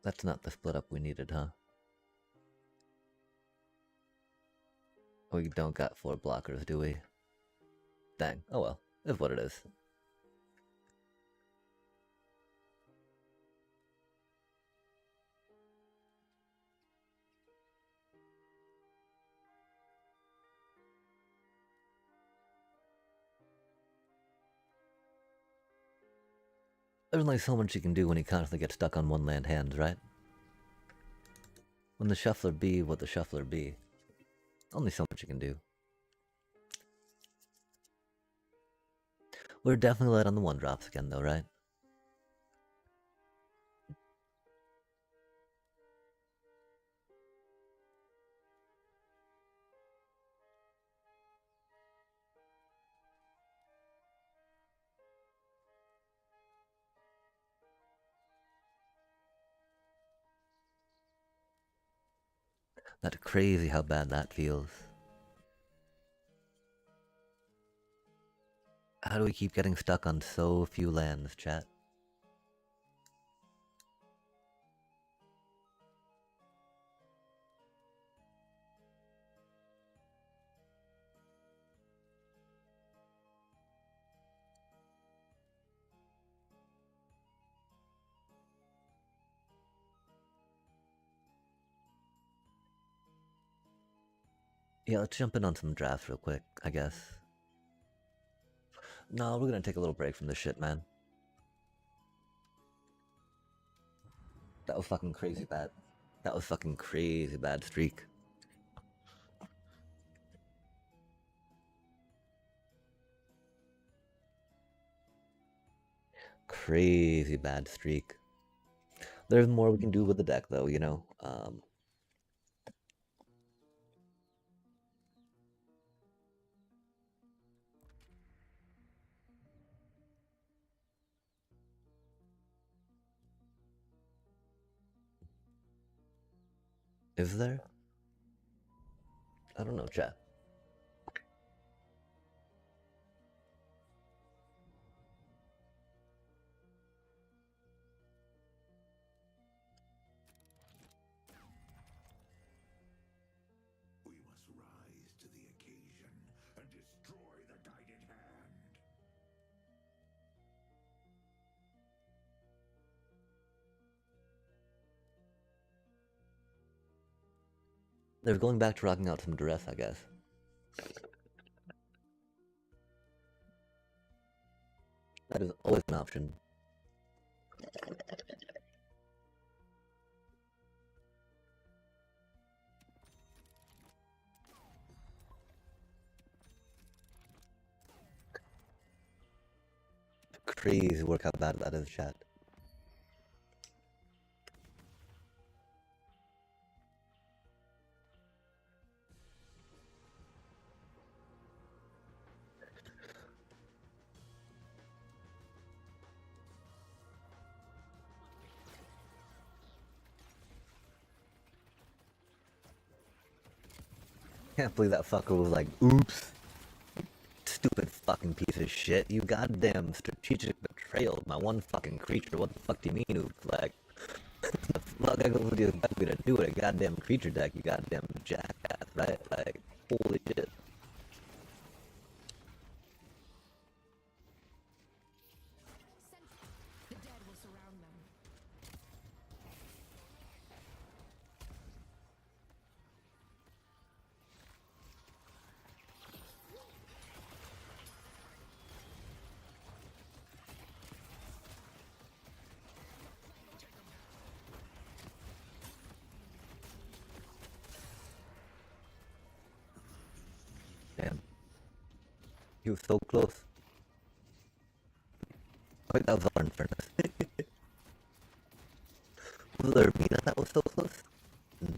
That's not the split up we needed, huh? We don't got 4 blockers, do we? Dang. Oh well. It's what it is. There's only so much you can do when you constantly get stuck on one land hands, right? When the shuffler be what the shuffler be. Only so much you can do. We're definitely light on the 1-drops again though, right? That's crazy how bad that feels. How do we keep getting stuck on so few lands, chat? Yeah, let's jump in on some drafts real quick, I guess. No, we're gonna take a little break from this shit, man. That was fucking crazy bad. That was fucking crazy bad streak. Crazy bad streak. There's more we can do with the deck, though, you know? Is there? I don't know, chat. We must rise to the occasion and destroy the guided hand. They're going back to rocking out some duress, I guess. That is always an option. Crazy work how bad that is, chat. Can't believe that fucker was like, oops. Stupid fucking piece of shit. You goddamn strategic betrayal. My one fucking creature. What the fuck do you mean, oops? Like, Fuck, I go you expect me to do it? A goddamn creature deck, you goddamn jackass, right? Like, holy shit. The dead will surround them. Damn. He was so close. Wait, that was our Infernus. Was there Mina that was so close? Hmm.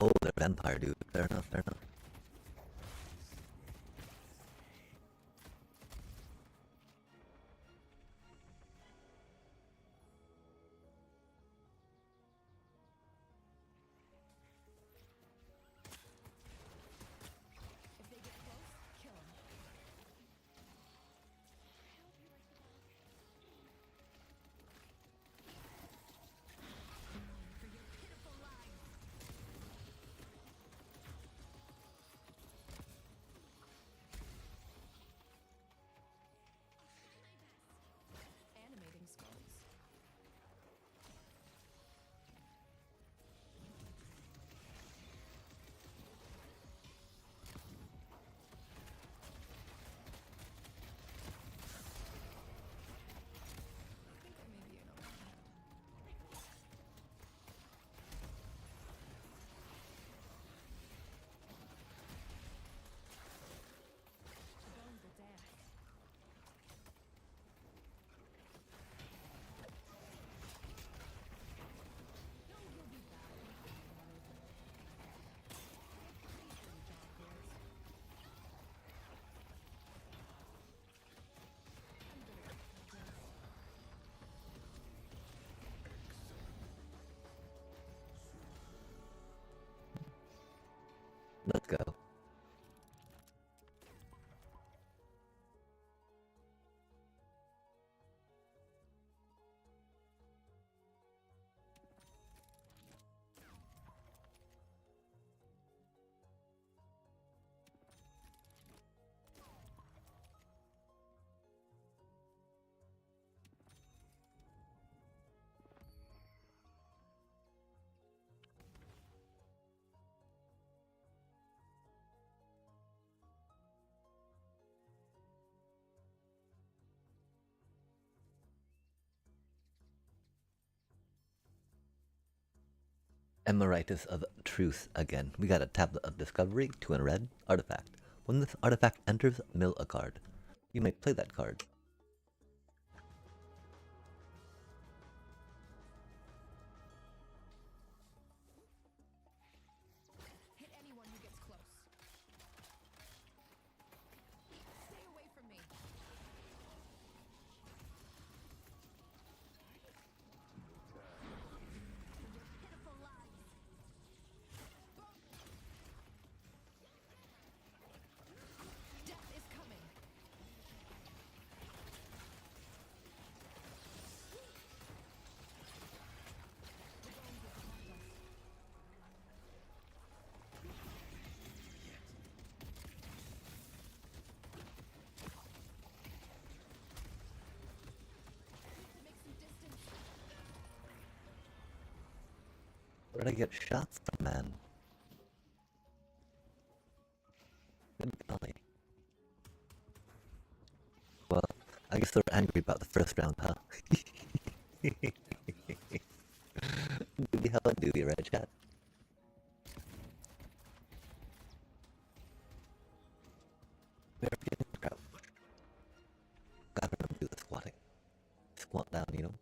Oh, they're vampire dude. Fair enough, fair enough. If they get close, kill them. For your pitiful lives. Animating skulls. I think I may be in over my head. The bones will dance. No, you'll be back. Please do your job, boys. I'm good at this. Let's go. Emeritus of Truth again. We got a Tablet of Discovery, 2 in red, artifact. When this artifact enters, mill a card. You may play that card. Hit anyone who gets close. Stay away from me. For your pitiful lives. Death is coming. The bones will protect us. To make some distance. Where did I get shots from, man? Good golly. Well, I guess they're angry about the first round, huh? Doobie hella doobie, right, chat? Better get in the crowd. Gotta remember to do the squatting. Squat down, you know?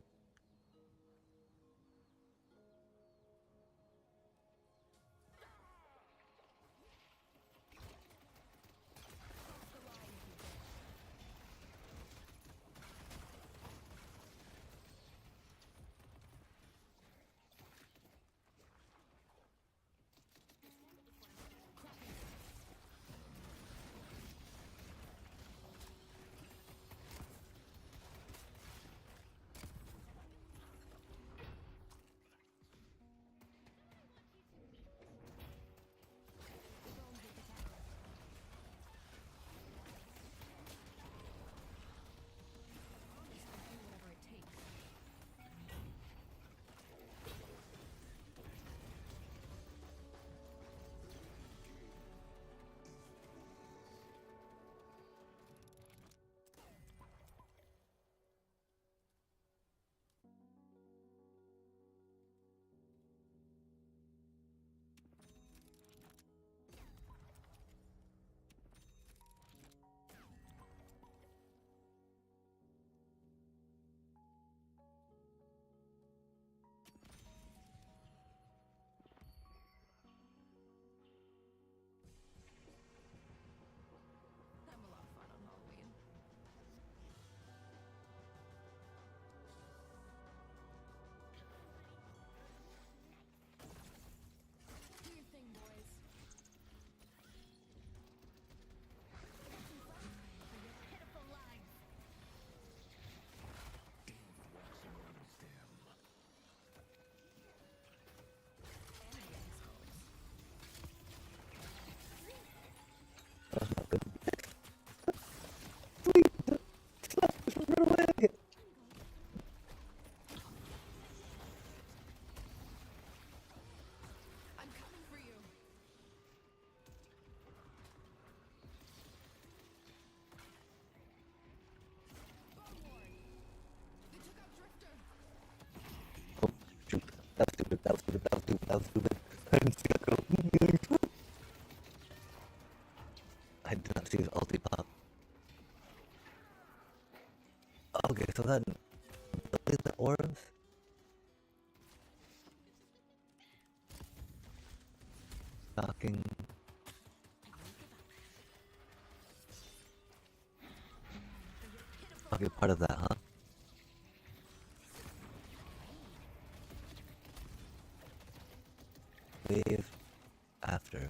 so that is the auras? Shocking. Okay, part of that, huh? Wave after.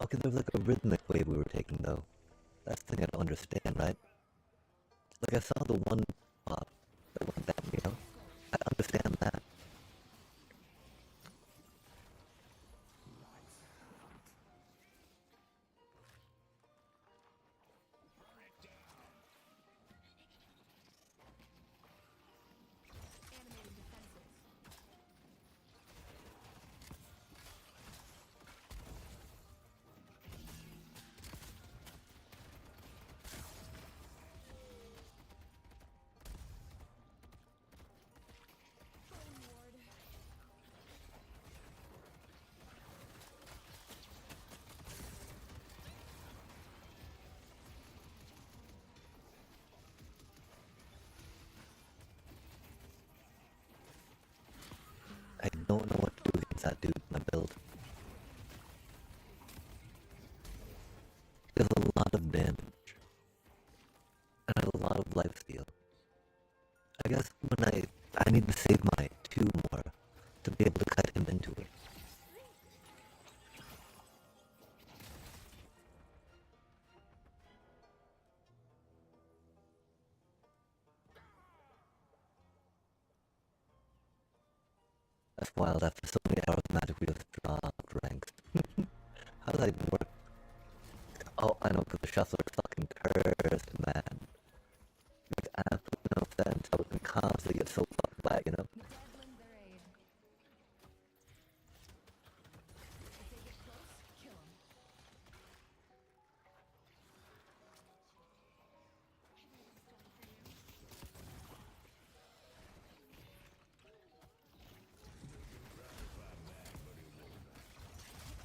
Okay, there's like a rhythmic wave we were taking though. That's the thing I don't understand, right? Like I saw the one pop that went down, you know? I understand that. Animating defenses. Bone ward. I don't know what to do against that dude, my build. He does a lot of damage. And a lot of lifesteal. I guess when I need to save my 2 more to be able to cut him into it. That's wild, after so many hours magically just dropped ranks. How does that even work? Oh, I know, because the shuffler is fucking cursed, man. Makes absolutely no sense. I was gonna constantly get so fucked by it, you know? The dead lend their aid. If they get close, kill them.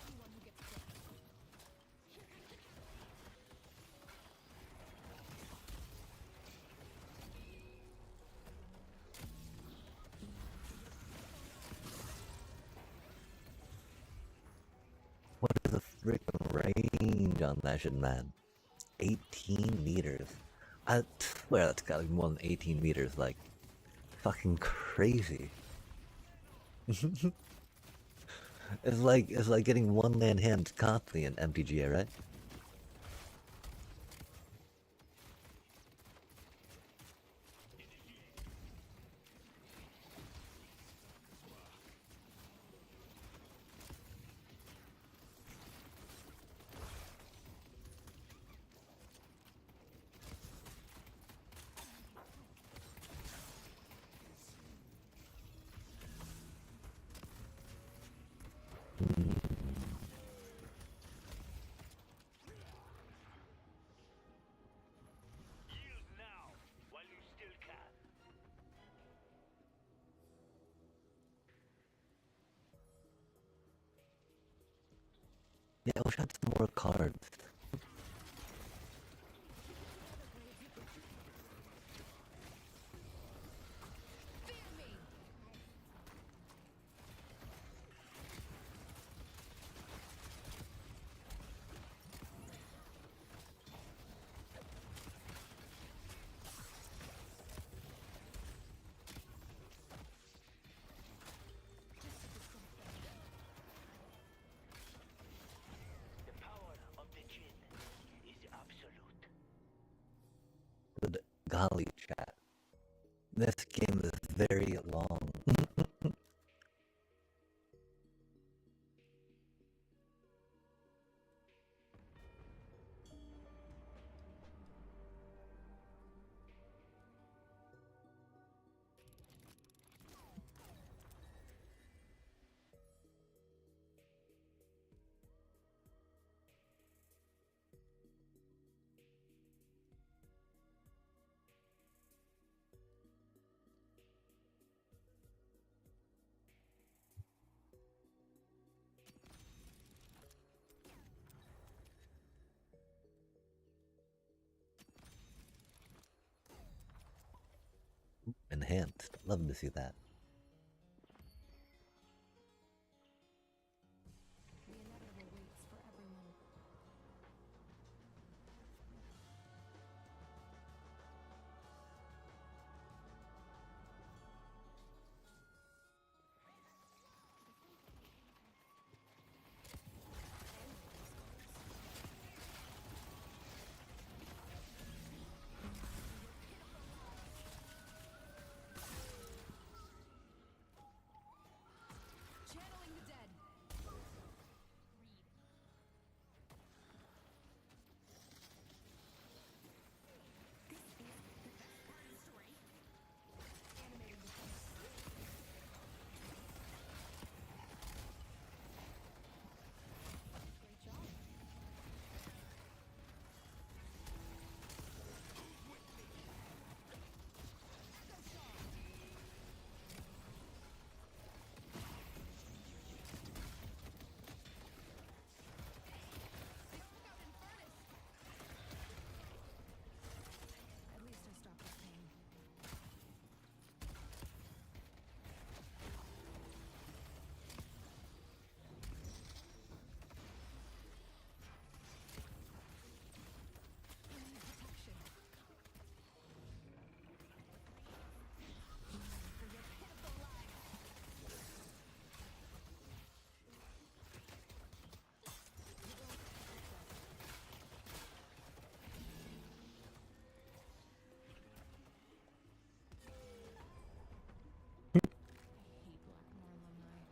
Anyone who gets close. What is the freaking range on that shit, man? 18 meters. I swear that's gotta be more than 18 meters, like, fucking crazy. It's like getting one-man hands constantly in MTGA, right? Yield now, while you still can. Yeah, I wish I had some more cards. Fear me! The power of the Jinn is absolute. Good golly, chat. This game is very long. enhanced. Love to see that. The inevitable waits for everyone. Channeling the dead. Great job. At least I stopped the pain. I need protection. For your pitiful lives. I hate Blackmore alumni.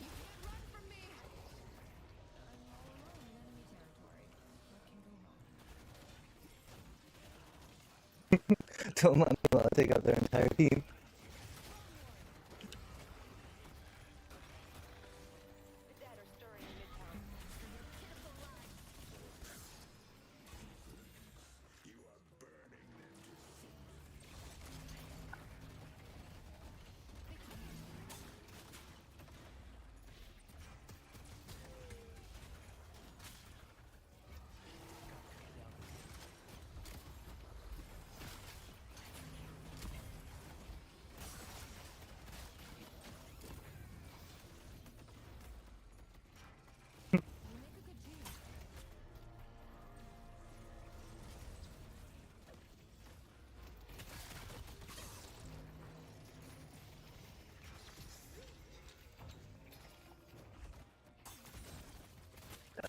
You can't run from me! I'm all alone in enemy territory. What can go wrong? Don't mind me while I take out their entire team. The dead are stirring in Midtown. For your pitiful lives. You are burning them to You make a good team.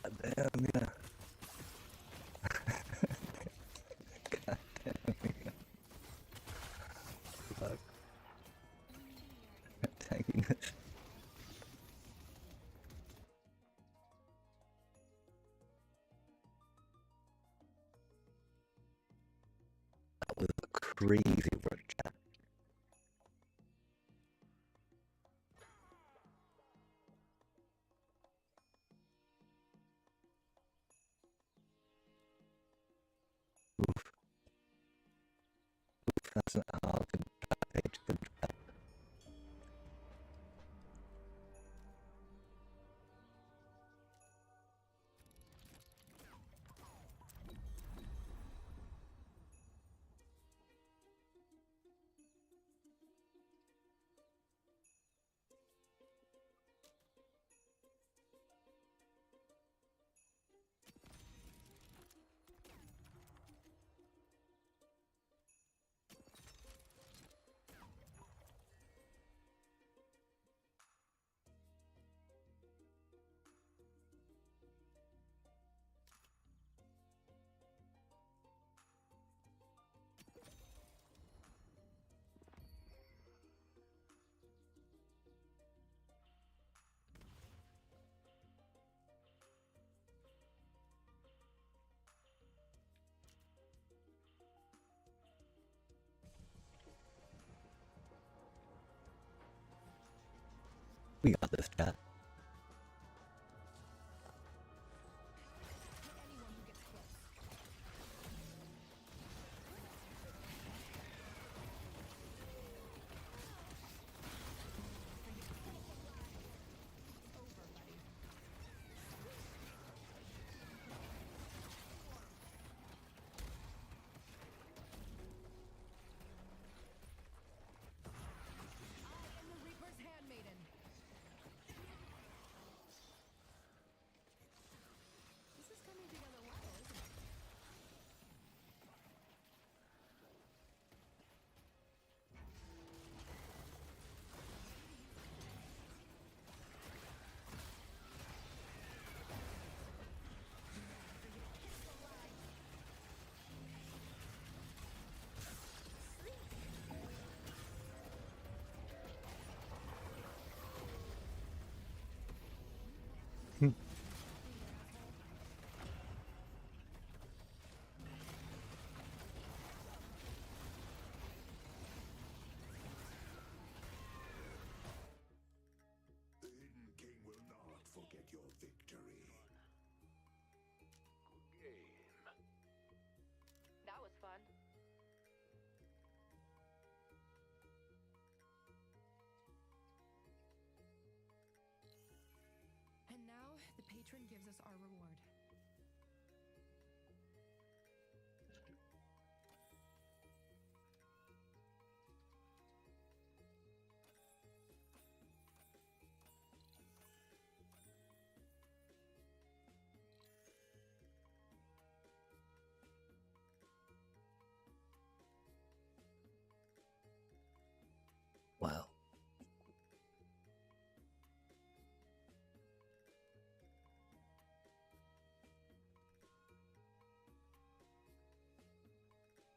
God damn, yeah. God damn, yeah. Fuck. Attacking us. That was a crazy word chat. That's not how I could page. Good. patron gives us our reward. Wow.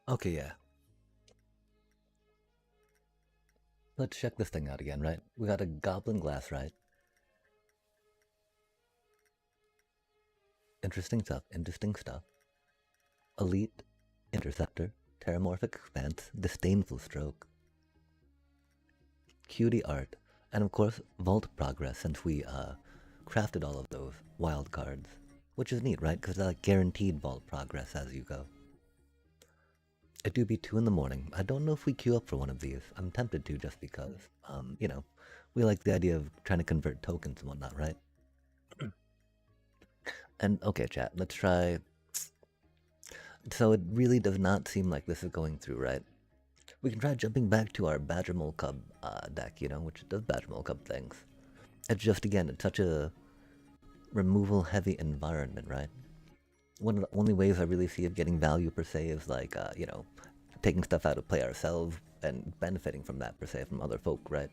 Okay, yeah. Let's check this thing out again, right? We got a goblin glass, right? Interesting stuff, interesting stuff. Elite, interceptor, terramorphic expanse, disdainful stroke, cutie art, and of course, vault progress since we crafted all of those wild cards. Which is neat, right? Because they're like guaranteed vault progress as you go. It do be 2 in the morning. I don't know if we queue up for one of these. I'm tempted to just because, you know, we like the idea of trying to convert tokens and whatnot, right? And okay, chat, let's try. So it really does not seem like this is going through, right? We can try jumping back to our Badger Mole Cub deck, you know, which does Badger Mole Cub things. It's just, again, it's such a removal-heavy environment, right? One of the only ways I really see of getting value per se is like, you know, taking stuff out of play ourselves and benefiting from that per se from other folk, right?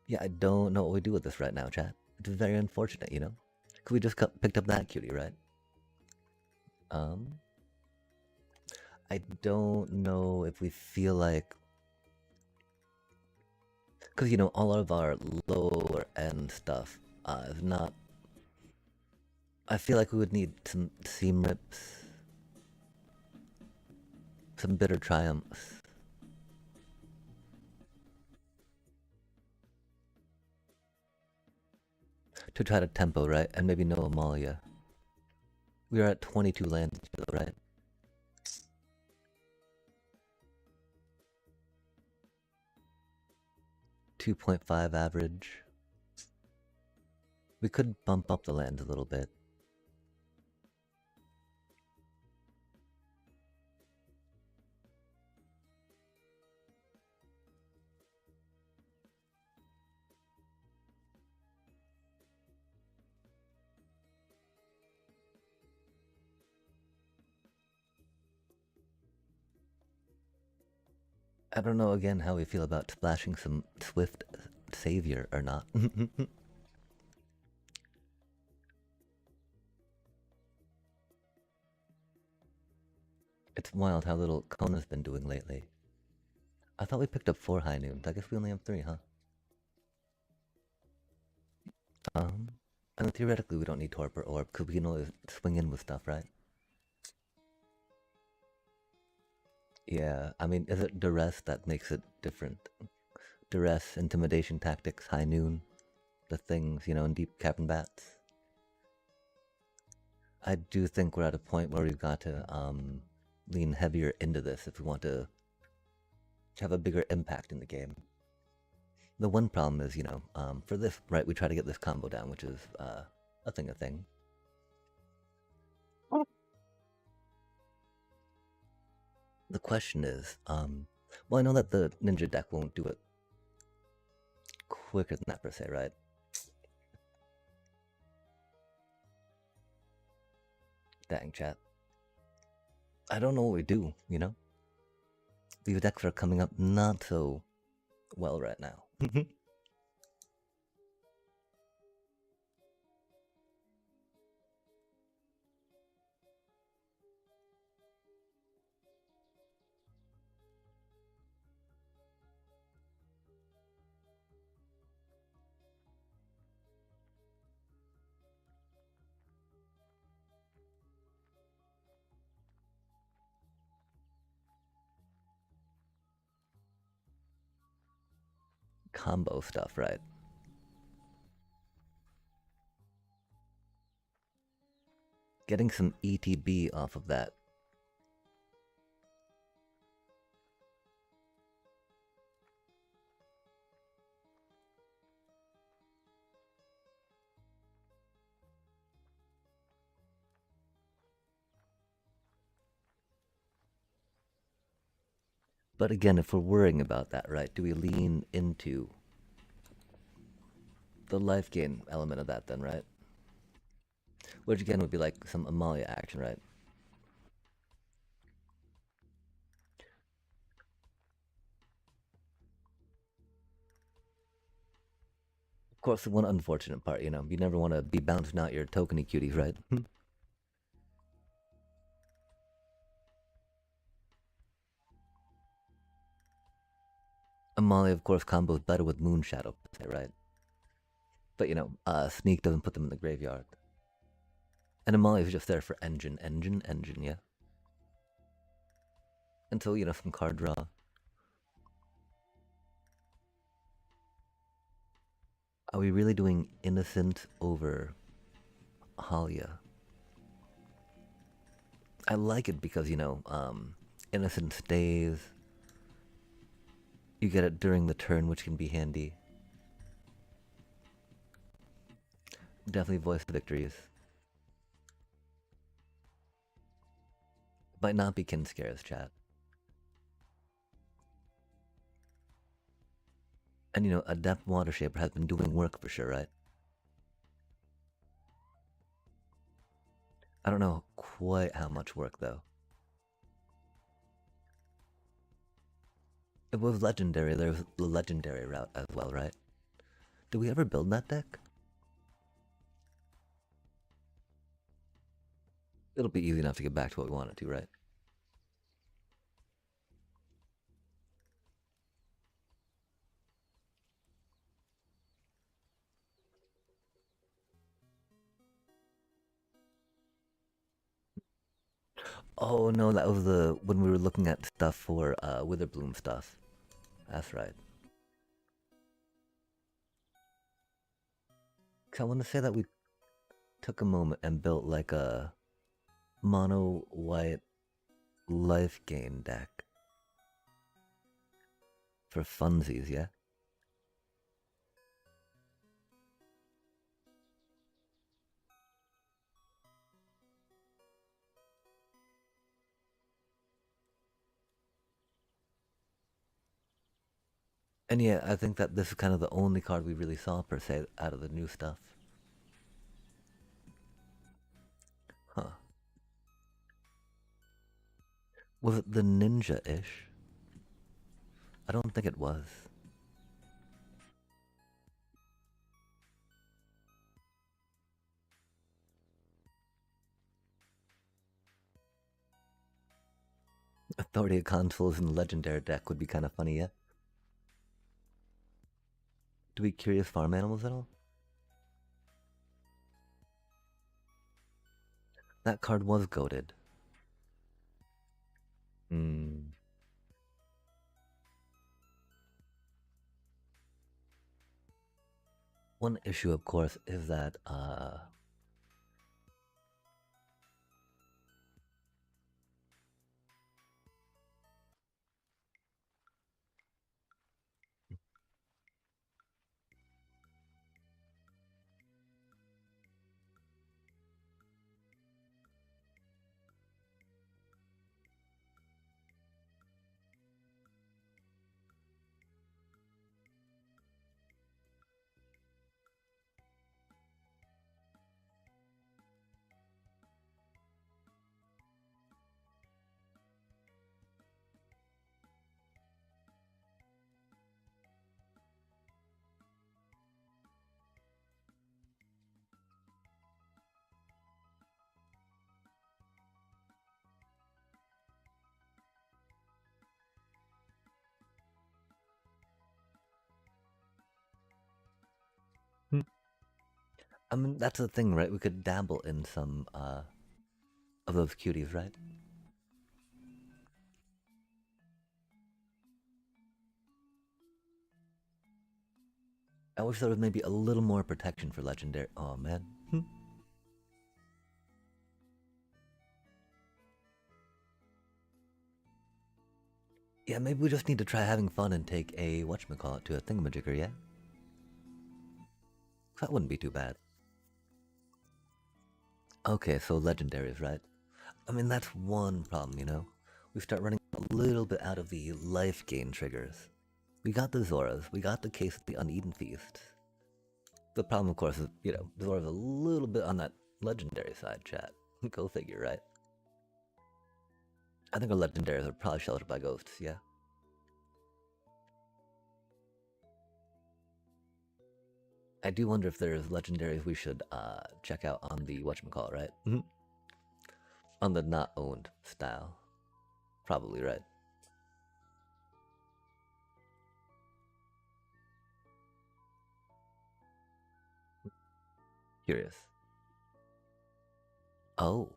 Yeah, I don't know what we do with this right now, chat. It's very unfortunate, you know? Because we just picked up that cutie, right? I don't know if we feel like... Because, you know, all of our lower end stuff is not... I feel like we would need some seam rips, some bitter triumphs. To try to tempo, right? And maybe no Amalia. We are at 22 lands, right? .5 average. We could bump up the lands a little bit. I don't know again how we feel about splashing some Swift Savior or not. It's wild how little Kona's been doing lately. I thought we picked up 4 high noons. I guess we only have 3, huh? And theoretically we don't need Torpor Orb because we can always swing in with stuff, right? Yeah, I mean, is it duress that makes it different? Duress, intimidation tactics, high noon, the things, you know, in deep cavern bats. I do think we're at a point where we've got to lean heavier into this if we want to have a bigger impact in the game. The one problem is, you know, for this, right, we try to get this combo down, which is a thing. The question is, well, I know that the ninja deck won't do it quicker than that per se, right? Dang, chat. I don't know what we do, you know? These decks are coming up not so well right now. Combo stuff, right? Getting some ETB off of that. But again, if we're worrying about that, right, do we lean into the life gain element of that then, right? Which again would be like some Amalia action, right? Of course, the one unfortunate part, you know, you never want to be bouncing out your tokeny cuties, right? Amalia, of course, combos better with Moon Shadow, right? But you know, Sneak doesn't put them in the graveyard. And Amalia is just there for engine, yeah? Until, you know, some card draw. Are we really doing Innocent over Halia? I like it because, you know, Innocent stays. You get it during the turn, which can be handy. Definitely voice the victories. Might not be Kinscare's chat. And, you know, Adept Water Shaper has been doing work for sure, right? I don't know quite how much work, though. It was legendary. There was the legendary route as well, right? Did we ever build that deck? It'll be easy enough to get back to what we wanted to, right? Oh no, that was the when we were looking at stuff for Witherbloom stuff. That's right. I want to say that we took a moment and built like a mono white life gain deck for funsies, yeah? And yeah, I think that this is kind of the only card we really saw per se out of the new stuff. Huh. Was it the ninja-ish? I don't think it was. Authority of Consoles in the Legendary deck would be kind of funny, yeah? Do we curious farm animals at all? That card was goated. Hmm. One issue, of course, is that, I mean, that's the thing, right? We could dabble in some, of those cuties, right? I wish there was maybe a little more protection for Legendary. Oh, man. Yeah, maybe we just need to try having fun and take a whatchamacallit to a thingamajigger, yeah? That wouldn't be too bad. Okay, so legendaries, right? I mean, that's one problem, you know? We start running a little bit out of the life gain triggers. We got the Zoras, we got the case of the Uneaten Feast. The problem, of course, is, you know, the Zora's a little bit on that legendary side, chat. Go figure, right? I think our legendaries are probably sheltered by ghosts, yeah? I do wonder if there's legendaries we should check out on the whatchamacallit, right? On the not owned style. Probably, right? Curious. Oh.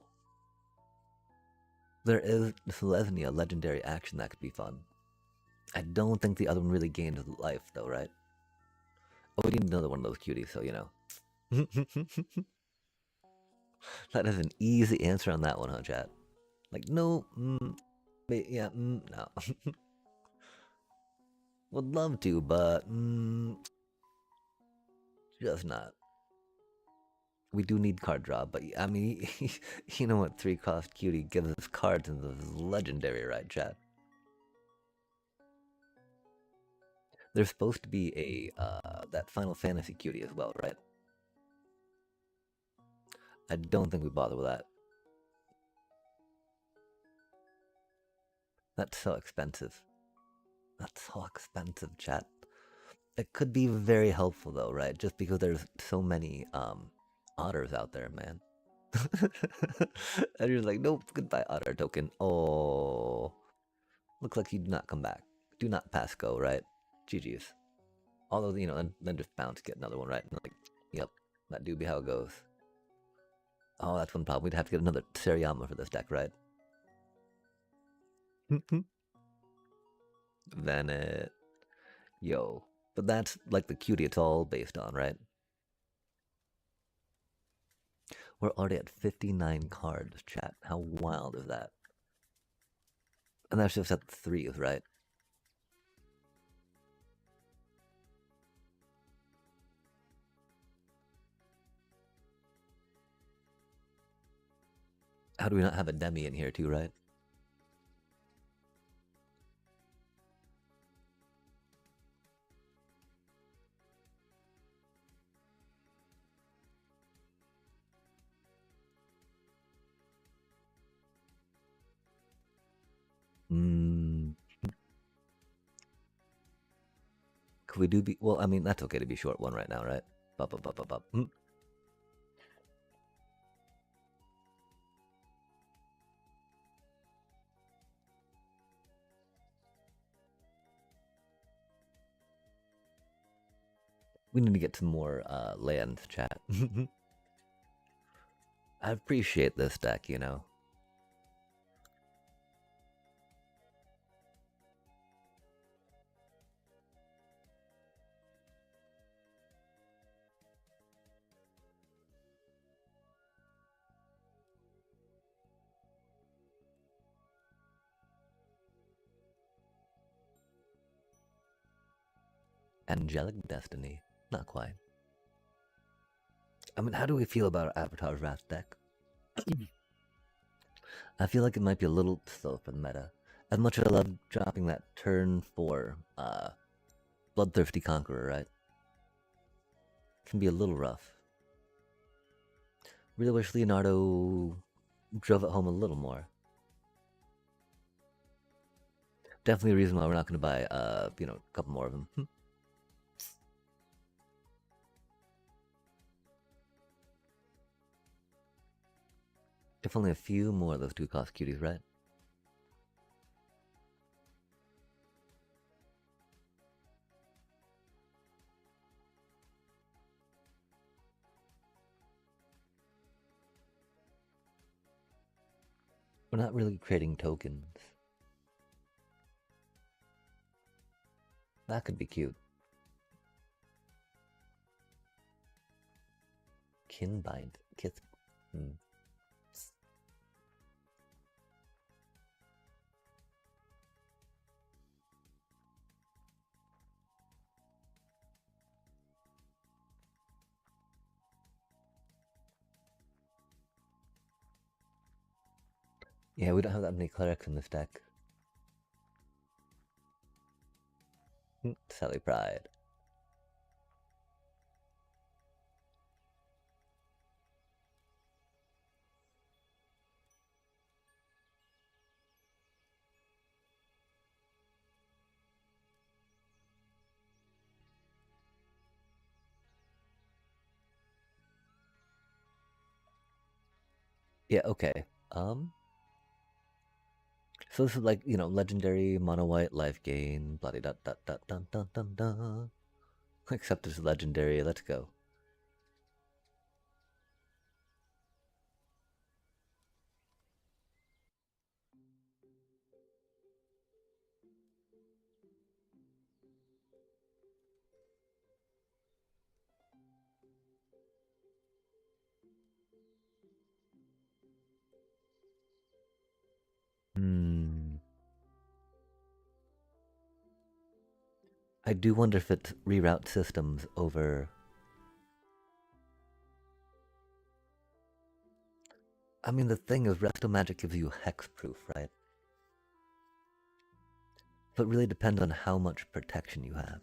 There is Selesnya legendary action that could be fun. I don't think the other one really gained life though, right? Oh, we need another one of those cuties, so you know. That is an easy answer on that one, huh, chat? Like, no, yeah, no. Would love to, but just not. We do need card draw, but I mean, you know what 3-cost cutie gives us cards and this is legendary, right, chat? There's supposed to be a that Final Fantasy cutie as well, right? I don't think we bother with that. That's so expensive. That's so expensive, chat. It could be very helpful though, right? Just because there's so many otters out there, man. And you're like, nope, goodbye otter token. Oh, looks like you do not come back. Do not pass go, right? GG's. Although, you know, then just bounce, get another one, right? And like, yep, that do be how it goes. Oh, that's one problem. We'd have to get another Sariyama for this deck, right? Venet. Yo. But that's like the cutie it's all based on, right? We're already at 59 cards, chat. How wild is that? And that's just at the threes, right? How do we not have a demi in here too, right? Could we do be well? I mean, that's okay to be short one right now, right? Bup, bup, bup, bup, bup. We need to get some more land chat. I appreciate this deck, you know. Angelic Destiny. Not quite. I mean, how do we feel about our Avatar's Wrath deck? I feel like it might be a little slow for the meta. As much as I love dropping that turn 4 Bloodthirsty Conqueror, right? Can be a little rough. Really wish Leonardo drove it home a little more. Definitely a reason why we're not going to buy, you know, a couple more of them. If only a few more of those 2-cost cuties, right? We're not really creating tokens. That could be cute. Kinbind. Kith. Yeah, we don't have that many clerics in this deck. Sally Pride. Yeah, okay. So this is like, legendary mono white life gain, bloody dot dot dot dun dun dun dun. Except it's legendary, let's go. Hmm. I do wonder if it's reroute systems over. I mean, the thing is, Resto Magic gives you hexproof, right? So it really depends on how much protection you have.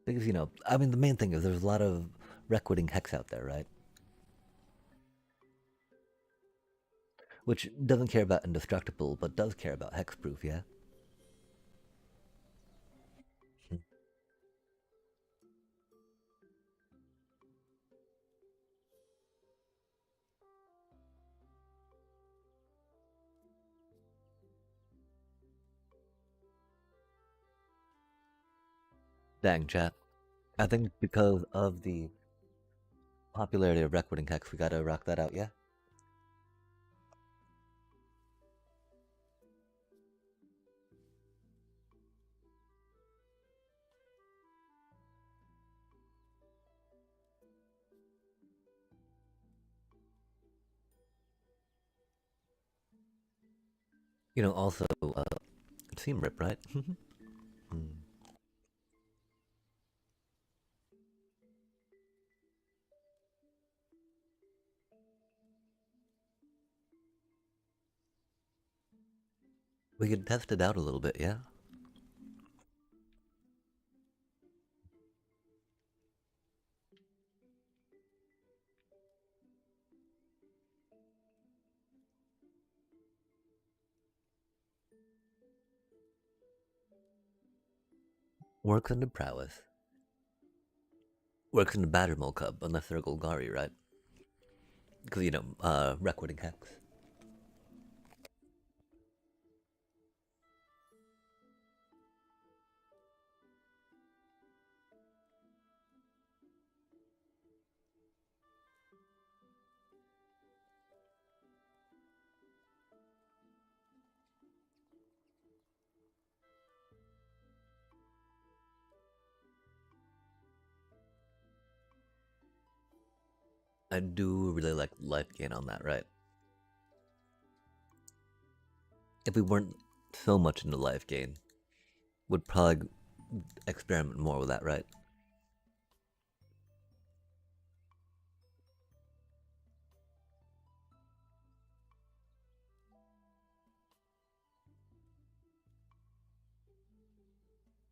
Because, I mean, the main thing is there's a lot of Requiting Hex out there, right? Which doesn't care about Indestructible, but does care about Hexproof, yeah? Hmm. Dang, chat. I think because of the popularity of Requiting Hex, we gotta rock that out, yeah? Also, Seam Rip, right? Hmm. We could test it out a little bit, yeah? Works into Prowess. Works into Badgermole Cub, unless they're Golgari, right? Because, Requiting Hex. I do really like life gain on that, right? If we weren't so much into life gain, would probably experiment more with that, right?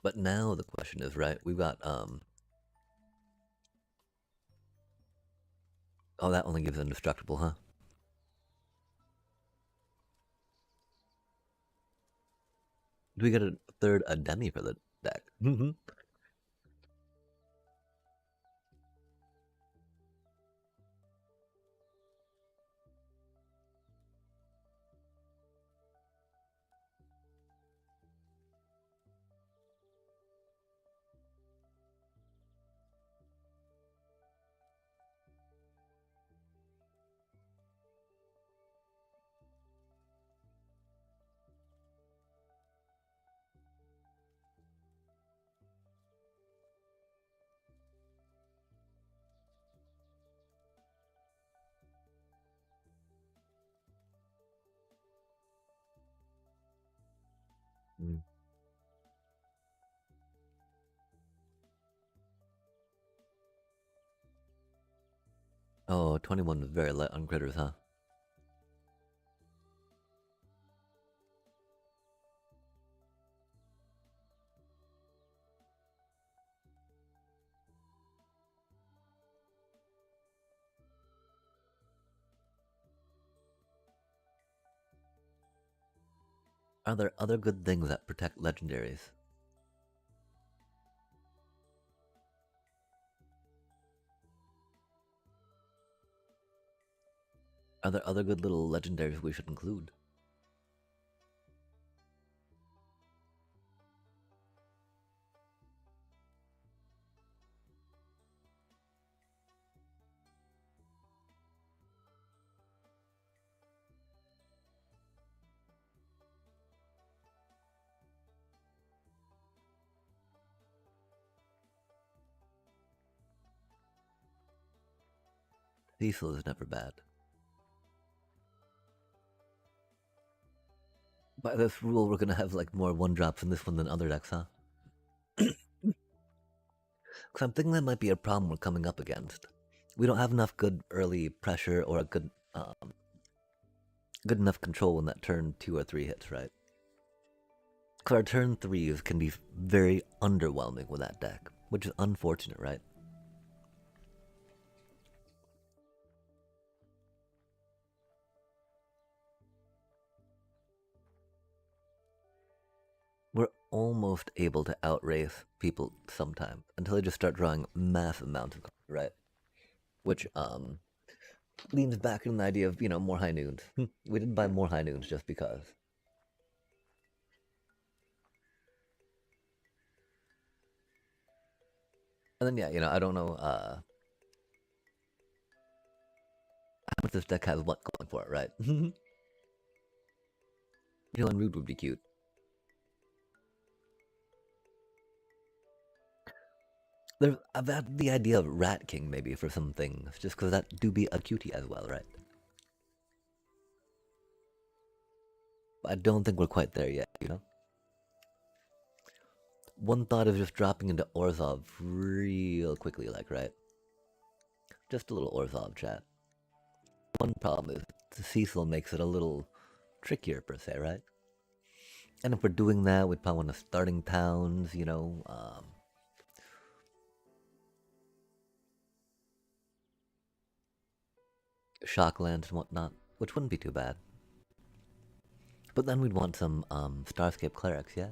But now the question is, right? We've got oh, that only gives indestructible, huh? Do we get a third Ademi for the deck? Mm. Oh, 21 was very light on critters, huh? Are there other good things that protect legendaries? Are there other good little legendaries we should include? Cecil is never bad. By this rule, we're gonna have like more one drops in this one than other decks, huh? Because I'm thinking that might be a problem we're coming up against. We don't have enough good early pressure or a good enough control when that turn 2 or 3 hits, right? Because our turn 3s can be very underwhelming with that deck, which is unfortunate, right? We're almost able to outrace people sometimes until they just start drawing massive amounts of cards, right? Which leans back in the idea of, more high noons. We didn't buy more high noons just because. And then yeah, I don't know how much this deck has what going for it, right? And Rude would be cute. I've had the idea of Rat King maybe for some things, just because that do be a cutie as well, right? But I don't think we're quite there yet. One thought of just dropping into Orzhov real quickly, like, right? Just a little Orzhov chat. One problem is the Cecil makes it a little trickier per se, right? And if we're doing that, we'd probably want to starting towns, shocklands and whatnot, which wouldn't be too bad. But then we'd want some Starscape clerics, yeah?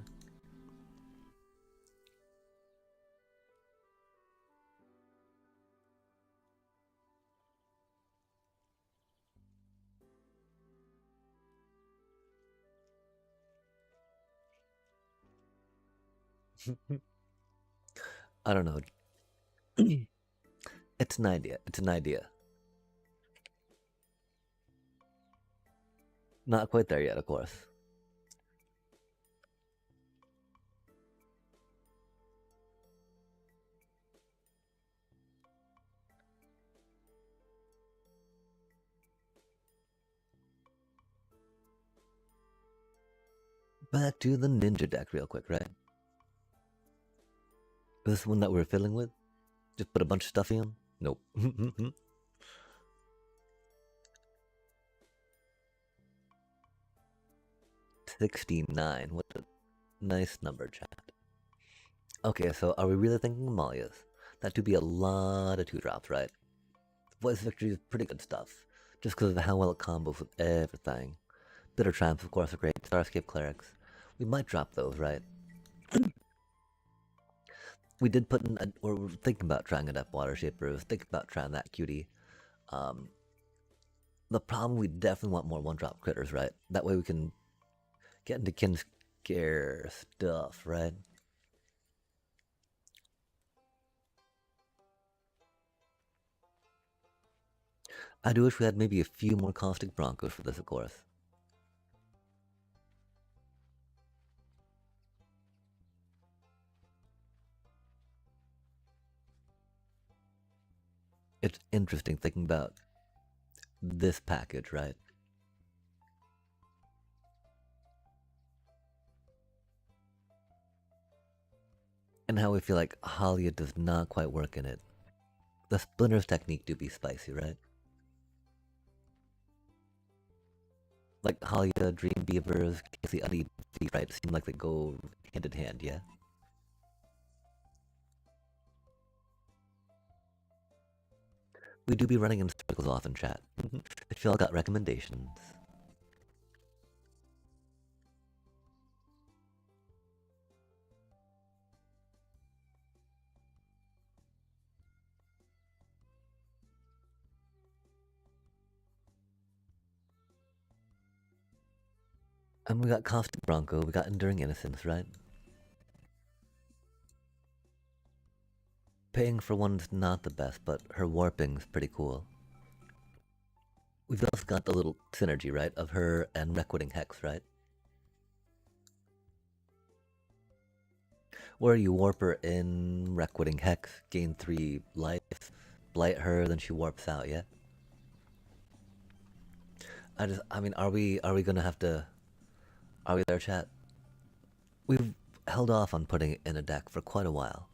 I don't know. It's an idea. It's an idea. Not quite there yet, of course. Back to the ninja deck real quick, right? This one that we're filling with? Just put a bunch of stuff in? Nope. 69. What a nice number, chat. Okay, so are we really thinking Amalia's? That would be a lot of 2-drops, right? Voice Victory is pretty good stuff, just because of how well it combos with everything. Bitter Triumphs, of course, are great. Starscape Clerics. We might drop those, right? We did put in, or we're thinking about trying a Depth Water Shapers, thinking about trying that cutie. The problem, we definitely want more 1-drop critters, right? That way we can get into Kinscare stuff, right? I do wish we had maybe a few more Caustic Broncos for this, of course. It's interesting thinking about this package, right? And how we feel like Halia does not quite work in it. The Splinters technique do be spicy, right? Like Halia, Dream Beavers, Casey Uneed, right? Seem like they go hand in hand, yeah? We do be running in circles often, chat. If y'all got recommendations. And we got Caustic Bronco, we got Enduring Innocence, right? Paying for one's not the best, but her warping's pretty cool. We've also got the little synergy, right, of her and Requiting Hex, right? Where you warp her in, Requiting Hex, gain 3 life, blight her, then she warps out, yeah? I mean, are we gonna have to, are we there, chat? We've held off on putting it in a deck for quite a while.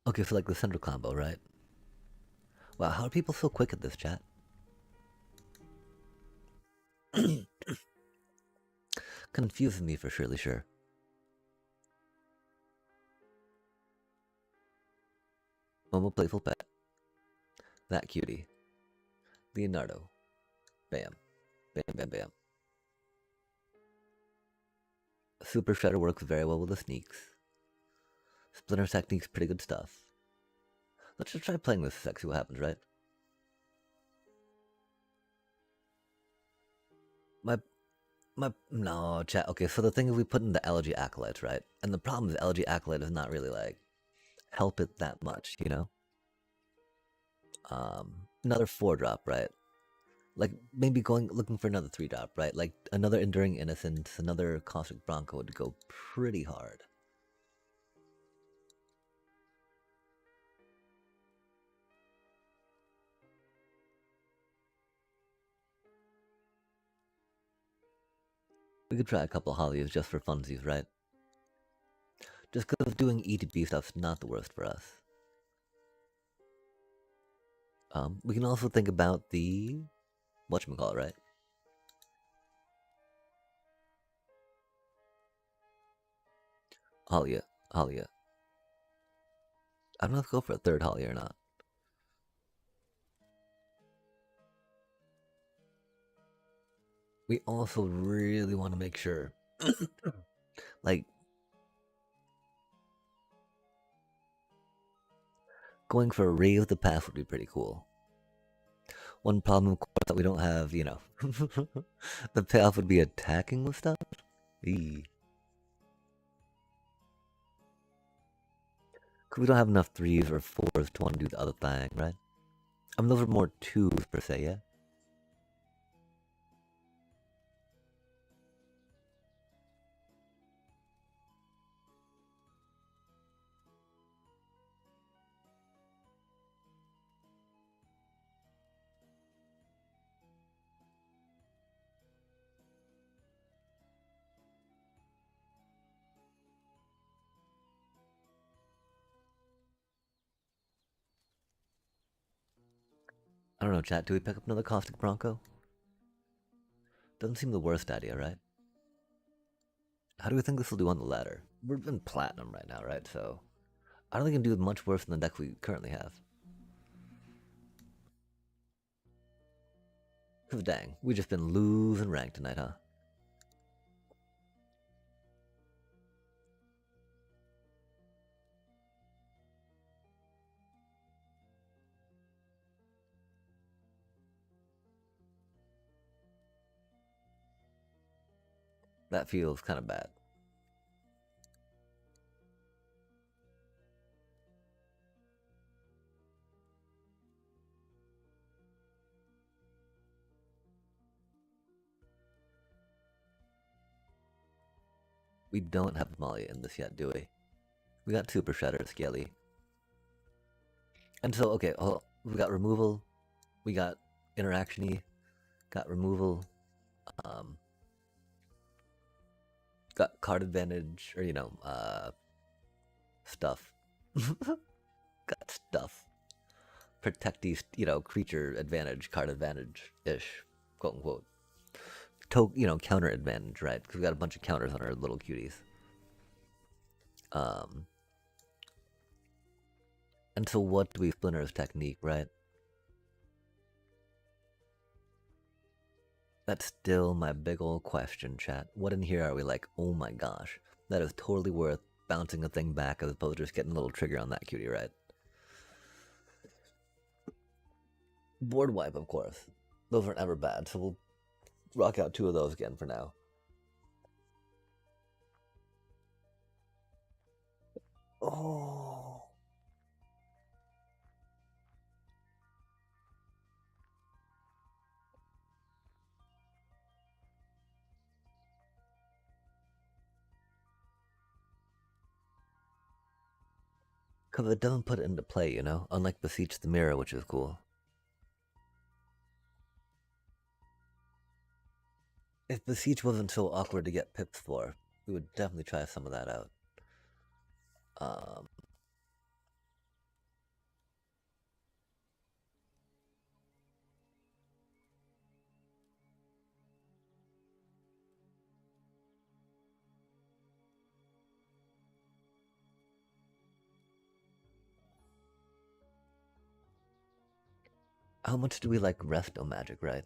Okay, so like the center combo, right? Wow, how are people so quick at this, chat? Confuses me for surely sure. Momo Playful Pet. That cutie. Leonardo. Bam. Bam, bam, bam. Super Shredder works very well with the sneaks. Splinter Technique's pretty good stuff. Let's just try playing this sec, see what happens, right? No, chat. Okay, so the thing is we put in the Elegy Acolytes, right? And the problem is Elegy Acolyte does not really, like, help it that much, you know? Another 4-drop, right? Like, maybe looking for another 3-drop, right? Like, another Enduring Innocence, another Caustic Bronco would go pretty hard. We could try a couple Hollies just for funsies, right? Just because doing ETB stuff's not the worst for us. We can also think about the whatchamacallit, right? Halia. Halia. I don't know if go for a third Halia or not. We also really want to make sure, like, going for a Ray of the Past would be pretty cool. One problem, of course, that we don't have, you know, the payoff would be attacking with stuff. Eee. Cause we don't have enough 3s or 4s to want to do the other thing, right? I mean, those are more 2s per se, yeah? I don't know, chat, do we pick up another Caustic Bronco? Doesn't seem the worst idea, right? How do we think this will do on the ladder? We're in Platinum right now, right? So, I don't think it can do much worse than the deck we currently have. Cause dang, we've just been losing rank tonight, huh? That feels kind of bad. We don't have Molly in this yet, do we? We got Super Shredder, Scaly. And so, okay, we got removal, we got interaction-y, Got removal. Um, got card advantage, or stuff. Got stuff. Protect these, creature advantage, card advantage ish, quote unquote. Counter advantage, right? Because we got a bunch of counters on our little cuties. Um, and so what do we splinter as technique, right? That's still my big old question, chat. What in here are we like, oh my gosh, that is totally worth bouncing a thing back as opposed to just getting a little trigger on that cutie, right? Board wipe, of course. Those aren't ever bad, so we'll rock out 2 of those again for now. Oh. Because it doesn't put it into play, unlike Beseech the Mirror, which is cool. If Beseech wasn't so awkward to get pips for, we would definitely try some of that out. How much do we like Resto Magic, right?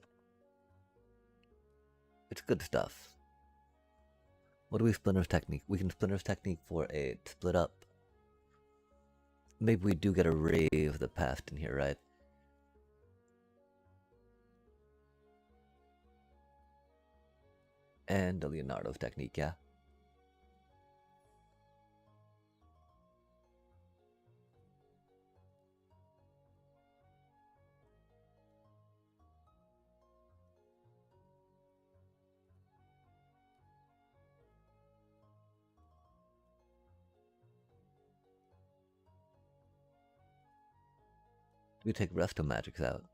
It's good stuff. What do we Splinter's Technique? We can Splinter's Technique for a split up. Maybe we do get a Rave of the Past in here, right? And a Leonardo's Technique, yeah? We take Resto Magics out.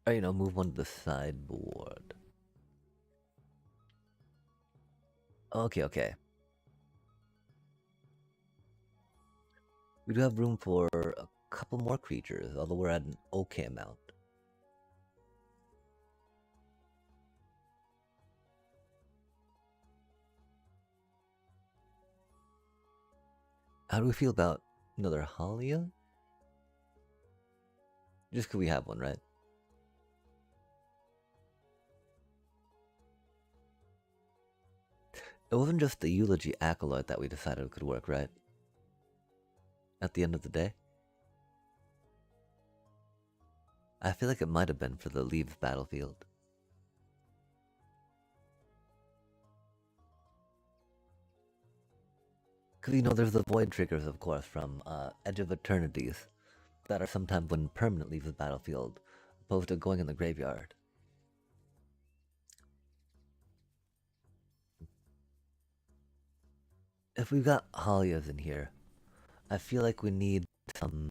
Or, move one to the sideboard. Okay. We do have room for a couple more creatures, although we're at an okay amount. How do we feel about another Halia? Just because we have one, right? It wasn't just the Eulogy Acolyte that we decided could work, right? At the end of the day? I feel like it might have been for the Leaves Battlefield. Because, there's the Void triggers, of course, from Edge of Eternities that are sometimes when permanent leaves the battlefield, opposed to going in the graveyard. If we've got Halias in here, I feel like we need some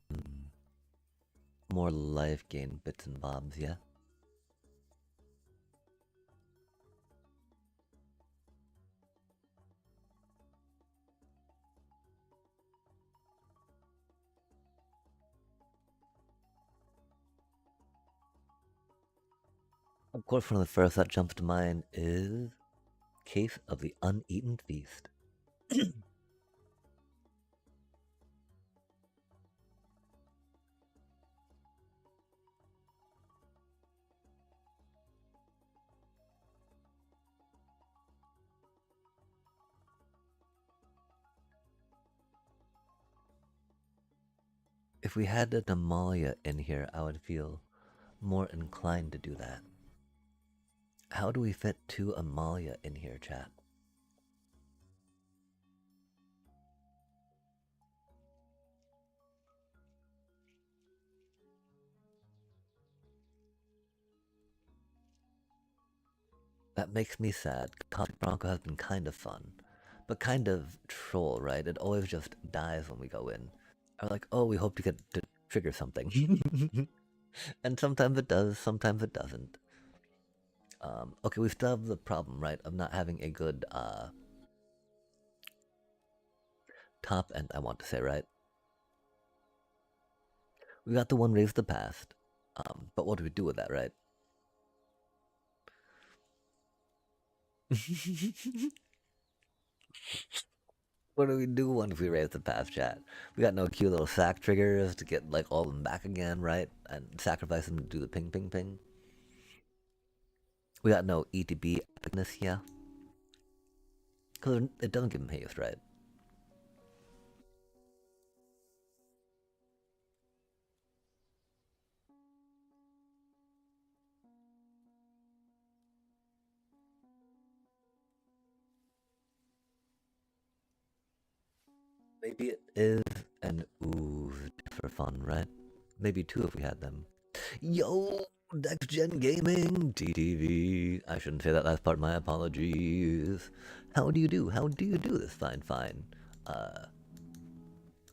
more life gain bits and bobs, yeah? Of course, one of the first that jumps to mind is Case of the Uneaten Feast. If we had an Amalia in here, I would feel more inclined to do that. How do we fit 2 Amalia in here, chat? That makes me sad. Cosmic Bronco has been kind of fun, but kind of troll, right? It always just dies when we go in. Or like, oh, we hope to get to trigger something. And sometimes it does, sometimes it doesn't. Okay, we still have the problem, right, of not having a good top end, I want to say, right? We got the one raise the past, but what do we do with that, right? What do we do once we raise the past, chat? We got no cute little sack triggers to get like all of them back again, right? And sacrifice them to do the ping ping ping. We got no ETB epicness, yeah? Because it doesn't give him haste, right? Maybe it is an ooze for fun, right? Maybe two if we had them. Yo, next gen gaming, TTV. I shouldn't say that last part. My apologies. How do you do? How do you do this? Fine, fine.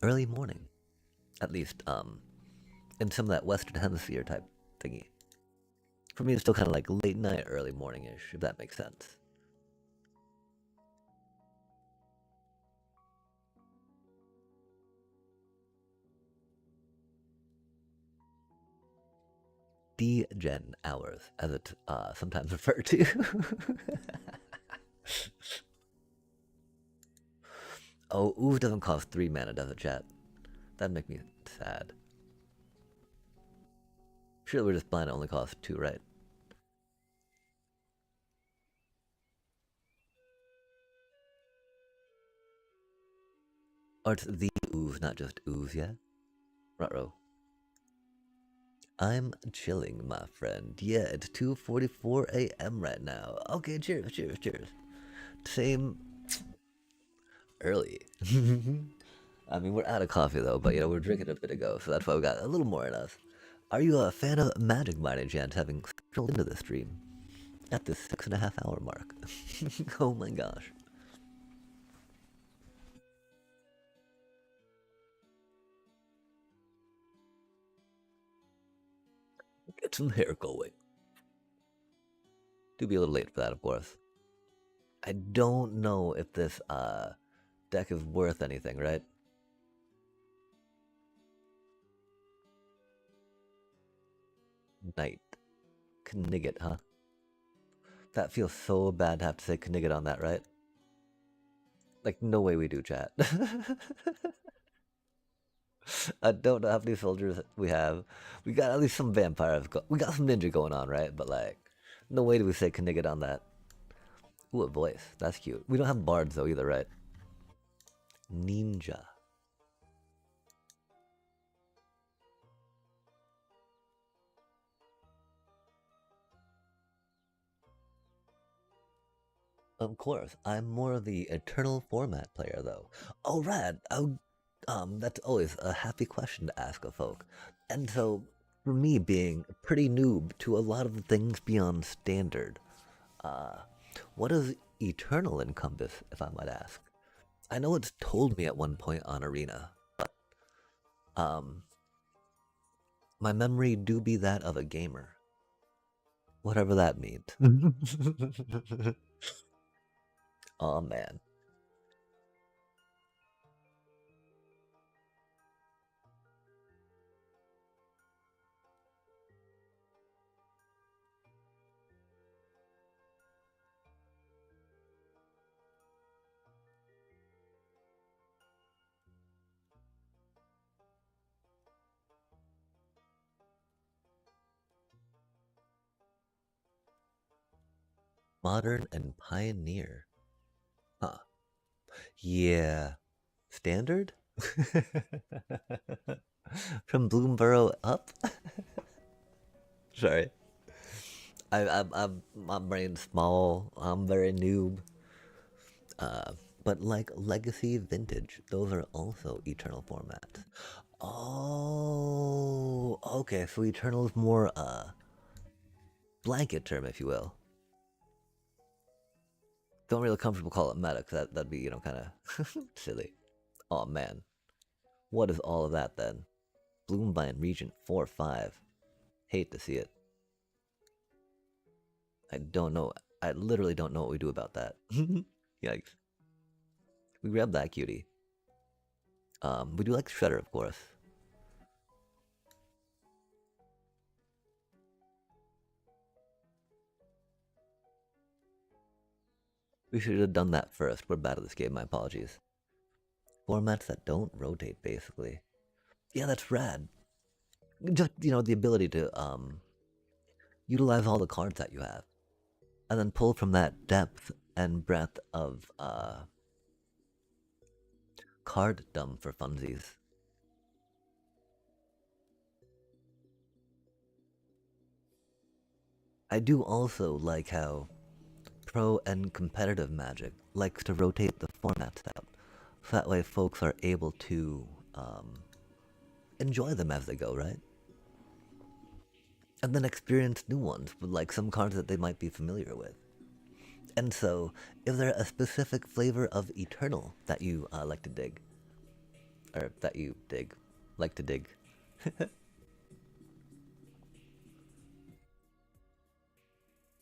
Early morning, at least. In some of that Western Hemisphere type thingy. For me, it's still kind of like late night, early morning-ish, if that makes sense. D-Gen hours, as it's sometimes referred to. Oh, Ooze doesn't cost 3 mana, does it, chat? That'd make me sad. Surely we're just blind, it only costs 2, right? Or it's the Ooze, not just Ooze, yeah? Ruh-roh. I'm chilling, my friend. Yeah, it's 2:44 a.m. right now. Okay, cheers, cheers, cheers. Same early. I mean, we're out of coffee though, but you know, we're drinking a bit ago, so that's why we got a little more in us. Are you a fan of Magic by any chance, having strolled into the stream at this 6.5 hour mark? Oh my gosh. Get some hair going. Do be a little late for that, of course. I don't know if this deck is worth anything, right? Knight. Knigget, huh? That feels so bad to have to say Knigget on that, right? Like, no way we do, chat. I don't know how many soldiers we have. We got at least some vampires. We got some ninja going on, right? But, like, no way do we say Knigget on that. Ooh, a voice. That's cute. We don't have bards, though, either, right? Ninja. Of course, I'm more of the eternal format player, though. Oh, rad. Oh, that's always a happy question to ask a folk. And so, for me being pretty noob to a lot of the things beyond standard, uh, what does eternal encompass, if I might ask? I know it's told me at one point on Arena, but my memory do be that of a gamer. Whatever that means. Oh man. Modern and pioneer. Huh. Yeah. Standard? From Bloomborough up? Sorry. My brain's small. I'm very noob. But like Legacy Vintage, those are also Eternal formats. Oh, okay. So Eternal is more blanket term, if you will. Don't really comfortable call it meta, 'cause that'd be, you know, kind of silly. Oh man, what is all of that then? Bloom by Regent 4/5. Hate to see it. I don't know. I literally don't know what we do about that. Yikes. We grab that cutie. We do like Shredder, of course. We should have done that first. We're bad at this game, my apologies. Formats that don't rotate, basically. Yeah, that's rad. Just, you know, the ability to utilize all the cards that you have. And then pull from that depth and breadth of carddom for funsies. I do also like how pro and competitive Magic likes to rotate the formats out, so that way folks are able to enjoy them as they go, right? And then experience new ones with like some cards that they might be familiar with. And so, is there a specific flavor of Eternal that you like to dig? Or that you dig? Like to dig?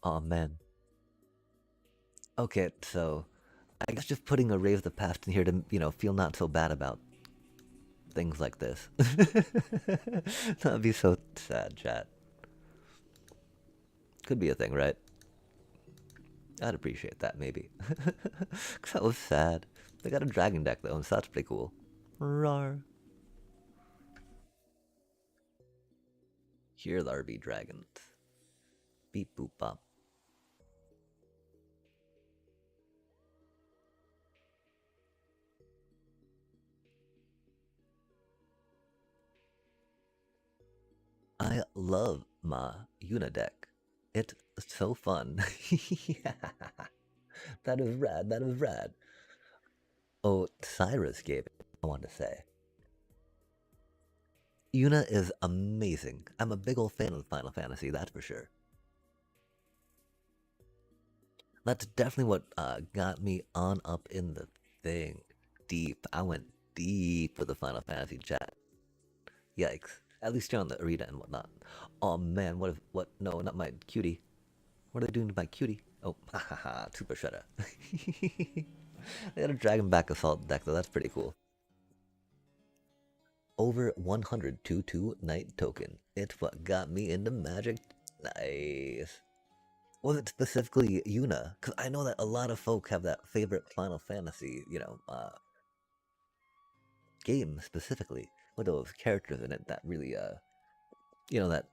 Oh man. Okay, so I guess just putting a Rave the Past in here to, you know, feel not so bad about things like this. That'd be so sad, chat. Could be a thing, right? I'd appreciate that, maybe. Cause that was sad. They got a dragon deck though, so that's pretty cool. Rar. Here there be dragons. Beep boop bop. I love my Una deck. It's so fun. Yeah. That is rad, that is rad. Oh, Cyrus gave it, I want to say. Una is amazing. I'm a big old fan of Final Fantasy, that's for sure. That's definitely what got me on up in the thing. Deep. I went deep with the Final Fantasy chat. Yikes. At least you're on the arena and whatnot. Oh man, what? No, not my cutie. What are they doing to my cutie? Oh, haha, Super Shredder. They got a Dragon Back Assault deck though, that's pretty cool. Over 100 2/2 Night Token. It's what got me into Magic. Nice. Was it specifically Una? Because I know that a lot of folk have that favorite Final Fantasy, you know, game specifically with those characters in it that really, you know, that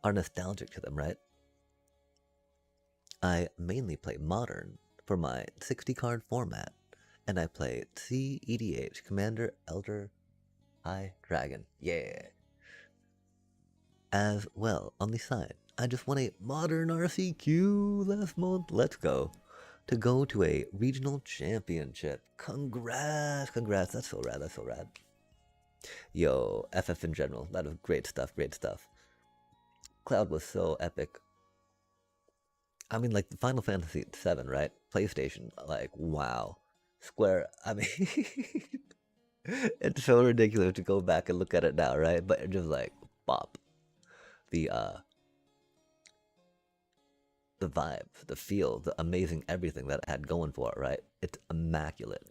are nostalgic to them, right? I mainly play Modern for my 60 card format, and I play CEDH, Commander, Elder, High Dragon. Yeah. As well, on the side, I just won a Modern RCQ last month. Let's go. To go to a regional championship. Congrats, congrats. That's so rad, that's so rad. Yo, FF in general, that was great stuff, great stuff. Cloud was so epic. I mean, like, Final Fantasy VII, right? PlayStation, like, wow. Square, I mean, it's so ridiculous to go back and look at it now, right? But it just like, bop. The vibe, the feel, the amazing everything that it had going for it, right? It's immaculate.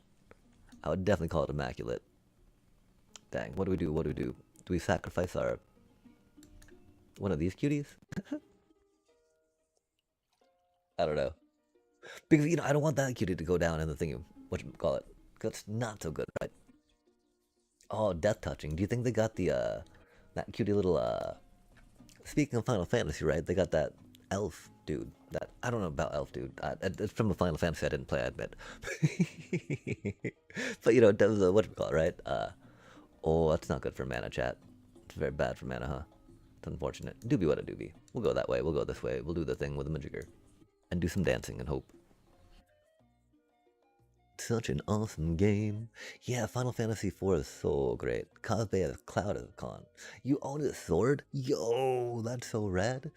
I would definitely call it immaculate. Dang, what do we do? What do we do? Do we sacrifice our one of these cuties? I don't know. Because, you know, I don't want that cutie to go down in the thingy. What you call it? Because it's not so good, right? Oh, Death Touching. Do you think they got the, that cutie little, Speaking of Final Fantasy, right? They got that elf dude. That I don't know about elf dude. It's from a Final Fantasy I didn't play, I admit. But, you know, that was, what you call it, right? Oh, that's not good for mana, chat. It's very bad for mana, huh? It's unfortunate. Doobie what a doobie. We'll go that way. We'll go this way. We'll do the thing with the Majigger. And do some dancing and hope. Such an awesome game. Yeah, Final Fantasy IV is so great. Cosplay as Cloud as Con. You own a sword? Yo, that's so rad.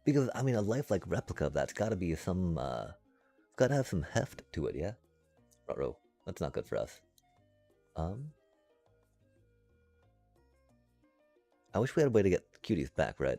Because, I mean, a lifelike replica of that's gotta be some, it's gotta have some heft to it, yeah? Uh-oh, that's not good for us. I wish we had a way to get cuties back, right?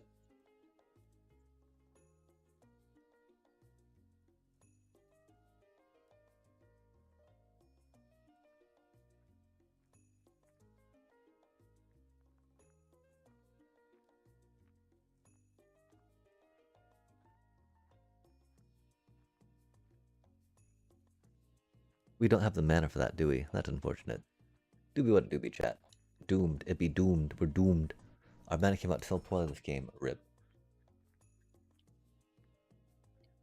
We don't have the mana for that, do we? That's unfortunate. Do be what it do be, chat. Doomed. It be doomed. We're doomed. Our mana came out so poorly this game. Rip.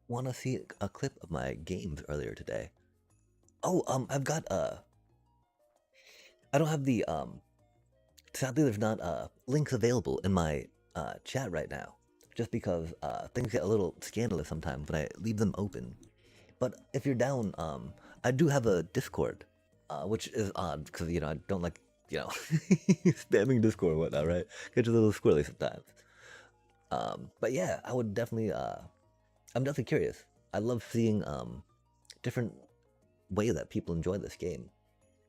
Wanna see a clip of my games earlier today? Oh, I've got, I don't have the, sadly there's not, links available in my, chat right now. Just because, things get a little scandalous sometimes when I leave them open. But if you're down, I do have a Discord, which is odd because, you know, I don't like, you know, spamming Discord and whatnot, right? Gets a little squirrely sometimes. But yeah, I would definitely, I'm definitely curious. I love seeing, different ways that people enjoy this game.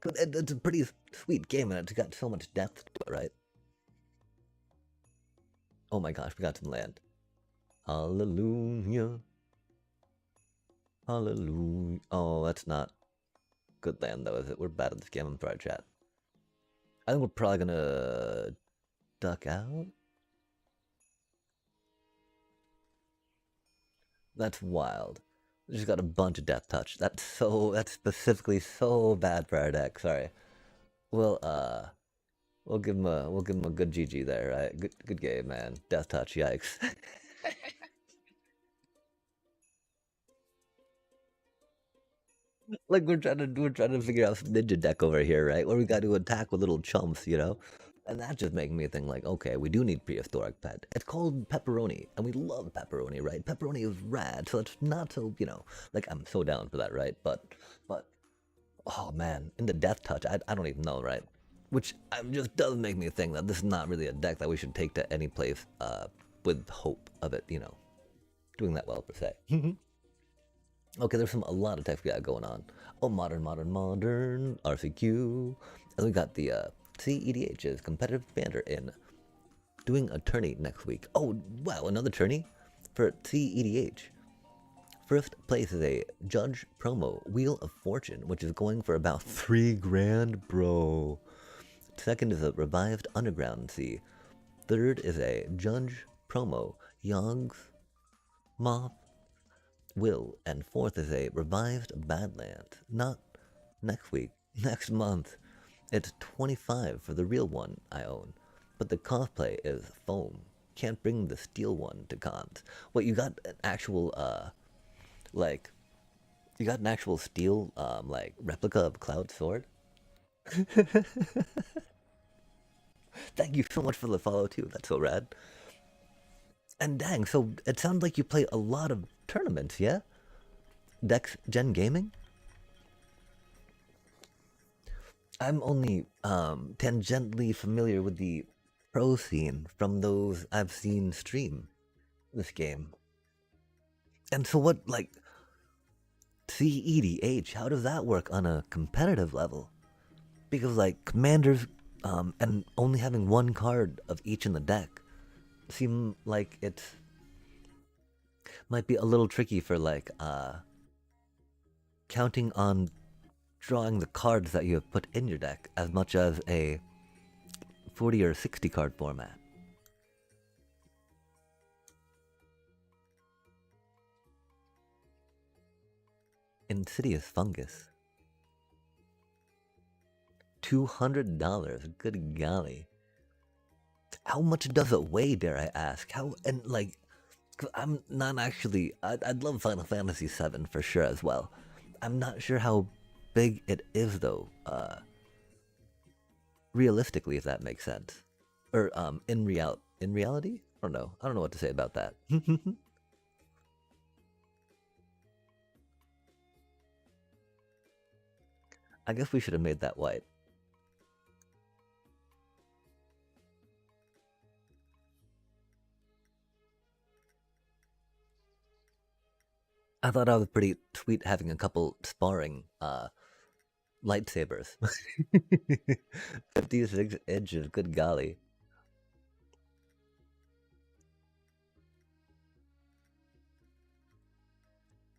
Cause it's a pretty sweet game and it's got so much depth to it, right? Oh my gosh, we got some land. Hallelujah. Hallelujah. Oh, that's not good land though, is it? We're bad at this game. I'm sorry, chat. I think we're probably gonna duck out. That's wild. We just got a bunch of death touch. That's specifically so bad for our deck. Sorry. We'll give him a good GG there, right? Good game, man. Death touch, yikes. Like we're trying to figure out some ninja deck over here, right? Where we got to attack with little chumps, you know? And that just making me think like, okay, we do need prehistoric pet. It's called pepperoni, and we love pepperoni, right? Pepperoni is rad, so it's not so, you know, like I'm so down for that, right? But oh man, in the death touch, I don't even know, right? Which just does make me think that this is not really a deck that we should take to any place with hope of it, you know, doing that well per se. Okay, there's a lot of text we got going on. Oh, modern, RCQ. And we got the CEDH's competitive banner in doing a tourney next week. Oh, wow, another tourney for CEDH. First place is a Judge promo, Wheel of Fortune, which is going for about 3 grand, bro. Second is a Revived Underground Sea. Third is a Judge promo, Yogg's Moth Will, and fourth is a Revived Badlands. Not next week, next month. It's 25 for the real one I own, but the cosplay is foam. Can't bring the steel one to cons. What, you got an actual, like, you got an actual steel, like, replica of Cloud Sword? Thank you so much for the follow, too. That's so rad. And dang, so it sounds like you play a lot of tournaments, yeah? Dex Gen Gaming? I'm only tangentially familiar with the pro scene from those I've seen stream this game. And so what, like, CEDH, how does that work on a competitive level? Because, like, commanders and only having one card of each in the deck seem like it might be a little tricky for, like, counting on drawing the cards that you have put in your deck as much as a 40 or 60 card format. Insidious Fungus. $200. Good golly. How much does it weigh, dare I ask? How, and like, 'cause I'm not actually, I'd love Final Fantasy VII for sure as well. I'm not sure how big it is though, realistically, if that makes sense. Or, in reality? I don't know. I don't know what to say about that. I guess we should have made that white. I thought I was pretty sweet having a couple sparring lightsabers. 56 inches, good golly.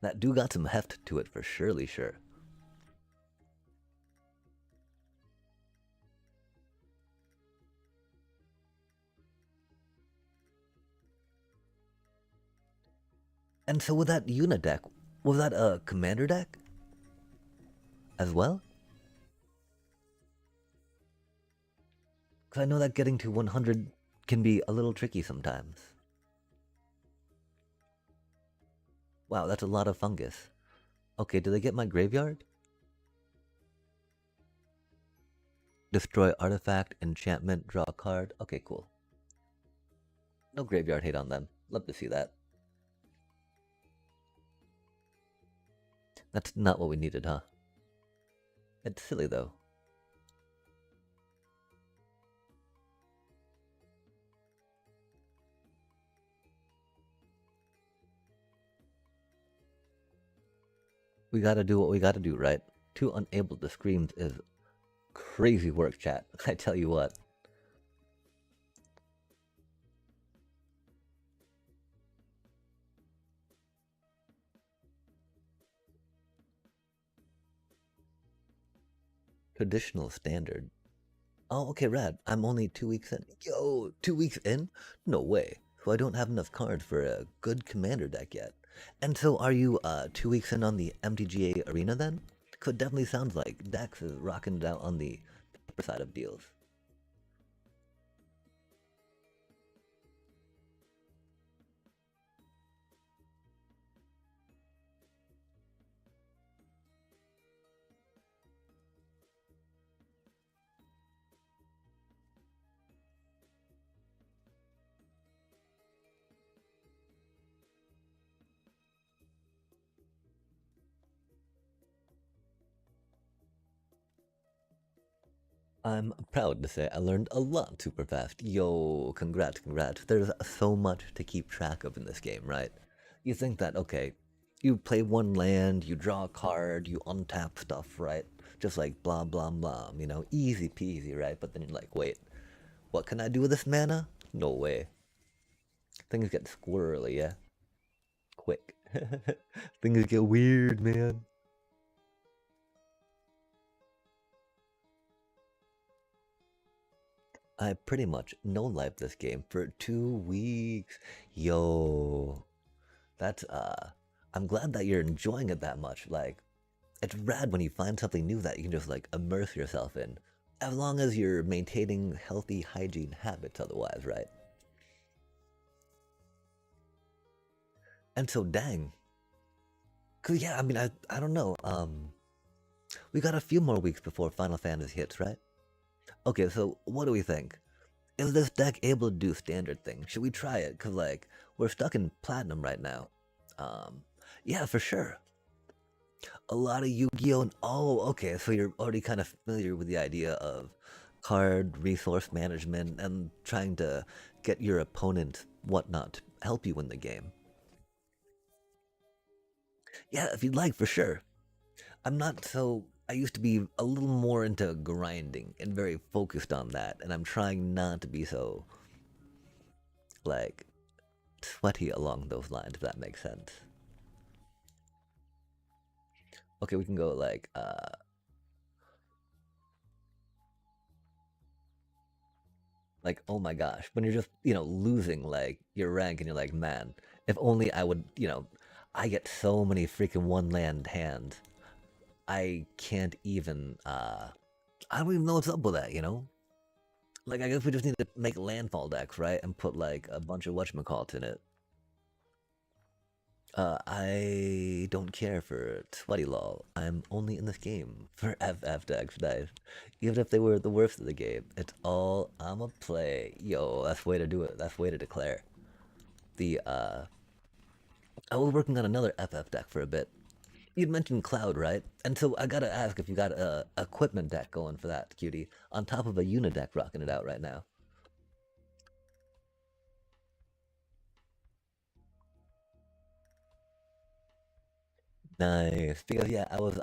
That do got some heft to it for surely sure. And so with that unit deck, was that a commander deck as well? Because I know that getting to 100 can be a little tricky sometimes. Wow, that's a lot of fungus. Okay, do they get my graveyard? Destroy artifact, enchantment, draw a card. Okay, cool. No graveyard hate on them. Love to see that. That's not what we needed, huh? It's silly though. We gotta do what we gotta do, right? Too unable to scream is crazy work, chat. I tell you what. Traditional standard. Oh, okay, rad. I'm only 2 weeks in. Yo, 2 weeks in? No way. So I don't have enough cards for a good commander deck yet. And so are you 2 weeks in on the MTGA arena then? Because it definitely sounds like Dex is rocking it out on the upper side of deals. I'm proud to say I learned a lot super fast. Yo, congrats, congrats. There's so much to keep track of in this game, right? You think that, okay, you play one land, you draw a card, you untap stuff, right? Just like blah, blah, blah, you know, easy peasy, right? But then you're like, wait, what can I do with this mana? No way. Things get squirrely, yeah? Quick. Things get weird, man. I pretty much no-life this game for 2 weeks. Yo, that's I'm glad that you're enjoying it that much. Like, it's rad when you find something new that you can just like immerse yourself in. As long as you're maintaining healthy hygiene habits otherwise, right? And so dang. Cause yeah, I mean I don't know. We got a few more weeks before Final Fantasy hits, right? Okay, so what do we think? Is this deck able to do standard things? Should we try it? Cause like we're stuck in platinum right now. Um, yeah, for sure. A lot of Yu-Gi-Oh! And oh, okay, so you're already kind of familiar with the idea of card resource management and trying to get your opponent whatnot to help you win the game. Yeah, if you'd like, for sure. I'm not so. I used to be a little more into grinding and very focused on that, and I'm trying not to be so like sweaty along those lines, if that makes sense. Okay, we can go like oh my gosh, when you're just, you know, losing like your rank and you're like, man, if only I would, you know, I get so many freaking one land hands. I can't even I don't even know what's up with that, you know? Like I guess we just need to make landfall decks, right? And put like a bunch of whatchamacalls in it. I don't care for sweaty lol. I'm only in this game for FF decks, guys. Even if they were the worst of the game, it's all I'ma play. Yo, that's way to do it. That's way to declare. The I was working on another FF deck for a bit. You'd mentioned Cloud, right? And so I gotta ask if you got a equipment deck going for that, cutie, on top of a unit deck rocking it out right now. Nice. Because yeah, I was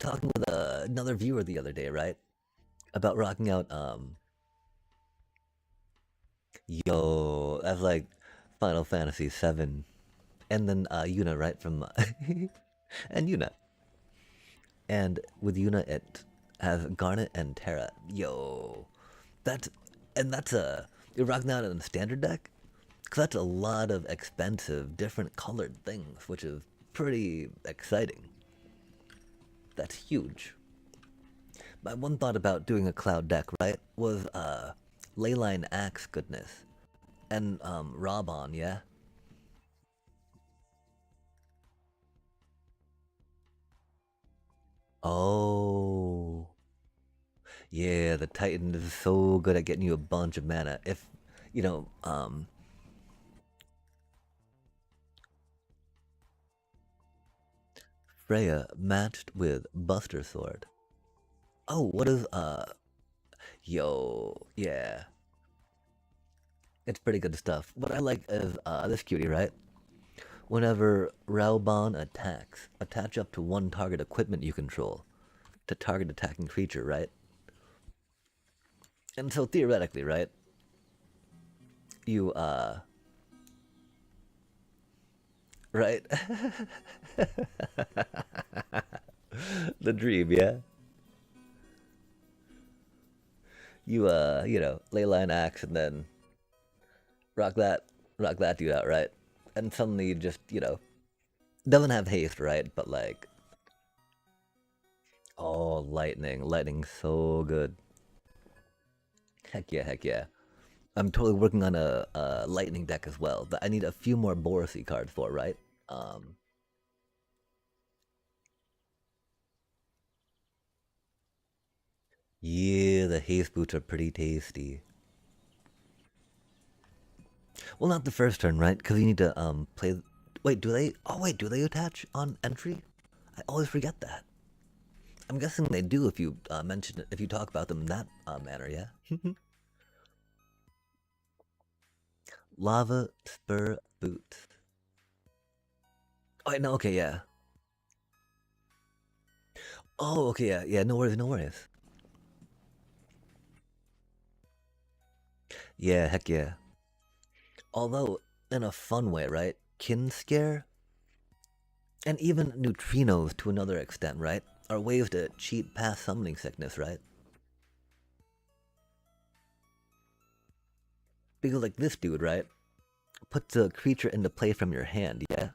talking with another viewer the other day, right? About rocking out yo, that's like Final Fantasy 7. And then Yuna, right? From and Yuna. And with Yuna it has Garnet and Terra. Yo. That's that's a you're rocking that in a standard deck? Cause that's a lot of expensive, different colored things, which is pretty exciting. That's huge. My one thought about doing a cloud deck, right, was Leyline Axe goodness. And Robon, yeah? Oh. Yeah, the Titan is so good at getting you a bunch of mana. If you know, Freya matched with Buster Sword. Oh, what is yo, yeah. It's pretty good stuff. What I like is this cutie, right? Whenever Raubon attacks, attach up to one target equipment you control to target attacking creature, right? And so theoretically, right? You right? The dream, yeah. You know, Leyline Axe and then rock that dude out, right? And suddenly you just, you know, doesn't have haste, right? But like, oh, lightning so good. Heck yeah, heck yeah. I'm totally working on a lightning deck as well that I need a few more Borisy cards for, right? Yeah, the haste boots are pretty tasty. Well, not the first turn, right? Because you need to play. Wait, do they? Oh wait, do they attach on entry? I always forget that. I'm guessing they do if you mention it, if you talk about them in that manner, yeah. Lava spur boots. Oh wait, no, okay, yeah. Oh, okay, yeah, yeah. No worries, no worries. Yeah, heck yeah. Although in a fun way, right? Kin scare and even neutrinos to another extent, right? Are ways to cheat past summoning sickness, right? Because like this dude, right? Puts a creature into play from your hand, yeah?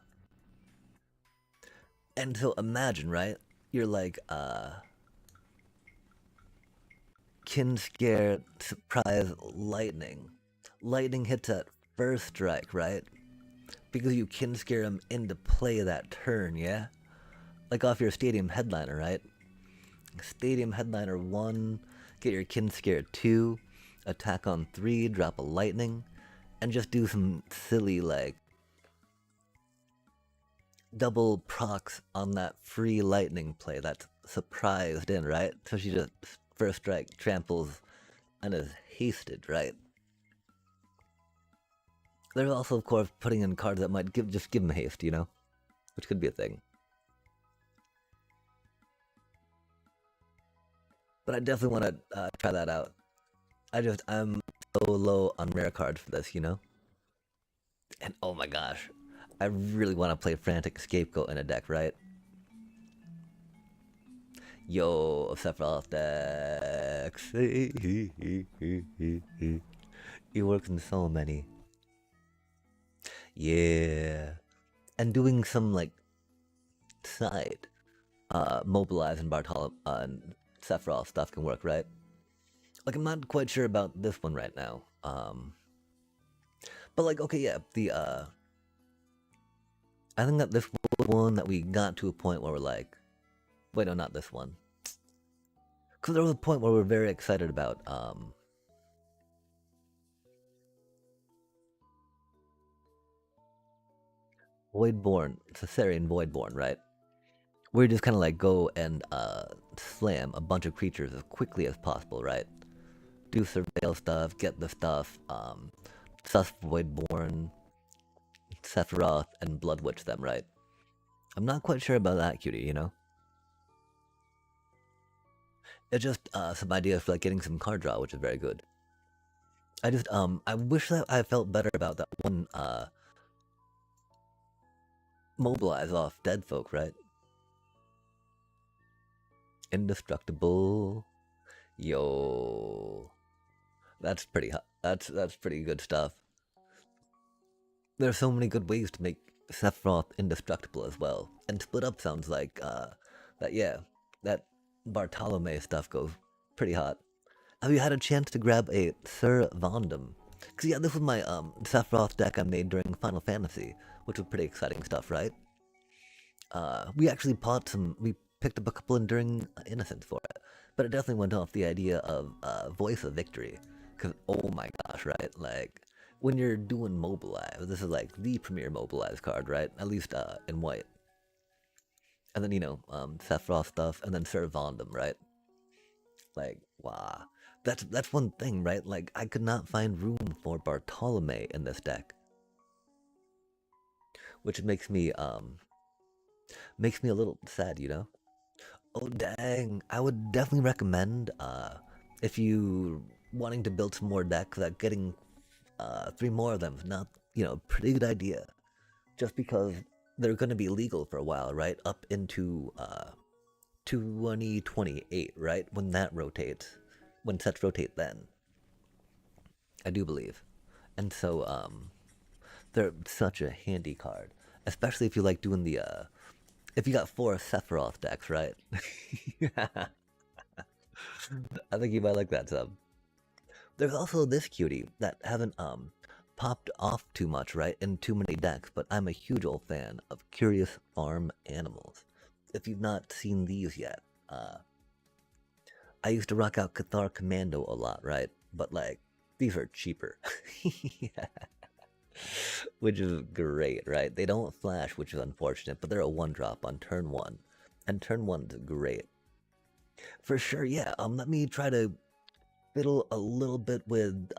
And so imagine, right? You're like, Kin scare, surprise, lightning. Lightning hits at first strike, right? Because you kin scare him into play that turn, yeah? Like off your stadium headliner, right? Stadium headliner 1, get your kin scare 2, attack on 3, drop a lightning, and just do some silly like double procs on that free lightning play that's surprised in, right? So she just first strike tramples and is hasted, right? There's also, of course, putting in cards that might just give him haste, you know, which could be a thing. But I definitely want to try that out. I'm so low on rare cards for this, you know. And oh my gosh, I really want to play Frantic Scapegoat in a deck, right? Yo, Sephiroth decks. He works in so many. Yeah. And doing some like side mobilize and Bartol and Sephiroth stuff can work, right? Like I'm not quite sure about this one right now. But like okay, yeah, the I think that this was one that we got to a point where we're like, wait, no, not this one. Because there was a point where we were very excited about Voidborn, Caesarian Voidborn, right? Where you just kind of like go and slam a bunch of creatures as quickly as possible, right? Do surveil stuff, get the stuff, Sus Voidborn, Sephiroth, and Bloodwitch them, right? I'm not quite sure about that, cutie, It's just some ideas for like getting some card draw, which is very good. I just I wish that I felt better about that one mobilize off dead folk, right? Indestructible. Yo. That's pretty hot. That's pretty good stuff. There's so many good ways to make Sephiroth indestructible as well. And split up sounds like that yeah, that Bartolome stuff goes pretty hot. Have you had a chance to grab a Sir Vondum? Cause yeah, this was my Sephiroth deck I made during Final Fantasy, which was pretty exciting stuff, right? We actually we picked up a couple Enduring Innocence for it, but it definitely went off the idea of Voice of Victory, cause oh my gosh, right? Like, when you're doing Mobilize, this is like the premier Mobilize card, right? At least in white. And then, Sephiroth stuff, and then Sir Vondum, right? Like, wow. That's one thing, right? Like, I could not find room for Bartolome in this deck. Which makes me a little sad, Oh dang, I would definitely recommend if you wanting to build some more decks that getting 3 more of them is not, pretty good idea. Just because they're gonna be legal for a while, right? Up into 2028, right? When that rotates. When sets rotate then. I do believe. And so they're such a handy card. Especially if you like doing the if you got 4 Sephiroth decks, right? I think you might like that sub. There's also this cutie that haven't popped off too much, right, in too many decks, but I'm a huge old fan of Curious Farm Animals. If you've not seen these yet, I used to rock out Cathar Commando a lot, right? But like, these are cheaper. Which is great, right? They don't flash, which is unfortunate, but they're a 1-drop on turn 1. And turn 1's great. For sure, yeah. Let me try to fiddle a little bit with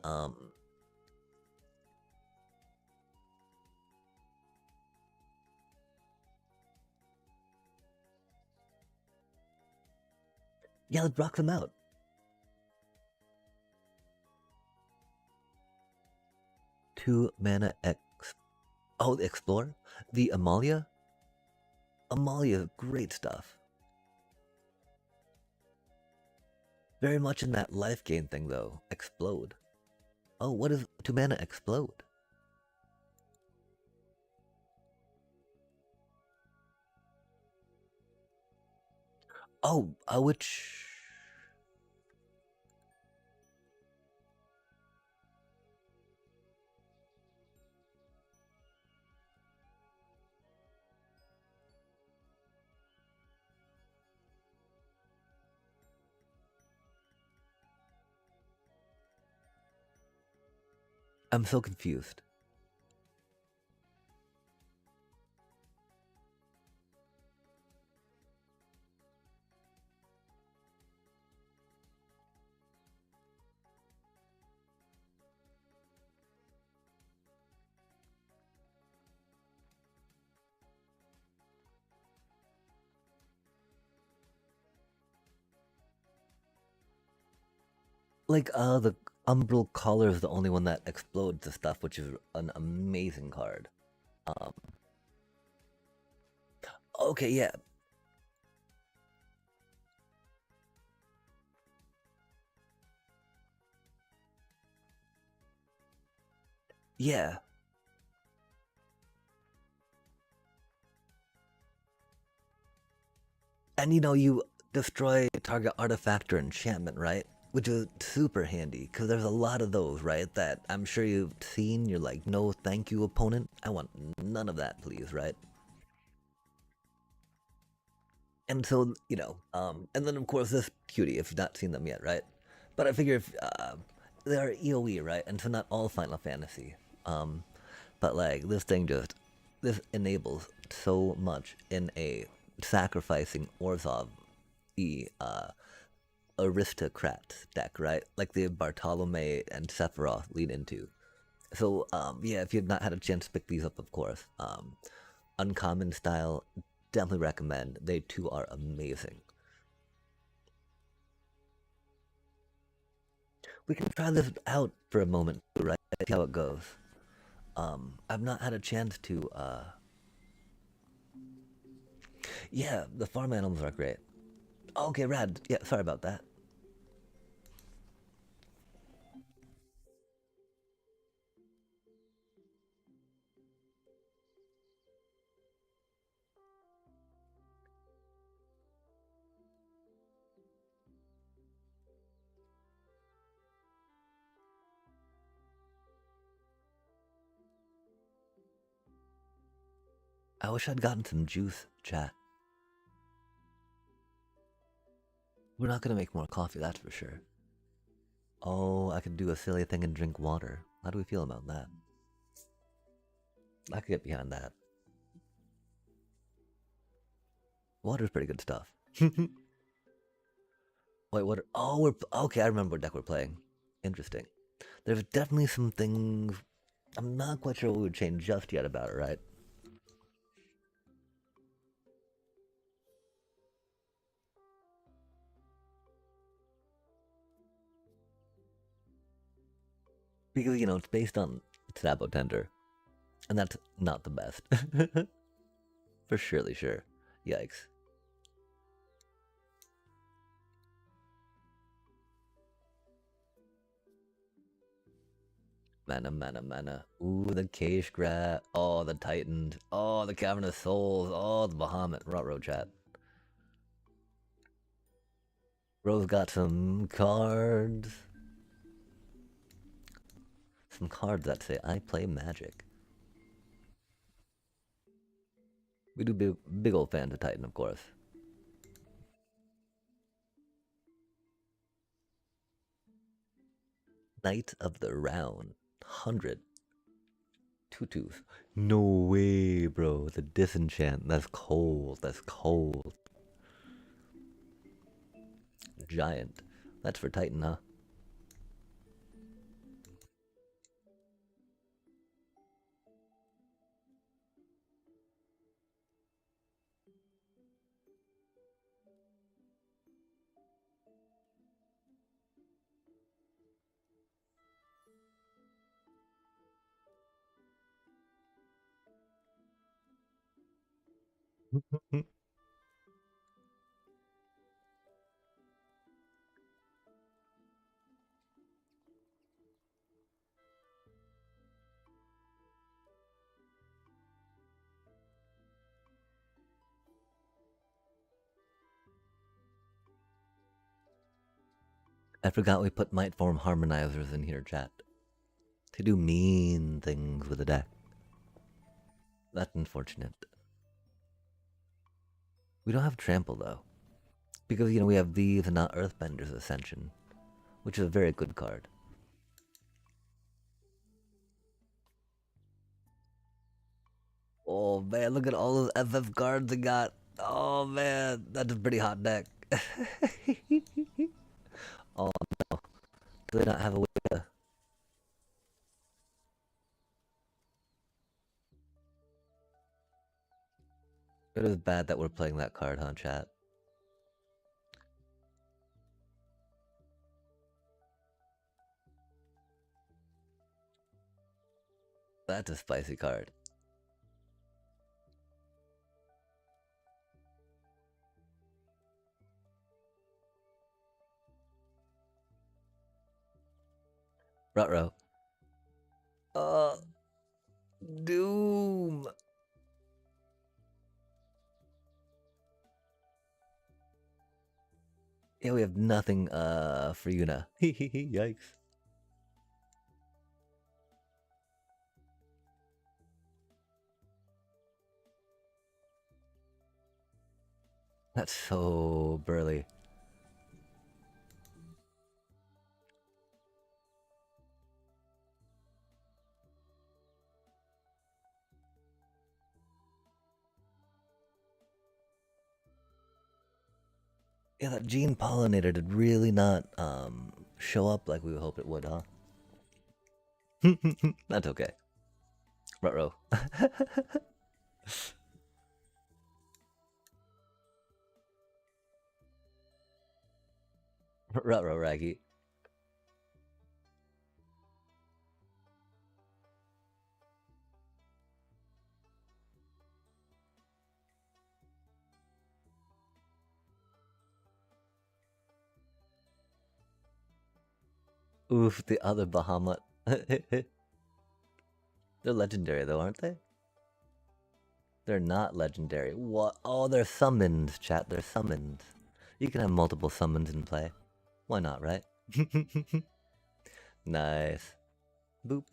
yeah, let's rock them out. 2 mana Oh, the Explorer? The Amalia? Amalia, great stuff. Very much in that life gain thing, though. Explode. Oh, what is 2 mana Explode? Oh, which... I'm so confused. Like, the Umbral Collar is the only one that explodes the stuff, which is an amazing card. Okay, yeah. Yeah. And you destroy target artifact or enchantment, right? Which is super handy, because there's a lot of those, right? That I'm sure you've seen. You're like, no, thank you, opponent. I want none of that, please, right? And so, and then of course this cutie, if you've not seen them yet, right? But I figure if, they're EOE, right? And so not all Final Fantasy. But like, this enables so much in a sacrificing Orzhov, the, aristocrat deck, right? Like the Bartolome and Sephiroth lead into. So, yeah, if you've not had a chance to pick these up, of course, uncommon style, definitely recommend. They too are amazing. We can try this out for a moment, right? See how it goes. I've not had a chance to. Yeah, the farm animals are great. Okay, rad. Yeah, sorry about that. I wish I'd gotten some juice, chat. We're not gonna make more coffee, that's for sure. Oh, I could do a silly thing and drink water. How do we feel about that? I could get behind that. Water's pretty good stuff. Wait, what? Oh, we're okay. I remember what deck we're playing. Interesting. There's definitely some things. I'm not quite sure what we would change just yet about it, right? Because it's based on Sabo Tender, and that's not the best. For surely sure. Yikes. Mana, mana, mana. Ooh, the Cache Grab. Oh, the Titan. Oh, the Cavernous Souls. Oh, the Bahamut. Ruh-roh, chat. Rose got some cards. Some cards that say, I play Magic. We do big old fans of Titan, of course. Knight of the Round. 100. Tutus. No way, bro. The Disenchant. That's cold. That's cold. Giant. That's for Titan, huh? I forgot we put Might Form Harmonizers in here, chat. To do mean things with the deck. That's unfortunate. We don't have Trample, though. Because, we have these and not Earthbender's Ascension. Which is a very good card. Oh, man, look at all those FF cards I got. Oh, man, that's a pretty hot deck. Oh, no. Do they not have a way to... It is bad that we're playing that card, huh, chat? That's a spicy card. Ruh-roh. Doom. Yeah, we have nothing for Yuna. Yikes. That's so burly. Yeah, that gene pollinator did really not show up like we would hope it would, huh? That's okay. Ruh-roh. Ruh-roh Raggy. Oof, the other Bahamut. They're legendary though, aren't they? They're not legendary. What? Oh, they're summoned, chat. They're summoned. You can have multiple summons in play. Why not, right? Nice. Boop.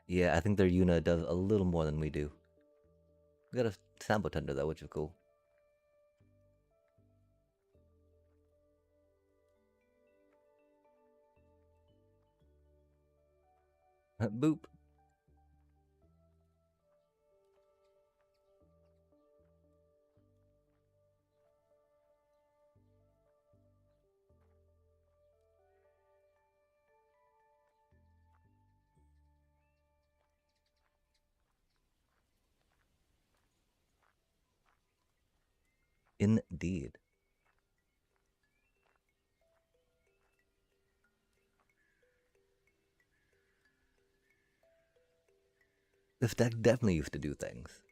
Yeah, I think their Yuna does a little more than we do. We got a sample tender though, which is cool. Boop. Indeed. This deck definitely used to do things.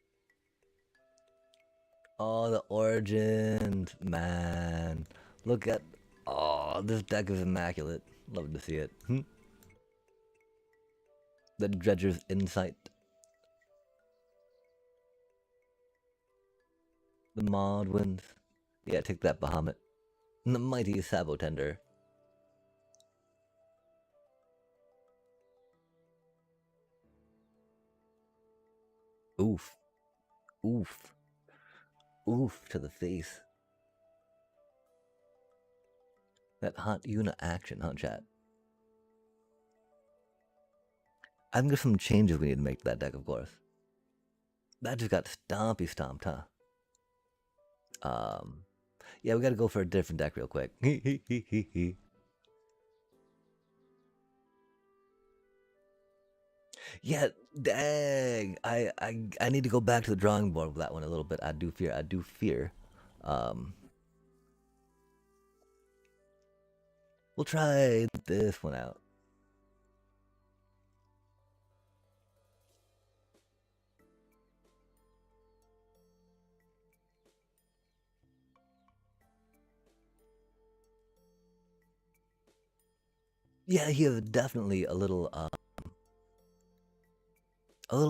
Oh, the origins, man. Look at, oh, this deck is immaculate. Love to see it. The Dredger's Insight. The Mod wins. Yeah, take that, Bahamut. And the mighty Sabotender. Oof. Oof. Oof to the face. That hot Yuna action, huh, chat? I think there's some changes we need to make to that deck, of course. That just got stompy stomped, huh? Yeah, we gotta go for a different deck real quick. Yeah, dang. I need to go back to the drawing board with that one a little bit. I do fear. We'll try this one out. Yeah, he is definitely a little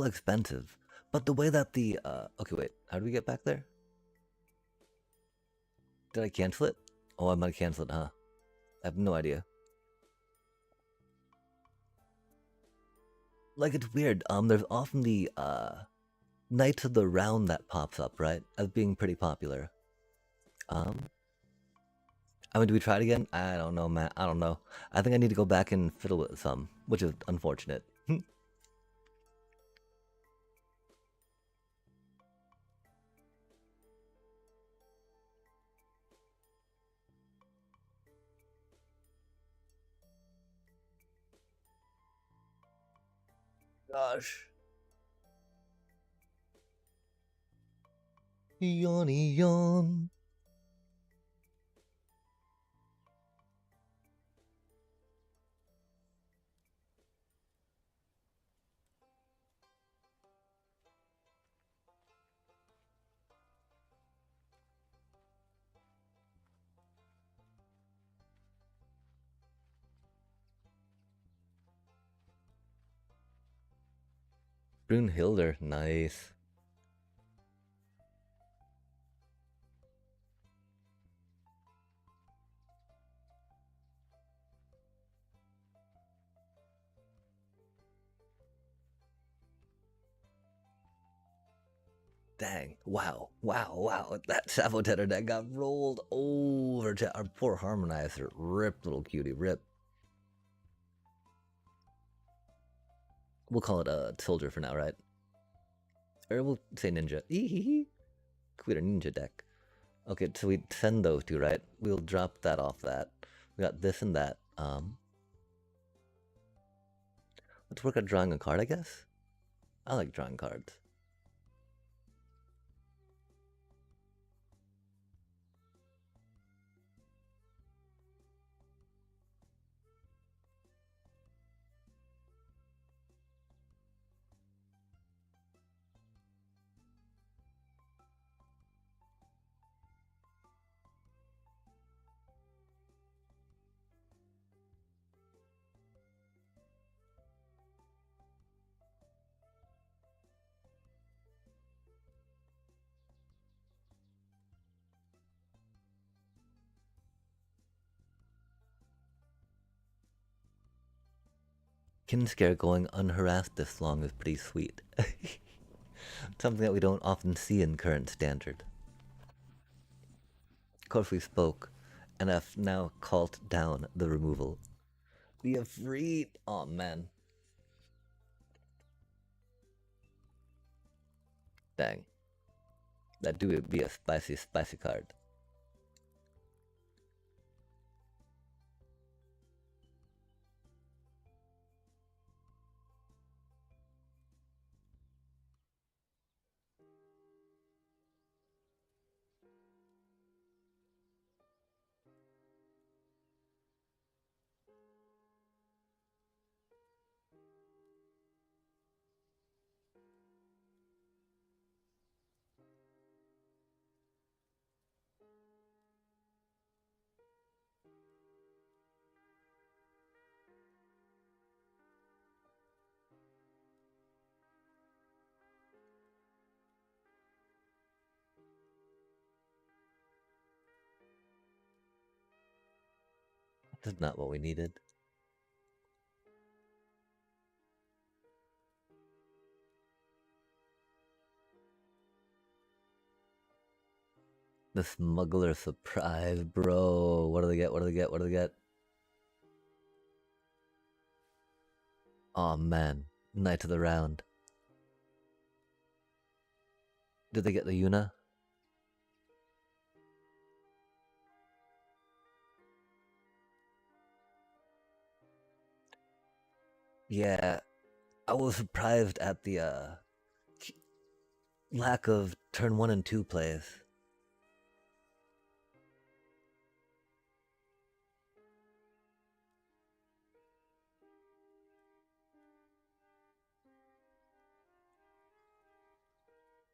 expensive. But the way that the okay, wait, how do we get back there? Did I cancel it? Oh, I might have canceled it, huh? I have no idea. Like, it's weird. There's often the Knights of the Round that pops up, right? As being pretty popular. I mean, do we try it again? I don't know, man. I don't know. I think I need to go back and fiddle with some, which is unfortunate. Gosh. Yawny yawn. Brunhilder, nice. Dang. Wow. Wow. Wow. That Savotetter that got rolled over to our poor Harmonizer. Rip, little cutie. Rip. We'll call it a soldier for now, right? Or we'll say ninja. Ehehe. Create a ninja deck. Okay, so we send those two, right? We'll drop that off that. We got this and that. Let's work at drawing a card, I guess. I like drawing cards. Kinscare going unharassed this long is pretty sweet. Something that we don't often see in current standard. Of course we spoke, and have now called down the removal. We have freed... Oh man. Dang. That do be a spicy, spicy card. That's not what we needed. The smuggler surprise, bro. What do they get? What do they get? What do they get? Oh man. Knight of the round. Did they get the Yuna? Yeah. I was surprised at the lack of turn 1 and 2 plays.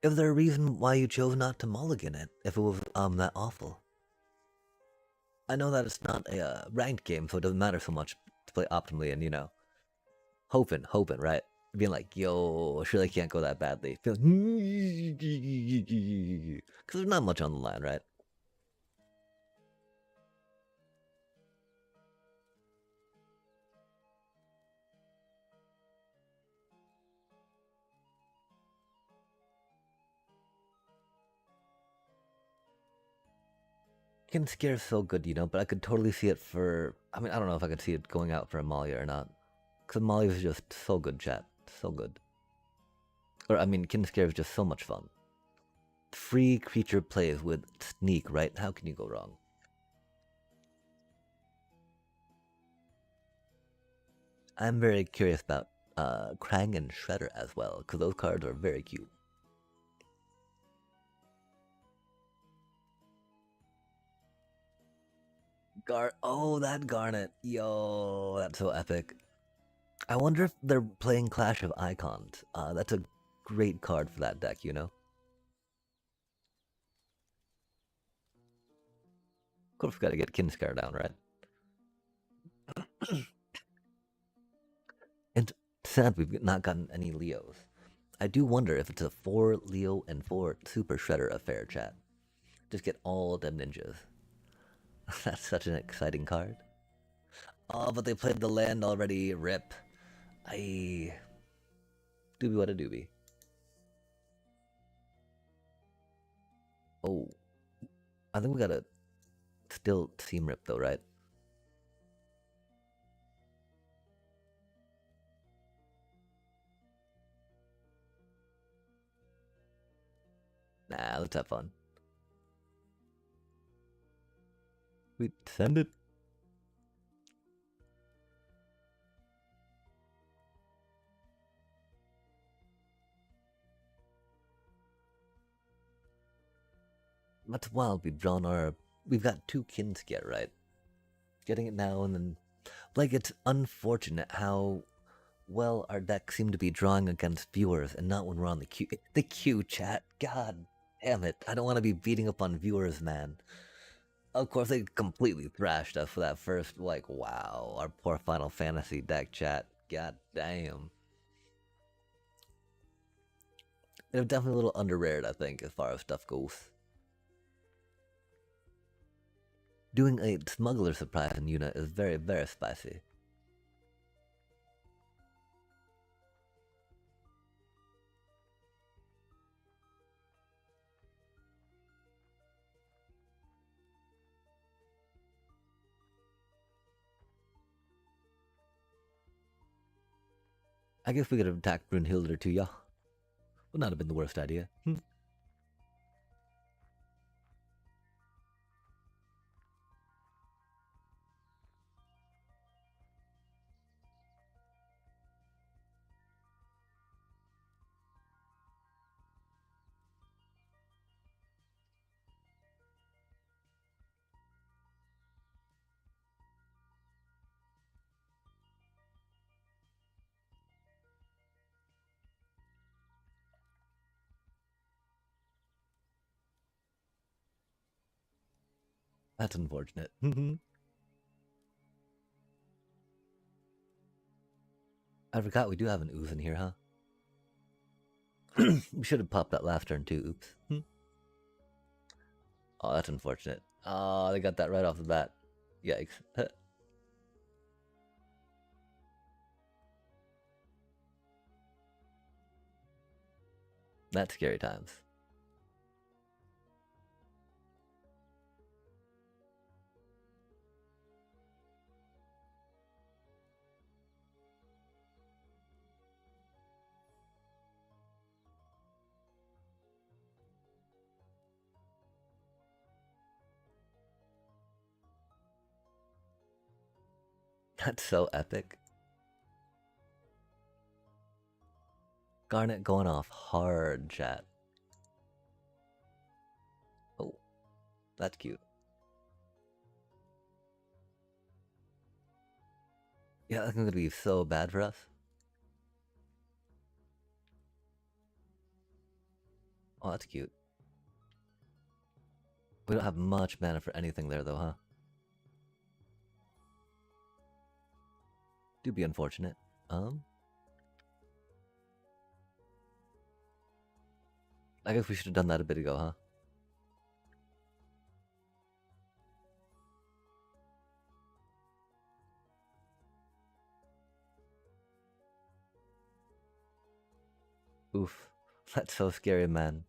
Is there a reason why you chose not to mulligan it if it was that awful? I know that it's not a ranked game, so it doesn't matter so much to play optimally and, you know, hoping, right? Being like, yo, surely can't go that badly. Because there's not much on the line, right? Can scare so good, you know, but I could totally see it for... I mean, I don't know if I could see it going out for Amalia or not. Because Amalia is just so good, chat. So good. Or, I mean, Kinscare is just so much fun. Free creature plays with Sneak, right? How can you go wrong? I'm very curious about Krang and Shredder as well, because those cards are very cute. Oh, that Garnet. Yo, that's so epic. I wonder if they're playing Clash of Icons. That's a great card for that deck, you know? Of course, we gotta get Kinscare down, right? And sad we've not gotten any Leos. I do wonder if it's a 4 Leo and 4 Super Shredder affair, chat. Just get all them ninjas. That's such an exciting card. Oh, but they played the land already. Rip. Doobie what a doobie. Oh. I think we gotta still Seam Rip though, right? Nah, let's have fun. We send it. That's wild. We've got 2 Kinscare, right? Getting it now and then. Like, it's unfortunate how well our deck seemed to be drawing against viewers and not when we're on the queue. The queue, chat. God damn it. I don't want to be beating up on viewers, man. Of course, they completely thrashed us for that first, like, wow. Our poor Final Fantasy deck, chat. God damn. They're definitely a little underrated, I think, as far as stuff goes. Doing a smuggler surprise in Yuna is very, very spicy. I guess we could have attacked Brunhilde or two, yeah. Would not have been the worst idea. That's unfortunate. I forgot we do have an ooze in here, huh? We should have popped that last turn too, oops. Oh, that's unfortunate. Oh, they got that right off the bat. Yikes. That's scary times. That's so epic. Garnet going off hard, chat. Oh, that's cute. Yeah, that's gonna be so bad for us. Oh, that's cute. We don't have much mana for anything there, though, huh? Do be unfortunate. I guess we should have done that a bit ago, huh? Oof. That's so scary, man.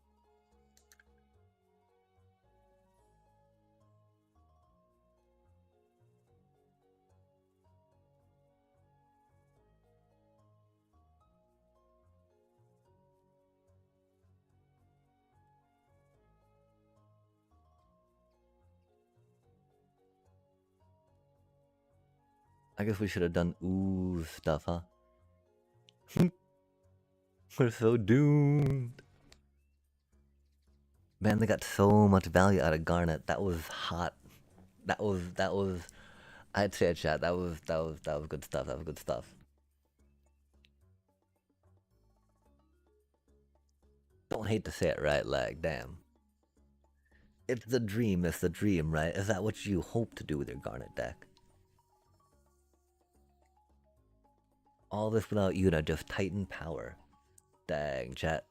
I guess we should have done ooh stuff, huh? We're so doomed. Man, they got so much value out of Garnet. That was hot. That was I'd say it, chat. That was good stuff. That was good stuff. Don't hate to say it, right, lag, damn. It's the dream, right? Is that what you hope to do with your Garnet deck? All this without Yuna, just Titan power. Dang, chat.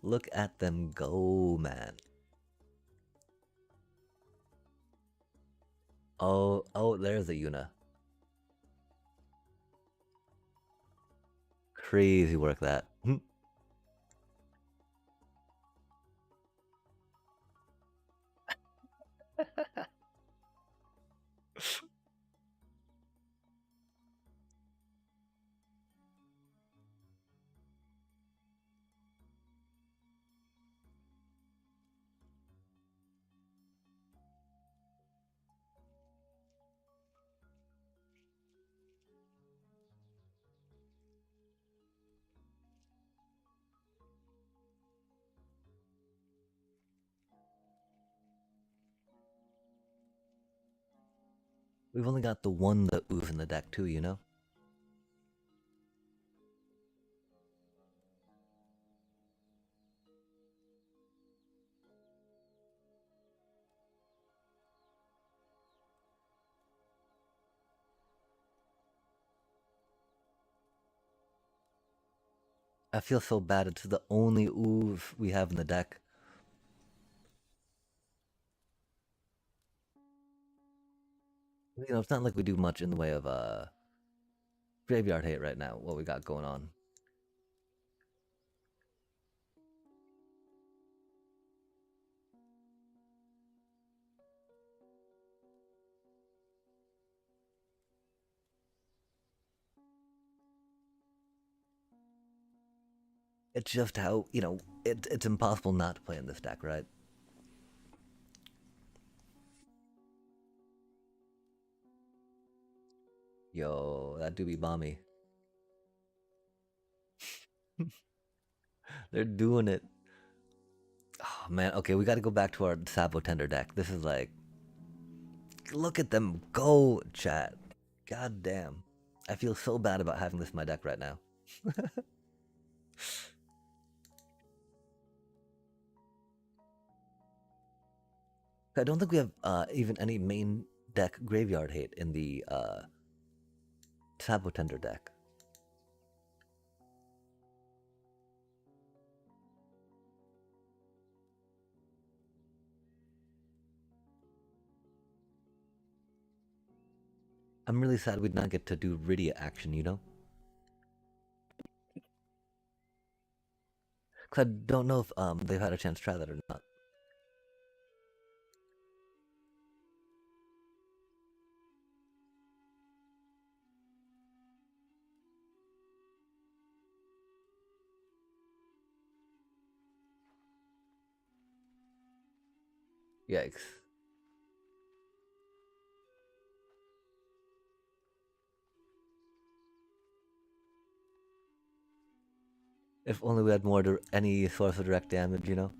Look at them go, man. Oh, there's a Yuna. Crazy work that. We've only got the one that ooze in the deck too, you know? I feel so bad. It's the only ooze we have in the deck. You know, it's not like we do much in the way of graveyard hate right now. What we got going on? It's just how, it's impossible not to play in this deck, right? Yo, that do be bomby. They're doing it. Oh man, okay, we gotta go back to our Sabo Tender deck. This is like, look at them go, chat. God damn. I feel so bad about having this in my deck right now. I don't think we have even any main deck graveyard hate in the Sabo Tender deck. I'm really sad we'd not get to do Rydia action, you know? Cause I don't know if they've had a chance to try that or not. Yikes. If only we had more any source of direct damage, you know?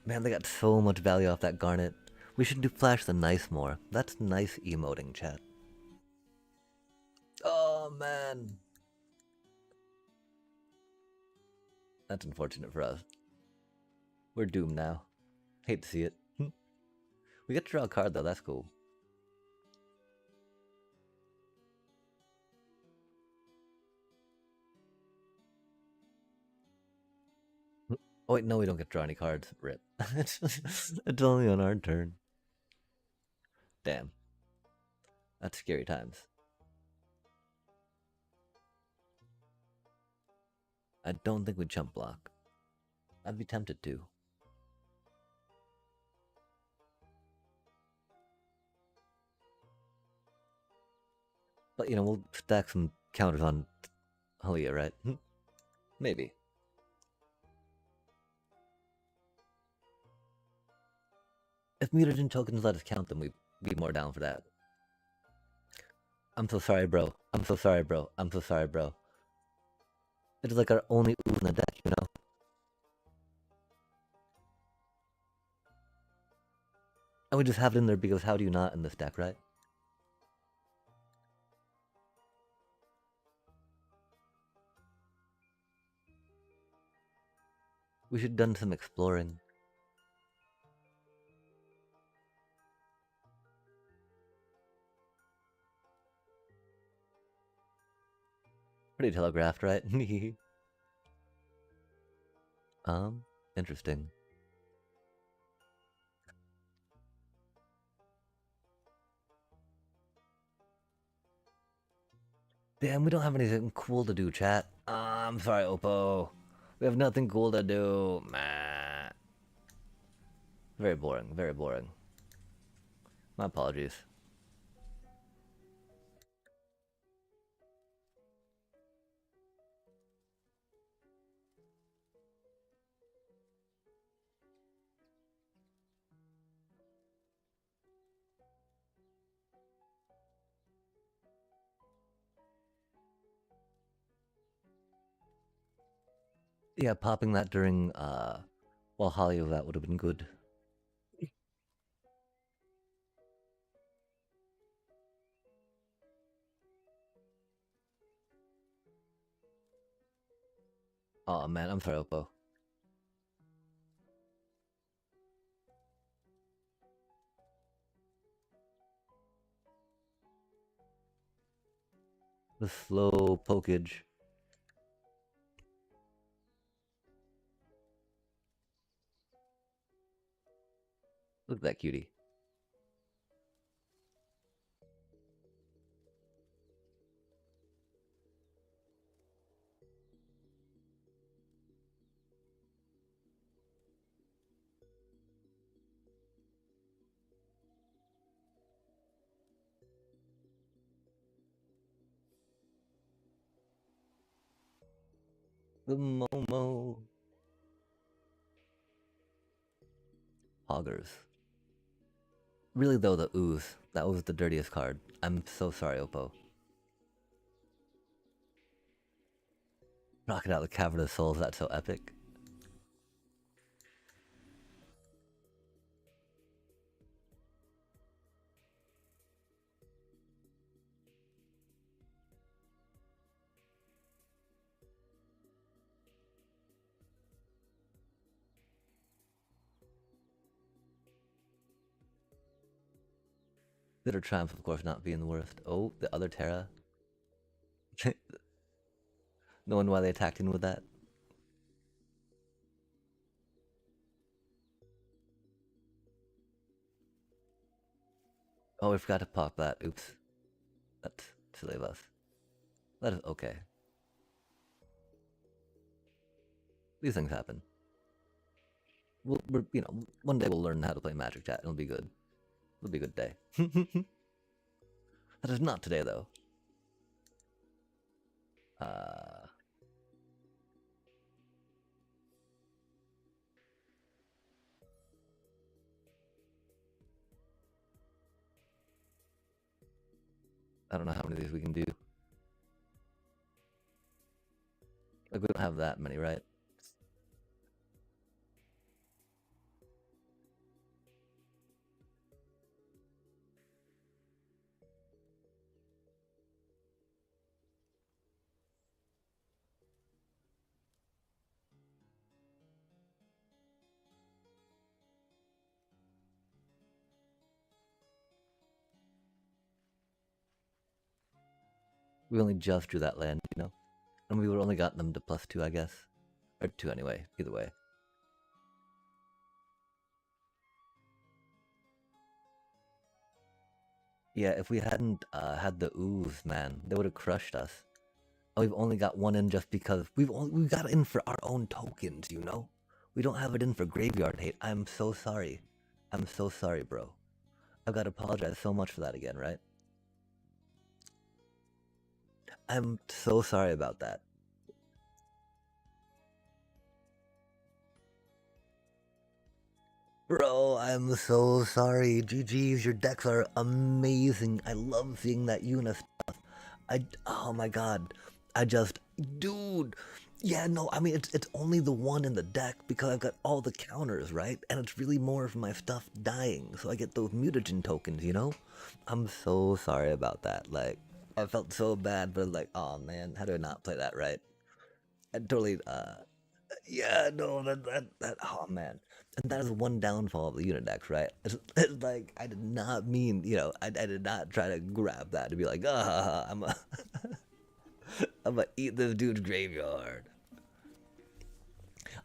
Man, they got so much value off that Garnet. We should do Flash the Nice more. That's nice emoting, chat. Oh, man. That's unfortunate for us. We're doomed now. Hate to see it. We get to draw a card, though. That's cool. Oh, wait, no, we don't get to draw any cards. Rip. It's only on our turn. Damn. That's scary times. I don't think we'd chump block. I'd be tempted to. But, we'll stack some counters on Halia, right? Maybe. If mutagen tokens let us count them, we'd be more down for that. I'm so sorry, bro. I'm so sorry, bro. I'm so sorry, bro. It's like our only ooze in the deck, you know? And we just have it in there because how do you not in this deck, right? We should have done some exploring. Pretty telegraphed, right? Interesting. Damn, we don't have anything cool to do, chat. I'm sorry, Oppo. We have nothing cool to do. Meh. Very boring, very boring. My apologies. Yeah, popping that during, while Holly was out would have been good. Oh man, I'm sorry, Oppo. The slow pokage. Look at that cutie. The Momo. Hoggers. Really though, the ooze. That was the dirtiest card. I'm so sorry, Oppo. Knocking out the Cavern of Souls, that's so epic. Bitter Triumph, of course, not being the worst. Oh, the other Terra. No wonder why they attacked in with that. Oh, we forgot to pop that. Oops. That's silly of us. That is okay. These things happen. You know, one day we'll learn how to play Magic Chat. It'll be good. It'll be a good day. That is not today, though. I don't know how many of these we can do. Like, we don't have that many, right? We only just drew that land, you know? And we would only got them to +2, I guess. Or 2 anyway, either way. Yeah, if we hadn't had the ooze, man, they would have crushed us. Oh, we've only got one in just because we got it in for our own tokens, you know? We don't have it in for graveyard hate. I'm so sorry. I'm so sorry, bro. I've got to apologize so much for that again, right? I'm so sorry about that. Bro, I'm so sorry. GG's, your decks are amazing. I love seeing that Una stuff. Oh my god. Dude. Yeah, no, I mean, it's only the one in the deck because I've got all the counters, right? And it's really more of my stuff dying, so I get those mutagen tokens, you know? I'm so sorry about that. Like, I felt so bad, but like, oh man, how do I not play that right? I totally, yeah, no, oh man. And that is one downfall of the unit decks, right? It's like, I did not mean, you know, I did not try to grab that to be like, I'm gonna eat this dude's graveyard.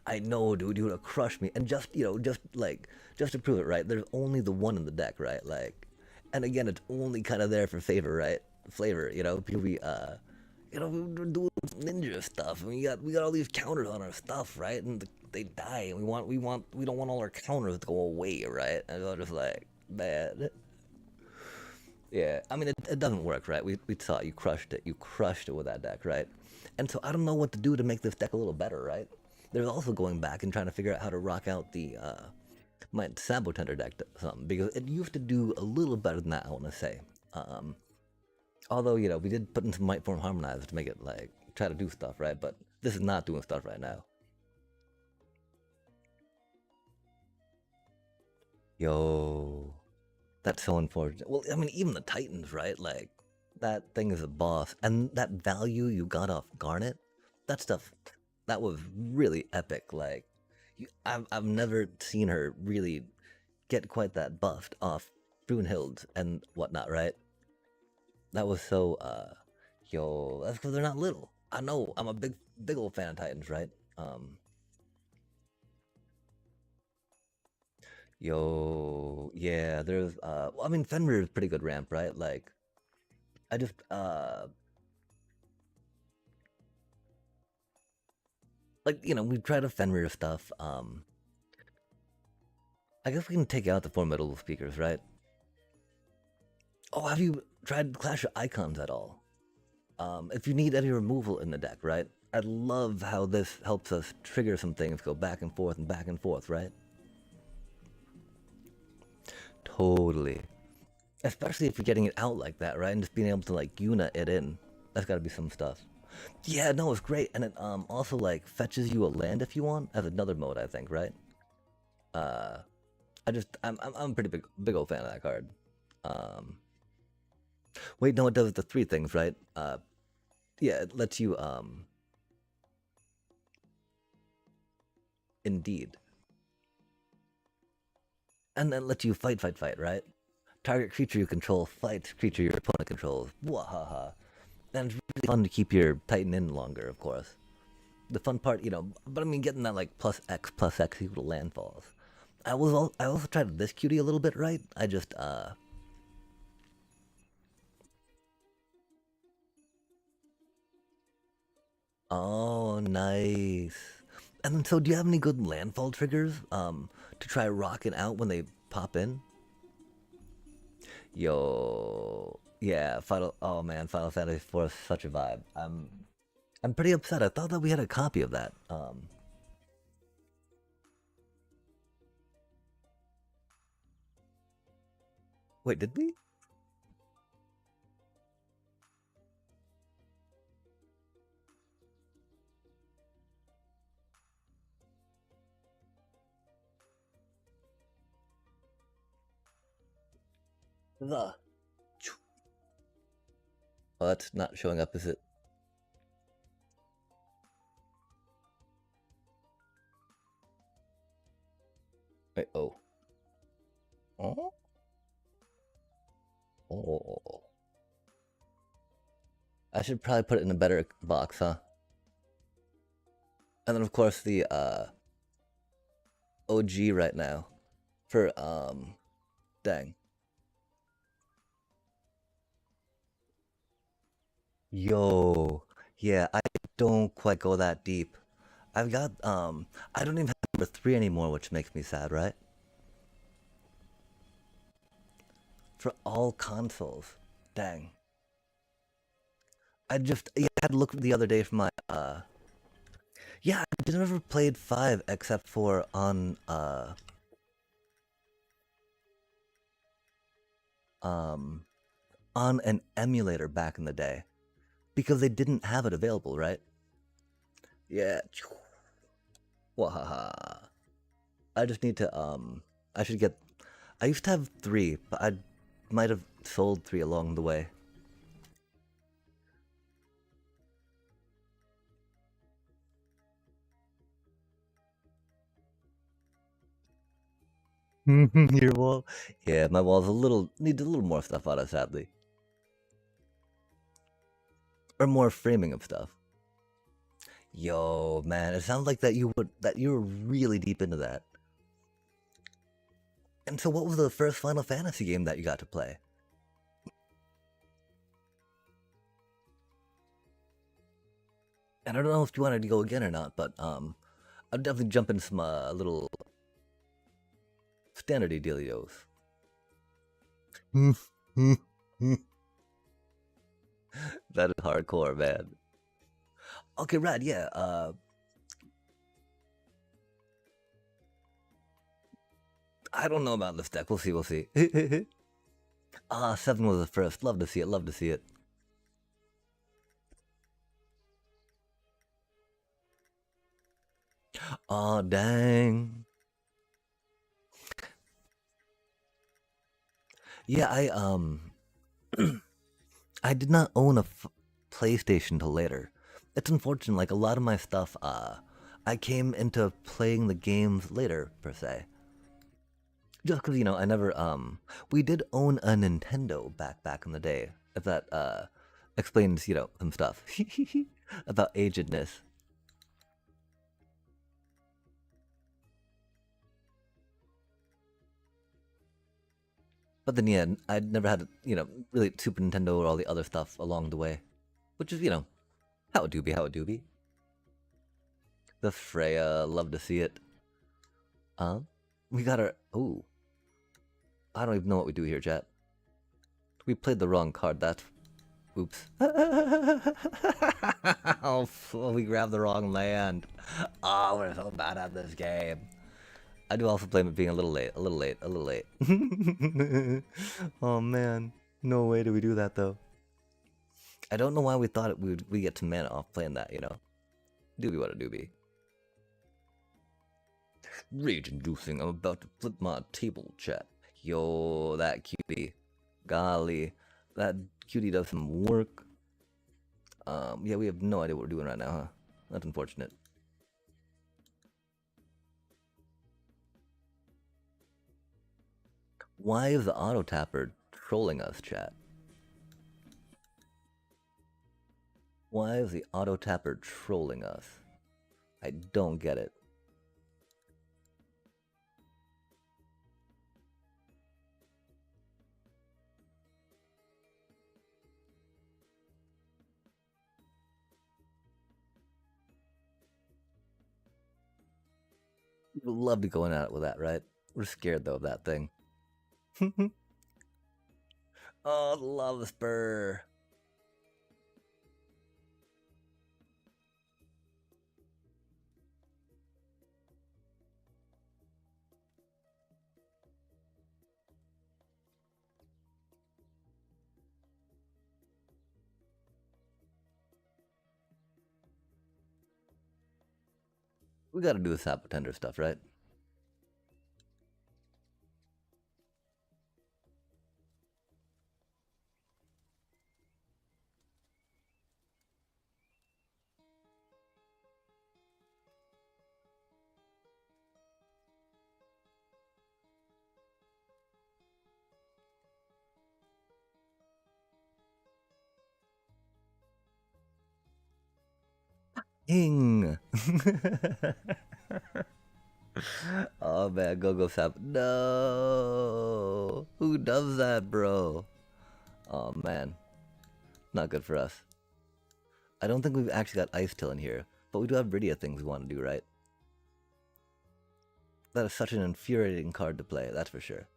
I know, dude, you would have crushed me. And just, you know, just to prove it, right? There's only the one in the deck, right? Like, and again, it's only kind of there for favor, right? Flavor, you know, because we we're doing ninja stuff, and we got all these counters on our stuff, right? And they die, and we don't want all our counters to go away, right? And I was just like, man. Yeah, I mean, it doesn't work, right? We saw it, you crushed it with that deck, right? And so I don't know what to do to make this deck a little better, right? There's also going back and trying to figure out how to rock out the my Sabotender deck to something, because it used to do a little better than that, I want to say. Although, you know, we did put in some Might Form Harmonize to make it, like, try to do stuff, right? But this is not doing stuff right now. Yo, that's so unfortunate. Well, I mean, even the Titans, right? Like, that thing is a boss. And that value you got off Garnet, that stuff, that was really epic. Like, I've never seen her really get quite that buffed off Brunhild and whatnot, right? That was so, yo, that's because they're not little. I know, I'm a big old fan of Titans, right? Yo, yeah, there's, well, I mean, Fenrir is pretty good ramp, right? Like, I just, like, you know, we tried to Fenrir stuff, I guess we can take out the formidable speakers, right? Oh, have you tried Clash of Icons at all? If you need any removal in the deck, right? I love how this helps us trigger some things, go back and forth, right? Totally. Especially if you're getting it out like that, right? And just being able to like unit it in. That's gotta be some stuff. Yeah, no, it's great. And it also like fetches you a land if you want as another mode, I think, right? Uh I'm a pretty big old fan of that card. Um Wait, no, it does the three things, right? Yeah, it lets you indeed. And then lets you fight, right? Target creature you control fights creature your opponent controls. Wahaha. And it's really fun to keep your Titan in longer, of course. The fun part, but I mean, getting that like plus X equal to landfalls. I also tried this cutie a little bit, right? I just Oh, nice. And then, so do you have any good landfall triggers to try rocking out when they pop in? Yo, yeah, oh man, Final Fantasy IV is such a vibe. I'm pretty upset. I thought that we had a copy of that. Wait, did we? The. Oh, that's not showing up, is it? Wait, oh. Oh? Oh. I should probably put it in a better box, huh? And then, of course, the OG right now for, dang. Yo, yeah, I don't quite go that deep. I've got, I don't even have number 3 anymore, which makes me sad, right? For all consoles. Dang. Yeah, I had to look the other day for my, yeah, I never played 5 except for um, on an emulator back in the day. Because they didn't have it available, right? Yeah. Wahaha. I just need to, I should get, I used to have 3, but I might have sold 3 along the way. Your wall? Yeah, my wall's needs a little more stuff on it, sadly. Or more framing of stuff. Yo, man, it sounds like that you were really deep into that. And so what was the first Final Fantasy game that you got to play? And I don't know if you wanted to go again or not, but I'll definitely jump in some little standardy dealios. That is hardcore, man. Okay, rad, yeah. I don't know about this deck. We'll see, we'll see. 7 was the first. Love to see it, love to see it. Oh, dang. Yeah, I did not own a PlayStation till later. It's unfortunate, like a lot of my stuff, I came into playing the games later, per se. Just because, I never, we did own a Nintendo back in the day, if that, explains, some stuff. About agedness. But then, yeah, I'd never had, really Super Nintendo or all the other stuff along the way. Which is, how it do be, how it do be. The Freya, love to see it. We got our, ooh. I don't even know what we do here, chat. We played the wrong card, Oops. Oh, we grabbed the wrong land. Oh, we're so bad at this game. I do also blame it being a little late, a little late, a little late. Oh man, no way do we do that though. I don't know why we thought we get to mana off playing that, you know. Doobie what a doobie. Rage inducing, I'm about to flip my table, chat. Yo, that cutie. Golly, that cutie does some work. Yeah, we have no idea what we're doing right now, huh? That's unfortunate. Why is the auto tapper trolling us, chat? Why is the auto tapper trolling us? I don't get it. We'd love to go in at it with that, right? We're scared though of that thing. Oh, the lava spur. We gotta do the sap pretender stuff, right? Ing. Oh man, go sap. No. Who does that, bro? Oh man. Not good for us. I don't think we've actually got Ice Till in here, but we do have Bridia things we want to do, right? That is such an infuriating card to play, that's for sure.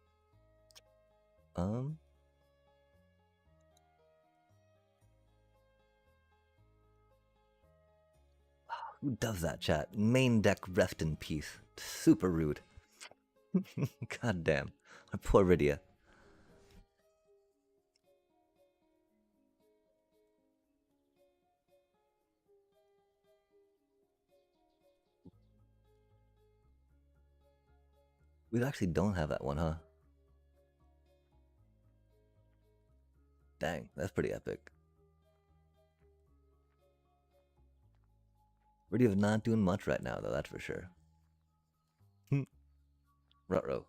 Who does that, chat? Main deck, rest in peace. Super rude. God damn. Our poor Rydia. We actually don't have that one, huh? Dang, that's pretty epic. Rydia's not doing much right now, though, that's for sure. Ruh-roh.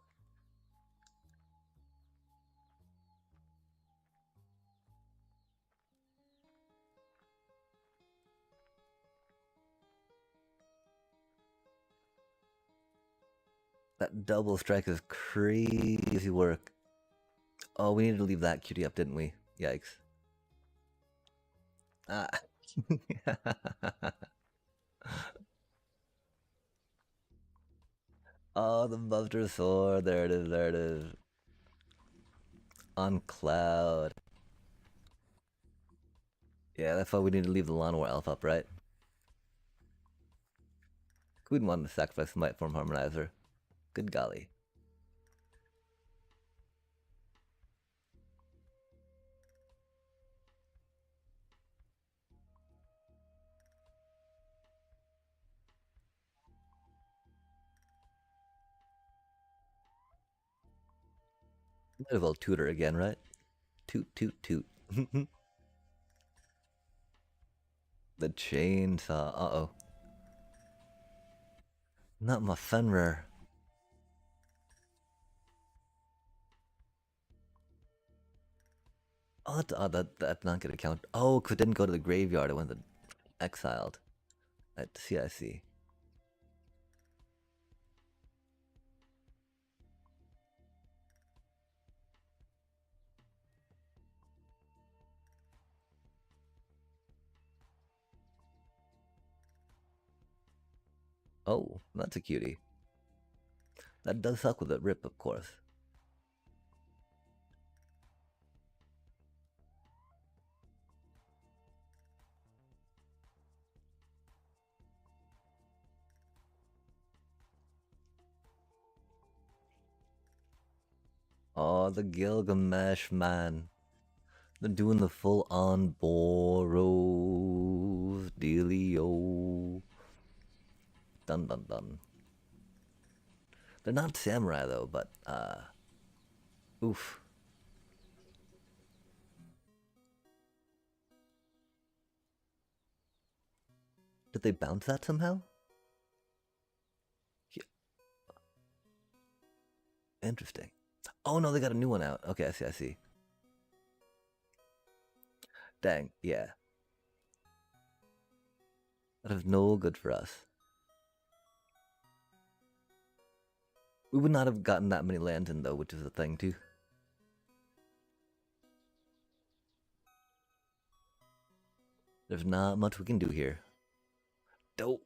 That double strike is crazy work. Oh, we needed to leave that cutie up, didn't we? Yikes. Ah. Oh, the Buster Sword. There it is, there it is. On Cloud. Yeah, that's why we need to leave the Lawnmower Elf up, right? Who wouldn't want to sacrifice the Might Form Harmonizer? Good golly. Might as well tutor again, right? Toot, toot, toot. The chainsaw. Uh-oh. Not my Fenrir. Oh, that's odd. That's not gonna count. Oh, because it didn't go to the graveyard. It went to exiled. I see, I see. Oh, that's a cutie. That does suck with a rip, of course. Oh, the Gilgamesh, man. They're doing the full-on Boros dealio. Dun dun dun. They're not samurai though, but oof. Did they bounce that somehow? Yeah. Interesting. Oh no, they got a new one out. Okay, I see, I see. Dang, yeah. That is no good for us. We would not have gotten that many lands in though, which is the thing too. There's not much we can do here. Dope.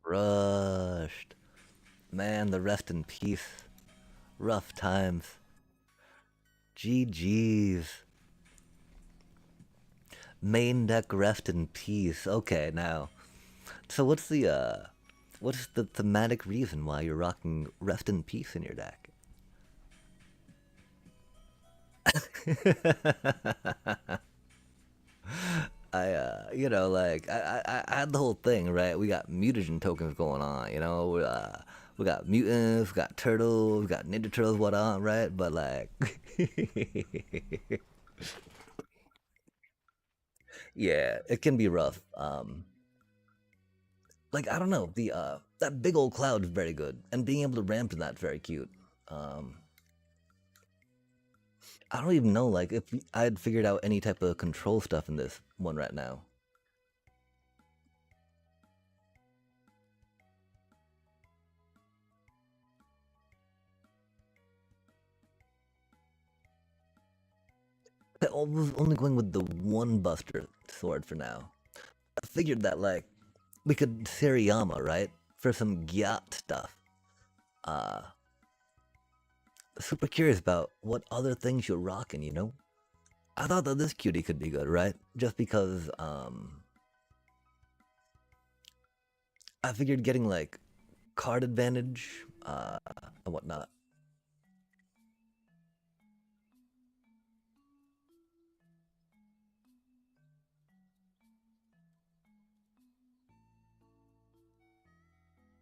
Rushed. Man, the rest in peace. Rough times. GG's. Main deck rest in peace. Okay, now. So what's the thematic reason why you're rocking rest in peace in your deck? I had the whole thing, right? We got mutagen tokens going on, we got mutants, we got turtles, we got ninja turtles, whatnot, right? But like, yeah, it can be rough. Like I don't know, the that big old cloud is very good, and being able to ramp in that's very cute. I don't even know, like, if I had figured out any type of control stuff in this one right now. I was only going with the one Buster sword for now. I figured that, like, we could Sariyama, right? For some Gyat stuff. Super curious about what other things you're rocking, you know? I thought that this cutie could be good, right? Just because, I figured getting, like, card advantage, and whatnot.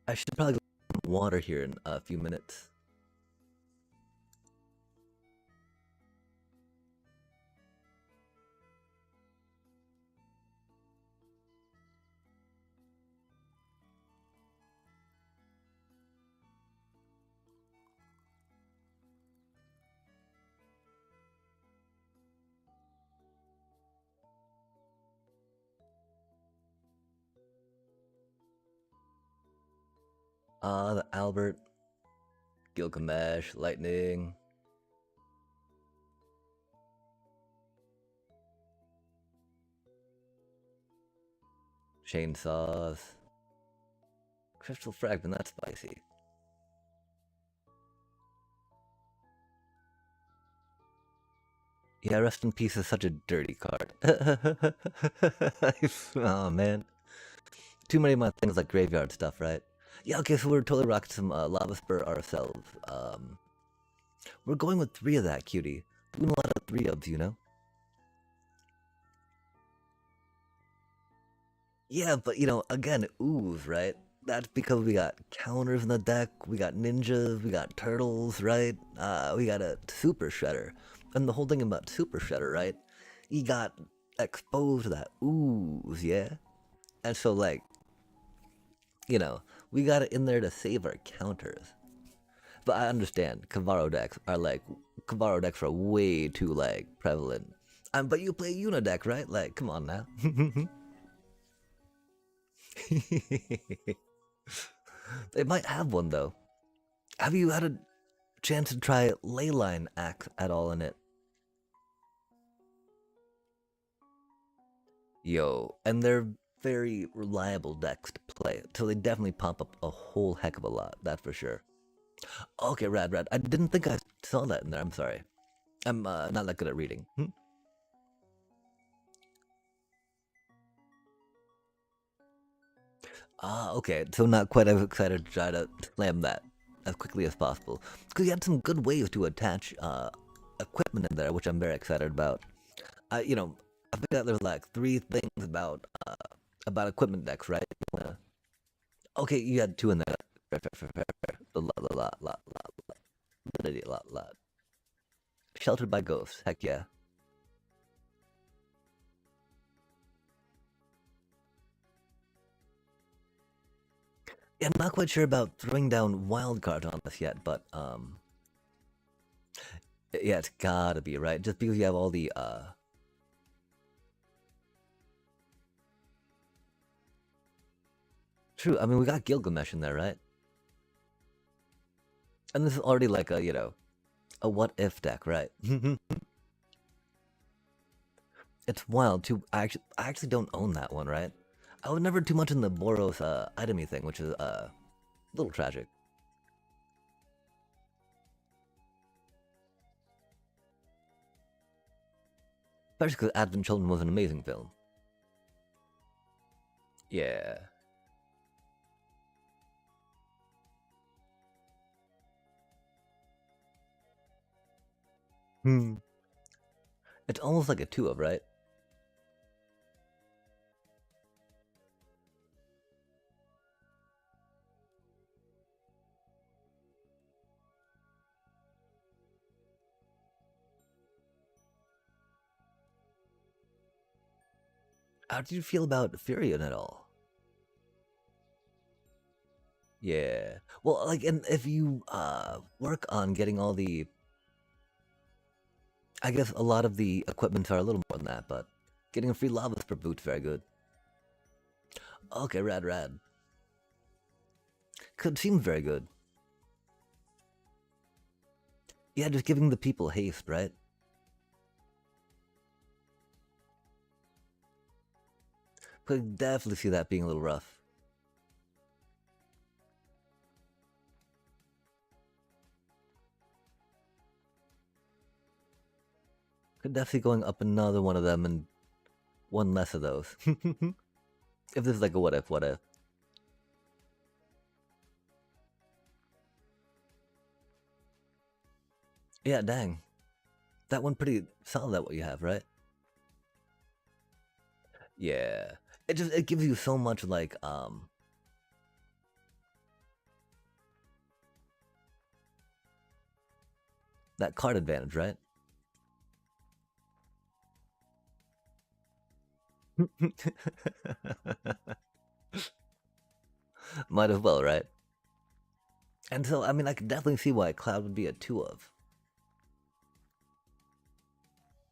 I should probably go get some water here in a few minutes. The Albert, Gilgamesh, Lightning. Chainsaws. Crystal Fragment, that's spicy. Yeah, Rest in Peace is such a dirty card. Oh man. Too many of my things like graveyard stuff, right? Yeah, okay, so we're totally rocking some Lava Spur ourselves. We're going with 3 of that, cutie. Doing a lot of 3-ofs, you know? Yeah, but again, ooze, right? That's because we got counters in the deck, we got ninjas, we got turtles, right? We got a Super Shredder. And the whole thing about Super Shredder, right? He got exposed to that ooze, yeah? And so, like, we got it in there to save our counters. But I understand, Kavaro decks are way too, like, prevalent. But you play Unideck, right? Like, come on now. They might have one though. Have you had a chance to try Leyline Axe at all in it? Yo, and they're very reliable decks to play, so they definitely pop up a whole heck of a lot, that's for sure. Okay, rad. I didn't think I saw that in there, I'm sorry. I'm not that good at reading. Ah, okay, so not quite as excited to try to slam that as quickly as possible. Because you had some good ways to attach equipment in there, which I'm very excited about. You know, I think that there's like three things about equipment decks, right? Okay, you had two in there. Fair. A lot. Sheltered by ghosts, heck yeah. Yeah, I'm not quite sure about throwing down wildcard on this yet, but yeah, it's gotta be right. Just because you have all the true. I mean, we got Gilgamesh in there, right? And this is already like a a what if deck, right? It's wild too. I actually don't own that one, right? I was never too much in the Boros itemy thing, which is a little tragic. Especially because Advent Children was an amazing film. Yeah. Hmm. It's almost like a two of, right? How did you feel about Furion at all? Yeah. Well, like, and if you work on getting all the, I guess a lot of the equipment are a little more than that, but getting a free lavas per boot's very good. Okay, rad. Could seem very good. Yeah, just giving the people haste, right? Could definitely see that being a little rough. Could definitely going up another one of them and one less of those. If this is like a what if. Yeah, dang. That one pretty solid at what you have, right? Yeah. It gives you so much like that card advantage, right? Might as well, right? And so, I mean, I could definitely see why Cloud would be a two of.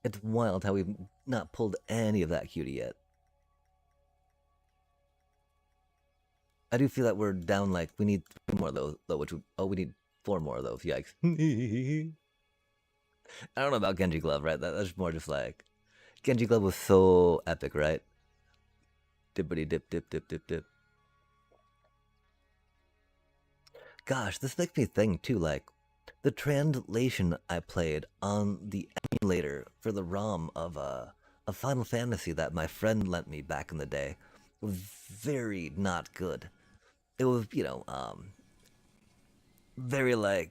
It's wild how we've not pulled any of that cutie yet. I do feel that we're down like we need three more of those, though. We need four more of those. Yikes! I don't know about Genji Glove, right? That's more just like Genji Glove was so epic, right? Dippity dip. Gosh, this makes me think too. Like the translation I played on the emulator for the ROM of a Final Fantasy that my friend lent me back in the day was very not good. It was, very like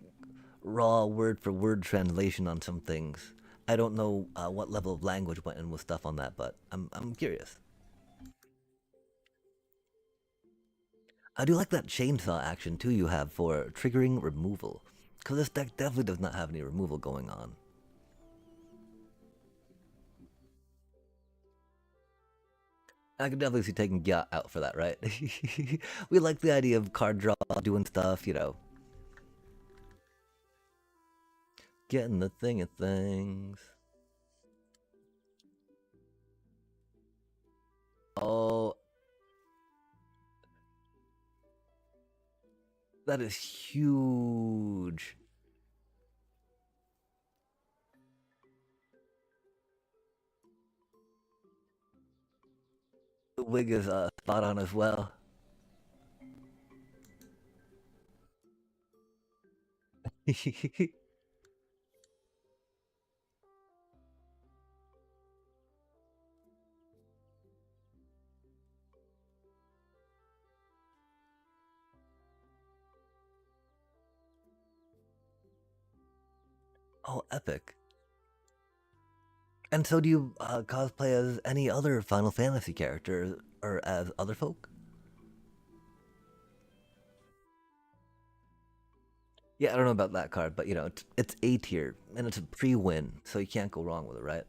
raw word for word translation on some things. I don't know what level of language went in with stuff on that, but I'm curious. I do like that chainsaw action too you have for triggering removal, because this deck definitely does not have any removal going on. I could definitely see taking Gyat out for that, right? We like the idea of card draw, doing stuff, getting the thing of things. Oh, that is huge. wig is spot on as well. Oh, epic. And so do you cosplay as any other Final Fantasy character or as other folk? Yeah, I don't know about that card, but you know, it's A tier and it's a pre-win, so you can't go wrong with it, right?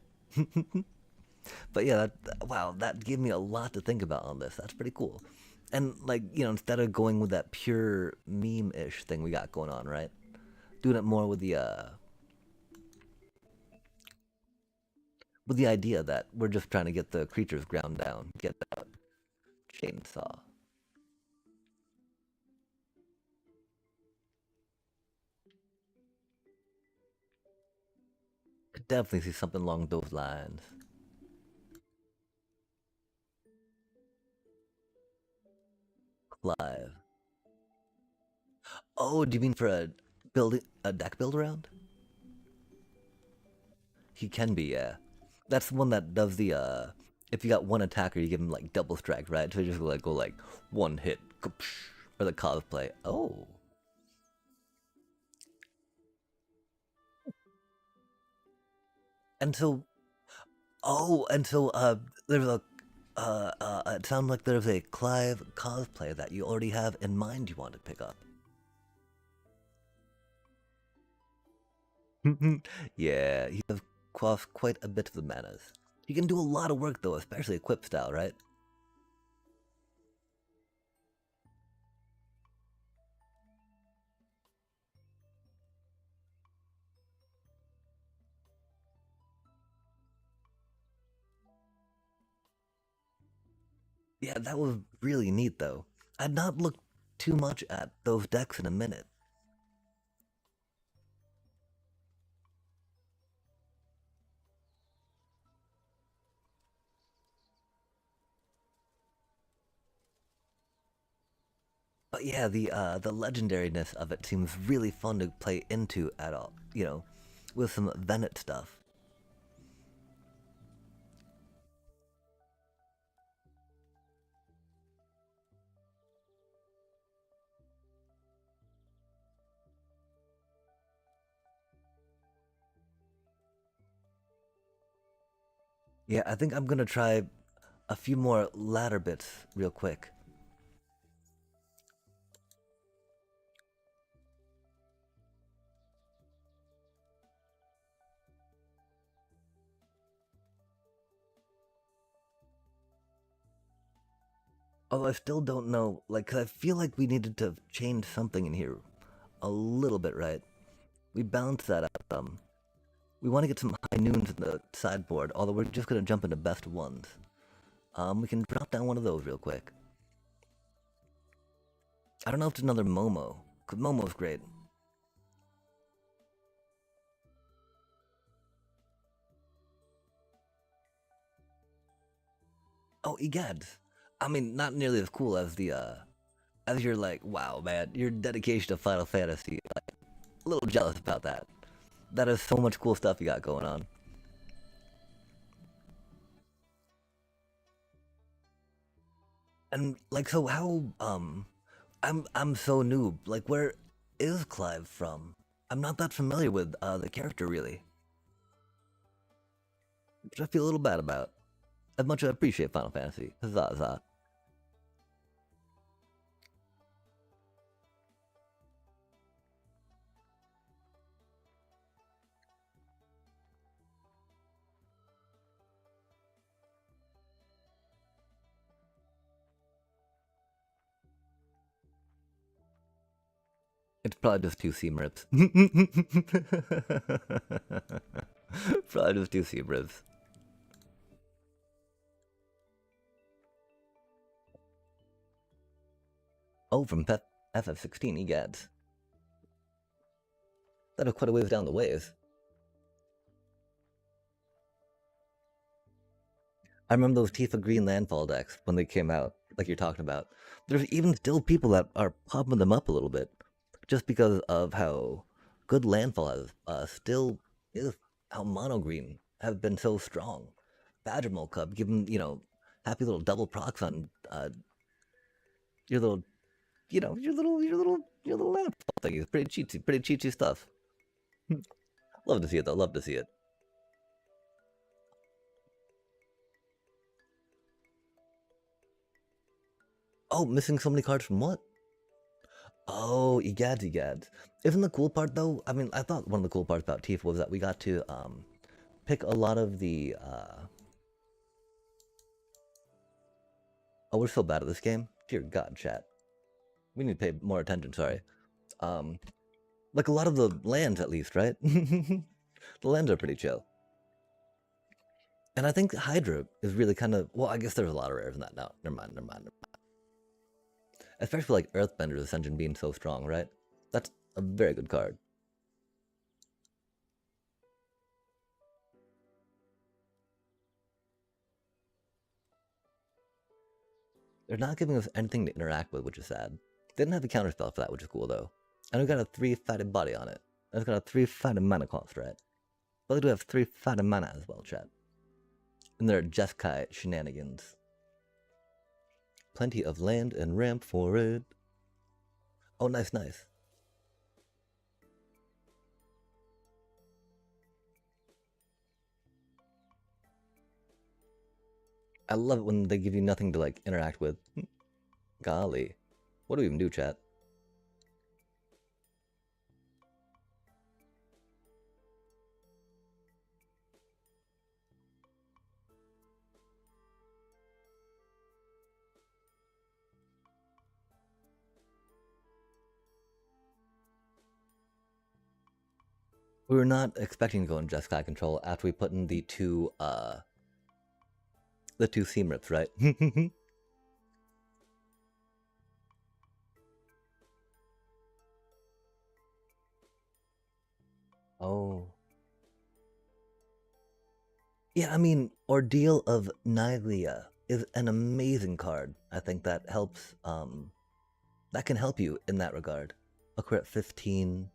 But yeah, wow, that gave me a lot to think about on this. That's pretty cool. And like, you know, instead of going with that pure meme-ish thing we got going on, right? Doing it more with the idea that we're just trying to get the creatures ground down, get that chainsaw. Could definitely see something along those lines. Clive. Oh, do you mean for a deck build around? He can be, yeah. That's the one that does the if you got one attacker, you give him like double strike, right? So you just like go like one hit, or the cosplay. Oh, and so and so there's a it sounds like there's a Clive cosplay that you already have in mind you want to pick up. Yeah, he does cost quite a bit of the manas. He can do a lot of work though, especially equip style, right? Yeah, that was really neat though. I'd not looked too much at those decks in a minute. But yeah, the legendariness of it seems really fun to play into at all. You know, with some Venet stuff. Yeah, I think I'm gonna try a few more ladder bits real quick. Although I still don't know, like, 'cause I feel like we needed to change something in here a little bit, right? We balanced that out. We want to get some high noons in the sideboard, although we're just gonna jump into best ones. We can drop down one of those real quick. I don't know if it's another Momo, cause Momo's great. Oh, egads. I mean, not nearly as cool as the as you're like, wow, man, your dedication to Final Fantasy. Like, a little jealous about that. That is so much cool stuff you got going on. And like, so how I'm so noob. Like, where is Clive from? I'm not that familiar with the character really, which I feel a little bad about. As much as I appreciate Final Fantasy, huzzah, huzzah. It's probably just two seam rips. Probably just two seam rips. Oh, from FF16, egads. That is quite a ways down the ways. I remember those Tifa Green Landfall decks when they came out, like you're talking about. There's even still people that are popping them up a little bit, just because of how good Landfall has still is, how Mono Green have been so strong. Badgermole Cub, give them, happy little double procs on your little, your little Landfall thing. It's pretty cheatsy stuff. Love to see it though, love to see it. Oh, missing so many cards from what? Oh, egads. Isn't the cool part though? I mean, I thought one of the cool parts about Tifa was that we got to pick a lot of the Oh, we're so bad at this game. Dear God, chat. We need to pay more attention, sorry. Like a lot of the lands at least, right? The lands are pretty chill. And I think Hydra is really kind of, well, I guess there's a lot of rares in that now. Never mind. Especially like Earthbender's Ascension being so strong, right? That's a very good card. They're not giving us anything to interact with, which is sad. They didn't have a counterspell for that, which is cool though. And we got a 3-sided body on it. And it's got a 3-sided mana cost, right? But they do have 3-sided mana as well, chat. And they're Jeskai shenanigans. Plenty of land and ramp for it. Oh, nice. I love it when they give you nothing to like interact with. Golly. What do we even do, chat? We were not expecting to go in Jeskai control after we put in the two seam rips, right? Oh. Yeah, I mean, Ordeal of Nylea is an amazing card. I think that helps, that can help you in that regard. Okay, we're at 15.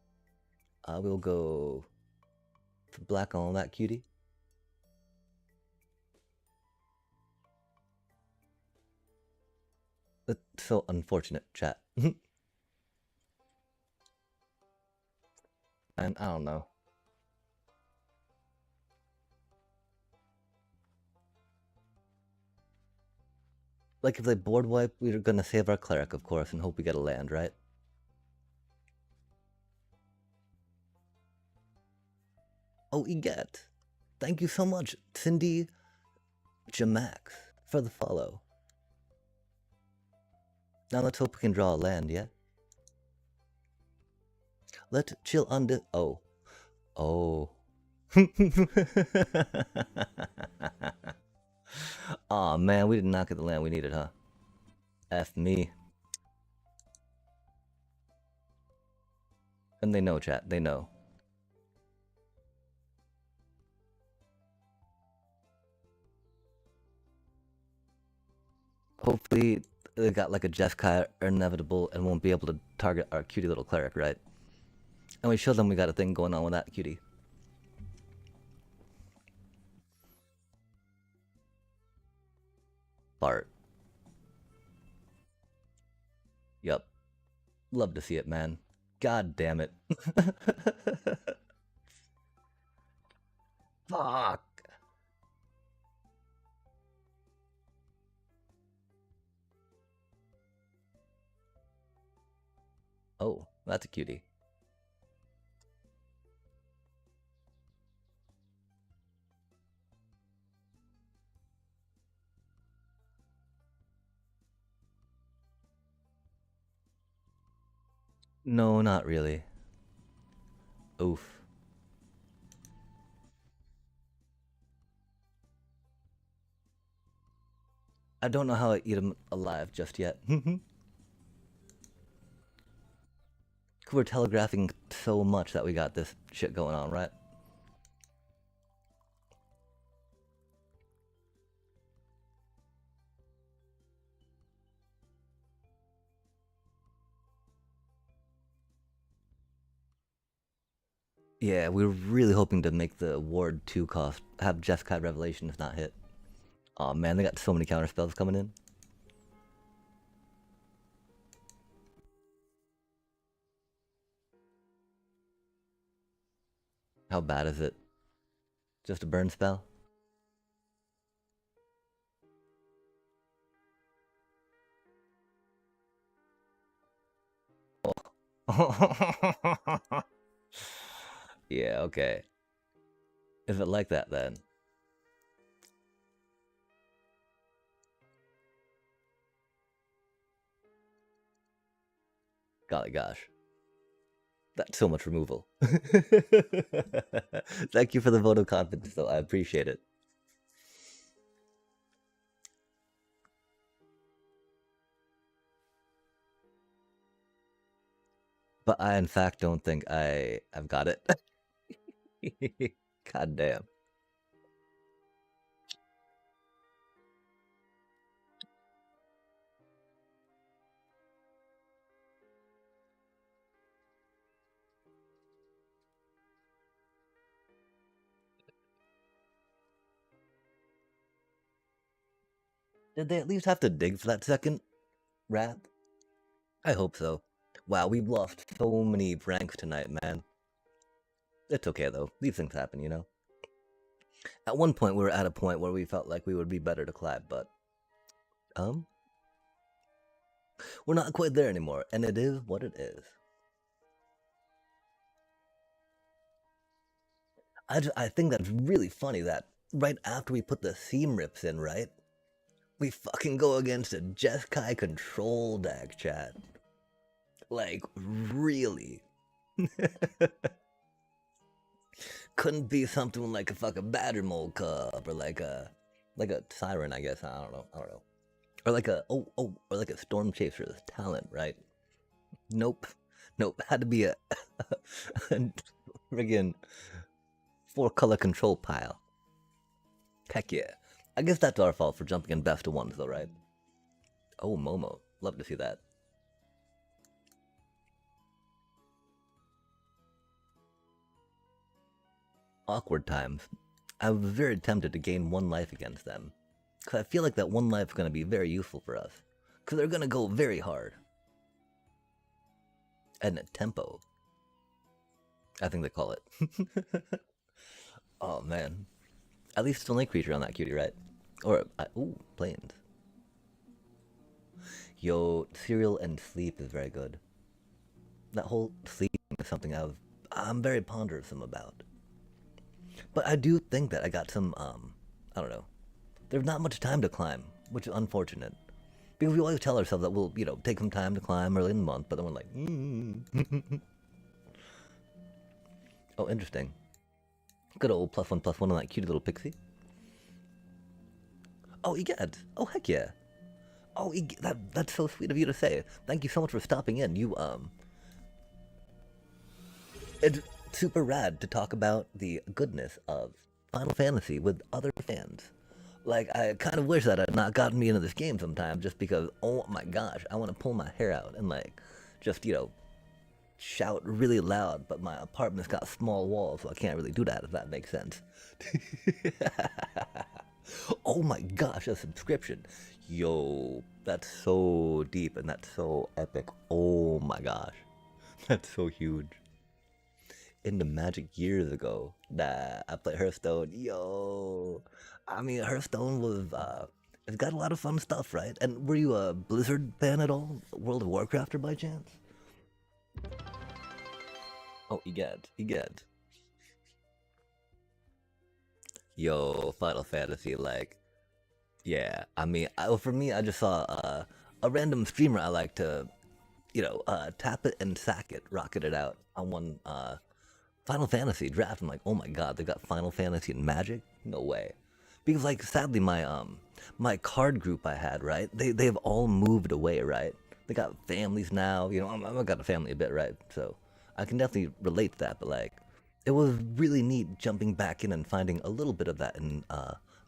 We'll go for black on that cutie. That's so unfortunate, chat. And I don't know. Like, if they board wipe, we're gonna save our cleric, of course, and hope we get a land, right? Oh, Eget. Thank you so much, Cindy Jamax, for the follow. Now let's hope we can draw a land, yeah? Let's chill on this. Oh. Oh. Aw, oh, man, we did not get the land we needed, huh? F me. And they know, chat. They know. Hopefully, they got like a Jeskai or Inevitable and won't be able to target our cutie little cleric, right? And we show them we got a thing going on with that cutie. Bart. Yup. Love to see it, man. God damn it. Fuck. Oh, that's a cutie. No, not really. Oof. I don't know how I eat him alive just yet. We're telegraphing so much that we got this shit going on, right? Yeah, we were really hoping to make the Ward 2 cost, have Jeskai Revelations not hit. Oh man, they got so many counter spells coming in. How bad is it? Just a burn spell? Yeah, okay. Is it like that then? Golly gosh. That's so much removal. Thank you for the vote of confidence, though. I appreciate it. But I, in fact, don't think I've got it. God damn. Did they at least have to dig for that second wrap? I hope so. Wow, we've lost so many ranks tonight, man. It's okay, though. These things happen, you know? At one point, we were at a point where we felt like we would be better to collab, but... We're not quite there anymore, and it is what it is. I think that's really funny that right after we put the seam rips in, right? We fucking go against a Jeskai control deck, chat. Like, really? Couldn't be something like a fucking batter mold cup or like a siren, I guess. I don't know. Or like a or like a storm chaser's talent, right? Nope. Had to be a friggin' 4-color control pile. Heck yeah. I guess that's our fault for jumping in best of ones, though, right? Oh, Momo. Love to see that. Awkward times. I was very tempted to gain 1 life against them. Because I feel like that 1 life is going to be very useful for us. Because they're going to go very hard. And at tempo. I think they call it. Oh, man. At least it's only a creature on that cutie, right? Or, ooh, planes. Yo, cereal and sleep is very good. That whole sleep is something I'm very pondersome about. But I do think that I got some, I don't know. There's not much time to climb, which is unfortunate. Because we always tell ourselves that we'll, take some time to climb early in the month, but then we're like, Oh, interesting. Good old +1/+1 on that cutie little pixie. Oh, egad. Oh, heck yeah. Oh, that's so sweet of you to say. Thank you so much for stopping in. It's super rad to talk about the goodness of Final Fantasy with other fans. Like, I kind of wish that had not gotten me into this game sometime just because, oh my gosh, I want to pull my hair out and, like, just, shout really loud, but my apartment's got small walls, so I can't really do that, if that makes sense. Oh my gosh, a subscription. Yo, that's so deep and that's so epic. Oh my gosh. That's so huge. In the Magic years ago, that I played Hearthstone. Yo, I mean, Hearthstone was, it's got a lot of fun stuff, right? And were you a Blizzard fan at all? World of Warcrafter by chance? Oh, egad. Yo, Final Fantasy, like, yeah. I mean, for me, I just saw a random streamer I like to, tap it and sack it, rocket it out on one Final Fantasy draft. I'm like, oh my god, they got Final Fantasy and Magic? No way. Because like sadly my card group I had, right? They've all moved away, right? They got families now, I've got a family a bit, right? So I can definitely relate to that, but like it was really neat jumping back in and finding a little bit of that in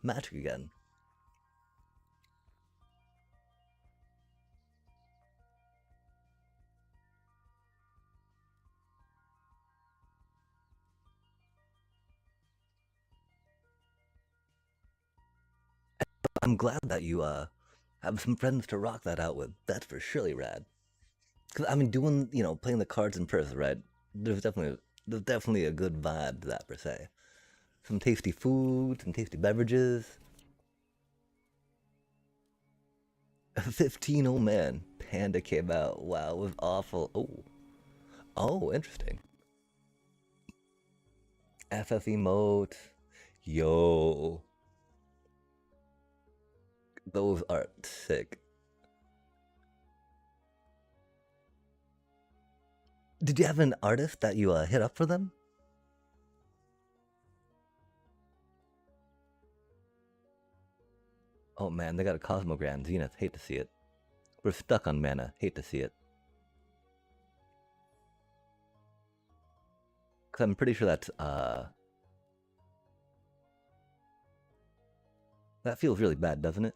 Magic again. I'm glad that you have some friends to rock that out with. That's for surely rad. Cause I mean, doing playing the cards in person, right? There's definitely a good vibe to that per se. Some tasty food, some tasty beverages. 15, oh man, Panda came out. Wow, it was awful. Oh, interesting. FF emote. Yo, those are sick. Did you have an artist that you hit up for them? Oh man, they got a Cosmogram Zenith. Hate to see it. We're stuck on mana. Hate to see it. Cause I'm pretty sure that's that feels really bad, doesn't it?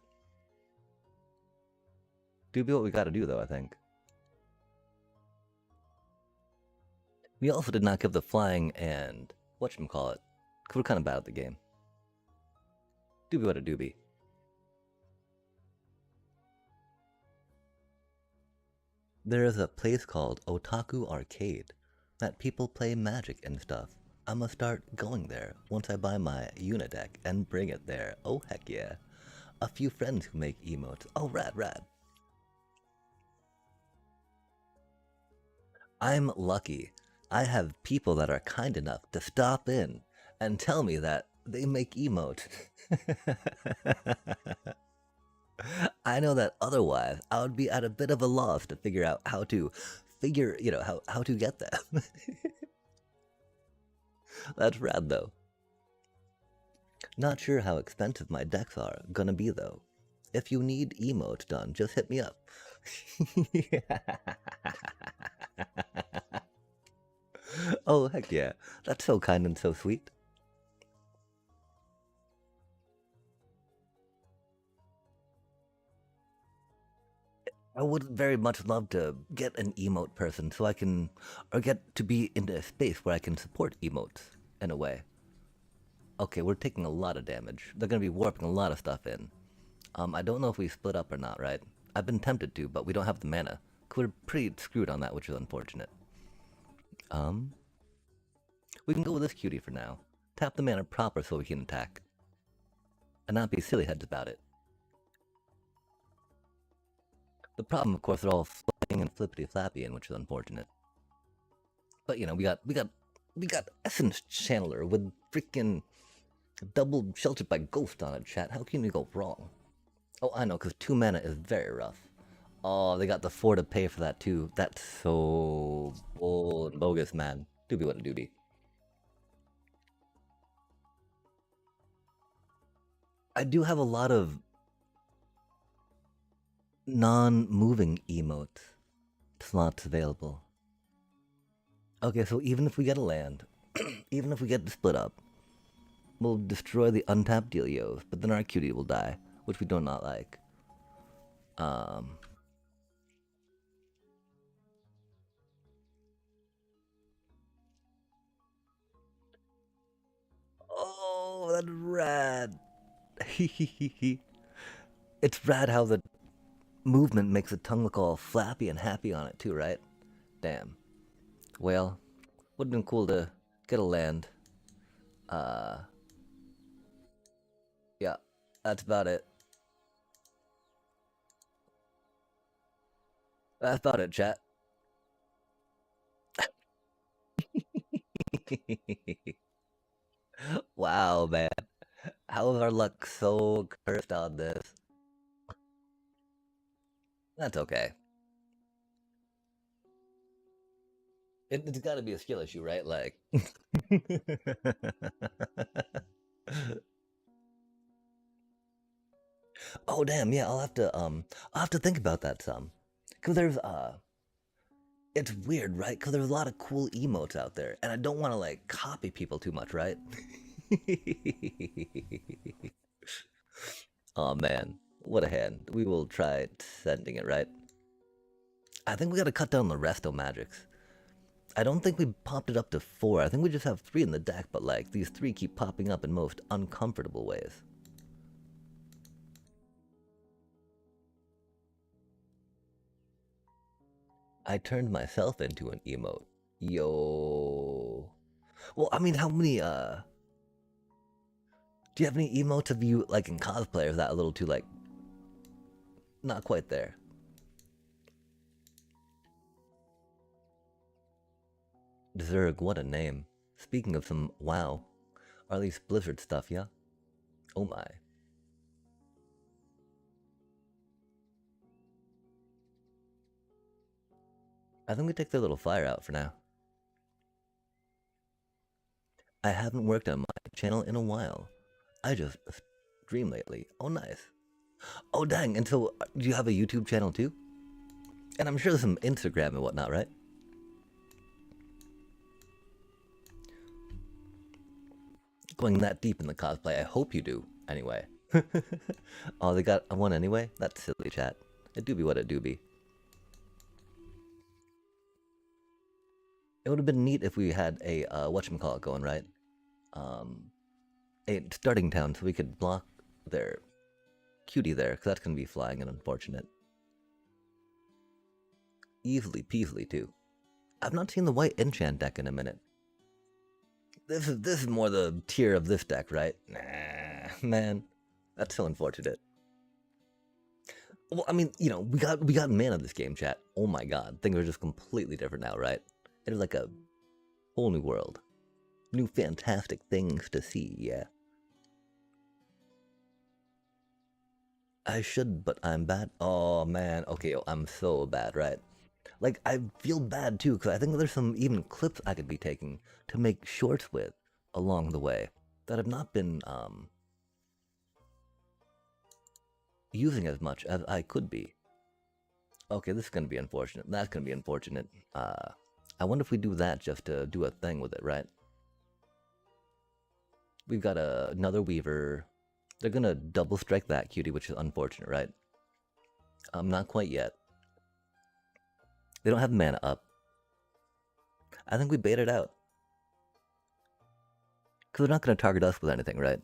Do what we gotta do though, I think. We also did not give the flying and whatchamacallit. Cause we're kinda bad at the game. Doobie what a doobie. There is a place called Otaku Arcade that people play Magic and stuff. I'ma start going there once I buy my Unideck and bring it there. Oh heck yeah. A few friends who make emotes. Oh rad. I'm lucky. I have people that are kind enough to stop in and tell me that they make emotes. I know that otherwise I would be at a bit of a loss to figure out how to how to get them. That's rad though. Not sure how expensive my decks are gonna be though. If you need emotes done, just hit me up. Oh heck yeah. That's so kind and so sweet. I would very much love to get an emote person so I can, or get to be in a space where I can support emotes in a way. Okay, we're taking a lot of damage. They're gonna be warping a lot of stuff in. I don't know if we split up or not, right? I've been tempted to, but we don't have the mana. We're pretty screwed on that, which is unfortunate. We can go with this cutie for now. Tap the mana proper so we can attack. And not be silly heads about it. The problem, of course, they're all flying and flippity flappy in, which is unfortunate. But we got Essence Channeler with freaking double sheltered by Ghost on it, chat. How can you go wrong? Oh, I know, because 2 mana is very rough. Oh, they got the 4 to pay for that too. That's so bull and bogus, man. Doobie what a doobie. I do have a lot of non-moving emotes slots available. Okay, so even if we get a land, even if we get to split up, we'll destroy the untapped Delios, but then our cutie will die, which we do not like. Oh, that's rad. It's rad how the movement makes the tongue look all flappy and happy on it too, right? Damn. Well, would have been cool to get a land. Yeah, that's about it. That's about it, chat. Wow, man. How is our luck so cursed on this? That's okay. It's gotta be a skill issue, right? Like... Oh damn, yeah, I'll have to think about that some. Cause there's it's weird, right? Cause there's a lot of cool emotes out there, and I don't wanna like copy people too much, right? Oh man, what a hand. We will try sending it, right? I think we gotta cut down the resto magics. I don't think we popped it up to 4. I think we just have 3 in the deck, but like these 3 keep popping up in most uncomfortable ways. I turned myself into an emote. Yo. Well, I mean, how many, do you have any emotes of you, like, in cosplay, or is that a little too, like, not quite there? Zerg, what a name. Speaking of some WoW, or at least Blizzard stuff, yeah? Oh my. I think we take their little fire out for now. I haven't worked on my channel in a while. I just stream lately. Oh, nice. Oh, dang. And so, do you have a YouTube channel too? And I'm sure there's some Instagram and whatnot, right? Going that deep in the cosplay, I hope you do, anyway. Oh, they got one anyway? That's silly, chat. It do be what it do be. It would have been neat if we had a, whatchamacallit going, right? A starting town so we could block their cutie there, because that's going to be flying and unfortunate. Easily peasily, too. I've not seen the white enchant deck in a minute. This is more the tier of this deck, right? Nah, man. That's so unfortunate. Well, I mean, you know, we got mana this game, chat. Oh my god. Things are just completely different now, right? It is like a whole new world. New fantastic things to see, yeah. I should, but I'm bad. Oh man, okay, I'm so bad, right? Like, I feel bad too, because I think there's some even clips I could be taking to make shorts with along the way that have not been using as much as I could be. Okay, this is going to be unfortunate. That's going to be unfortunate. I wonder if we do that just to do a thing with it, right? We've got another Weaver. They're going to double strike that cutie, which is unfortunate, right? Not quite yet. They don't have mana up. I think we bait it out. Because they're not going to target us with anything, right?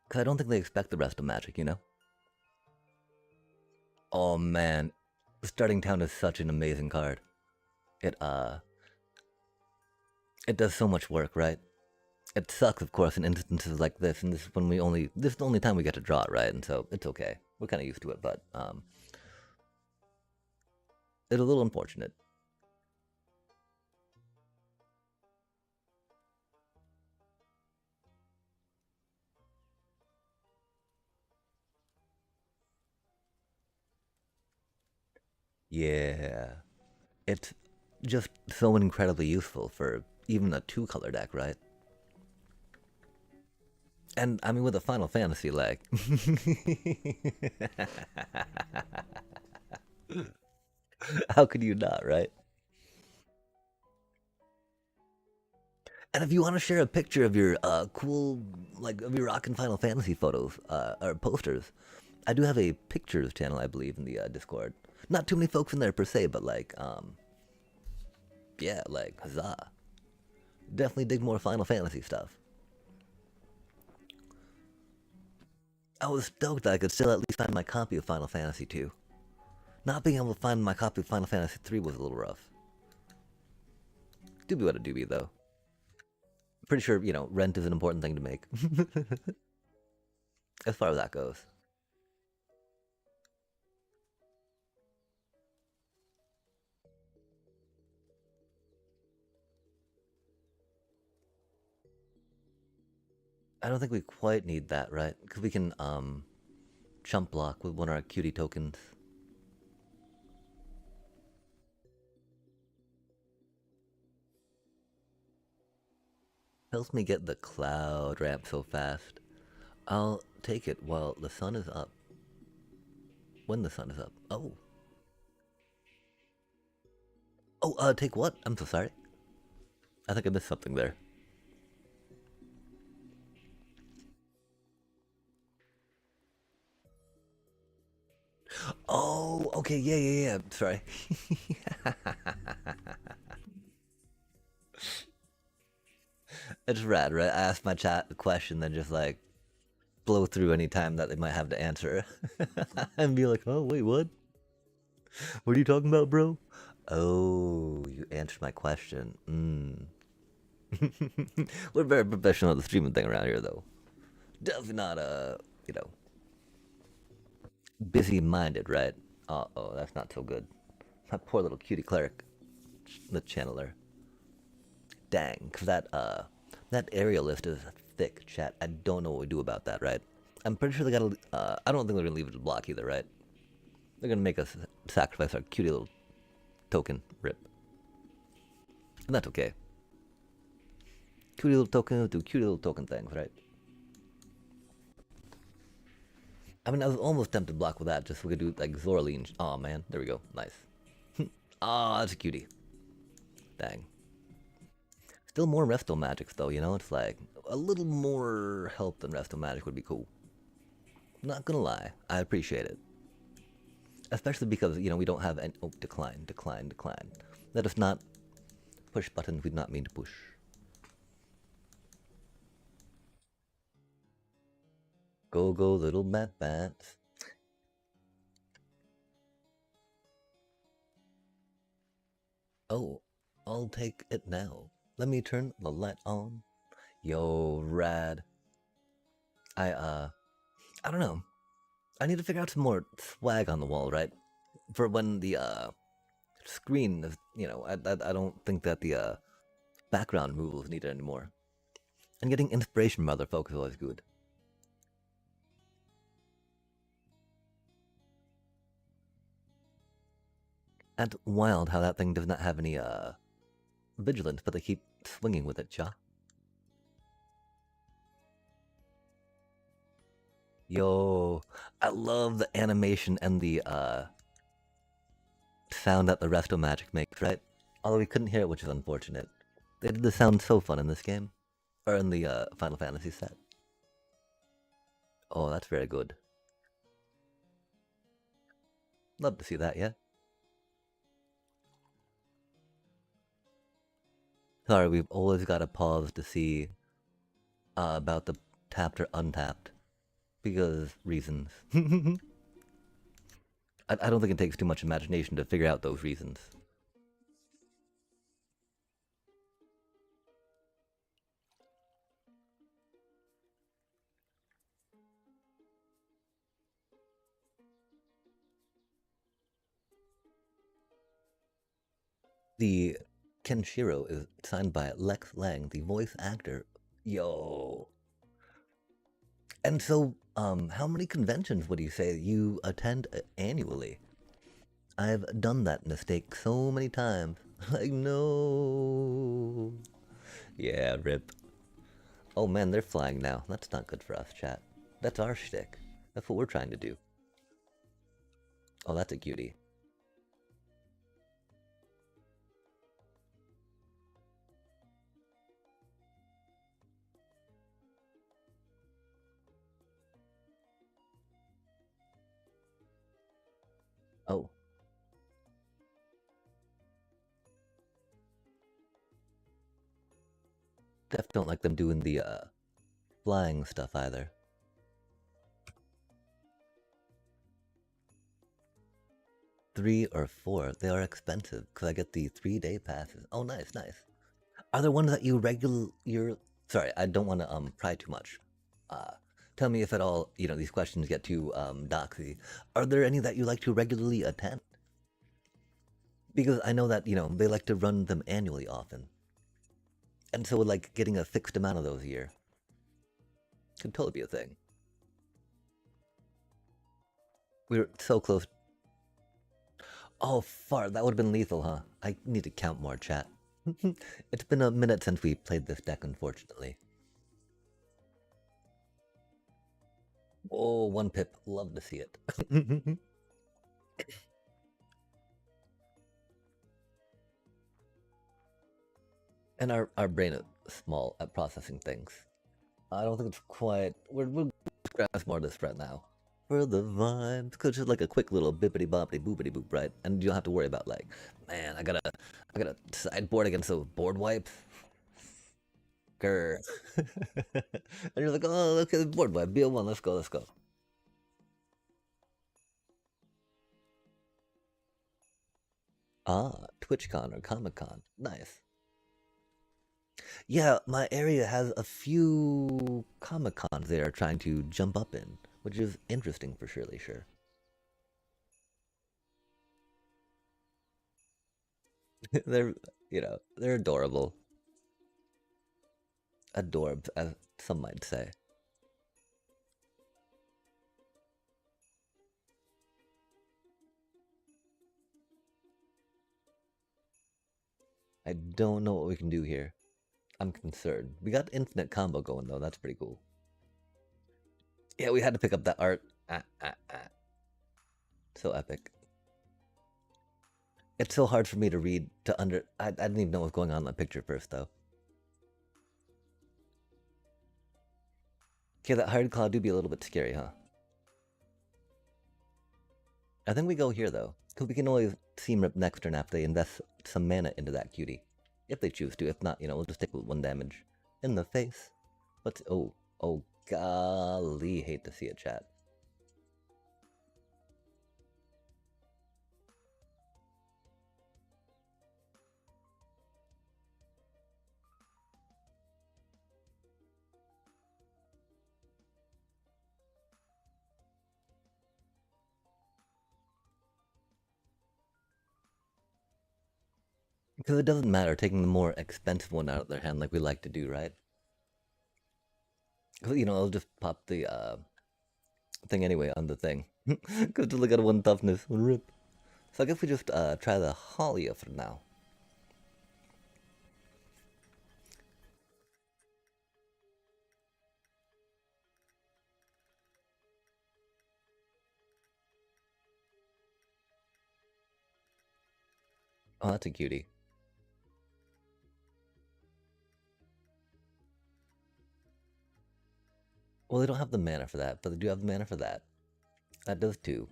Because I don't think they expect the rest of Magic, you know? Oh man, Starting Town is such an amazing card. It does so much work, right? It sucks, of course, in instances like this, and this is the only time we get to draw it, right? And so it's okay. We're kind of used to it, but it's a little unfortunate. Yeah, it's just so incredibly useful for even a 2-color deck, right? And I mean, with a Final Fantasy leg. How could you not, right? And if you want to share a picture of your cool, like, of your rockin' Final Fantasy photos or posters, I do have a pictures channel, I believe, in the Discord. Not too many folks in there per se, but like, yeah, like, huzzah. Definitely dig more Final Fantasy stuff. I was stoked that I could still at least find my copy of Final Fantasy 2. Not being able to find my copy of Final Fantasy 3 was a little rough. Do be what it do be, though. Pretty sure, you know, rent is an important thing to make. As far as that goes. I don't think we quite need that, right? Because we can, chump block with one of our cutie tokens. Helps me get the cloud ramp so fast. I'll take it while the sun is up. When the sun is up. Oh. Oh, take what? I'm so sorry. I think I missed something there. Oh, okay, yeah. Sorry. It's rad, right? I ask my chat a question, then just like blow through any time that they might have to answer, and be like, "Oh wait, what? What are you talking about, bro?" Oh, you answered my question. We're very professional at the streaming thing around here, though. Definitely not you know, busy-minded, right? Uh-oh, that's not so good. My poor little cutie cleric, the channeler. Dang, cause that area list is thick, chat. I don't know what we do about that, right? I'm pretty sure they gotta. I don't think they're gonna leave it to block either, right? They're gonna make us sacrifice our cutie little token. Rip, and that's okay. Cutie little token do cutie little token things, right? I mean, I was almost tempted to block with that, just so we could do like Zoraline. Oh man, there we go. Nice. Ah, that's a cutie. Dang. Still more resto magics though, you know? It's like a little more help than resto magic would be cool. Not gonna lie, I appreciate it. Especially because, you know, we don't have any. Oh, decline, decline, decline. Let us not push buttons we do not mean to push. Go, go, little bat bats. Oh, I'll take it now. Let me turn the light on. Yo, rad. I don't know. I need to figure out some more swag on the wall, right? For when the screen is, you know, I don't think that the background removal is needed anymore. And getting inspiration from other folks is always good. And wild how that thing does not have any vigilance, but they keep swinging with it, cha. Yo, I love the animation and the sound that the resto magic makes, right? Although we couldn't hear it, which is unfortunate. They did the sound so fun in this game, or in the Final Fantasy set. Oh, that's very good. Love to see that, yeah. Sorry, we've always got to pause to see about the tapped or untapped. Because reasons. I don't think it takes too much imagination to figure out those reasons. The Kenshiro is signed by Lex Lang, the voice actor. Yo. And so, how many conventions would you say you attend annually? I've done that mistake so many times. Like, no. Yeah, rip. Oh man, they're flying now. That's not good for us, chat. That's our shtick. That's what we're trying to do. Oh, that's a cutie. Oh. Def don't like them doing the flying stuff either. Three or four, they are expensive because I get the 3-day passes. Oh, nice, nice. Are there ones that you're sorry, I don't want to pry too much. Tell me if at all, you know, these questions get too doxy. Are there any that you like to regularly attend? Because I know that, you know, they like to run them annually often. And so like getting a fixed amount of those a year could totally be a thing. We were so close. Oh, fart, that would have been lethal, huh? I need to count more, chat. It's been a minute since we played this deck, unfortunately. Oh, 1 pip. Love to see it. And our brain is small at processing things. I don't think it's quite... We'll grasp more of this right now. For the vibes, because it's like a quick little bippity boppity boopity boop, right? And you don't have to worry about like, man, I gotta sideboard against those board wipes. Grr. And you're like, oh, look at the board, boy. BO1, let's go, let's go. Ah, TwitchCon or Comic Con. Nice. Yeah, my area has a few Comic Cons they are trying to jump up in, which is interesting for surely sure. They're, they're adorable. Adorbs, as some might say. I don't know what we can do here. I'm concerned. We got infinite combo going though, that's pretty cool. Yeah, we had to pick up that art. So epic. It's so hard for me to read, I didn't even know what was going on in that picture first though. Okay, that hard claw do be a little bit scary, huh? I think we go here though, because we can always seam rip next turn after they invest some mana into that cutie. If they choose to, if not, we'll just stick with 1 damage. In the face. What's, oh golly, hate to see it, chat. Because it doesn't matter taking the more expensive one out of their hand like we like to do, right? Because, I'll just pop the thing anyway on the thing. Because to look at 1 toughness, rip. So I guess we just try the Halia for now. Oh, that's a cutie. Well, they don't have the mana for that, but they do have the mana for that. That does too.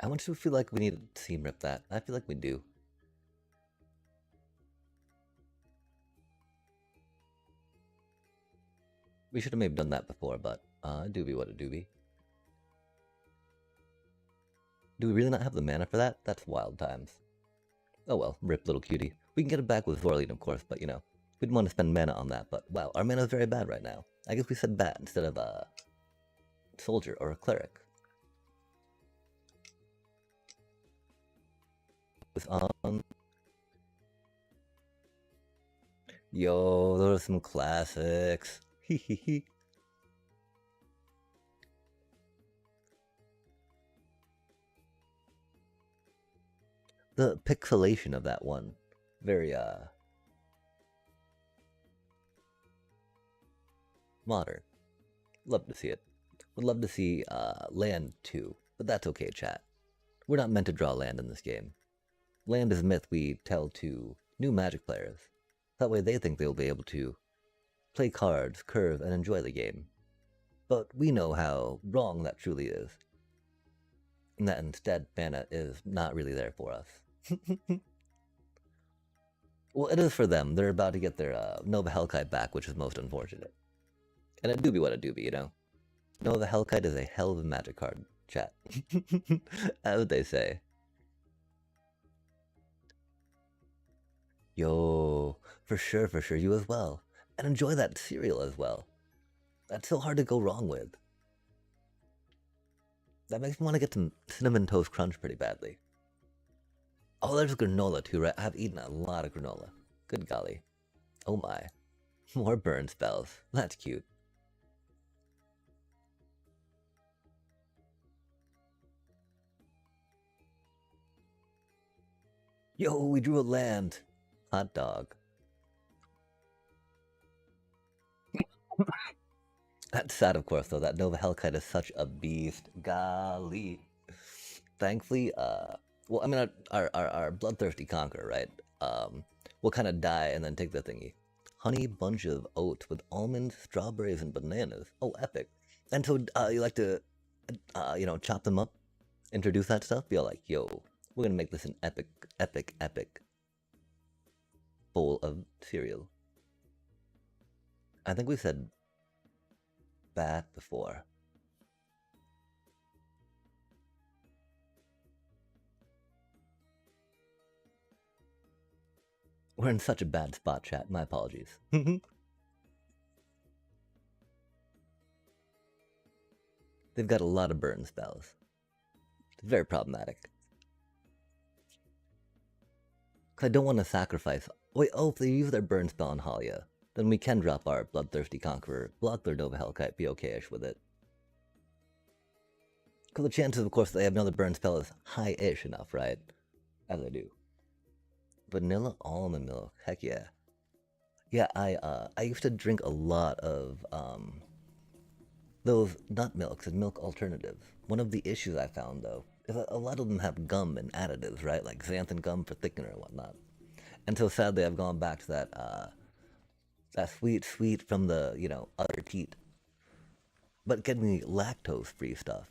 How much do we feel like we need to seam rip that? I feel like we do. We should have maybe done that before, but doobie what a doobie. Do we really not have the mana for that? That's wild times. Oh well, rip little cutie. We can get it back with Zorline, of course, but we didn't want to spend mana on that, but wow, our mana is very bad right now. I guess we said bat instead of a soldier or a cleric. It's on. Yo, those are some classics. Hee. The pixelation of that one, very modern. Love to see it. Would love to see land too, but that's okay, chat. We're not meant to draw land in this game. Land is a myth we tell to new Magic players. That way they think they'll be able to play cards, curve, and enjoy the game. But we know how wrong that truly is. And that instead mana is not really there for us. Well, it is for them. They're about to get their Nova Hellkite back, which is most unfortunate. And a doobie what a doobie, Nova Hellkite is a hell of a Magic card, chat. As they say. Yo, for sure, you as well. And enjoy that cereal as well. That's so hard to go wrong with. That makes me want to get some Cinnamon Toast Crunch pretty badly. Oh, there's granola too, right? I've eaten a lot of granola. Good golly. Oh my. More burn spells. That's cute. Yo, we drew a land. Hot dog. That's sad, of course, though. That Nova Hellkite is such a beast. Golly. Thankfully, well, I mean, our bloodthirsty conqueror, right? Will kind of die and then take the thingy. Honey bunch of oats with almonds, strawberries, and bananas. Oh, epic. And so, you like to, chop them up introduce that stuff, be all like, yo, we're gonna make this an epic, epic, epic bowl of cereal. I think we said bath before. We're in such a bad spot, chat. My apologies. They've got a lot of burn spells. It's very problematic. Because I don't want to sacrifice... Wait, oh, if they use their burn spell on Halia, then we can drop our Bloodthirsty Conqueror, block their Nova Hellkite, be okay-ish with it. Because the chances, of course, that they have another burn spell is high-ish enough, right? As I do. Vanilla almond milk, heck yeah. Yeah, I used to drink a lot of, those nut milks and milk alternatives. One of the issues I found, though, is that a lot of them have gum and additives, right? Like xanthan gum for thickener and whatnot. And so sadly, I've gone back to that sweet from the, you know, other teat. But getting me lactose-free stuff.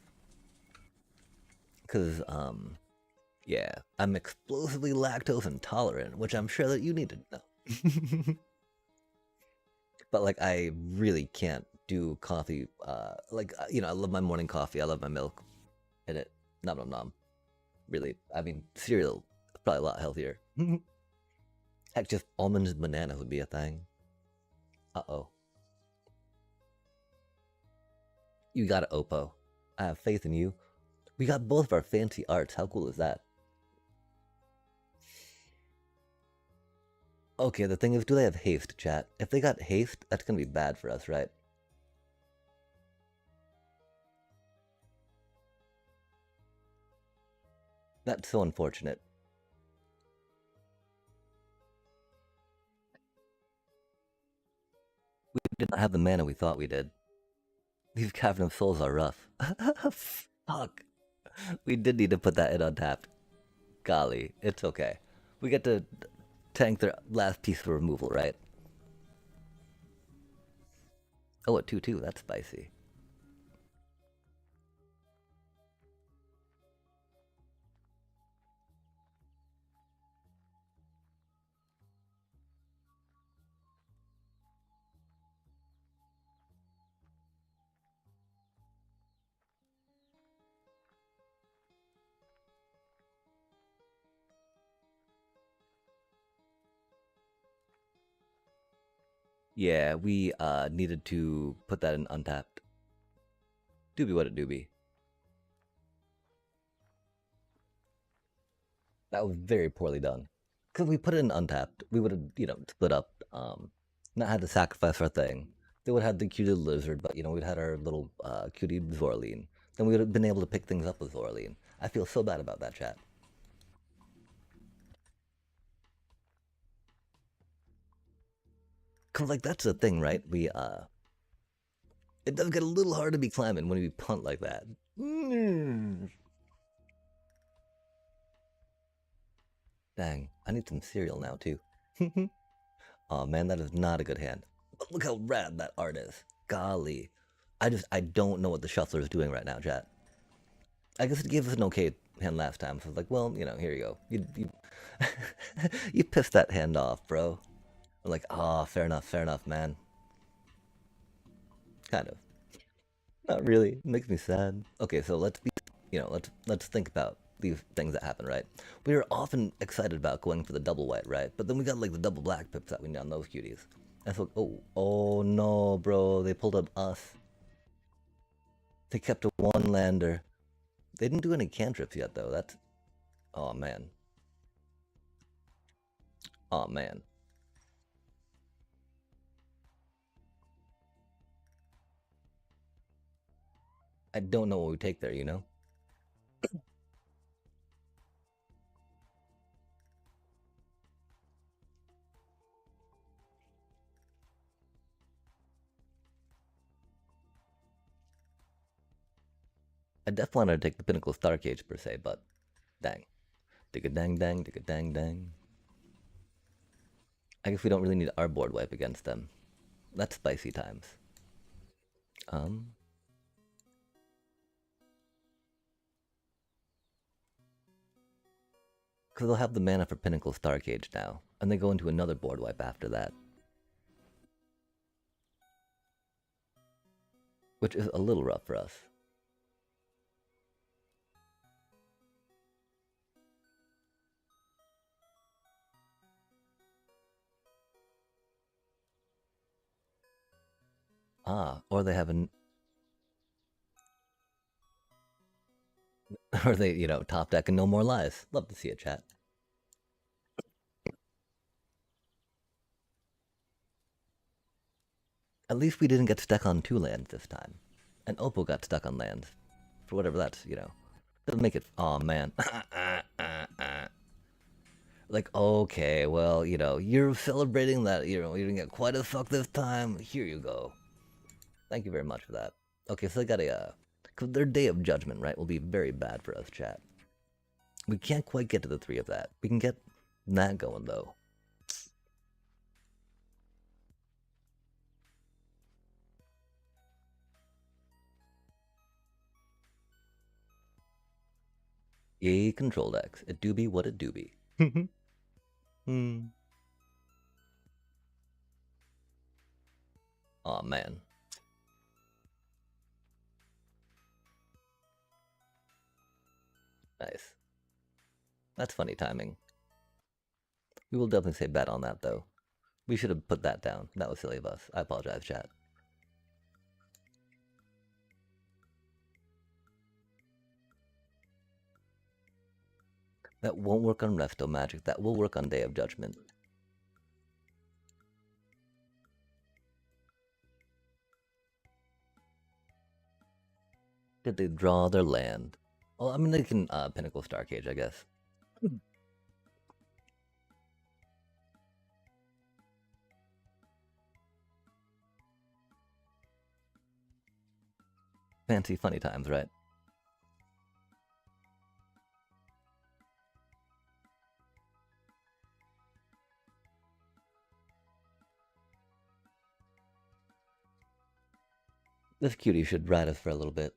Because, yeah, I'm explosively lactose intolerant, which I'm sure that you need to know. But, like, I really can't do coffee, you know, I love my morning coffee, I love my milk in it. Nom nom nom. Really, I mean, cereal is probably a lot healthier. Heck, just almonds and bananas would be a thing. Uh-oh. You got it, Oppo. I have faith in you. We got both of our fancy arts. How cool is that? Okay, the thing is, do they have haste, chat? If they got haste, that's gonna be bad for us, right? That's so unfortunate. We did not have the mana we thought we did. These Cavern of Souls are rough. Fuck. We did need to put that in untapped. Golly, it's okay. We get to tank their last piece of removal, right? Oh, a 2-2, that's spicy. Yeah, we needed to put that in untapped. Doobie what it doobie. That was very poorly done. Because we put it in untapped, we would have, you know, split up, not had to sacrifice our thing. They would have had the cutie lizard, but, you know, we'd had our little cutie Zorleen. Then we would have been able to pick things up with Zorleen. I feel so bad about that, chat. Cause like that's the thing, right? It does get a little hard to be climbing when we punt like that. Dang, I need some cereal now too. Oh man, that is not a good hand. But look how rad that art is. Golly, I don't know what the shuffler is doing right now, chat. I guess it gave us an okay hand last time, so I was like, well, you know, here you go. You you pissed that hand off, bro. I'm like, ah, oh, fair enough, man. Kind of. Not really. It makes me sad. Okay, so let's be, you know, let's think about these things that happen, right? We are often excited about going for the double white, right? But then we got like the double black pips that we need on those cuties. And so, oh no, bro, they pulled up us. They kept a one lander. They didn't do any cantrips yet, though. That's, oh man. Oh man. I don't know what we take there, you know? I definitely wanted to take the Pinnacle Star Cage per se, but dang. Dig-a-dang dang, dig-a-dang dang. I guess we don't really need our board wipe against them. That's spicy times. Because they'll have the mana for Pinnacle Starcage now, and they go into another board wipe after that. Which is a little rough for us. Ah, or they have an... Or they, you know, top deck and no more lies. Love to see it, chat. At least we didn't get stuck on 2 lands this time. And Oppo got stuck on lands. For whatever that's, you know. Doesn't make it... Aw, man. Like, okay, well, you know, you're celebrating that, you know, you didn't get quite as fucked this time. Here you go. Thank you very much for that. Okay, so they got a... Because their Day of Judgment, right, will be very bad for us, chat. We can't quite get to the 3 of that. We can get that going, though. Yay, control decks. It do be what it do be. Aw, man. Nice. That's funny timing. We will definitely say bet on that, though. We should have put that down. That was silly of us. I apologize, chat. That won't work on Resto Magic. That will work on Day of Judgment. Did they draw their land? Well, I mean, they can Pinnacle Starcage, I guess. Fancy funny times, right? This cutie should ride us for a little bit.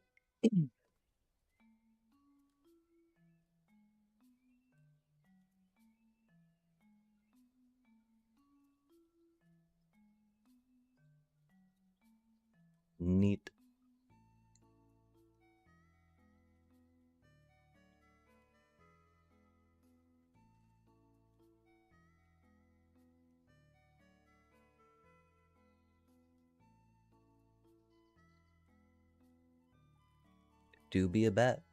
Neat. Do be a bet.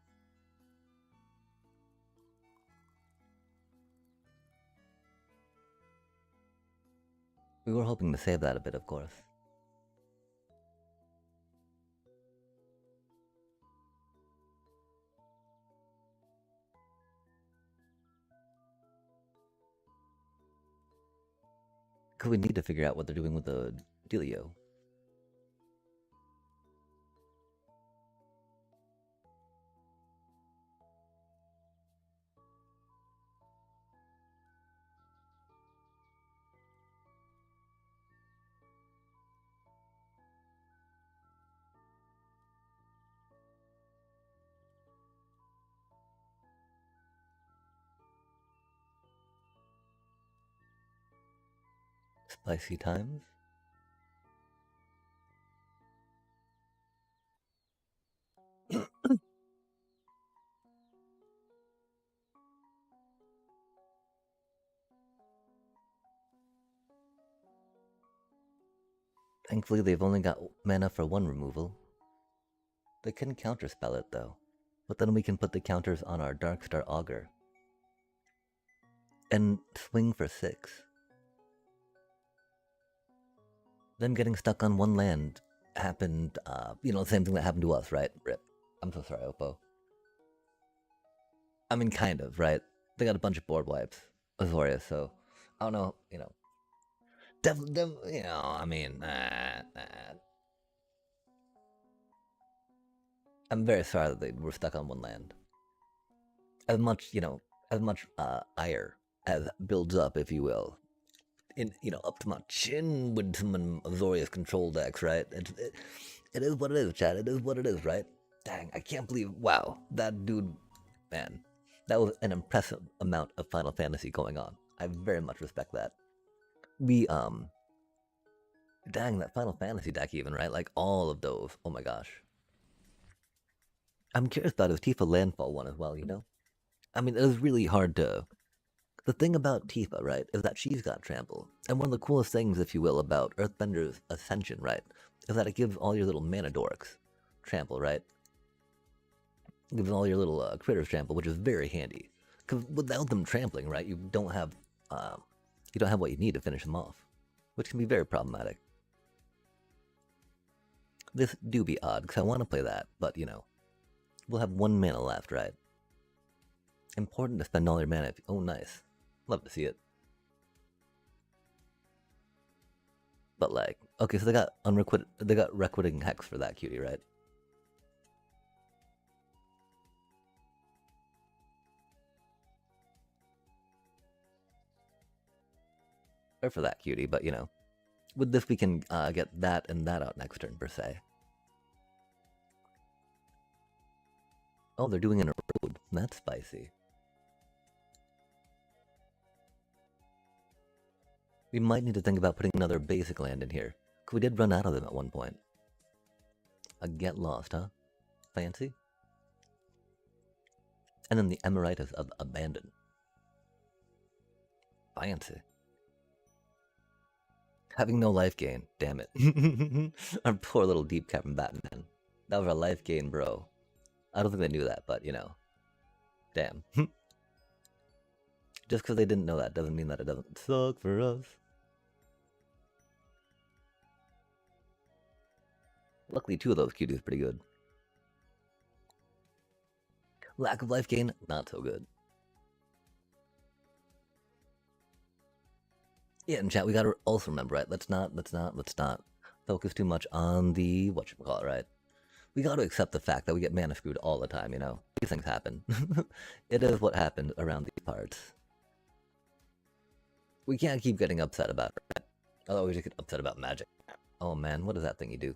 We were hoping to save that a bit, of course. Because we need to figure out what they're doing with the dealio. Spicy times. Thankfully, they've only got mana for 1 removal. They can counterspell it, though. But then we can put the counters on our Darkstar Augur. And swing for 6. Them getting stuck on 1 land happened, you know, the same thing that happened to us, right? Rip. I'm so sorry, Oppo. I mean, kind of, right? They got a bunch of board wipes. Azorius, so... I don't know, you know... Definitely, you know, I mean... I'm very sorry that they were stuck on 1 land. As much, you know, as much ire as builds up, if you will. In, you know, up to my chin with some Azorius control decks, right? It is what it is, chat. It is what it is, right? Dang, I can't believe... Wow, that dude... Man. That was an impressive amount of Final Fantasy going on. I very much respect that. We, dang, that Final Fantasy deck even, right? Like, all of those. Oh my gosh. I'm curious about his Tifa Landfall one as well, you know? I mean, it was really hard to... The thing about Tifa, right, is that she's got trample. And one of the coolest things, if you will, about Earthbender's Ascension, right, is that it gives all your little mana dorks trample, right? It gives all your little critters trample, which is very handy. Because without them trampling, right, you don't have what you need to finish them off, which can be very problematic. This do be odd, because I want to play that, but, you know, we'll have 1 mana left, right? Important to spend all your mana. Oh, nice. Love to see it. But like, okay, so they got Requiting Hex for that cutie, right? Or for that cutie, but you know, with this we can get that and that out next turn per se. Oh, they're doing it in a road. That's spicy. We might need to think about putting another basic land in here. Cause we did run out of them at one point. A Get Lost, huh? Fancy? And then the Emeritus of Abandon. Fancy. Having no life gain, damn it. Our poor little deep Captain Batman. That was our life gain, bro. I don't think they knew that, but you know. Damn. Just because they didn't know that doesn't mean that it doesn't suck for us. Luckily, 2 of those cuties pretty good. Lack of life gain, not so good. Yeah, in chat, we gotta also remember, right? Let's not focus too much on the whatchamacallit, right? We gotta accept the fact that we get mana screwed all the time, you know? These things happen. It is what happened around these parts. We can't keep getting upset about it, right? Although we just get upset about magic. Oh man, what does that thing you do?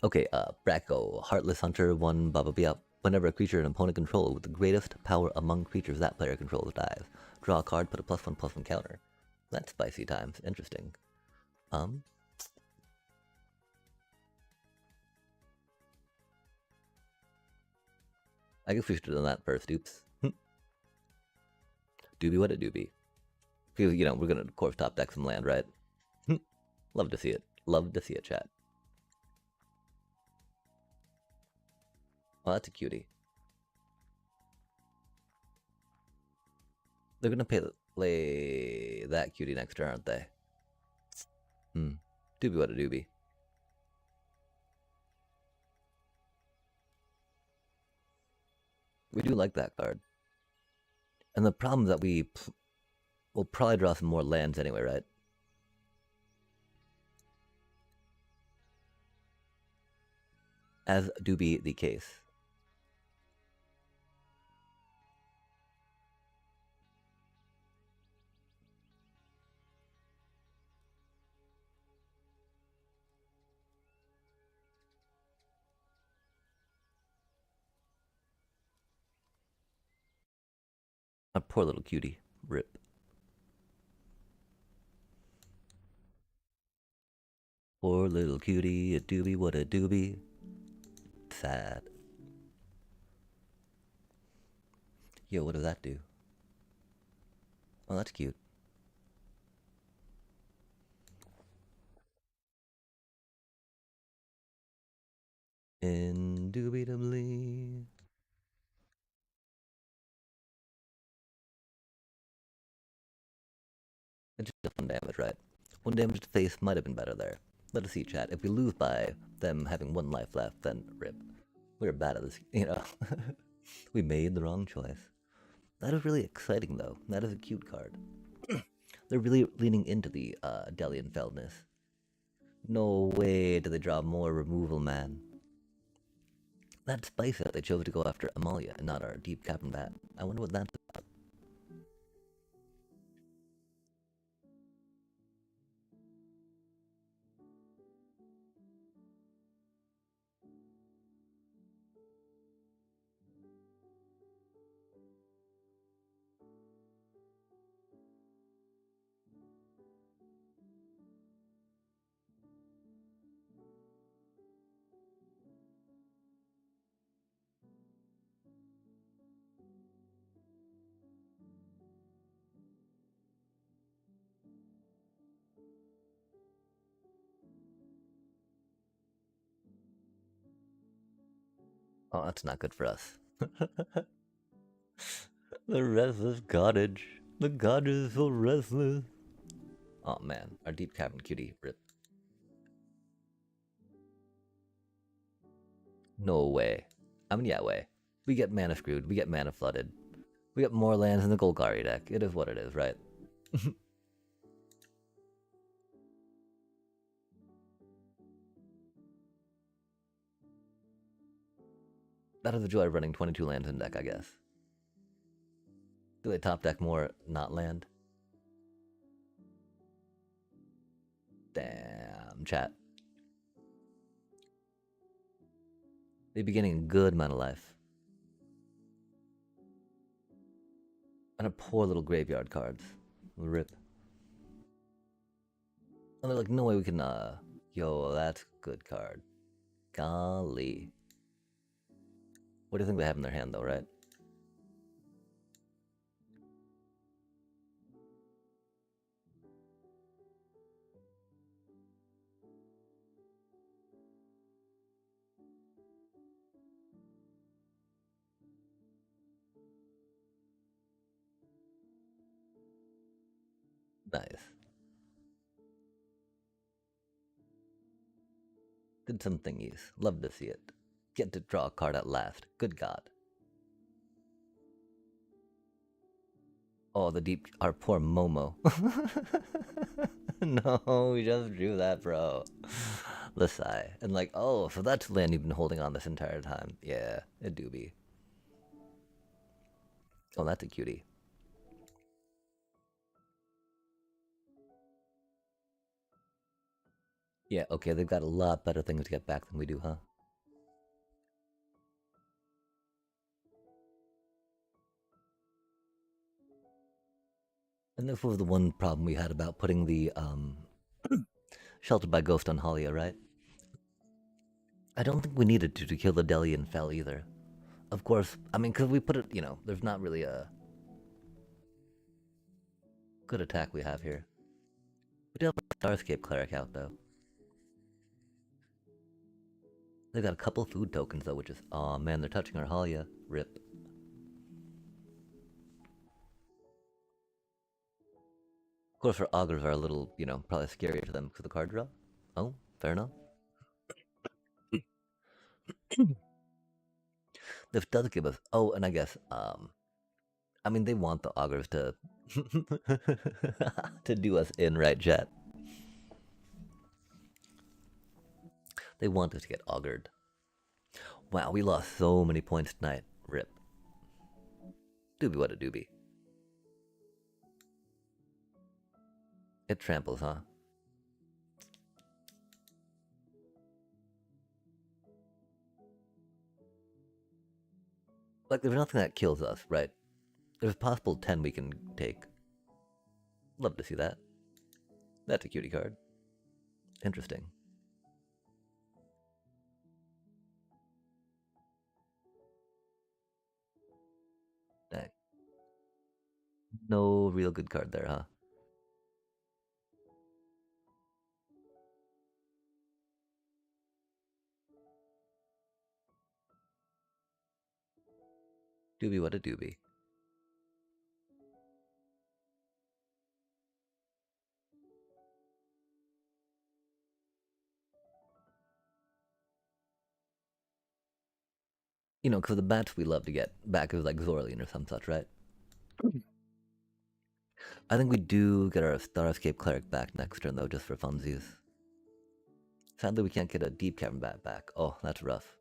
Okay, Bracco, Heartless Hunter, 1 blah blah blah. Whenever a creature an opponent controls with the greatest power among creatures that player controls dies, draw a card, put a +1/+1 counter. That's spicy times. Interesting. I guess we should have done that first. Oops. Doobie what a doobie. Because, you know, we're gonna, of course, top deck some land, right? Love to see it. Love to see it, chat. Oh, that's a cutie. They're gonna play that cutie next turn, aren't they? Doobie what a doobie. We do like that card. And the problem is that we'll probably draw some more lands anyway, right? As do be the case. A poor little cutie. Rip. Poor little cutie, a doobie, what a doobie. Sad. Yo, what does that do? Oh, that's cute. Indubitably. It's just 1 damage, right? 1 damage to face might have been better there. Let us see, chat. If we lose by them having 1 life left, then rip. We're bad at this, you know. We made the wrong choice. That is really exciting, though. That is a cute card. They're really leaning into the Delian Feldness. No way do they draw more removal, man. That's spicy that they chose to go after Amalia and not our deep Captain Bat. I wonder what that's about. Oh, that's not good for us. The restless cottage. The cottage is so restless. Oh man, our deep cavern cutie. Rip. No way. I mean, yeah, way. We get mana screwed. We get mana flooded. We get more lands in the Golgari deck. It is what it is, right? That is the joy of running 22 lands in deck, I guess. Do they top deck more not land? Damn, chat. They be getting a good amount of life. And a poor little graveyard cards. Rip. And they're like, no way we can, yo, that's a good card. Golly. What do you think they have in their hand, though, right? Nice. Did some thingies. Love to see it. Get to draw a card at last. Good God. Oh, the deep. Our poor Momo. No, we just drew that, bro. The sigh. And like, oh, so that's land you've been holding on this entire time. Yeah, it do be. Oh, that's a cutie. Yeah, okay, they've got a lot better things to get back than we do, huh? And this was the one problem we had about putting the Sheltered by Ghost on Halia, right? I don't think we needed to kill the Delian Fell either. Of course, I mean, because we put it, you know, there's not really a good attack we have here. We do have a Starscape Cleric out, though. They've got a couple food tokens, though, which is... Aw, man, they're touching our Halia. Rip. Of course, our Augurs are a little, you know, probably scarier to them because of the card draw. Oh, fair enough. This does give us... Oh, and I guess, I mean, they want the Augurs to... to do us in, right, chat? They want us to get augured. Wow, we lost so many points tonight. Rip. Doobie what a doobie. It tramples, huh? Like, there's nothing that kills us, right? There's a possible 10 we can take. Love to see that. That's a cutie card. Interesting. Dang. No real good card there, huh? Doobie what a doobie. You know, because the bats we love to get back is like Zorlian or some such, right? I think we do get our Starscape Cleric back next turn, though, just for funsies. Sadly, we can't get a Deep Cavern Bat back. Oh, that's rough.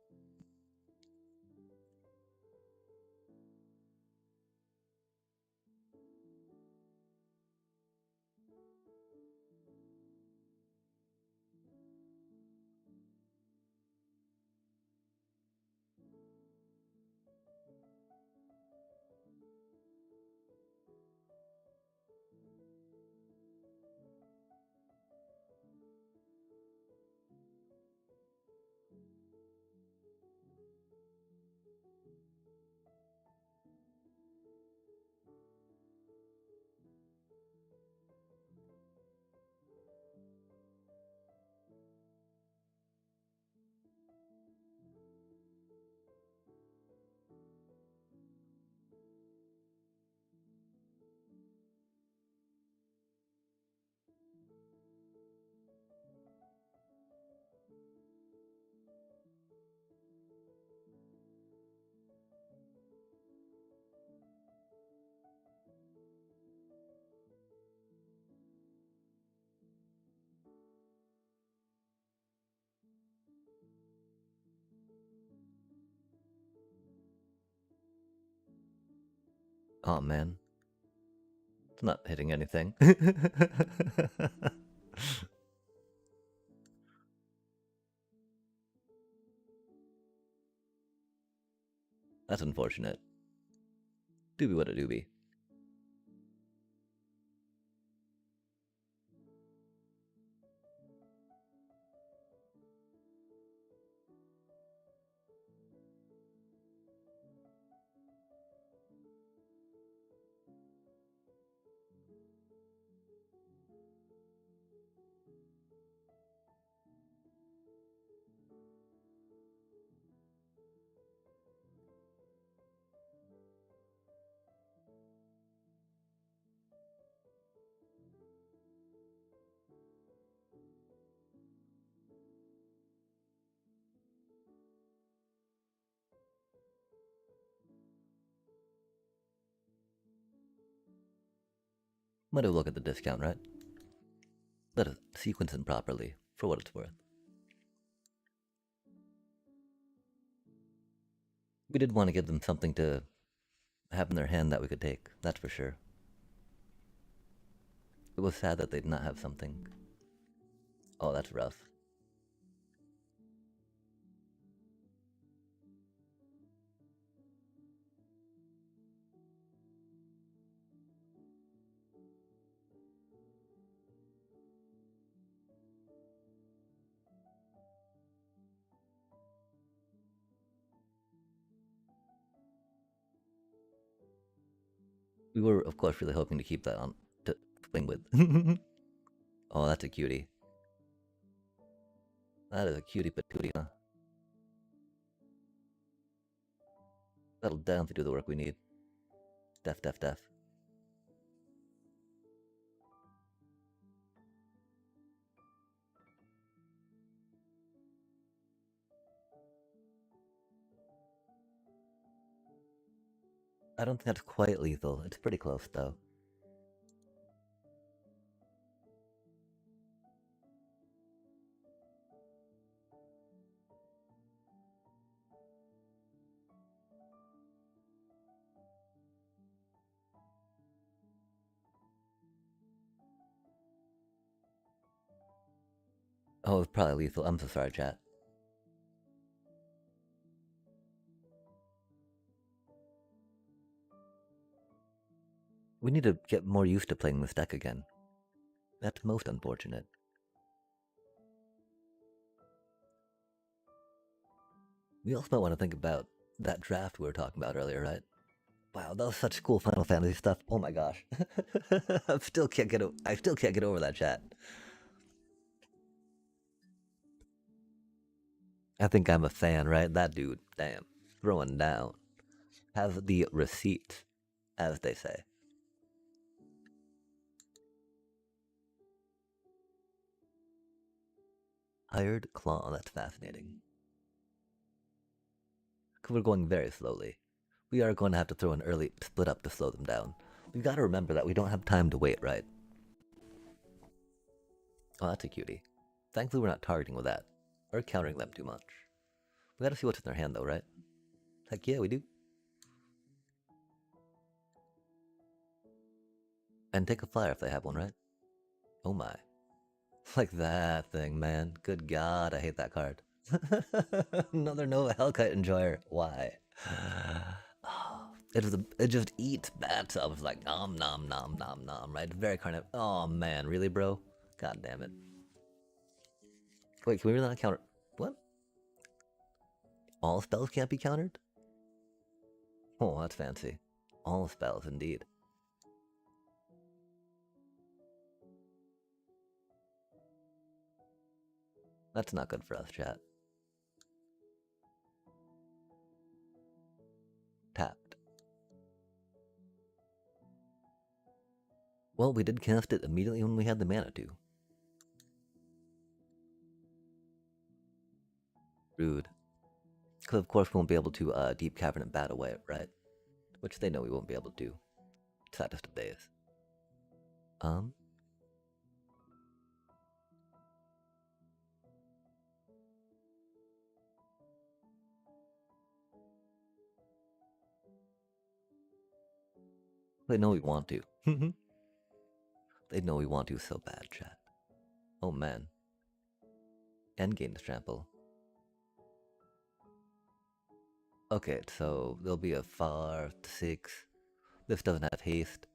Oh man, it's not hitting anything. That's unfortunate. Doobie what a doobie. Might have a look at the discount, right? Let us sequence it properly, for what it's worth. We did want to give them something to have in their hand that we could take, that's for sure. It was sad that they did not have something. Oh, that's rough. We were, of course, really hoping to keep that on to swing with. Oh, that's a cutie. That is a cutie patootie, huh? That'll definitely do the work we need. Def, def, def. I don't think that's quite lethal. It's pretty close, though. Oh, it's probably lethal. I'm so sorry, chat. We need to get more used to playing this deck again. That's most unfortunate. We also might want to think about that draft we were talking about earlier, right? Wow, that was such cool Final Fantasy stuff. Oh my gosh. I still can't get over that chat. I think I'm a fan, right? That dude, damn, throwing down. Have the receipt, as they say. Hired Claw, that's fascinating. We're going very slowly. We are going to have to throw an early split up to slow them down. We've got to remember that we don't have time to wait, right? Oh, that's a cutie. Thankfully, we're not targeting with that, or countering them too much. We gotta see what's in their hand, though, right? Heck yeah, we do. And take a flyer if they have one, right? Oh my. Like that thing, man. Good god, I hate that card. Another Nova Hellkite Enjoyer. Why? It just eats bad stuff. It's like nom nom nom nom nom, right? Very carniv. Oh man, really, bro? God damn it. Wait, can we really not counter? What? All spells can't be countered? Oh, that's fancy. All spells, indeed. That's not good for us, chat. Tapped. Well, we did cast it immediately when we had the mana to. Rude. Because of course we won't be able to Deep Cavern and bat away, right? Which they know we won't be able to do. Saddest of days. They know we want to. They know we want to so bad, chat. Oh man. Endgame's trample. Okay, so there'll be a 5 to 6. This doesn't have haste.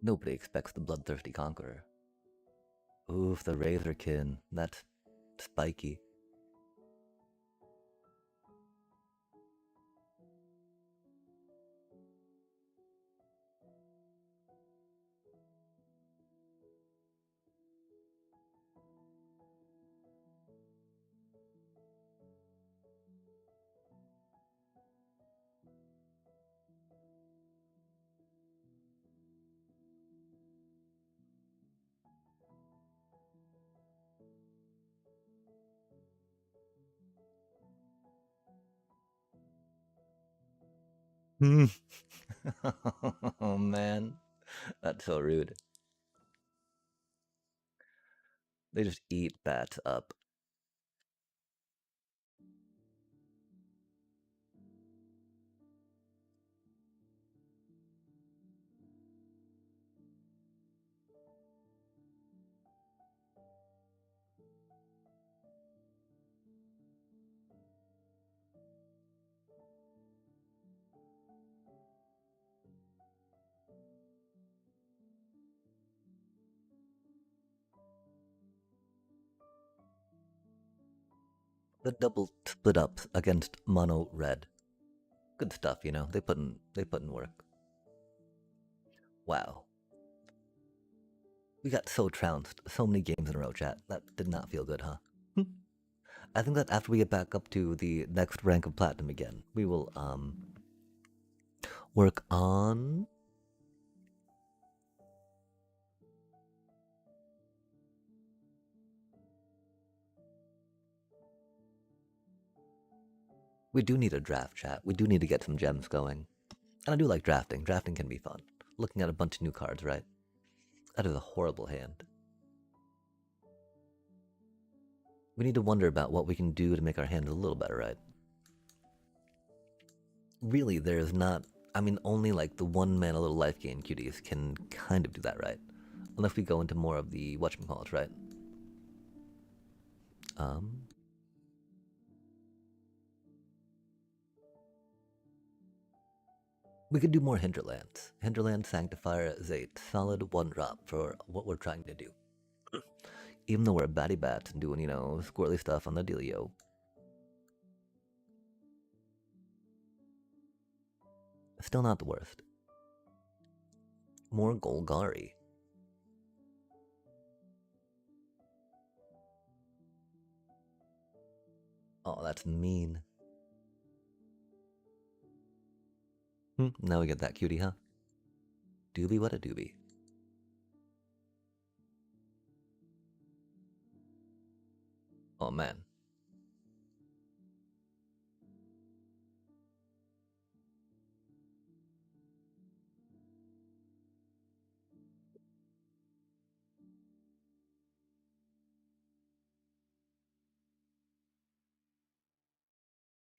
Nobody expects the bloodthirsty conqueror. Oof, the Razorkin. That's spiky. Oh man, that's so rude. They just eat bats up. The double split ups against mono red. Good stuff, you know. They put in work. Wow. We got so trounced so many games in a row, chat. That did not feel good, huh? I think that after we get back up to the next rank of platinum again, we will work on we do need a draft, chat. We do need to get some gems going. And I do like drafting. Drafting can be fun. Looking at a bunch of new cards, right? That is a horrible hand. We need to wonder about what we can do to make our hand a little better, right? Really, there's not... I mean, only like the one mana little life gain cuties can kind of do that, right? Unless we go into more of the whatchamacallit, right? We could do more Hinterlands. Hinterland Sanctifier is a solid 1-drop for what we're trying to do. Even though we're batty bats and doing, you know, squirrely stuff on the dealio. Still not the worst. More Golgari. Oh, that's mean. Now we get that cutie, huh? Doobie, what a doobie. Oh man.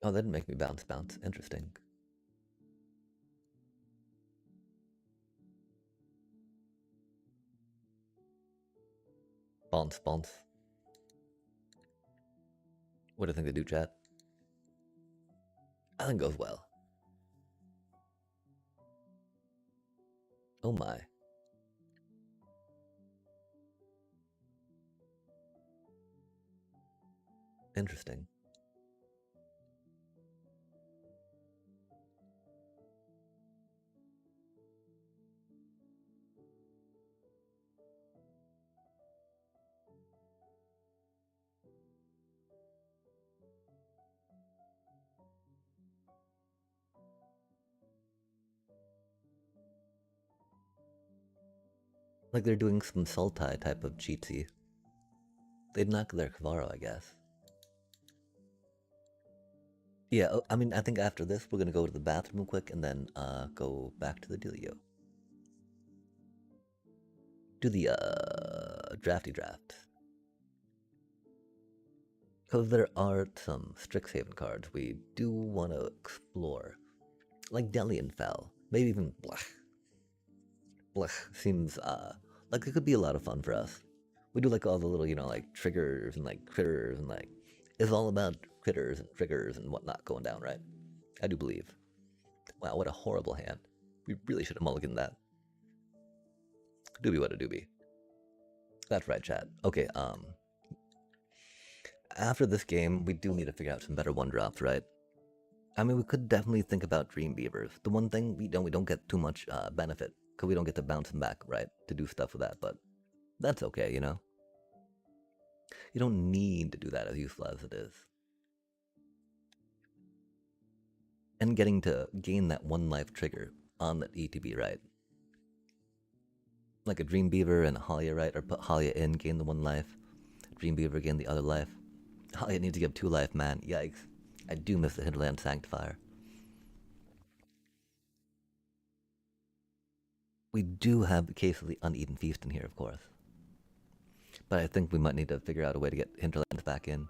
Oh, that didn't make me bounce. Interesting. Bounce. What do you think they do, chat? I think it goes well. Oh my. Interesting. Like they're doing some Sultai type of cheatsy. They'd knock their Kavaro, I guess. Yeah, I mean, I think after this, we're gonna go to the bathroom quick and then go back to the dealio. Do the drafty draft. Because there are some Strixhaven cards we do want to explore. Like Delian Fell. Maybe even Blech. Blech seems like it could be a lot of fun for us. We do like all the little, you know, like triggers and like critters and like it's all about critters and triggers and whatnot going down, right? I do believe. Wow, what a horrible hand. We really should have mulliganed that. Doobie what a doobie. That's right, chat. Okay, after this game, we do need to figure out some better one drops, right? I mean, we could definitely think about Dream Beavers. The one thing we don't get too much benefit because we don't get to bounce them back, right? To do stuff with that, but that's okay, you know. You don't need to do that as useful as it is. And getting to gain that one life trigger on the ETB, right? Like a Dream Beaver and a Halia, right? Or put Halia in, gain the one life. Dream Beaver gain the other life. Halia needs to give 2 life, man. Yikes. I do miss the Hinterland Sanctifier. We do have the case of the Uneaten Feast in here, of course. But I think we might need to figure out a way to get Hinterlands back in.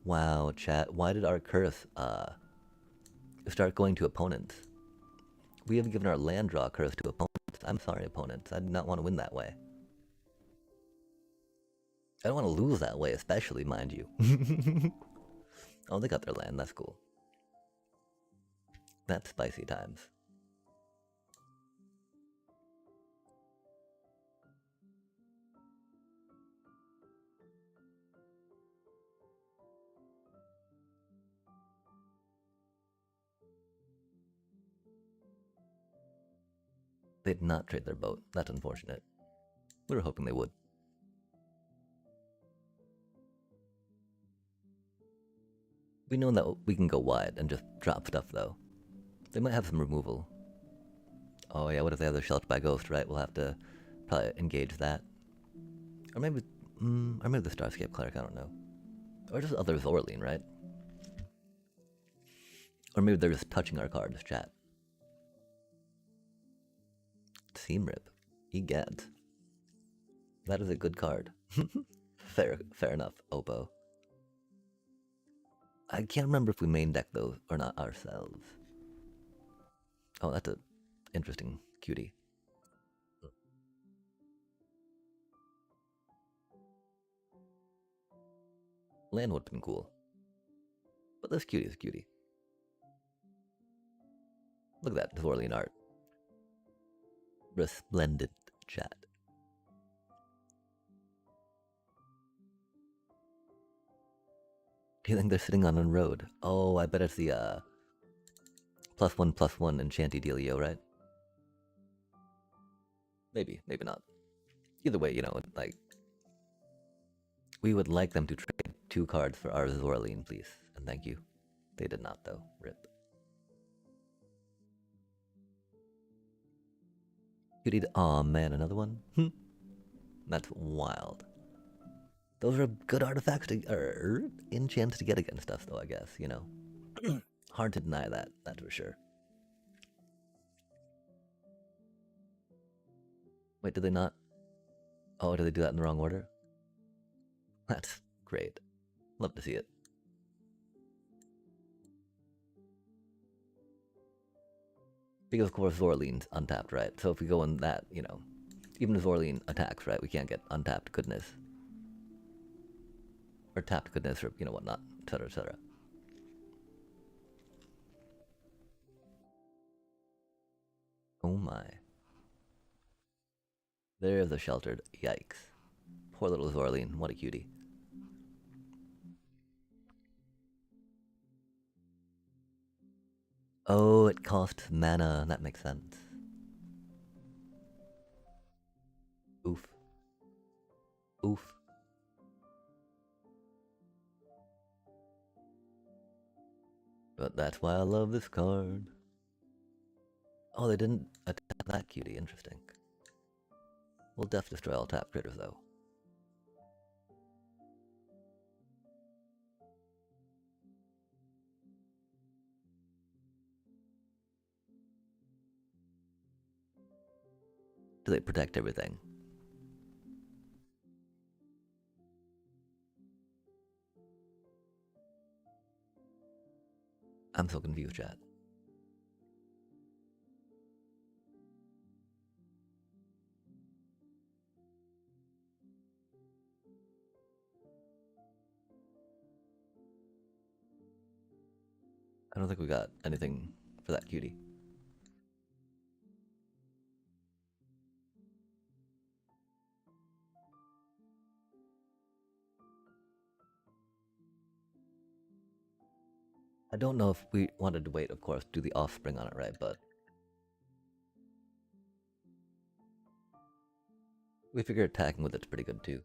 Wow, chat. Why did our curse start going to opponents? We have given our land draw curse to opponents. I'm sorry, opponents. I did not want to win that way. I don't want to lose that way, especially, mind you. Oh, they got their land. That's cool. That's spicy times. They did not trade their boat. That's unfortunate. We were hoping they would. We know that we can go wide and just drop stuff, though. They might have some removal. Oh yeah, what if they have their Shelter by Ghost, right? We'll have to probably engage that. Or maybe the Starscape Cleric, I don't know. Or just other Zorleen, right? Or maybe they're just touching our cards, chat. Seam Rip. Egad. That is a good card. Fair enough, Oppo. I can't remember if we main deck those or not ourselves. Oh, that's a interesting cutie. Land would have been cool. But this cutie is a cutie. Look at that Zorlian art. Resplendent, chat. Do you think they're sitting on a road? Oh, I bet it's the +1/+1 enchanty dealio, right? Maybe, maybe not. Either way, you know, like we would like them to trade 2 cards for our Zorleen, please, and thank you. They did not, though. Rip. You need. Aw, man, another one? That's wild. Those are good artifacts to, or enchants to get against us, though, I guess, you know? Hard to deny that, that's for sure. Wait, did they not? Oh, did they do that in the wrong order? That's great. Love to see it. Because, of course, Zorleen's untapped, right? So if we go in that, you know, even if Zorleen attacks, right, we can't get untapped goodness. Or tapped goodness, or, you know, whatnot, etc., etc. Oh my. There's a sheltered. Yikes. Poor little Zorleen. What a cutie. Oh, it costs mana. That makes sense. Oof. Oof. But that's why I love this card. Oh, they didn't attack that cutie. Interesting. We'll def destroy all tap critters though. Do they protect everything? I'm so confused, chat. I don't think we got anything for that cutie. I don't know if we wanted to wait, of course, do the offspring on it, right? But we figure attacking with it's pretty good too.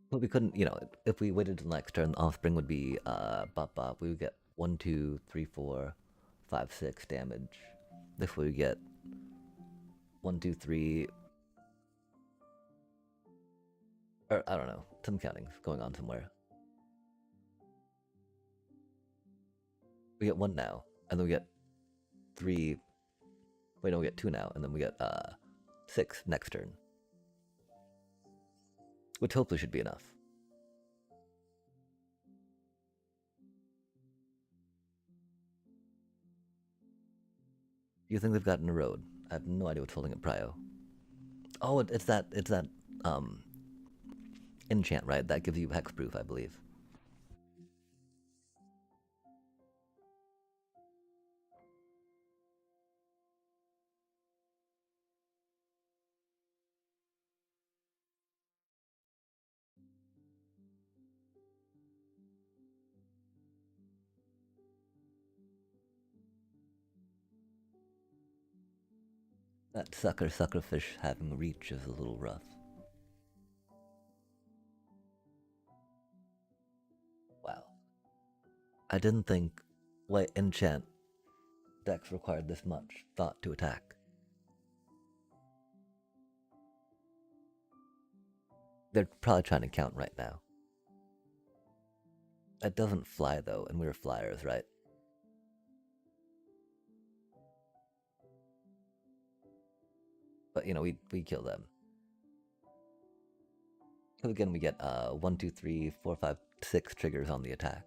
But we couldn't, you know, if we waited till next turn, the offspring would be bop bop. We would get 1, 2, 3, 4, 5, 6 damage. This way we get 1, 2, 3. Or I don't know, some counting's going on somewhere. We get 1 now, and then we get 3. Wait, no, we get 2 now, and then we get 6 next turn, which hopefully should be enough. Do you think they've gotten a road? I have no idea what's holding at Prio. Oh, it's that enchant, right? That gives you hexproof, I believe. That suckerfish having reach is a little rough. Wow. I didn't think white enchant decks required this much thought to attack. They're probably trying to count right now. That doesn't fly though, and we were flyers, right? But you know, we kill them. So again, we get 1, 2, 3, 4, 5, 6 triggers on the attack.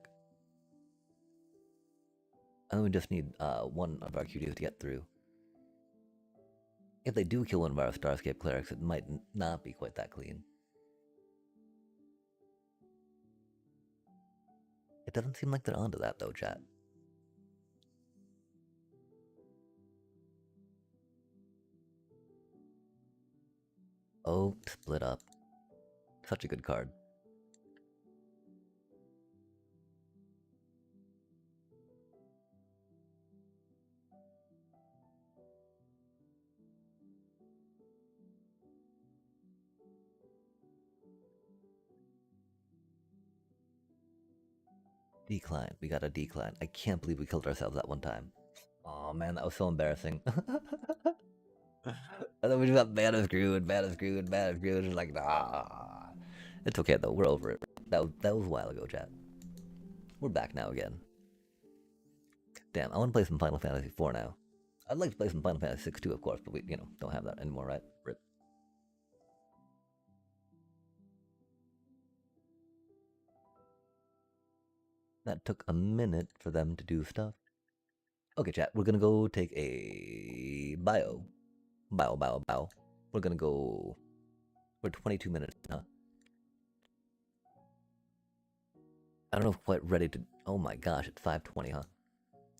And then we just need 1 of our cuties to get through. If they do kill one of our Starscape clerics, it might not be quite that clean. It doesn't seem like they're onto that though, chat. Oh, split up. Such a good card. Decline. We got a decline. I can't believe we killed ourselves that one time. Oh man, that was so embarrassing. And then we just got mana screwed. It's like, nah. It's okay though, we're over it. That was a while ago, chat. We're back now again. Damn, I want to play some Final Fantasy 4 now. I'd like to play some Final Fantasy 6 too, of course, but we, you know, don't have that anymore, right? Rip. That took a minute for them to do stuff. Okay, chat, we're gonna go take a bio. We're gonna go... We're 22 minutes, huh? I don't know if I'm quite ready to... Oh my gosh, it's 5:20, huh?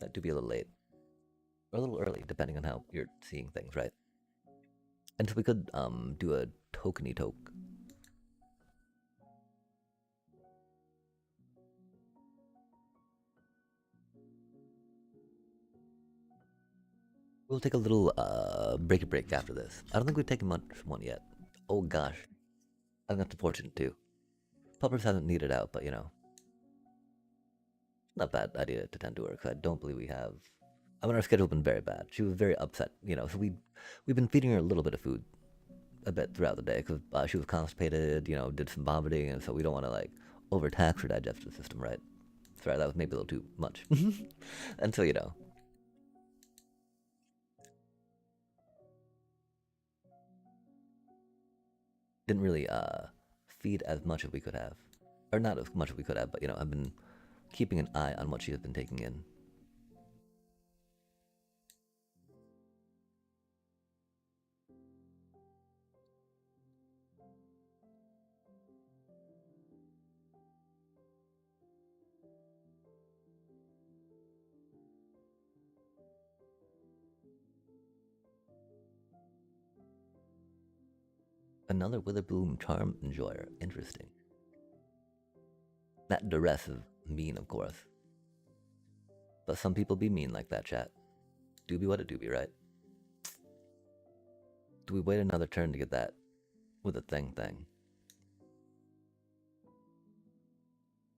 That do be a little late. Or a little early, depending on how you're seeing things, right? And so we could do a tokeny toke. We'll take a little break after this. I don't think we've taken much one yet. Oh gosh. I think that's unfortunate too. Puppers hasn't needed out, but you know. not bad idea to tend to her, because I don't believe we have. I mean, our schedule's been very bad. She was very upset, so we've been feeding her a little bit of food a bit throughout the day, because she was constipated, did some vomiting, and so we don't want to, like, overtax her digestive system, right? Sorry, that was maybe a little too much. And so, didn't really feed as much as we could have. Or not as much as we could have, but, I've been keeping an eye on what she has been taking in. Another Witherbloom Charm Enjoyer. Interesting. That duress is mean, of course. But some people be mean like that, chat. Doobie what a doobie, right? Do we wait another turn to get that with a thing?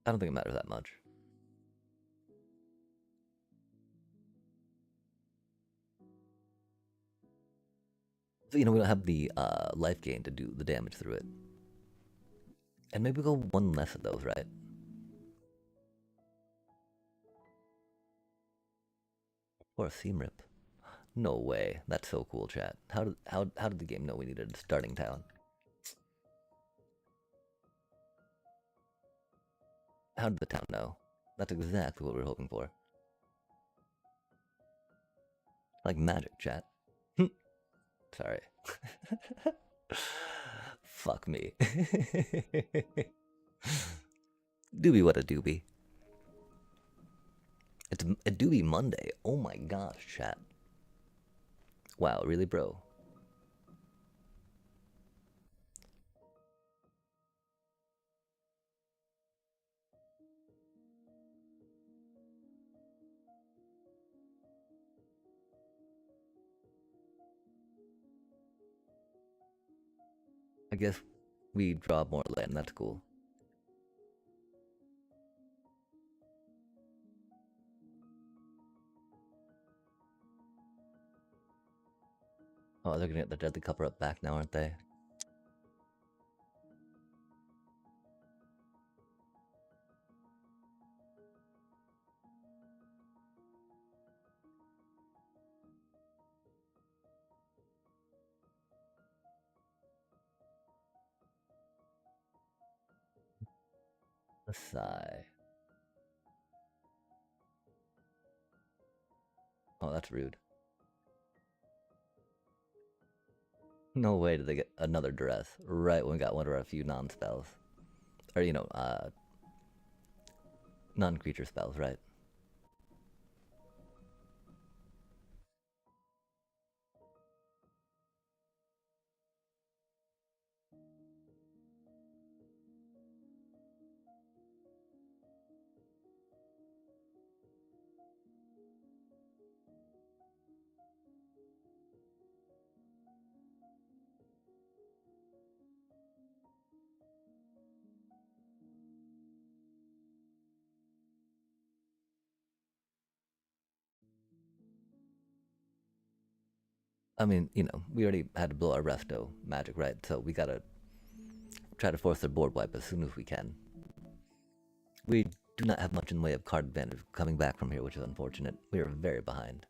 I don't think it matters that much. So, we don't have the life gain to do the damage through it. And maybe go one less of those, right? Or a seam rip. No way. That's so cool, chat. How did the game know we needed a starting town? How did the town know? That's exactly what we were hoping for. Like magic, chat. Sorry. Fuck me. Doobie what a doobie. It's a doobie Monday. Oh my gosh, chat. Wow, really, bro? I guess we draw more land. That's cool. Oh, they're gonna get the Deadly Cover up back now, aren't they? A sigh. Oh, that's rude. No way did they get another duress right when we got one of our few non-spells. Or, non-creature spells, right? I mean, we already had to blow our resto magic, right? So we gotta try to force their board wipe as soon as we can. We do not have much in the way of card advantage coming back from here, which is unfortunate. We are very behind.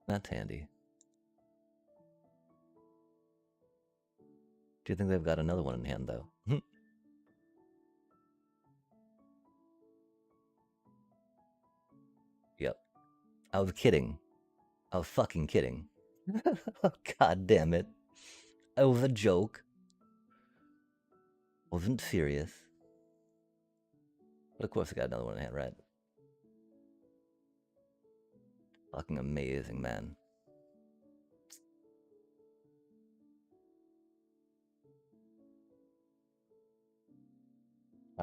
That's handy. Do you think they've got another one in hand, though? Yep. I was kidding. I was fucking kidding. God damn it. It was a joke. Wasn't serious. But of course I got another one in hand, right? Fucking amazing, man.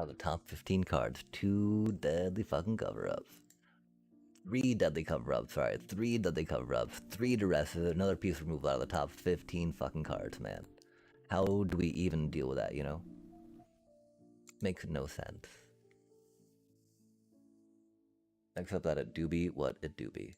Out of the top 15 cards, 2 deadly fucking cover-ups. 3 deadly cover-ups, sorry. 3 deadly cover-ups. 3 duresses, another piece removed out of the top 15 fucking cards, man. How do we even deal with that, you know? Makes no sense. Except that it do be what it do be.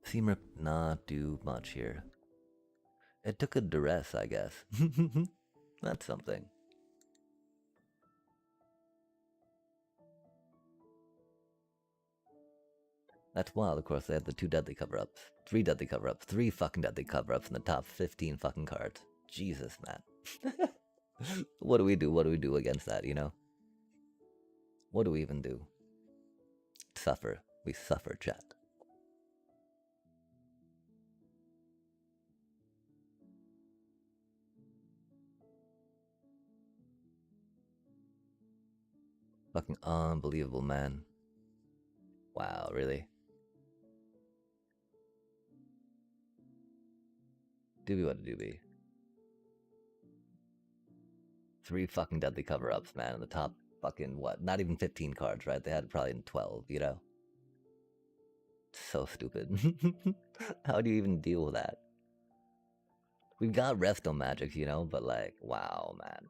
Seemed not do much here. It took a duress, I guess. That's something. That's wild, of course, they had the 2 deadly cover-ups. 3 deadly cover-ups. 3 fucking deadly cover-ups in the top 15 fucking cards. Jesus, man. What do we do? What do we do against that, you know? What do we even do? Suffer. We suffer, chat. Fucking unbelievable, man. Wow, really? Doobie what a doobie. 3 fucking deadly cover-ups, man, in the top fucking what? Not even 15 cards, right? They had probably in 12, you know? So stupid. How do you even deal with that? We've got resto magics, you know, but like, wow, man.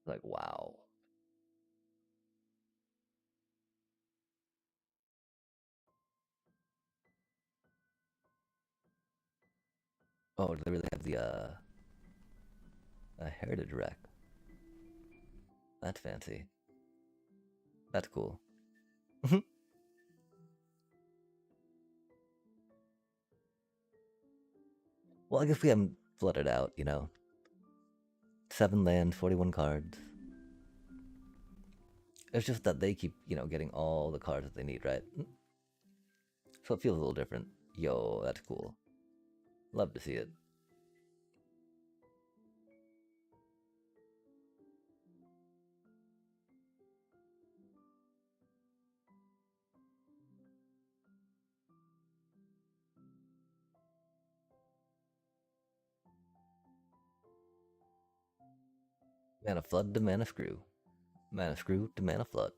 Like, wow. Oh, do they really have the a heritage wreck? That's fancy. That's cool. Well, I guess we haven't flooded out, you know. 7 lands, 41 cards. It's just that they keep, you know, getting all the cards that they need, right? So it feels a little different. Yo, that's cool. Love to see it. Mana flood to mana screw. Mana screw to mana flood.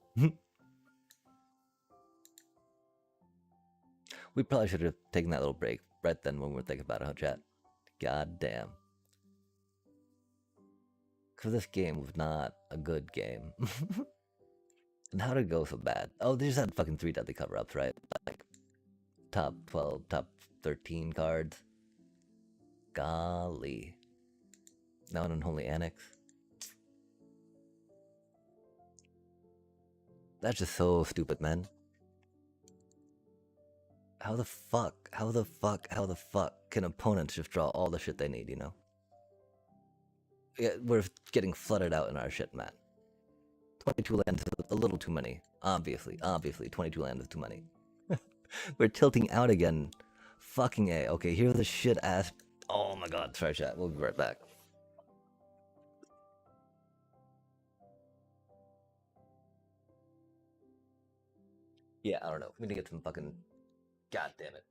We probably should have taken that little break right then when we were thinking about it, huh, chat? God damn. Because this game was not a good game. And how did it go so bad? Oh, they just had fucking 3 deadly cover-ups, right? Like, top 12, top 13 cards. Golly. Now an unholy annex. That's just so stupid, man. How the fuck can opponents just draw all the shit they need, you know? Yeah, we're getting flooded out in our shit, man. 22 lands is a little too many. Obviously, 22 lands is too many. We're tilting out again. Fucking A. Okay, here's the shit ass. Oh my god, sorry, chat. We'll be right back. Yeah, I don't know. We need to get some fucking. God damn it.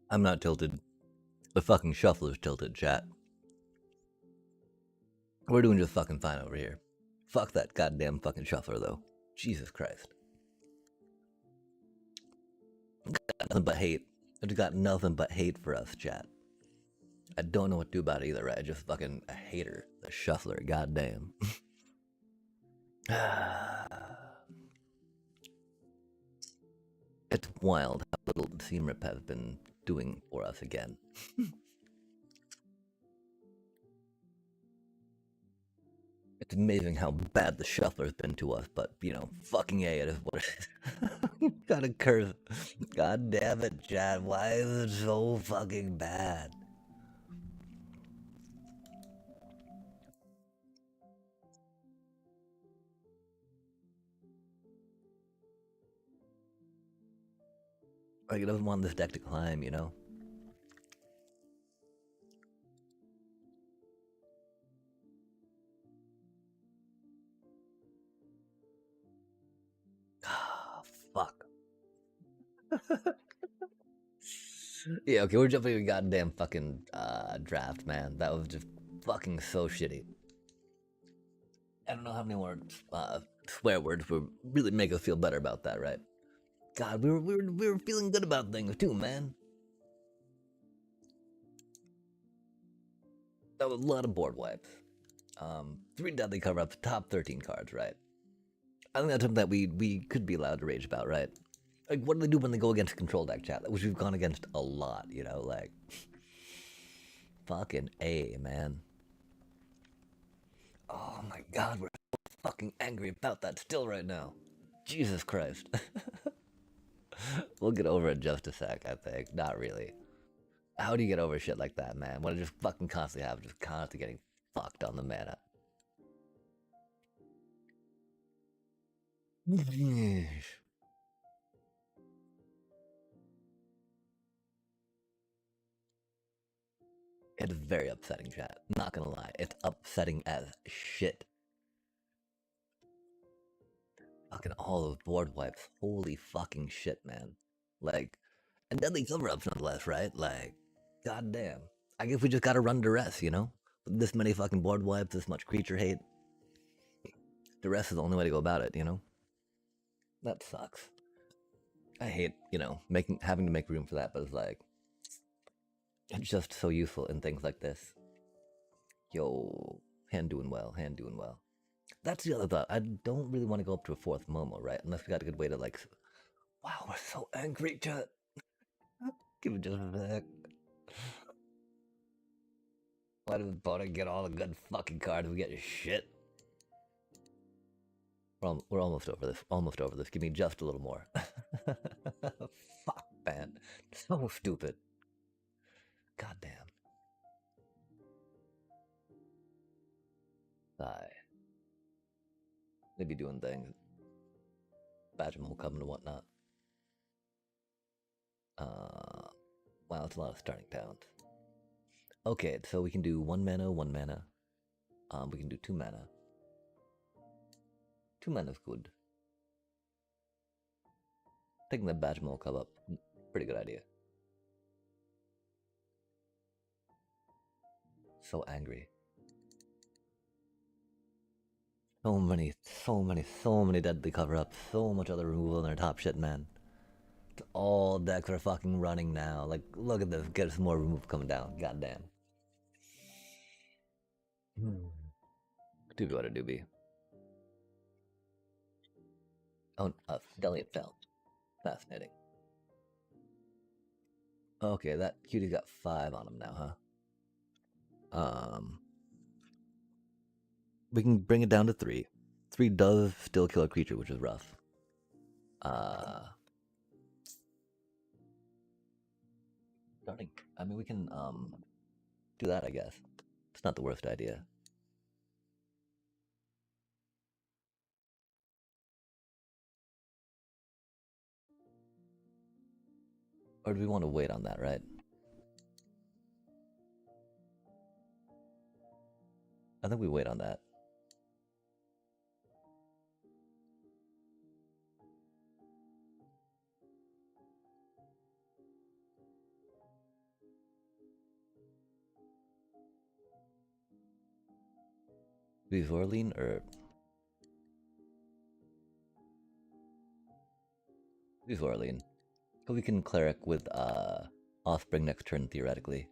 I'm not tilted. The fucking shuffler's tilted, chat. We're doing just fucking fine over here. Fuck that goddamn fucking shuffler, though. Jesus Christ. Got nothing but hate. It's got nothing but hate for us, chat. I don't know what to do about it either, right? I just fucking a hater. The shuffler, goddamn. It's wild how little Seam Rip has been doing for us again. It's amazing how bad the shuffler's been to us, but, you know, fucking A, it is what it is. Gotta curse. God damn it, Chad. Why is it so fucking bad? Like, it doesn't want this deck to climb, you know? Ah, fuck. Yeah, okay, we're jumping a goddamn fucking draft, man. That was just fucking so shitty. I don't know how many more swear words would really make us feel better about that, right? God, we were feeling good about things too, man. That was a lot of board wipes. 3 deadly cover ups, top 13 cards, right? I think that's something that we could be allowed to rage about, right? Like, what do they do when they go against control deck, chat? Which we've gone against a lot, you know? Like, fucking A, man. Oh my god, we're so fucking angry about that still right now. Jesus Christ. We'll get over it in just a sec, I think. Not really. How do you get over shit like that, man? When it just fucking constantly happens, just constantly getting fucked on the mana. It's very upsetting, chat. Not gonna lie. It's upsetting as shit. Fucking all those board wipes. Holy fucking shit, man. Like, and deadly cover ups nonetheless, right? Like, goddamn. I guess we just gotta run duress, you know? With this many fucking board wipes, this much creature hate. Duress is the only way to go about it, you know? That sucks. I hate, you know, having to make room for that, but it's like, it's just so useful in things like this. Yo, hand doing well, hand doing well. That's the other thought. I don't really want to go up to a 4th Momo, right? Unless we got a good way to, like, wow, we're so angry, chat. Give it just a sec. Why does Boda get all the good fucking cards? We get shit. We're almost over this. Almost over this. Give me just a little more. Fuck, man. So stupid. Goddamn. Sigh. They be doing things. Badge them homecoming and whatnot. Wow, it's a lot of starting towns. Okay, so we can do 1 mana, 1 mana. We can do 2 mana. 2 mana is good. Taking the badge mole club up, pretty good idea. So angry. So many deadly cover-ups. So much other removal in their top shit, man. All decks are fucking running now. Like, look at this. Get some more remove coming down. Goddamn. Doobie what a doobie. Oh, Delian fell. Fascinating. Okay, that cutie's got 5 on him now, huh? We can bring it down to 3. 3 does still kill a creature, which is rough. Starting. I mean, we can do that, I guess. It's not the worst idea. Or do we want to wait on that, right? I think we wait on that. Vivorline or Vivorline? So we can cleric with Offspring next turn theoretically.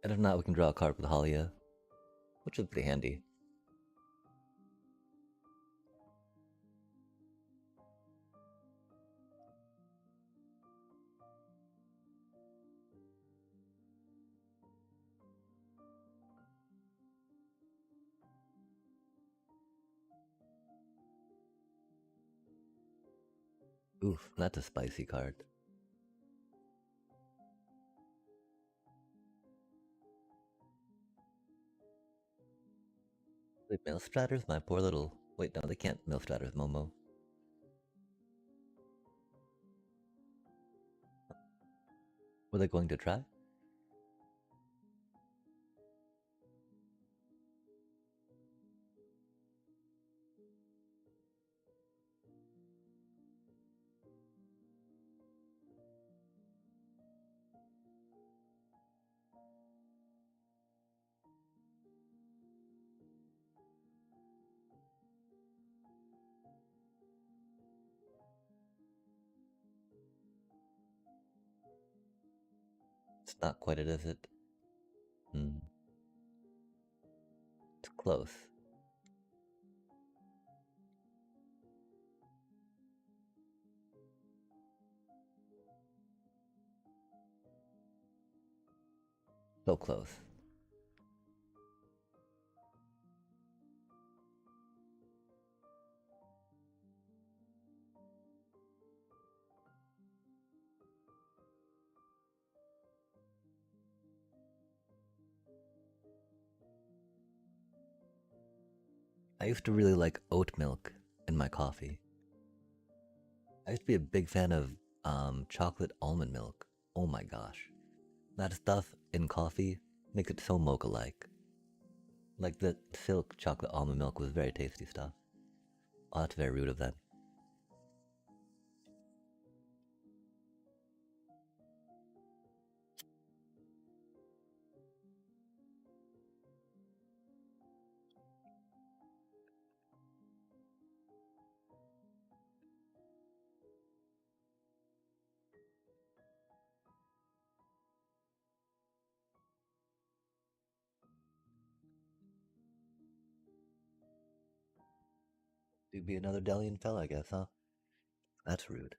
And if not, we can draw a card with Halia, which is pretty handy. Oof, that's a spicy card. Wait, Maelstraters? My poor little... Wait, no, they can't Maelstraters Momo. Were they going to try? It's not quite it, is it? Hmm. It's close. So close. I used to really like oat milk in my coffee. I used to be a big fan of chocolate almond milk. Oh my gosh. That stuff in coffee makes it so mocha-like. Like the silk chocolate almond milk was very tasty stuff. Oh, that's very rude of them. You'd be another Delian fella, I guess, huh? That's rude.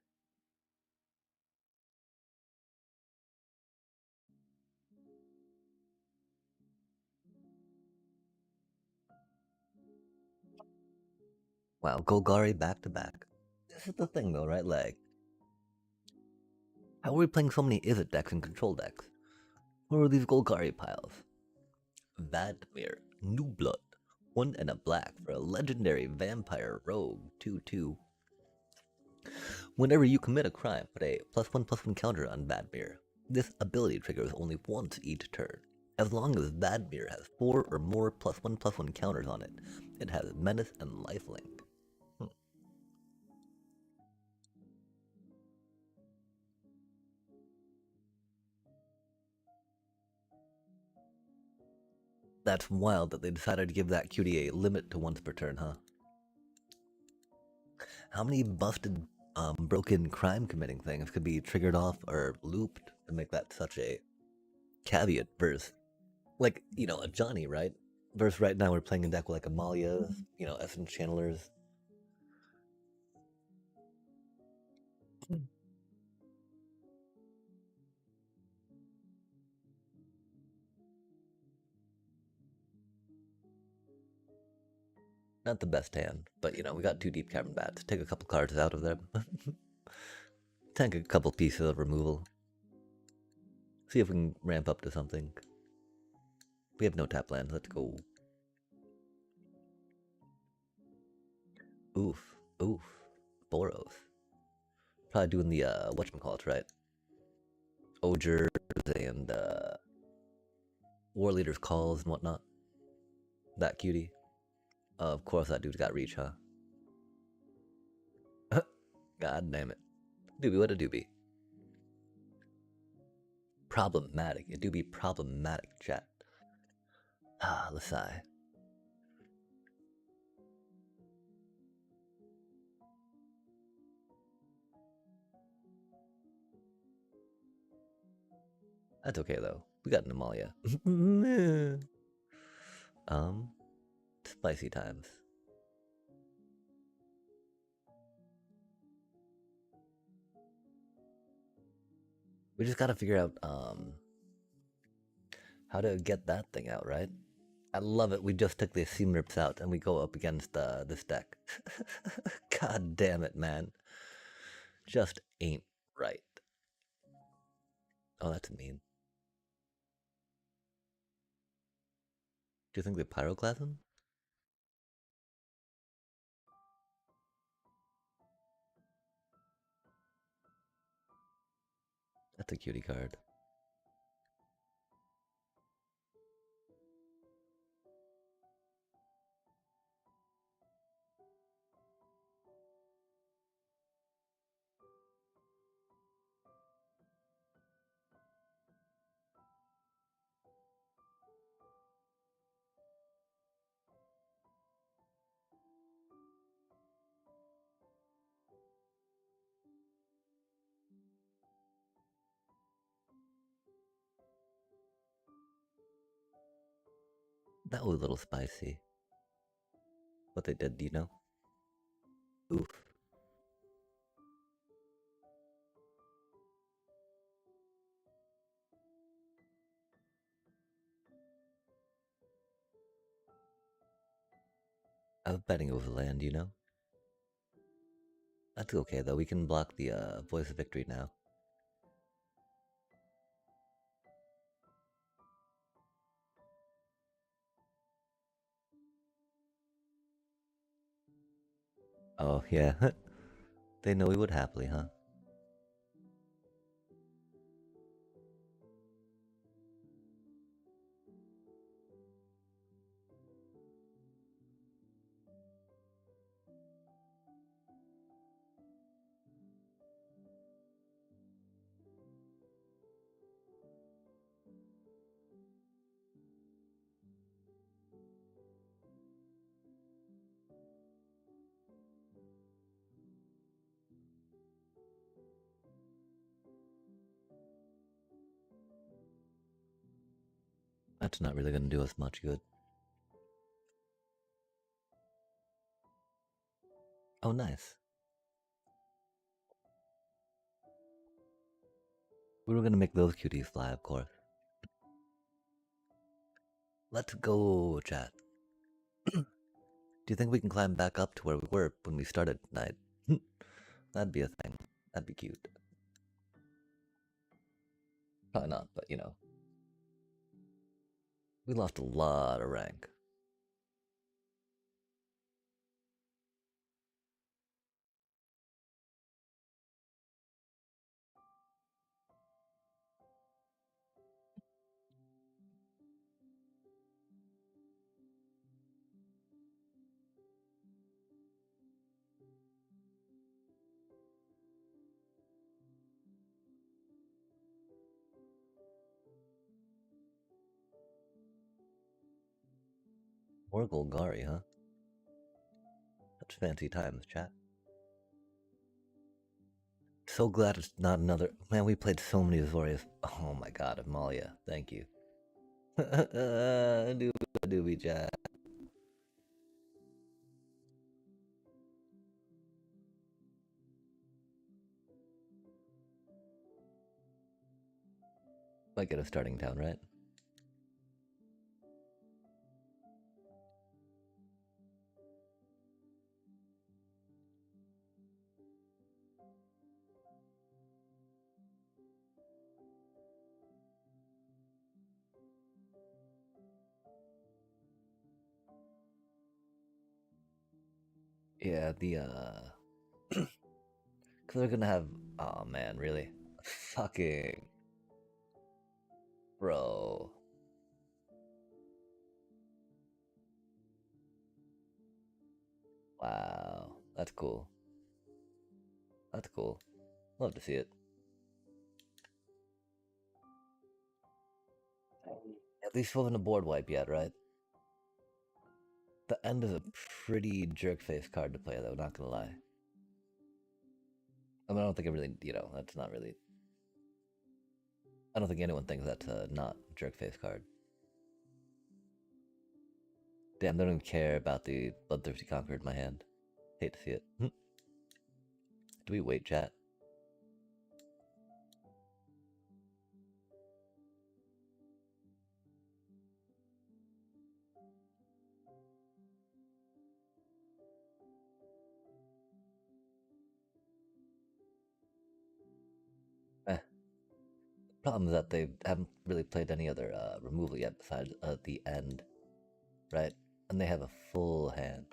Wow, Golgari back to back. This is the thing though, right? Like, how are we playing so many Izzet decks and control decks? What are these Golgari piles? Vadmir, New Blood, 1 and a black for a legendary vampire rogue 2/2. Whenever you commit a crime, put a +1/+1 counter on Vadmir. This ability triggers only once each turn. As long as Vadmir has 4 or more +1/+1 counters on it, it has Menace and Lifelink. That's wild that they decided to give that cutie a limit to once per turn, huh? How many busted, broken crime committing things could be triggered off or looped to make that such a caveat versus, like, you know, a Johnny, right? Versus right now we're playing a deck with like Amalia's, you know, Essence Channelers. Not the best hand, but you know, we got 2 deep cavern bats. Take a couple cards out of them. Tank a couple pieces of removal. See if we can ramp up to something. We have no tap land, let's go. Oof, oof. Boros. Probably doing the whatchamacallit, right? Ogres and War Leader's calls and whatnot. That cutie. Of course that dude's got reach, huh? God damn it. Doobie, what a doobie. Problematic. It do be problematic, chat. Ah, Lasai. That's okay though. We got an Amalia. Spicy times. We just gotta figure out how to get that thing out, right? I love it. We just took the seam rips out and we go up against this deck. God damn it, man. Just ain't right. Oh, that's mean. Do you think the pyroclasm? That's a cutie card. That was a little spicy. What they did, do you know? Oof. I was betting it was land, you know? That's okay though, we can block the voice of victory now. Oh, yeah. They know we would happily, huh? That's not really gonna do us much good. Oh, nice. We were gonna make those cuties fly, of course. Let's go, chat. Do you think we can climb back up to where we were when we started tonight? That'd be a thing. That'd be cute. Probably not, but you know. We lost a lot of rank. More Golgari, huh? Such fancy times, chat. So glad it's not another. Man, we played so many Azorius. Oh my god, Amalia, thank you. Doobie chat. Might get a starting town, right? Yeah, the cause they're gonna have. Oh man, really? Fucking bro. Wow, that's cool. That's cool. Love to see it. At least we haven't a board wipe yet, right? The end is a pretty jerk face card to play, though, not gonna lie. I mean, I don't think it really, that's not really. I don't think anyone thinks that's a not jerk face card. Damn, they don't even care about the Bloodthirsty Conqueror in my hand. Hate to see it. Do we wait, chat? Eh. Problem is that they haven't really played any other removal yet besides the end, right? And they have a full hand.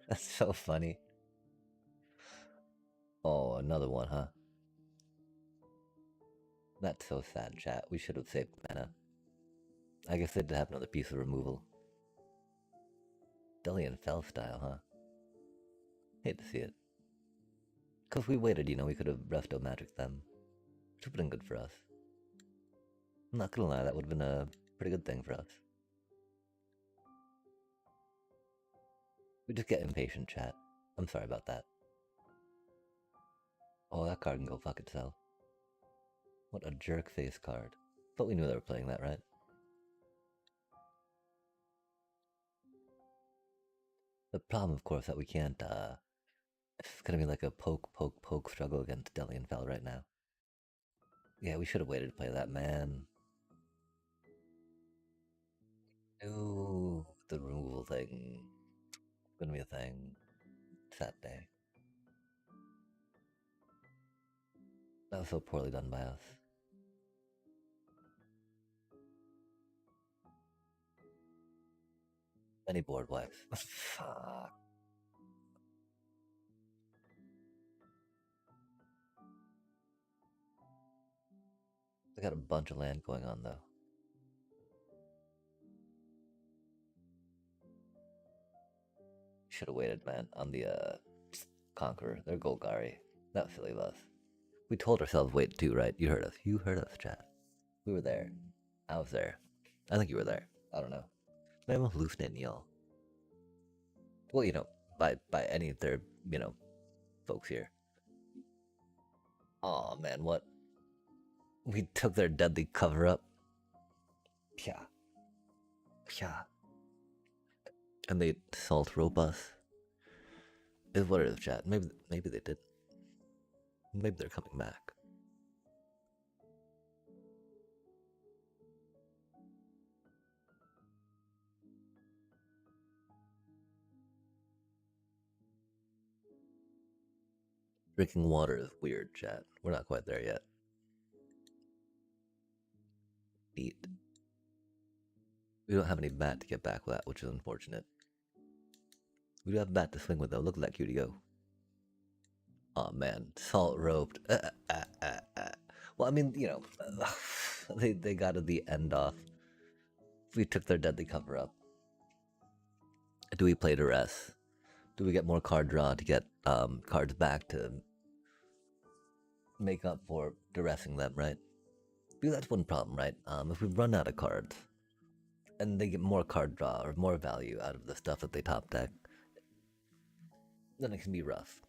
That's so funny. Oh, another one, huh? That's so sad, chat. We should have saved mana. I guess they did have another piece of removal. Delian Fell style, huh? Hate to see it. Because we waited, we could have resto magic them. Which would have been good for us. I'm not gonna lie, that would have been a pretty good thing for us. We just get impatient, chat. I'm sorry about that. Oh, that card can go fuck itself. What a jerk face card. But we knew they were playing that, right? The problem, of course, that we can't, it's gonna be like a poke struggle against Delian Fell right now. Yeah, we should have waited to play that, man. Ooh, the removal thing. Gonna be a thing. Sad day. That was so poorly done by us. Any board wipes. Fuck. They got a bunch of land going on though. Should have waited, man, on the Conqueror. Their Golgari. That was silly of us. We told ourselves wait too, right? You heard us. You heard us, chat. We were there. I was there. I think you were there. I don't know. Maybe I'm hallucinating y'all. Well, by any of their, folks here. Oh man, what? We took their deadly cover up. Pya. Pya. And they salt rope us. Is what it is, chat. Maybe they did. Maybe they're coming back. Drinking water is weird, chat. We're not quite there yet. Neat. We don't have any bat to get back with that, which is unfortunate. We do have bat to swing with though. Look at that cutie go. Oh man, salt roped. Well, I mean, they got the end off. We took their deadly cover up. Do we play duress? Do we get more card draw to get cards back to make up for duressing them, right? Because that's one problem, right? If we run out of cards and they get more card draw or more value out of the stuff that they top deck, then it can be rough.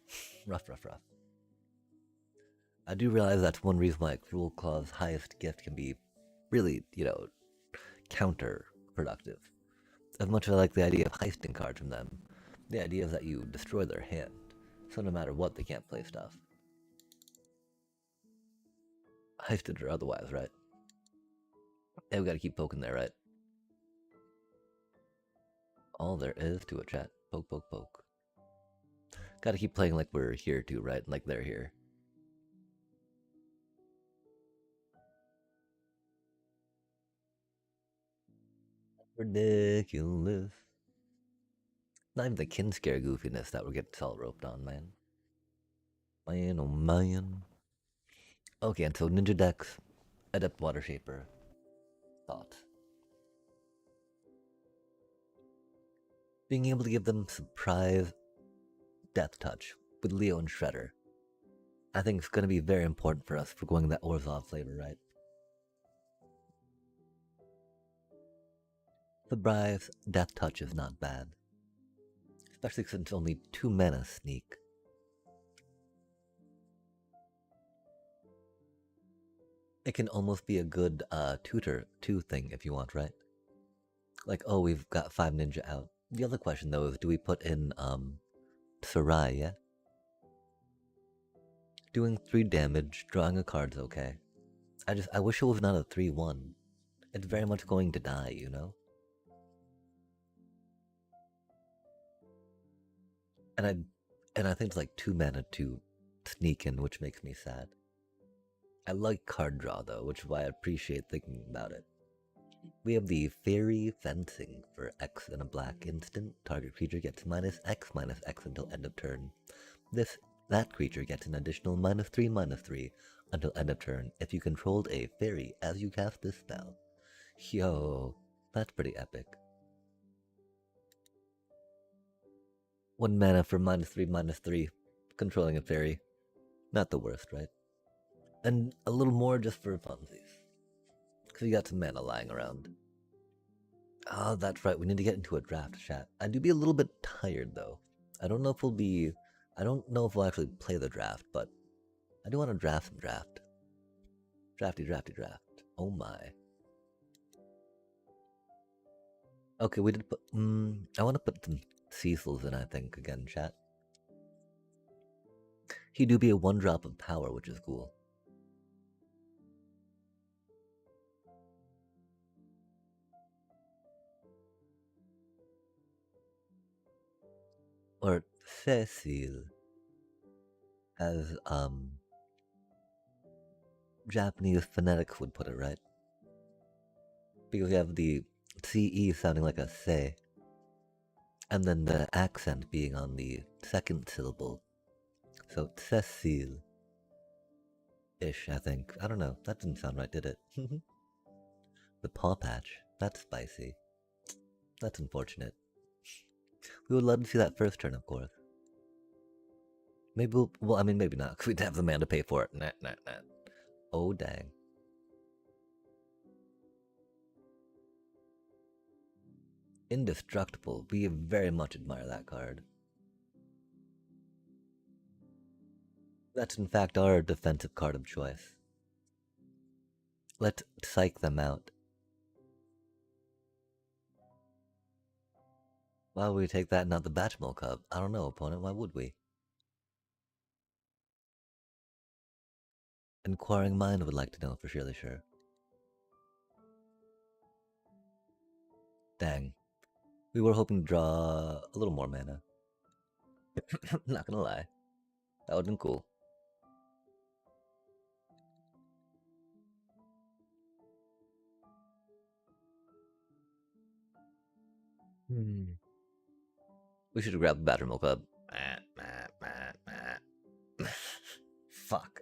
rough. I do realize that's one reason why Cruel Claw's highest gift can be really, counterproductive. As much as I like the idea of heisting cards from them, the idea is that you destroy their hand, so no matter what, they can't play stuff. Heisted or otherwise, right? Yeah, we gotta keep poking there, right? All there is to a chat. Poke. Gotta keep playing like we're here too, right? Like they're here. Ridiculous. Not even the kin scare goofiness that we're getting salt roped on, man. Man, oh man. Okay, and so Ninja Dex, Adept Water Shaper. Thoughts? Being able to give them surprise Death Touch with Leo and Shredder. I think it's going to be very important for us if we're going that Orzhov flavor, right? Surprise Death Touch is not bad. Especially since it's only 2 mana sneak. It can almost be a good tutor 2 thing if you want, right? Like, oh, we've got 5 ninja out. The other question though is, do we put in Sarai, yeah? Doing 3 damage, drawing a card's okay. I wish it was not a 3-1. It's very much going to die, you know? And I think it's like 2 mana to sneak in, which makes me sad. I like card draw though, which is why I appreciate thinking about it. We have the Fairy Fencing for X and a black instant. Target creature gets -X until end of turn. That creature gets an additional -3/-3 until end of turn if you controlled a fairy as you cast this spell. Yo, that's pretty epic. 1 mana for -3/-3, controlling a fairy. Not the worst, right? And a little more just for funsies. Because you got some mana lying around. Oh, that's right, we need to get into a draft, chat. I do be a little bit tired, though. I don't know if we'll actually play the draft, but I do want to draft some draft. Drafty. Oh my. Okay, we did put, I want to put some Cecils in, I think, again, chat. He do be a 1-drop of power, which is cool. Or Cecil, as Japanese phonetics would put it, right? Because you have the CE sounding like a se, and then the accent being on the second syllable. So Cecil ish, I think. I don't know. That didn't sound right, did it? The paw patch. That's spicy. That's unfortunate. We would love to see that first turn, of course. Maybe well, I mean, maybe not, because we'd have the man to pay for it. Nah. Oh, dang. Indestructible. We very much admire that card. That's in fact our defensive card of choice. Let's psych them out. Why would we take that and not the Batchmole Cub? I don't know, opponent. Why would we? Inquiring Mind would like to know for surely sure. Dang. We were hoping to draw a little more mana. Not gonna lie. That would've been cool. We should have grabbed the Batchmole Cub. Fuck.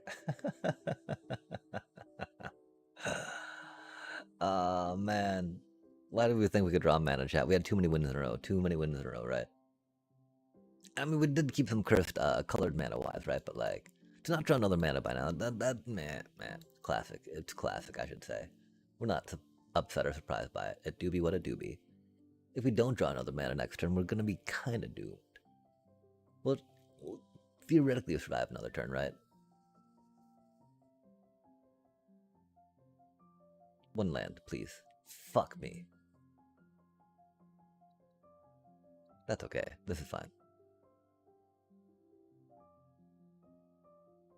Oh man. Why did we think we could draw mana, chat? We had too many wins in a row. Right? I mean, we did keep some cursed colored mana wise, right? But like, to not draw another mana by now, man, classic. It's classic, I should say. We're not upset or surprised by it. It do be what it do be. If we don't draw another mana next turn, we're gonna be kinda doomed. We'll theoretically survive another turn, right? 1 land, please. Fuck me. That's okay. This is fine.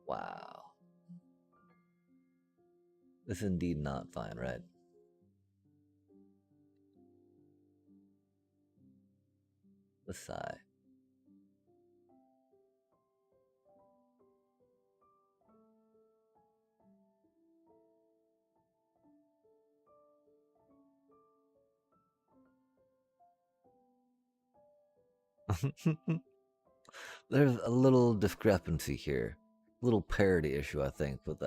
Wow. This is indeed not fine, right? The sigh. There's a little discrepancy here. little parity issue, I think, with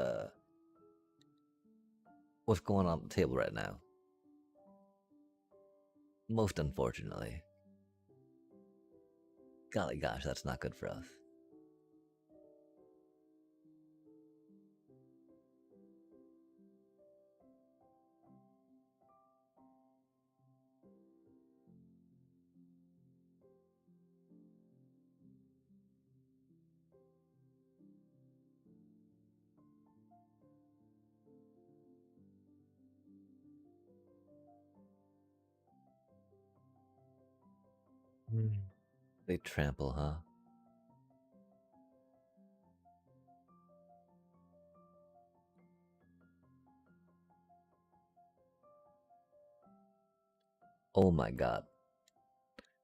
what's going on at the table right now. Most unfortunately. Golly gosh, that's not good for us. They trample, huh? Oh my god.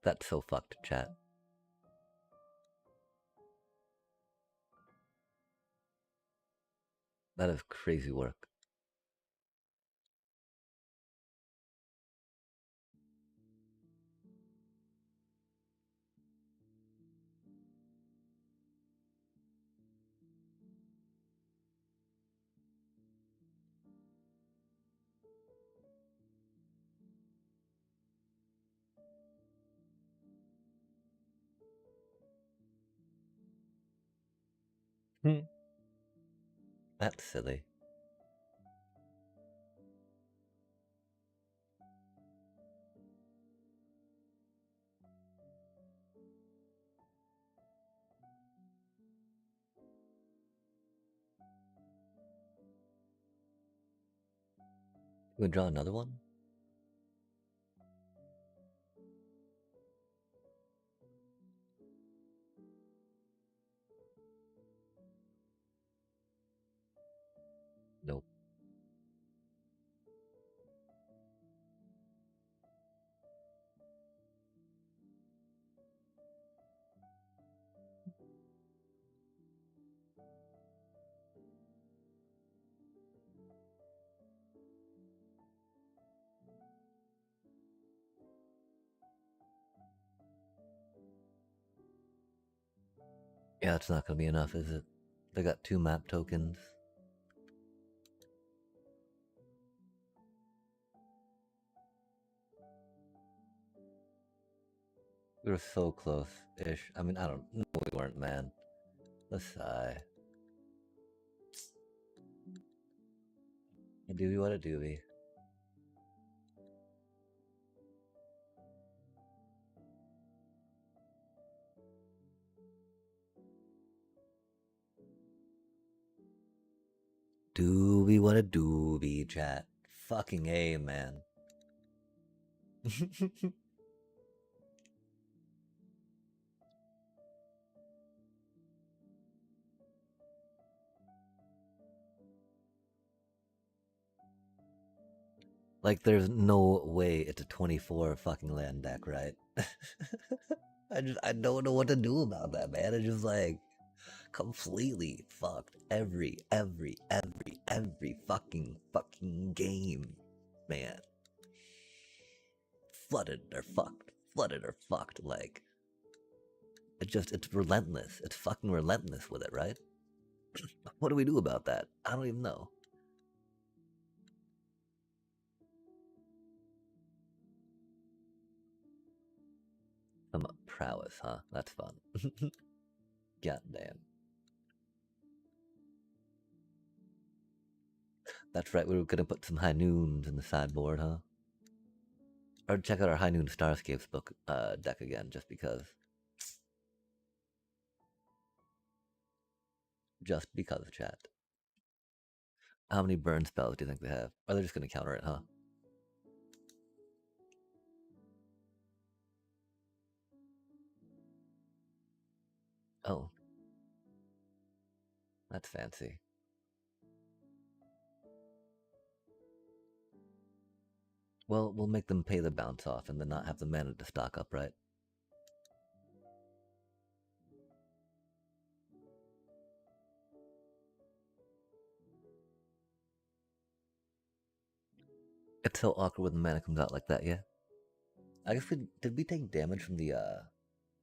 That's so fucked, chat. That is crazy work. That's silly. We draw another one? Nope. Yeah, it's not gonna be enough, is it? They got 2 map tokens. We were so close-ish. I mean, I don't know, we weren't, man. Let's sigh. A doobie, what a doobie. Doobie, what a doobie, chat. Fucking A, man. Like, there's no way it's a 24 fucking land deck, right? I don't know what to do about that, man. It's just like completely fucked every fucking game, man. Flooded or fucked. Like, it's relentless. It's fucking relentless with it, right? What do we do about that? I don't even know. Some prowess, huh? That's fun. Goddamn. That's right, we were gonna put some high noons in the sideboard, huh? Or check out our high noon Starscapes book deck again, just because. Just because, chat. How many burn spells do you think they have? Or they're just gonna counter it, huh? Oh. That's fancy. Well, we'll make them pay the bounce off and then not have the mana to stock up, right? It's so awkward when the mana comes out like that, yeah? I guess did we take damage from the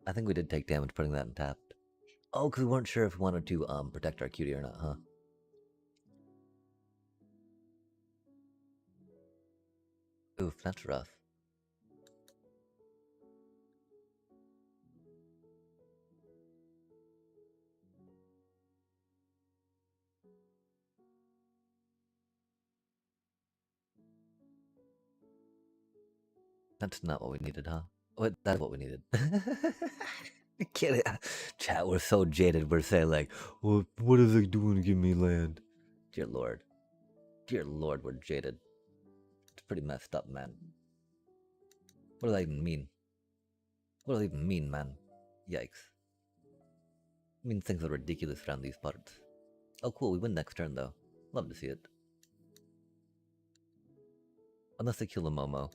I think we did take damage putting that in tapped. Oh, because we weren't sure if we wanted to protect our cutie or not, huh? Oof, that's rough. That's not what we needed, huh? What? That's what we needed. Get it? Chat, we're so jaded. We're saying like, what is it doing to give me land? Dear Lord. Dear Lord, we're jaded. It's pretty messed up, man. What does that even mean? What does that even mean, man? Yikes. It means things are ridiculous around these parts. Oh, cool. We win next turn, though. Love to see it. Unless they kill a Momo.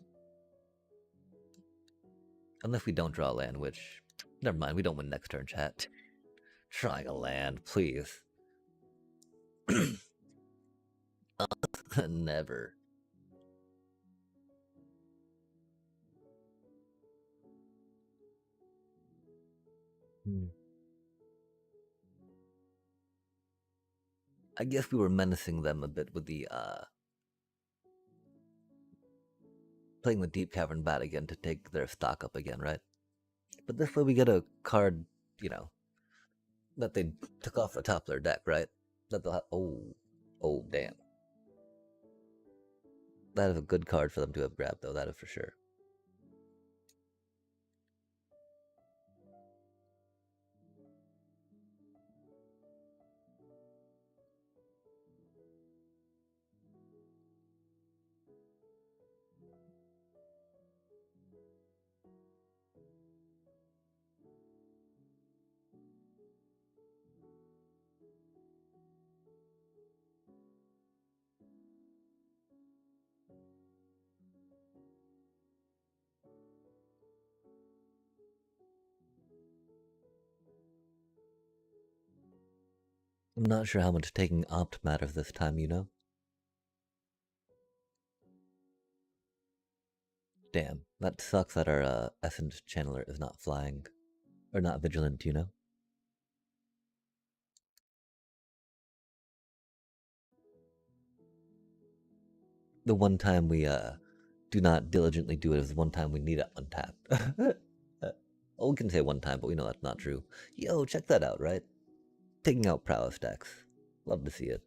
Unless we don't draw land, which... Never mind, we don't win next turn, chat. Trying a land, please. Never. I guess we were menacing them a bit with the, playing the Deep Cavern Bat again to take their stock up again, right? But this way we get a card, you know, that they took off the top of their deck, right? That they'll have, oh, damn. That is a good card for them to have grabbed, though, that is for sure. I'm not sure how much taking Opt matters this time, you know? Damn, that sucks that our Essence Channeler is not flying. Or not vigilant, you know? The one time we do not diligently do it is the one time we need it untapped. Oh, we can say one time, but we know that's not true. Yo, check that out, right? Taking out prowess decks. Love to see it.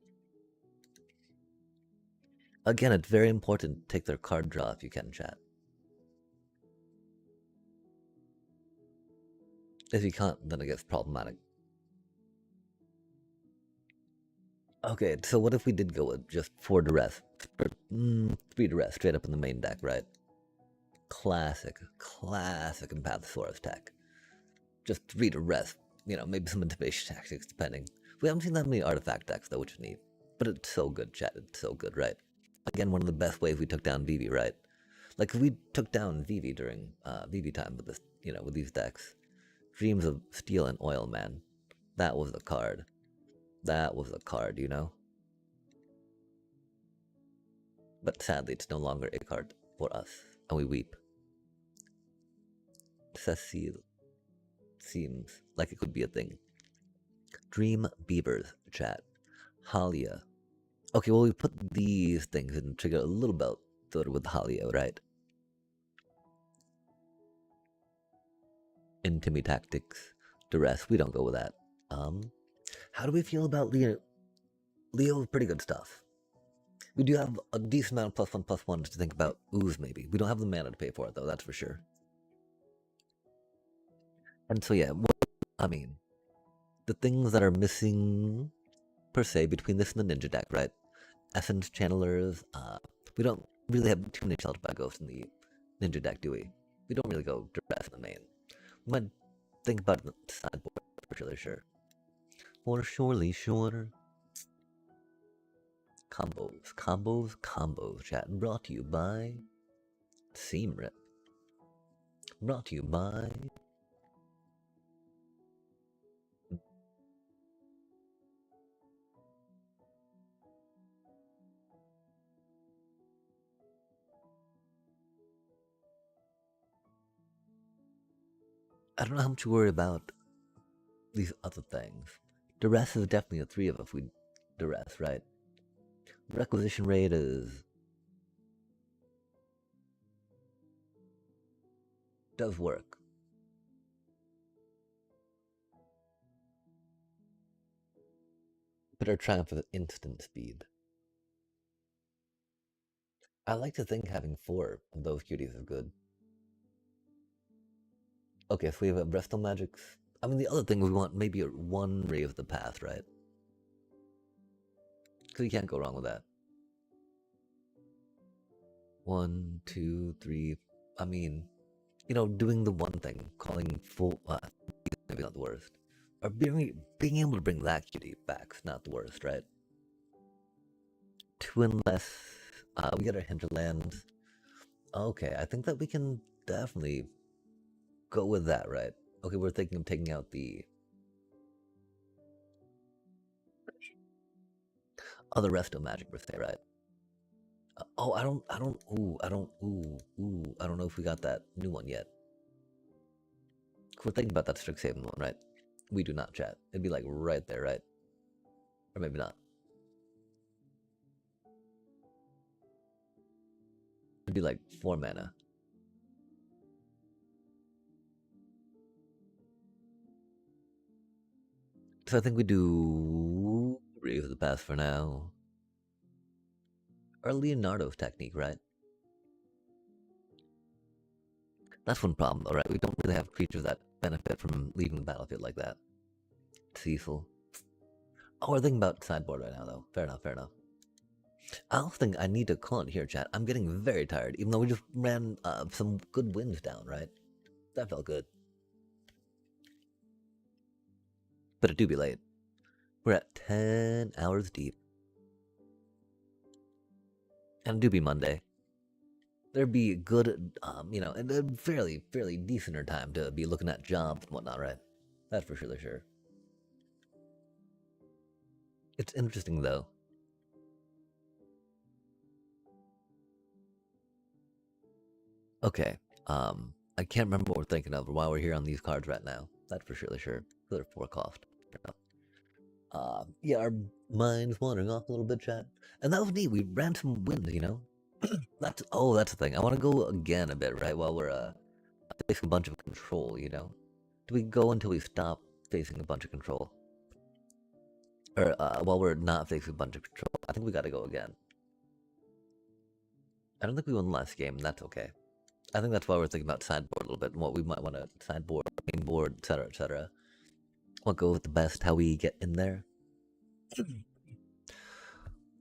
Again, it's very important to take their card draw if you can, chat. If you can't, then it gets problematic. Okay, so what if we did go with just 4 duress? Or, 3 duress straight up in the main deck, right? Classic Empathosaurus tech. Just 3 duress, you know, maybe some intimidation tactics depending. We haven't seen that many artifact decks though, which is neat. But it's so good, chat, it's so good, right? Again, one of the best ways we took down Vivi, right? Like if we took down Vivi during Vivi time with this, you know, with these decks. Dreams of Steel and Oil, man. That was a card. That was a card, you know? But sadly, it's no longer a card for us, and we weep. Cecile seems like it could be a thing. Dream Beavers, chat. Halia. Okay, well, we put these things and trigger a little belt sort of with Halia, right? Intimi tactics. Duress, we don't go with that. How do we feel about Leo? Leo's pretty good stuff. We do have a decent amount of +1/+1s to think about ooze, maybe. We don't have the mana to pay for it, though, that's for sure. And so, yeah, I mean, the things that are missing, per se, between this and the Ninja deck, right? Essence Channelers, we don't really have too many Shelter by Ghosts in the Ninja deck, do we? We don't really go Duress in the main. We might think about it in the sideboard, for sure. For surely sure. Combos, chat. Brought to you by Seam Rip. Brought to you by... I don't know how much you worry about, these other things. Duress is definitely a 3 of if we duress, right? Requisition rate is does work. But our triumph is instant speed. I like to think having 4 of those cuties is good. Okay, so we have Bristol Magics. I mean, the other thing we want maybe one Ray of the Path, right? Because you can't go wrong with that. 1, 2, 3. I mean, you know, doing the one thing, calling full, maybe not the worst. Or being able to bring that cutie back is not the worst, right? 2 and less. We get our hinterlands. Okay, I think that we can definitely go with that, right? Okay, we're thinking of taking out the other resto magic per se, right? Oh, I don't know if we got that new one yet. We're thinking about that Strixhaven one, right? We do not, chat. It'd be like right there, right? Or maybe not. It'd be like 4 mana. So I think we do Ray of the Past for now. Or Leonardo's technique, right? That's one problem though, right? We don't really have creatures that benefit from leaving the battlefield like that. Cecil. Oh, we're thinking about sideboard right now though. Fair enough, fair enough. I also think I need to call it here, chat. I'm getting very tired, even though we just ran some good wins down, right? That felt good. But it do be late. We're at 10 hours deep. And it do be Monday. There'd be good, you know, and a fairly decenter time to be looking at jobs and whatnot, right? That's for sure. It's interesting though. Okay, I can't remember what we're thinking of or why we're here on these cards right now. That's for sure. They're 4 cost. Yeah, our minds wandering off a little bit, chat. And that was neat. We ran some wins, you know? That's the thing. I want to go again a bit, right? While we're facing a bunch of control, you know? Do we go until we stop facing a bunch of control? Or while we're not facing a bunch of control? I think we gotta go again. I don't think we won the last game, and that's okay. I think that's why we're thinking about sideboard a little bit and what we might want to sideboard, main board, etc. What goes the best, how we get in there.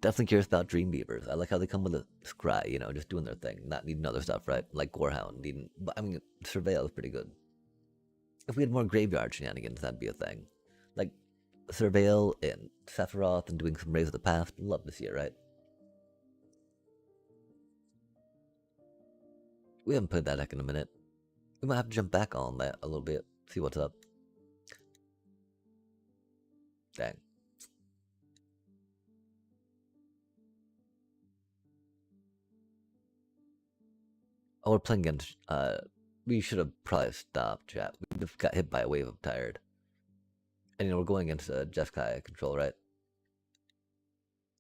Definitely curious about Dream Beavers. I like how they come with a scry, you know, just doing their thing, not needing other stuff, right? Like Gorehound needing, but I mean, Surveil is pretty good. If we had more graveyard shenanigans, that'd be a thing. Like Surveil and Sephiroth and doing some Rays of the Past, love to see it, right? We haven't played that deck in a minute. We might have to jump back on that a little bit, see what's up. Dang. Oh, we're playing against, we should have probably stopped, chat. We just got hit by a wave of tired. And, you know, we're going against Jeskai control, right?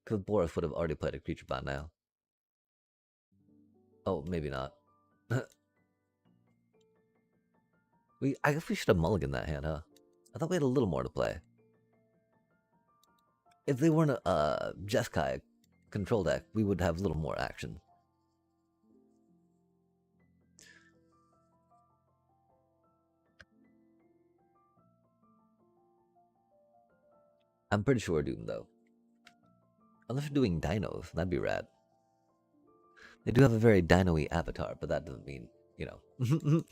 Because Boris would have already played a creature by now. Oh, maybe not. I guess we should have mulliganed that hand, huh? I thought we had a little more to play. If they weren't a Jeskai control deck, we would have a little more action. I'm pretty sure we're doomed, though. Unless you're doing dinos, that'd be rad. They do have a very dino-y avatar, but that doesn't mean, you know.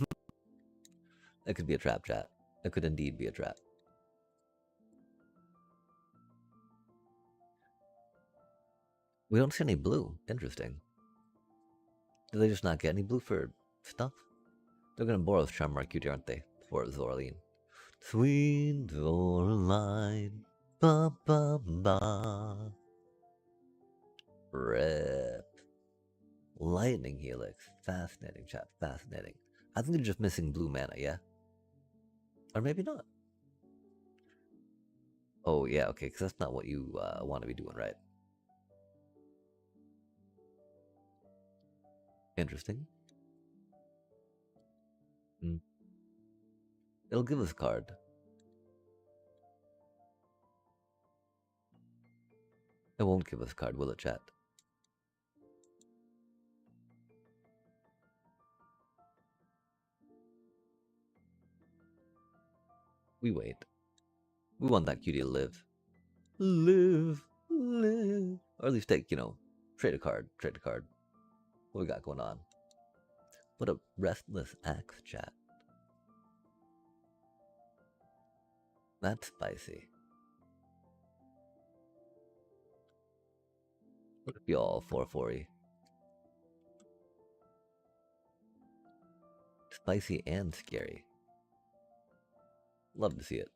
It could be a trap, chat. It could indeed be a trap. We don't see any blue. Interesting. Do they just not get any blue for stuff? They're gonna borrow Charm Marcuti, aren't they? For Zoraline. Sweet Zoraline. Ba ba ba. Rip. Lightning Helix. Fascinating, chat. Fascinating. I think they're just missing blue mana, yeah? Or maybe not. Oh, yeah, okay, because that's not what you want to be doing, right? Interesting. Hmm. It'll give us a card. It won't give us a card, will it, chat? We wait. We want that cutie to live. Live, live. Or at least take, trade a card, trade a card. What we got going on? What a restless axe, chat. That's spicy. What if y'all 4-4-y? Spicy and scary. Love to see it.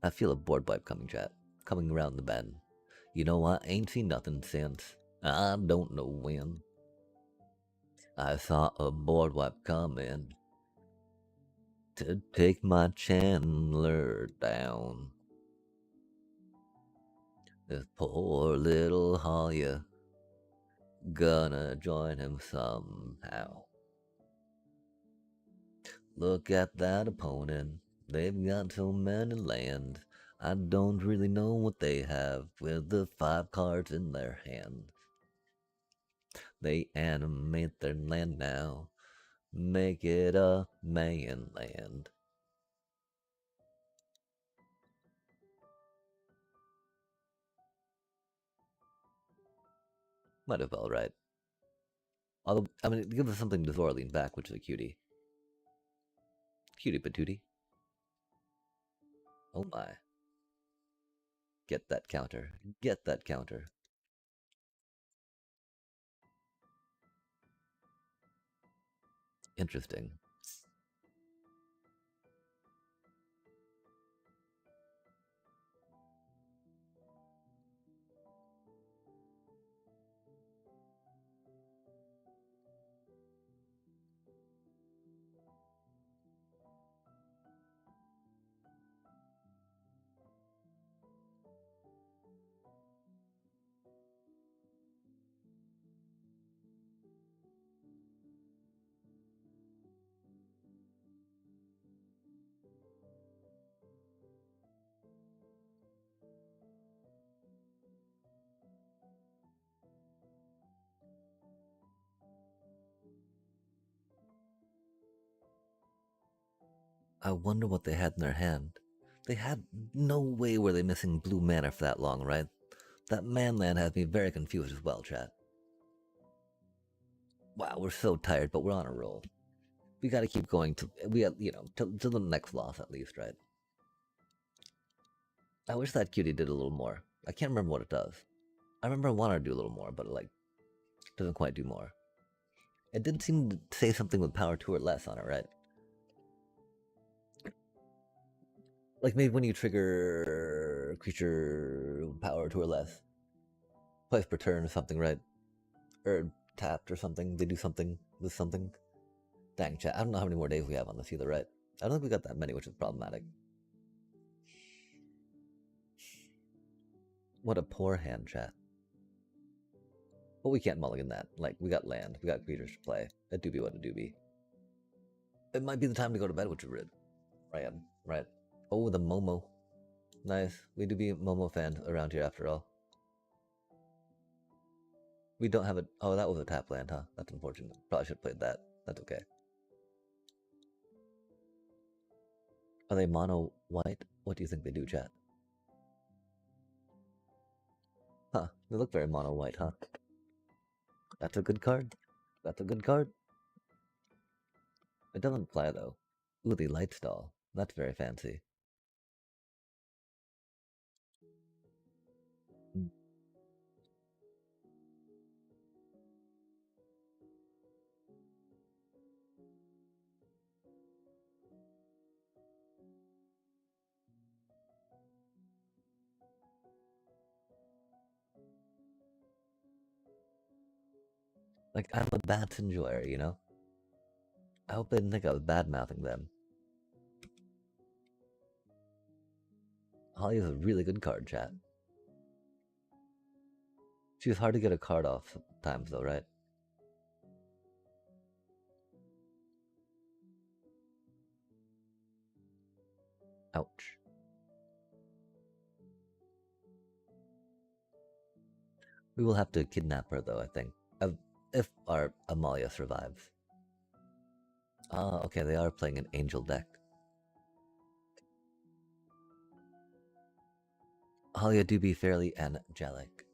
I feel a board wipe coming, chat. Coming around the bend. You know what? Ain't seen nothing since. I don't know when. I saw a board wipe coming to take my Chandler down. This poor little Hollia gonna join him somehow. Look at that opponent. They've got so many lands. I don't really know what they have with the 5 cards in their hand. They animate their land now. Make it a man land. Might as well, right? Although, I mean, it gives us something to Zorline back, which is a cutie. Cutie patootie. Oh my. Get that counter. Get that counter. Interesting. I wonder what they had in their hand. They had no way were they missing blue mana for that long, right? That manland has me very confused as well, chat. Wow, we're so tired, but we're on a roll. We gotta keep going to we got to the next loss at least, right? I wish that cutie did a little more. I can't remember what it does. I remember I wanted to do a little more, but it doesn't quite do more. It did seem to say something with power 2 or less on it, right? Like maybe when you trigger creature power 2 or less, place per turn or something, right? Or tapped or something. They do something with something. Dang, chat. I don't know how many more days we have on this either, right? I don't think we got that many, which is problematic. What a poor hand, chat. But we can't mulligan that. Like, we got land, we got creatures to play. It do be what it do be. It might be the time to go to bed, which is rid. Right. Oh, the Momo. Nice. We do be Momo fans around here after all. We don't have a... Oh, that was a tap land, huh? That's unfortunate. Probably should have played that. That's okay. Are they mono white? What do you think they do, chat? Huh. They look very mono white, huh? That's a good card. That's a good card. It doesn't fly, though. Ooh, the light stall. That's very fancy. Like, I'm a bats enjoyer, you know? I hope they didn't think I was bad mouthing them. Holly is a really good card, chat. She's hard to get a card off sometimes, though, right? Ouch. We will have to kidnap her, though, I think. If our Amalia survives. Ah, okay, they are playing an angel deck. Halia do be fairly angelic.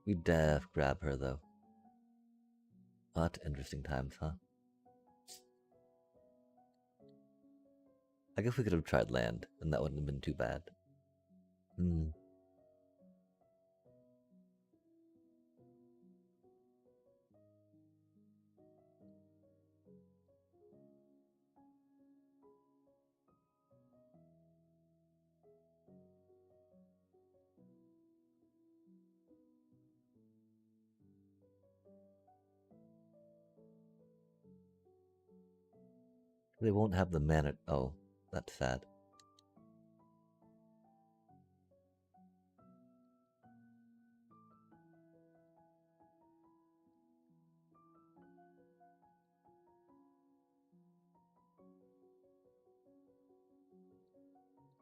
We def grab her, though. What interesting times, huh? I guess we could have tried land, and that wouldn't have been too bad. Hmm. They won't have the mana. Oh, that's sad.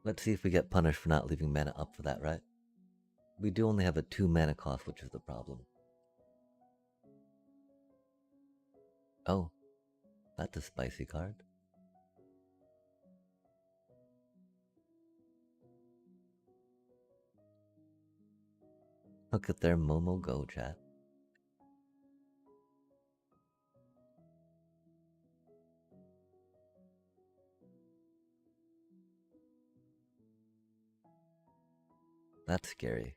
Let's see if we get punished for not leaving mana up for that, right? We do only have a 2 mana cost, which is the problem. Oh, that's a spicy card. Look at their Momo go, chat. That's scary.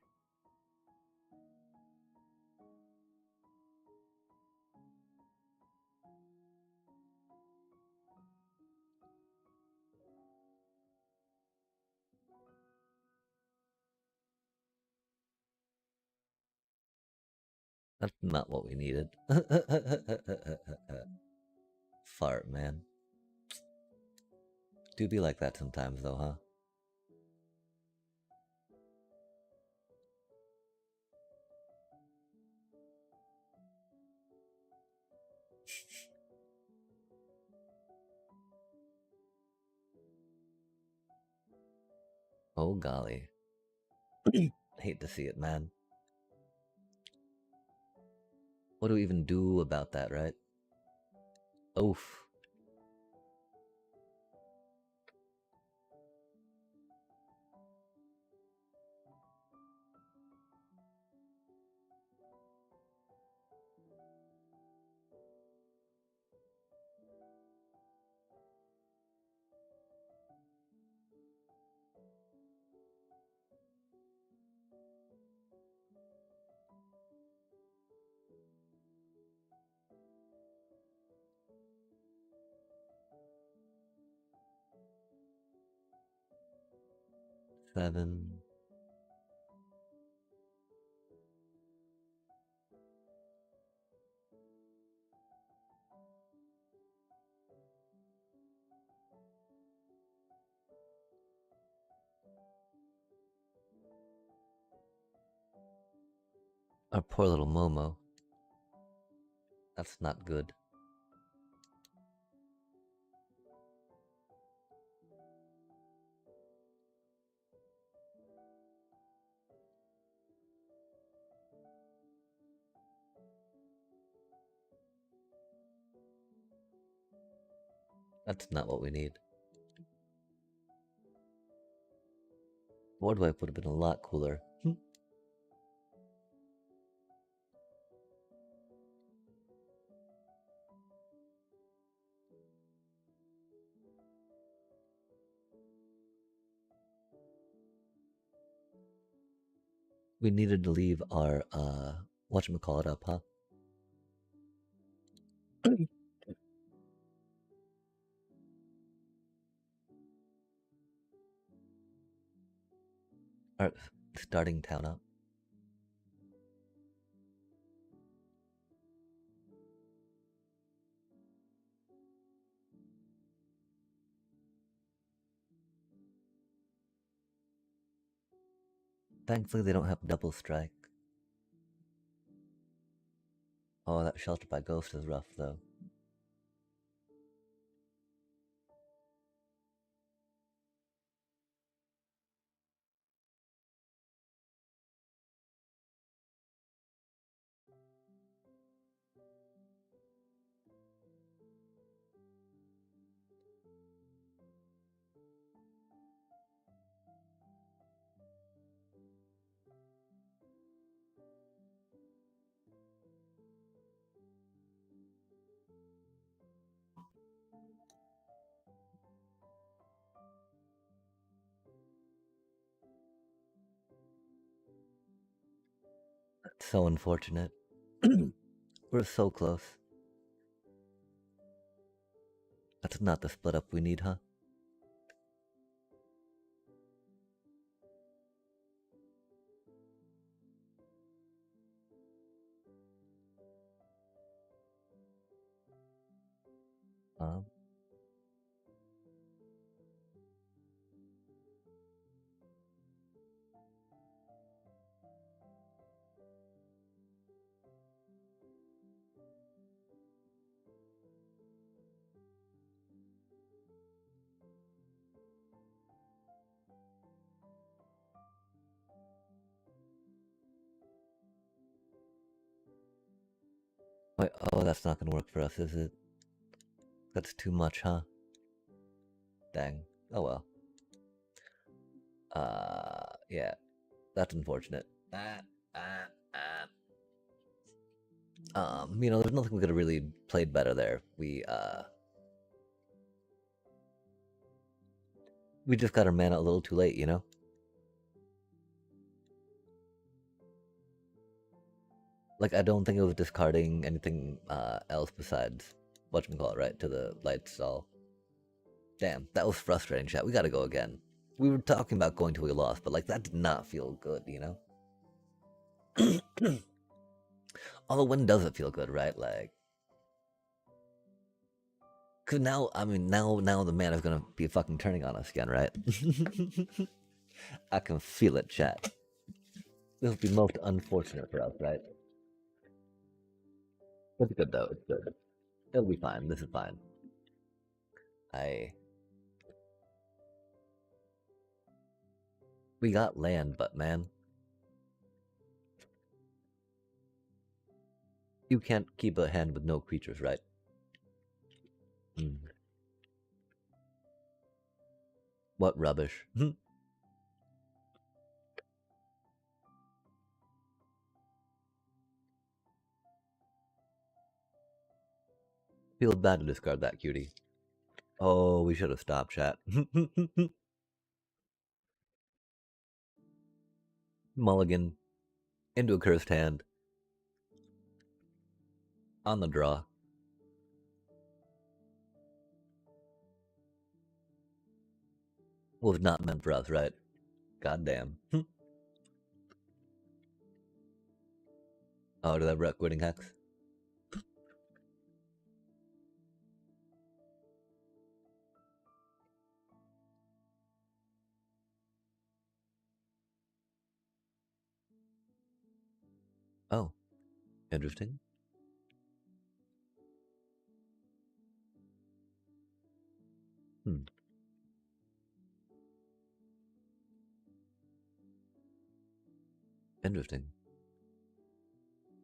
That's not what we needed. Fart, man. Do be like that sometimes, though, huh? Oh, golly. Hate to see it, man. What do we even do about that, right? Oof. Seven. Our poor little Momo. That's not good. That's not what we need. Board wipe would have been a lot cooler. We needed to leave our, whatchamacallit up, huh? Our starting town up. Thankfully, they don't have double strike. Oh, that shelter by Ghost is rough, though. That's so unfortunate. We're so close. That's not the split up we need, huh? Um, Wait, oh, that's not gonna work for us, is it? That's too much, huh? Dang. Oh well. Yeah. That's unfortunate. You know, there's nothing we could have really played better there. We just got our mana a little too late, you know? Like, I don't think it was discarding anything else besides whatchamacallit, right? To the light stall. Damn, that was frustrating, chat. We gotta go again. We were talking about going till we lost, but like, that did not feel good, you know? Although, when does it feel good, right? Like, cause now, I mean, now the mana's gonna be fucking turning on us again, right? I can feel it, chat. This would be most unfortunate for us, right? It's good though. It's good. It'll be fine. This is fine. We got land, but man, you can't keep a hand with no creatures, right? Mm. What rubbish. Feels bad to discard that, cutie. Oh, we should have stopped, chat. Mulligan into a cursed hand on the draw. Was not meant for us, right? Goddamn. Oh, did that wreck quitting hex? Oh, interesting. Hmm. Interesting.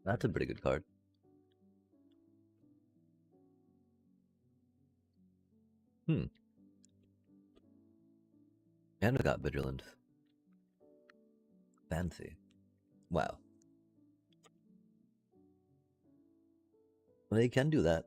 That's a pretty good card. Hmm. And I got Vigilance. Fancy. Wow. Well, they can do that.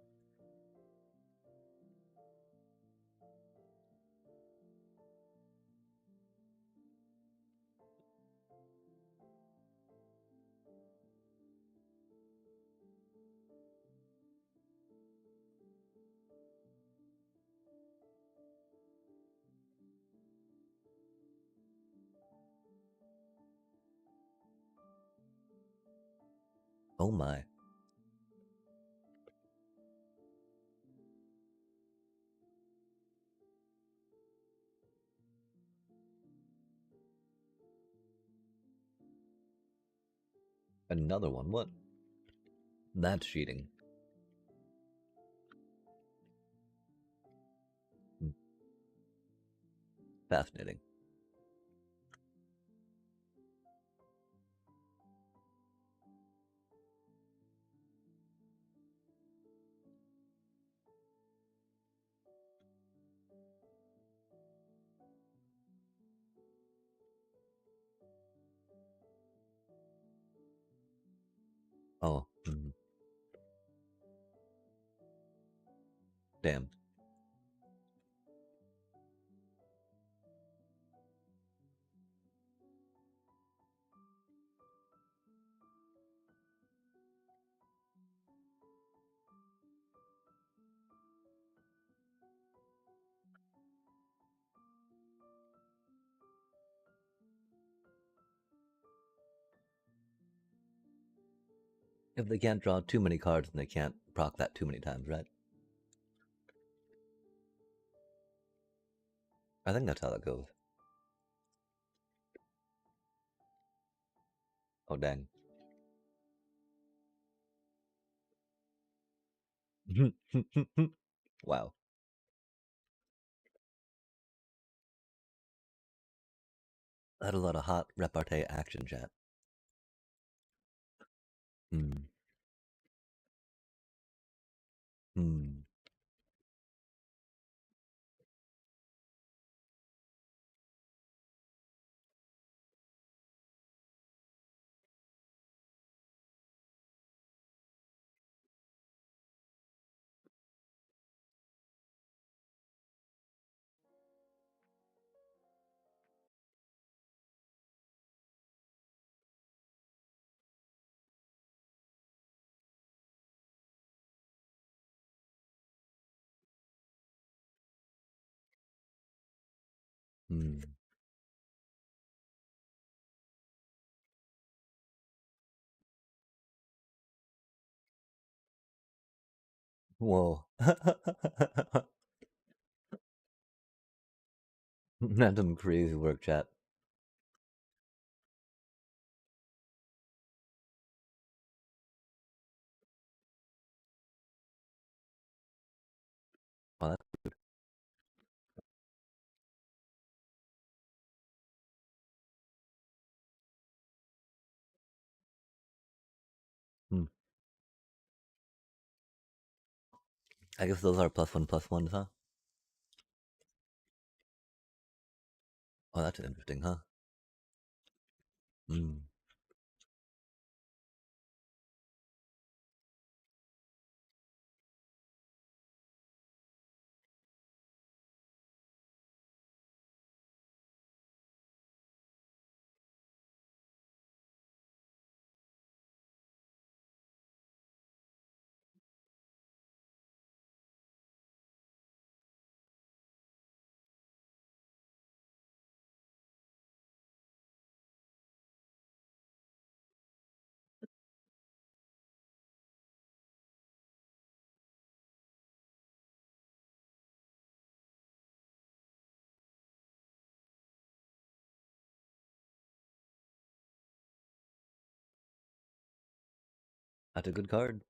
Oh my. Another one, what? That's cheating. Hmm. Fascinating. Oh, damn. If they can't draw too many cards, then they can't proc that too many times, right? I think that's how that goes. Oh, dang. Wow. I had a lot of hot repartee action, chat. Hmm. Hmm. Hmm. Whoa. That's some crazy work, chat. Oh, that's hmm. I guess those are plus ones, huh? Oh, that's interesting, huh? Hmm. That's a good card.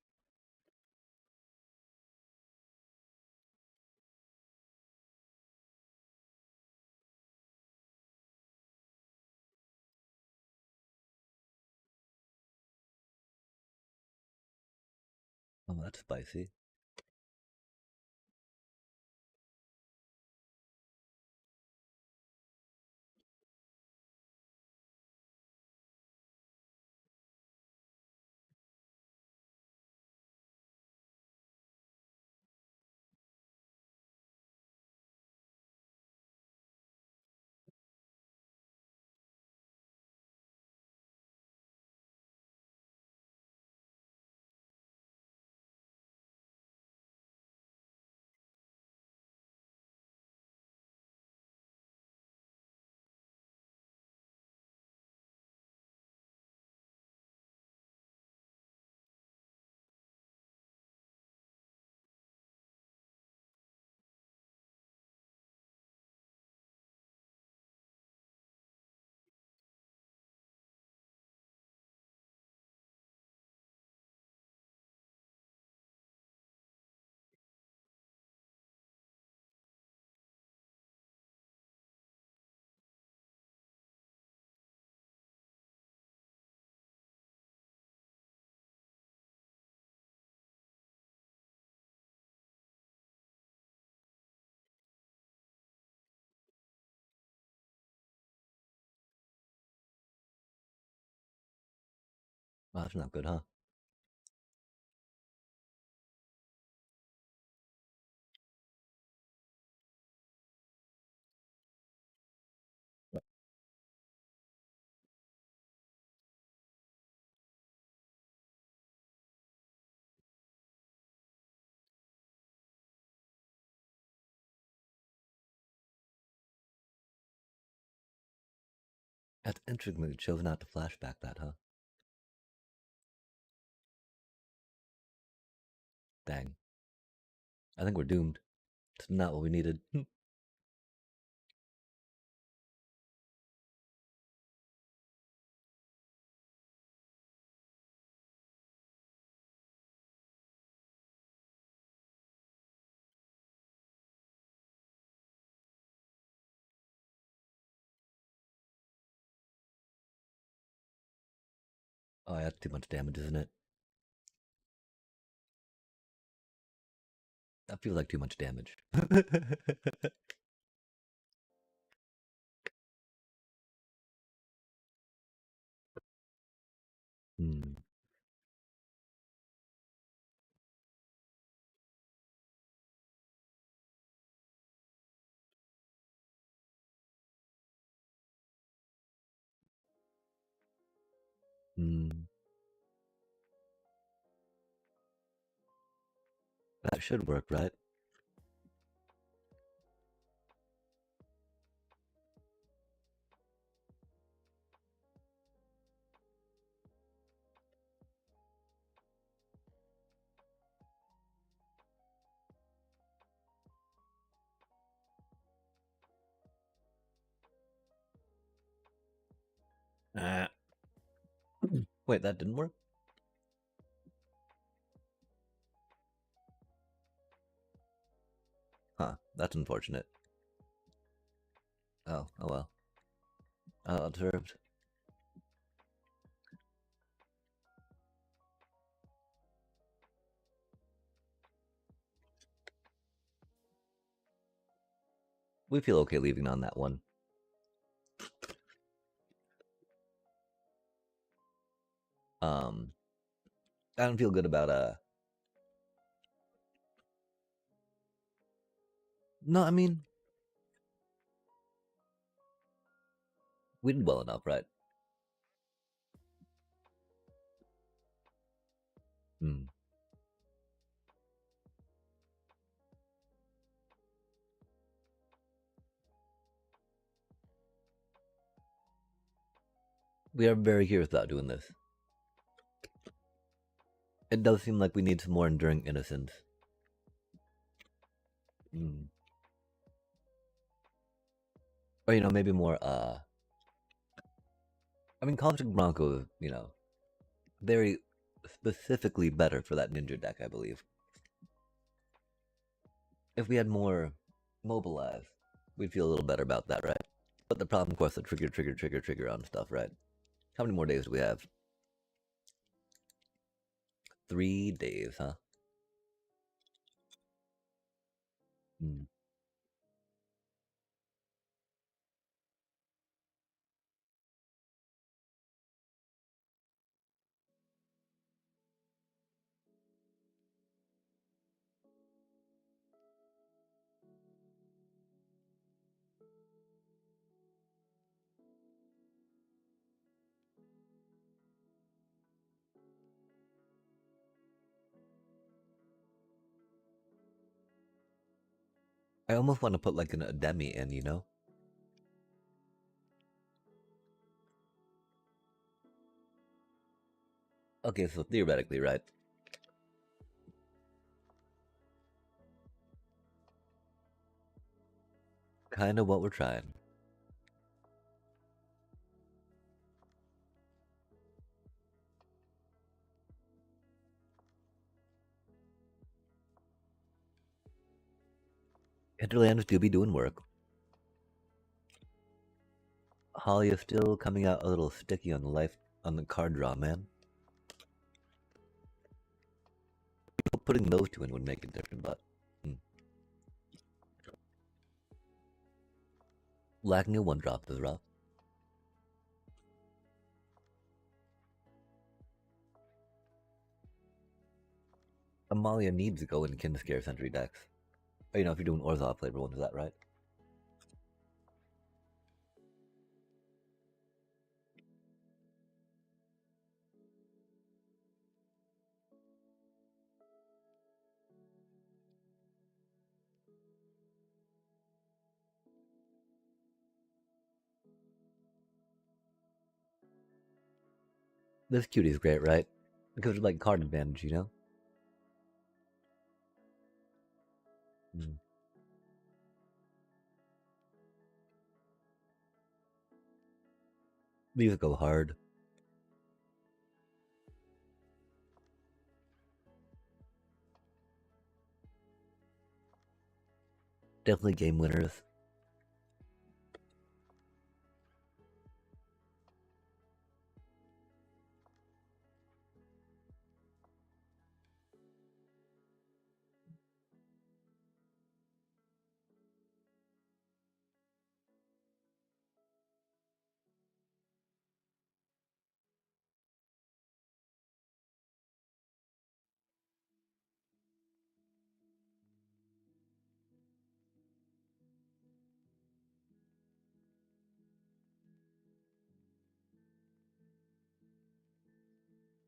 Oh, that's spicy. Oh, that's not good, huh? That's interesting. We chose not to flashback that, huh? Dang. I think we're doomed. It's not what we needed. Oh, that's too much damage, isn't it? That feels like too much damage. Hmm. Hmm. That should work, right? Ah. Wait, that didn't work? Huh, that's unfortunate. Oh, oh well. Observed. We feel okay leaving on that one. Um, I don't feel good about No, I mean, we did well enough, right? Hmm. We are very curious about doing this. It does seem like we need some more enduring innocence. Hmm. Or, maybe more, I mean, Cosmic Bronco is, very specifically better for that ninja deck, I believe. If we had more mobilize, we'd feel a little better about that, right? But the problem, of course, the trigger on stuff, right? How many more days do we have? 3 days, huh? Hmm. I almost want to put like an Ademi in. Okay, so theoretically, right? Kind of what we're trying. Hinterlanders do be doing work. Holly is still coming out a little sticky on the card draw, man. Putting those two in would make it different, but lacking a one drop is rough. Amalia needs to go in Kinscare Sentry decks. Or, you know, if you're doing Orzhov flavor ones, is that right? This cutie's great, right? Because of like card advantage, you know? Mm. These go hard. Definitely game winners.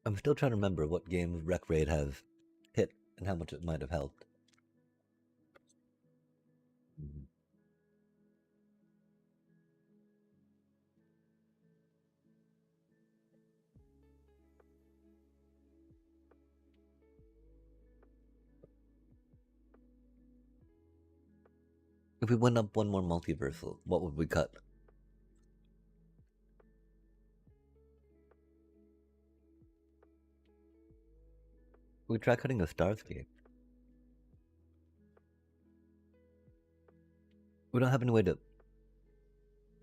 I'm still trying to remember what games Rec Raid has hit and how much it might have helped. Mhm. If we went up one more multiversal, what would we cut? We try cutting a Starscape. We don't have any way to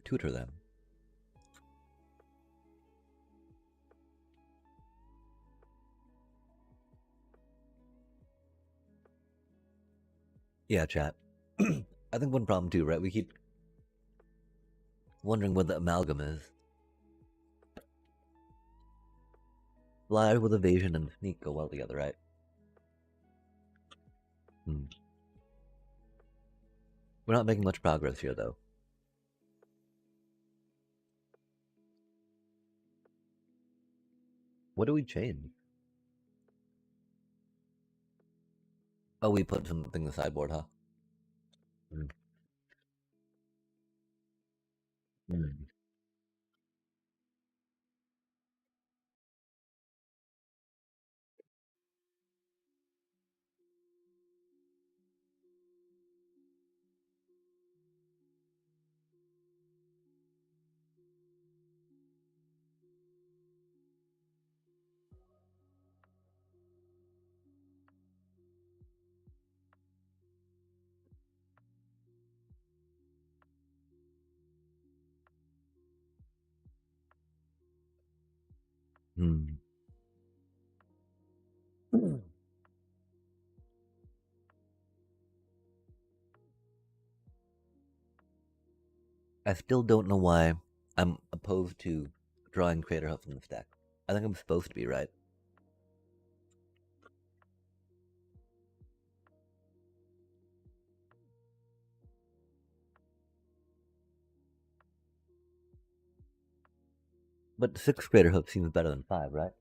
tutor them. Yeah, chat. I think one problem too, right? We keep wondering what the amalgam is. Fly with evasion and sneak go well together, right? Hmm. We're not making much progress here, though. What do we change? Oh, we put something in the sideboard, huh? Hmm. Hmm. Hmm. I still don't know why I'm opposed to drawing Crater Hub from the stack. I think I'm supposed to be, right? But 6 Crater Hub seems better than 5, right?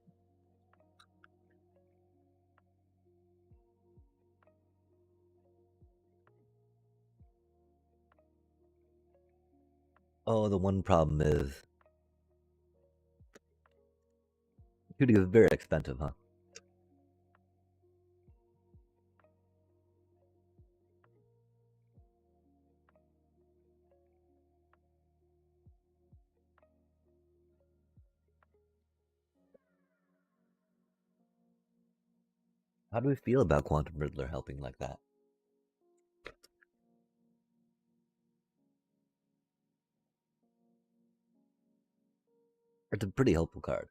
Oh, the one problem is shooting is very expensive, huh? How do we feel about Quantum Riddler helping like that? It's a pretty helpful card.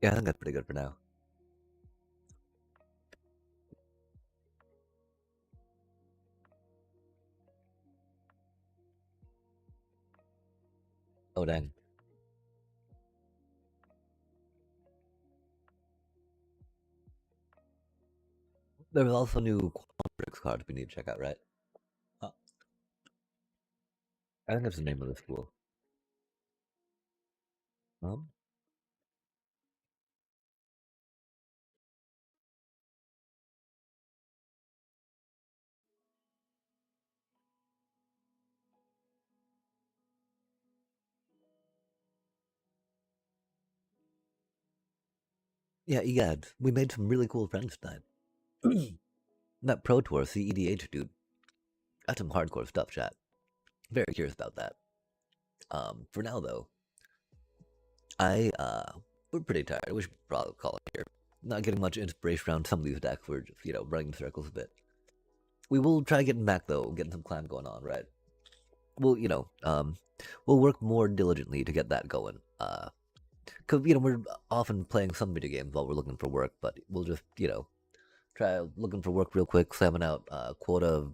Yeah, I think that's pretty good for now. Oh, dang. There was also new Quantrix cards we need to check out, right? Uh, I think that's the name of the school. Um, yeah, egad. We made some really cool friends tonight. That Pro Tour CEDH dude. That's some hardcore stuff, chat. Very curious about that. For now though, we're pretty tired. We should probably call it here. Not getting much inspiration around some of these decks. We're just, running in circles a bit. We will try getting back though, getting some climb going on, right? We'll, we'll work more diligently to get that going. Cause we're often playing some video games while we're looking for work, but we'll just, try looking for work real quick, slamming out quota.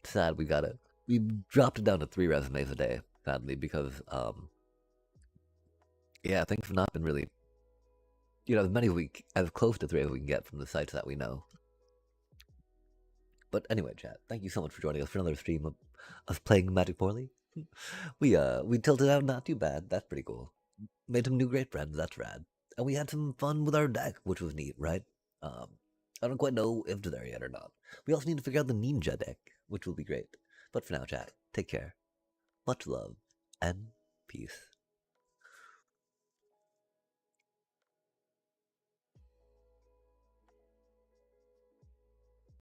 Sad we dropped it down to 3 resumes a day, sadly, because yeah, things have not been really, as close to 3 as we can get from the sites that we know. But anyway, chat, thank you so much for joining us for another stream of us playing Magic Poorly. We tilted out not too bad. That's pretty cool. Made some new great friends. That's rad. And we had some fun with our deck, which was neat, right? I don't quite know if it's there yet or not. We also need to figure out the ninja deck, which will be great. But for now, chat, take care. Much love and peace.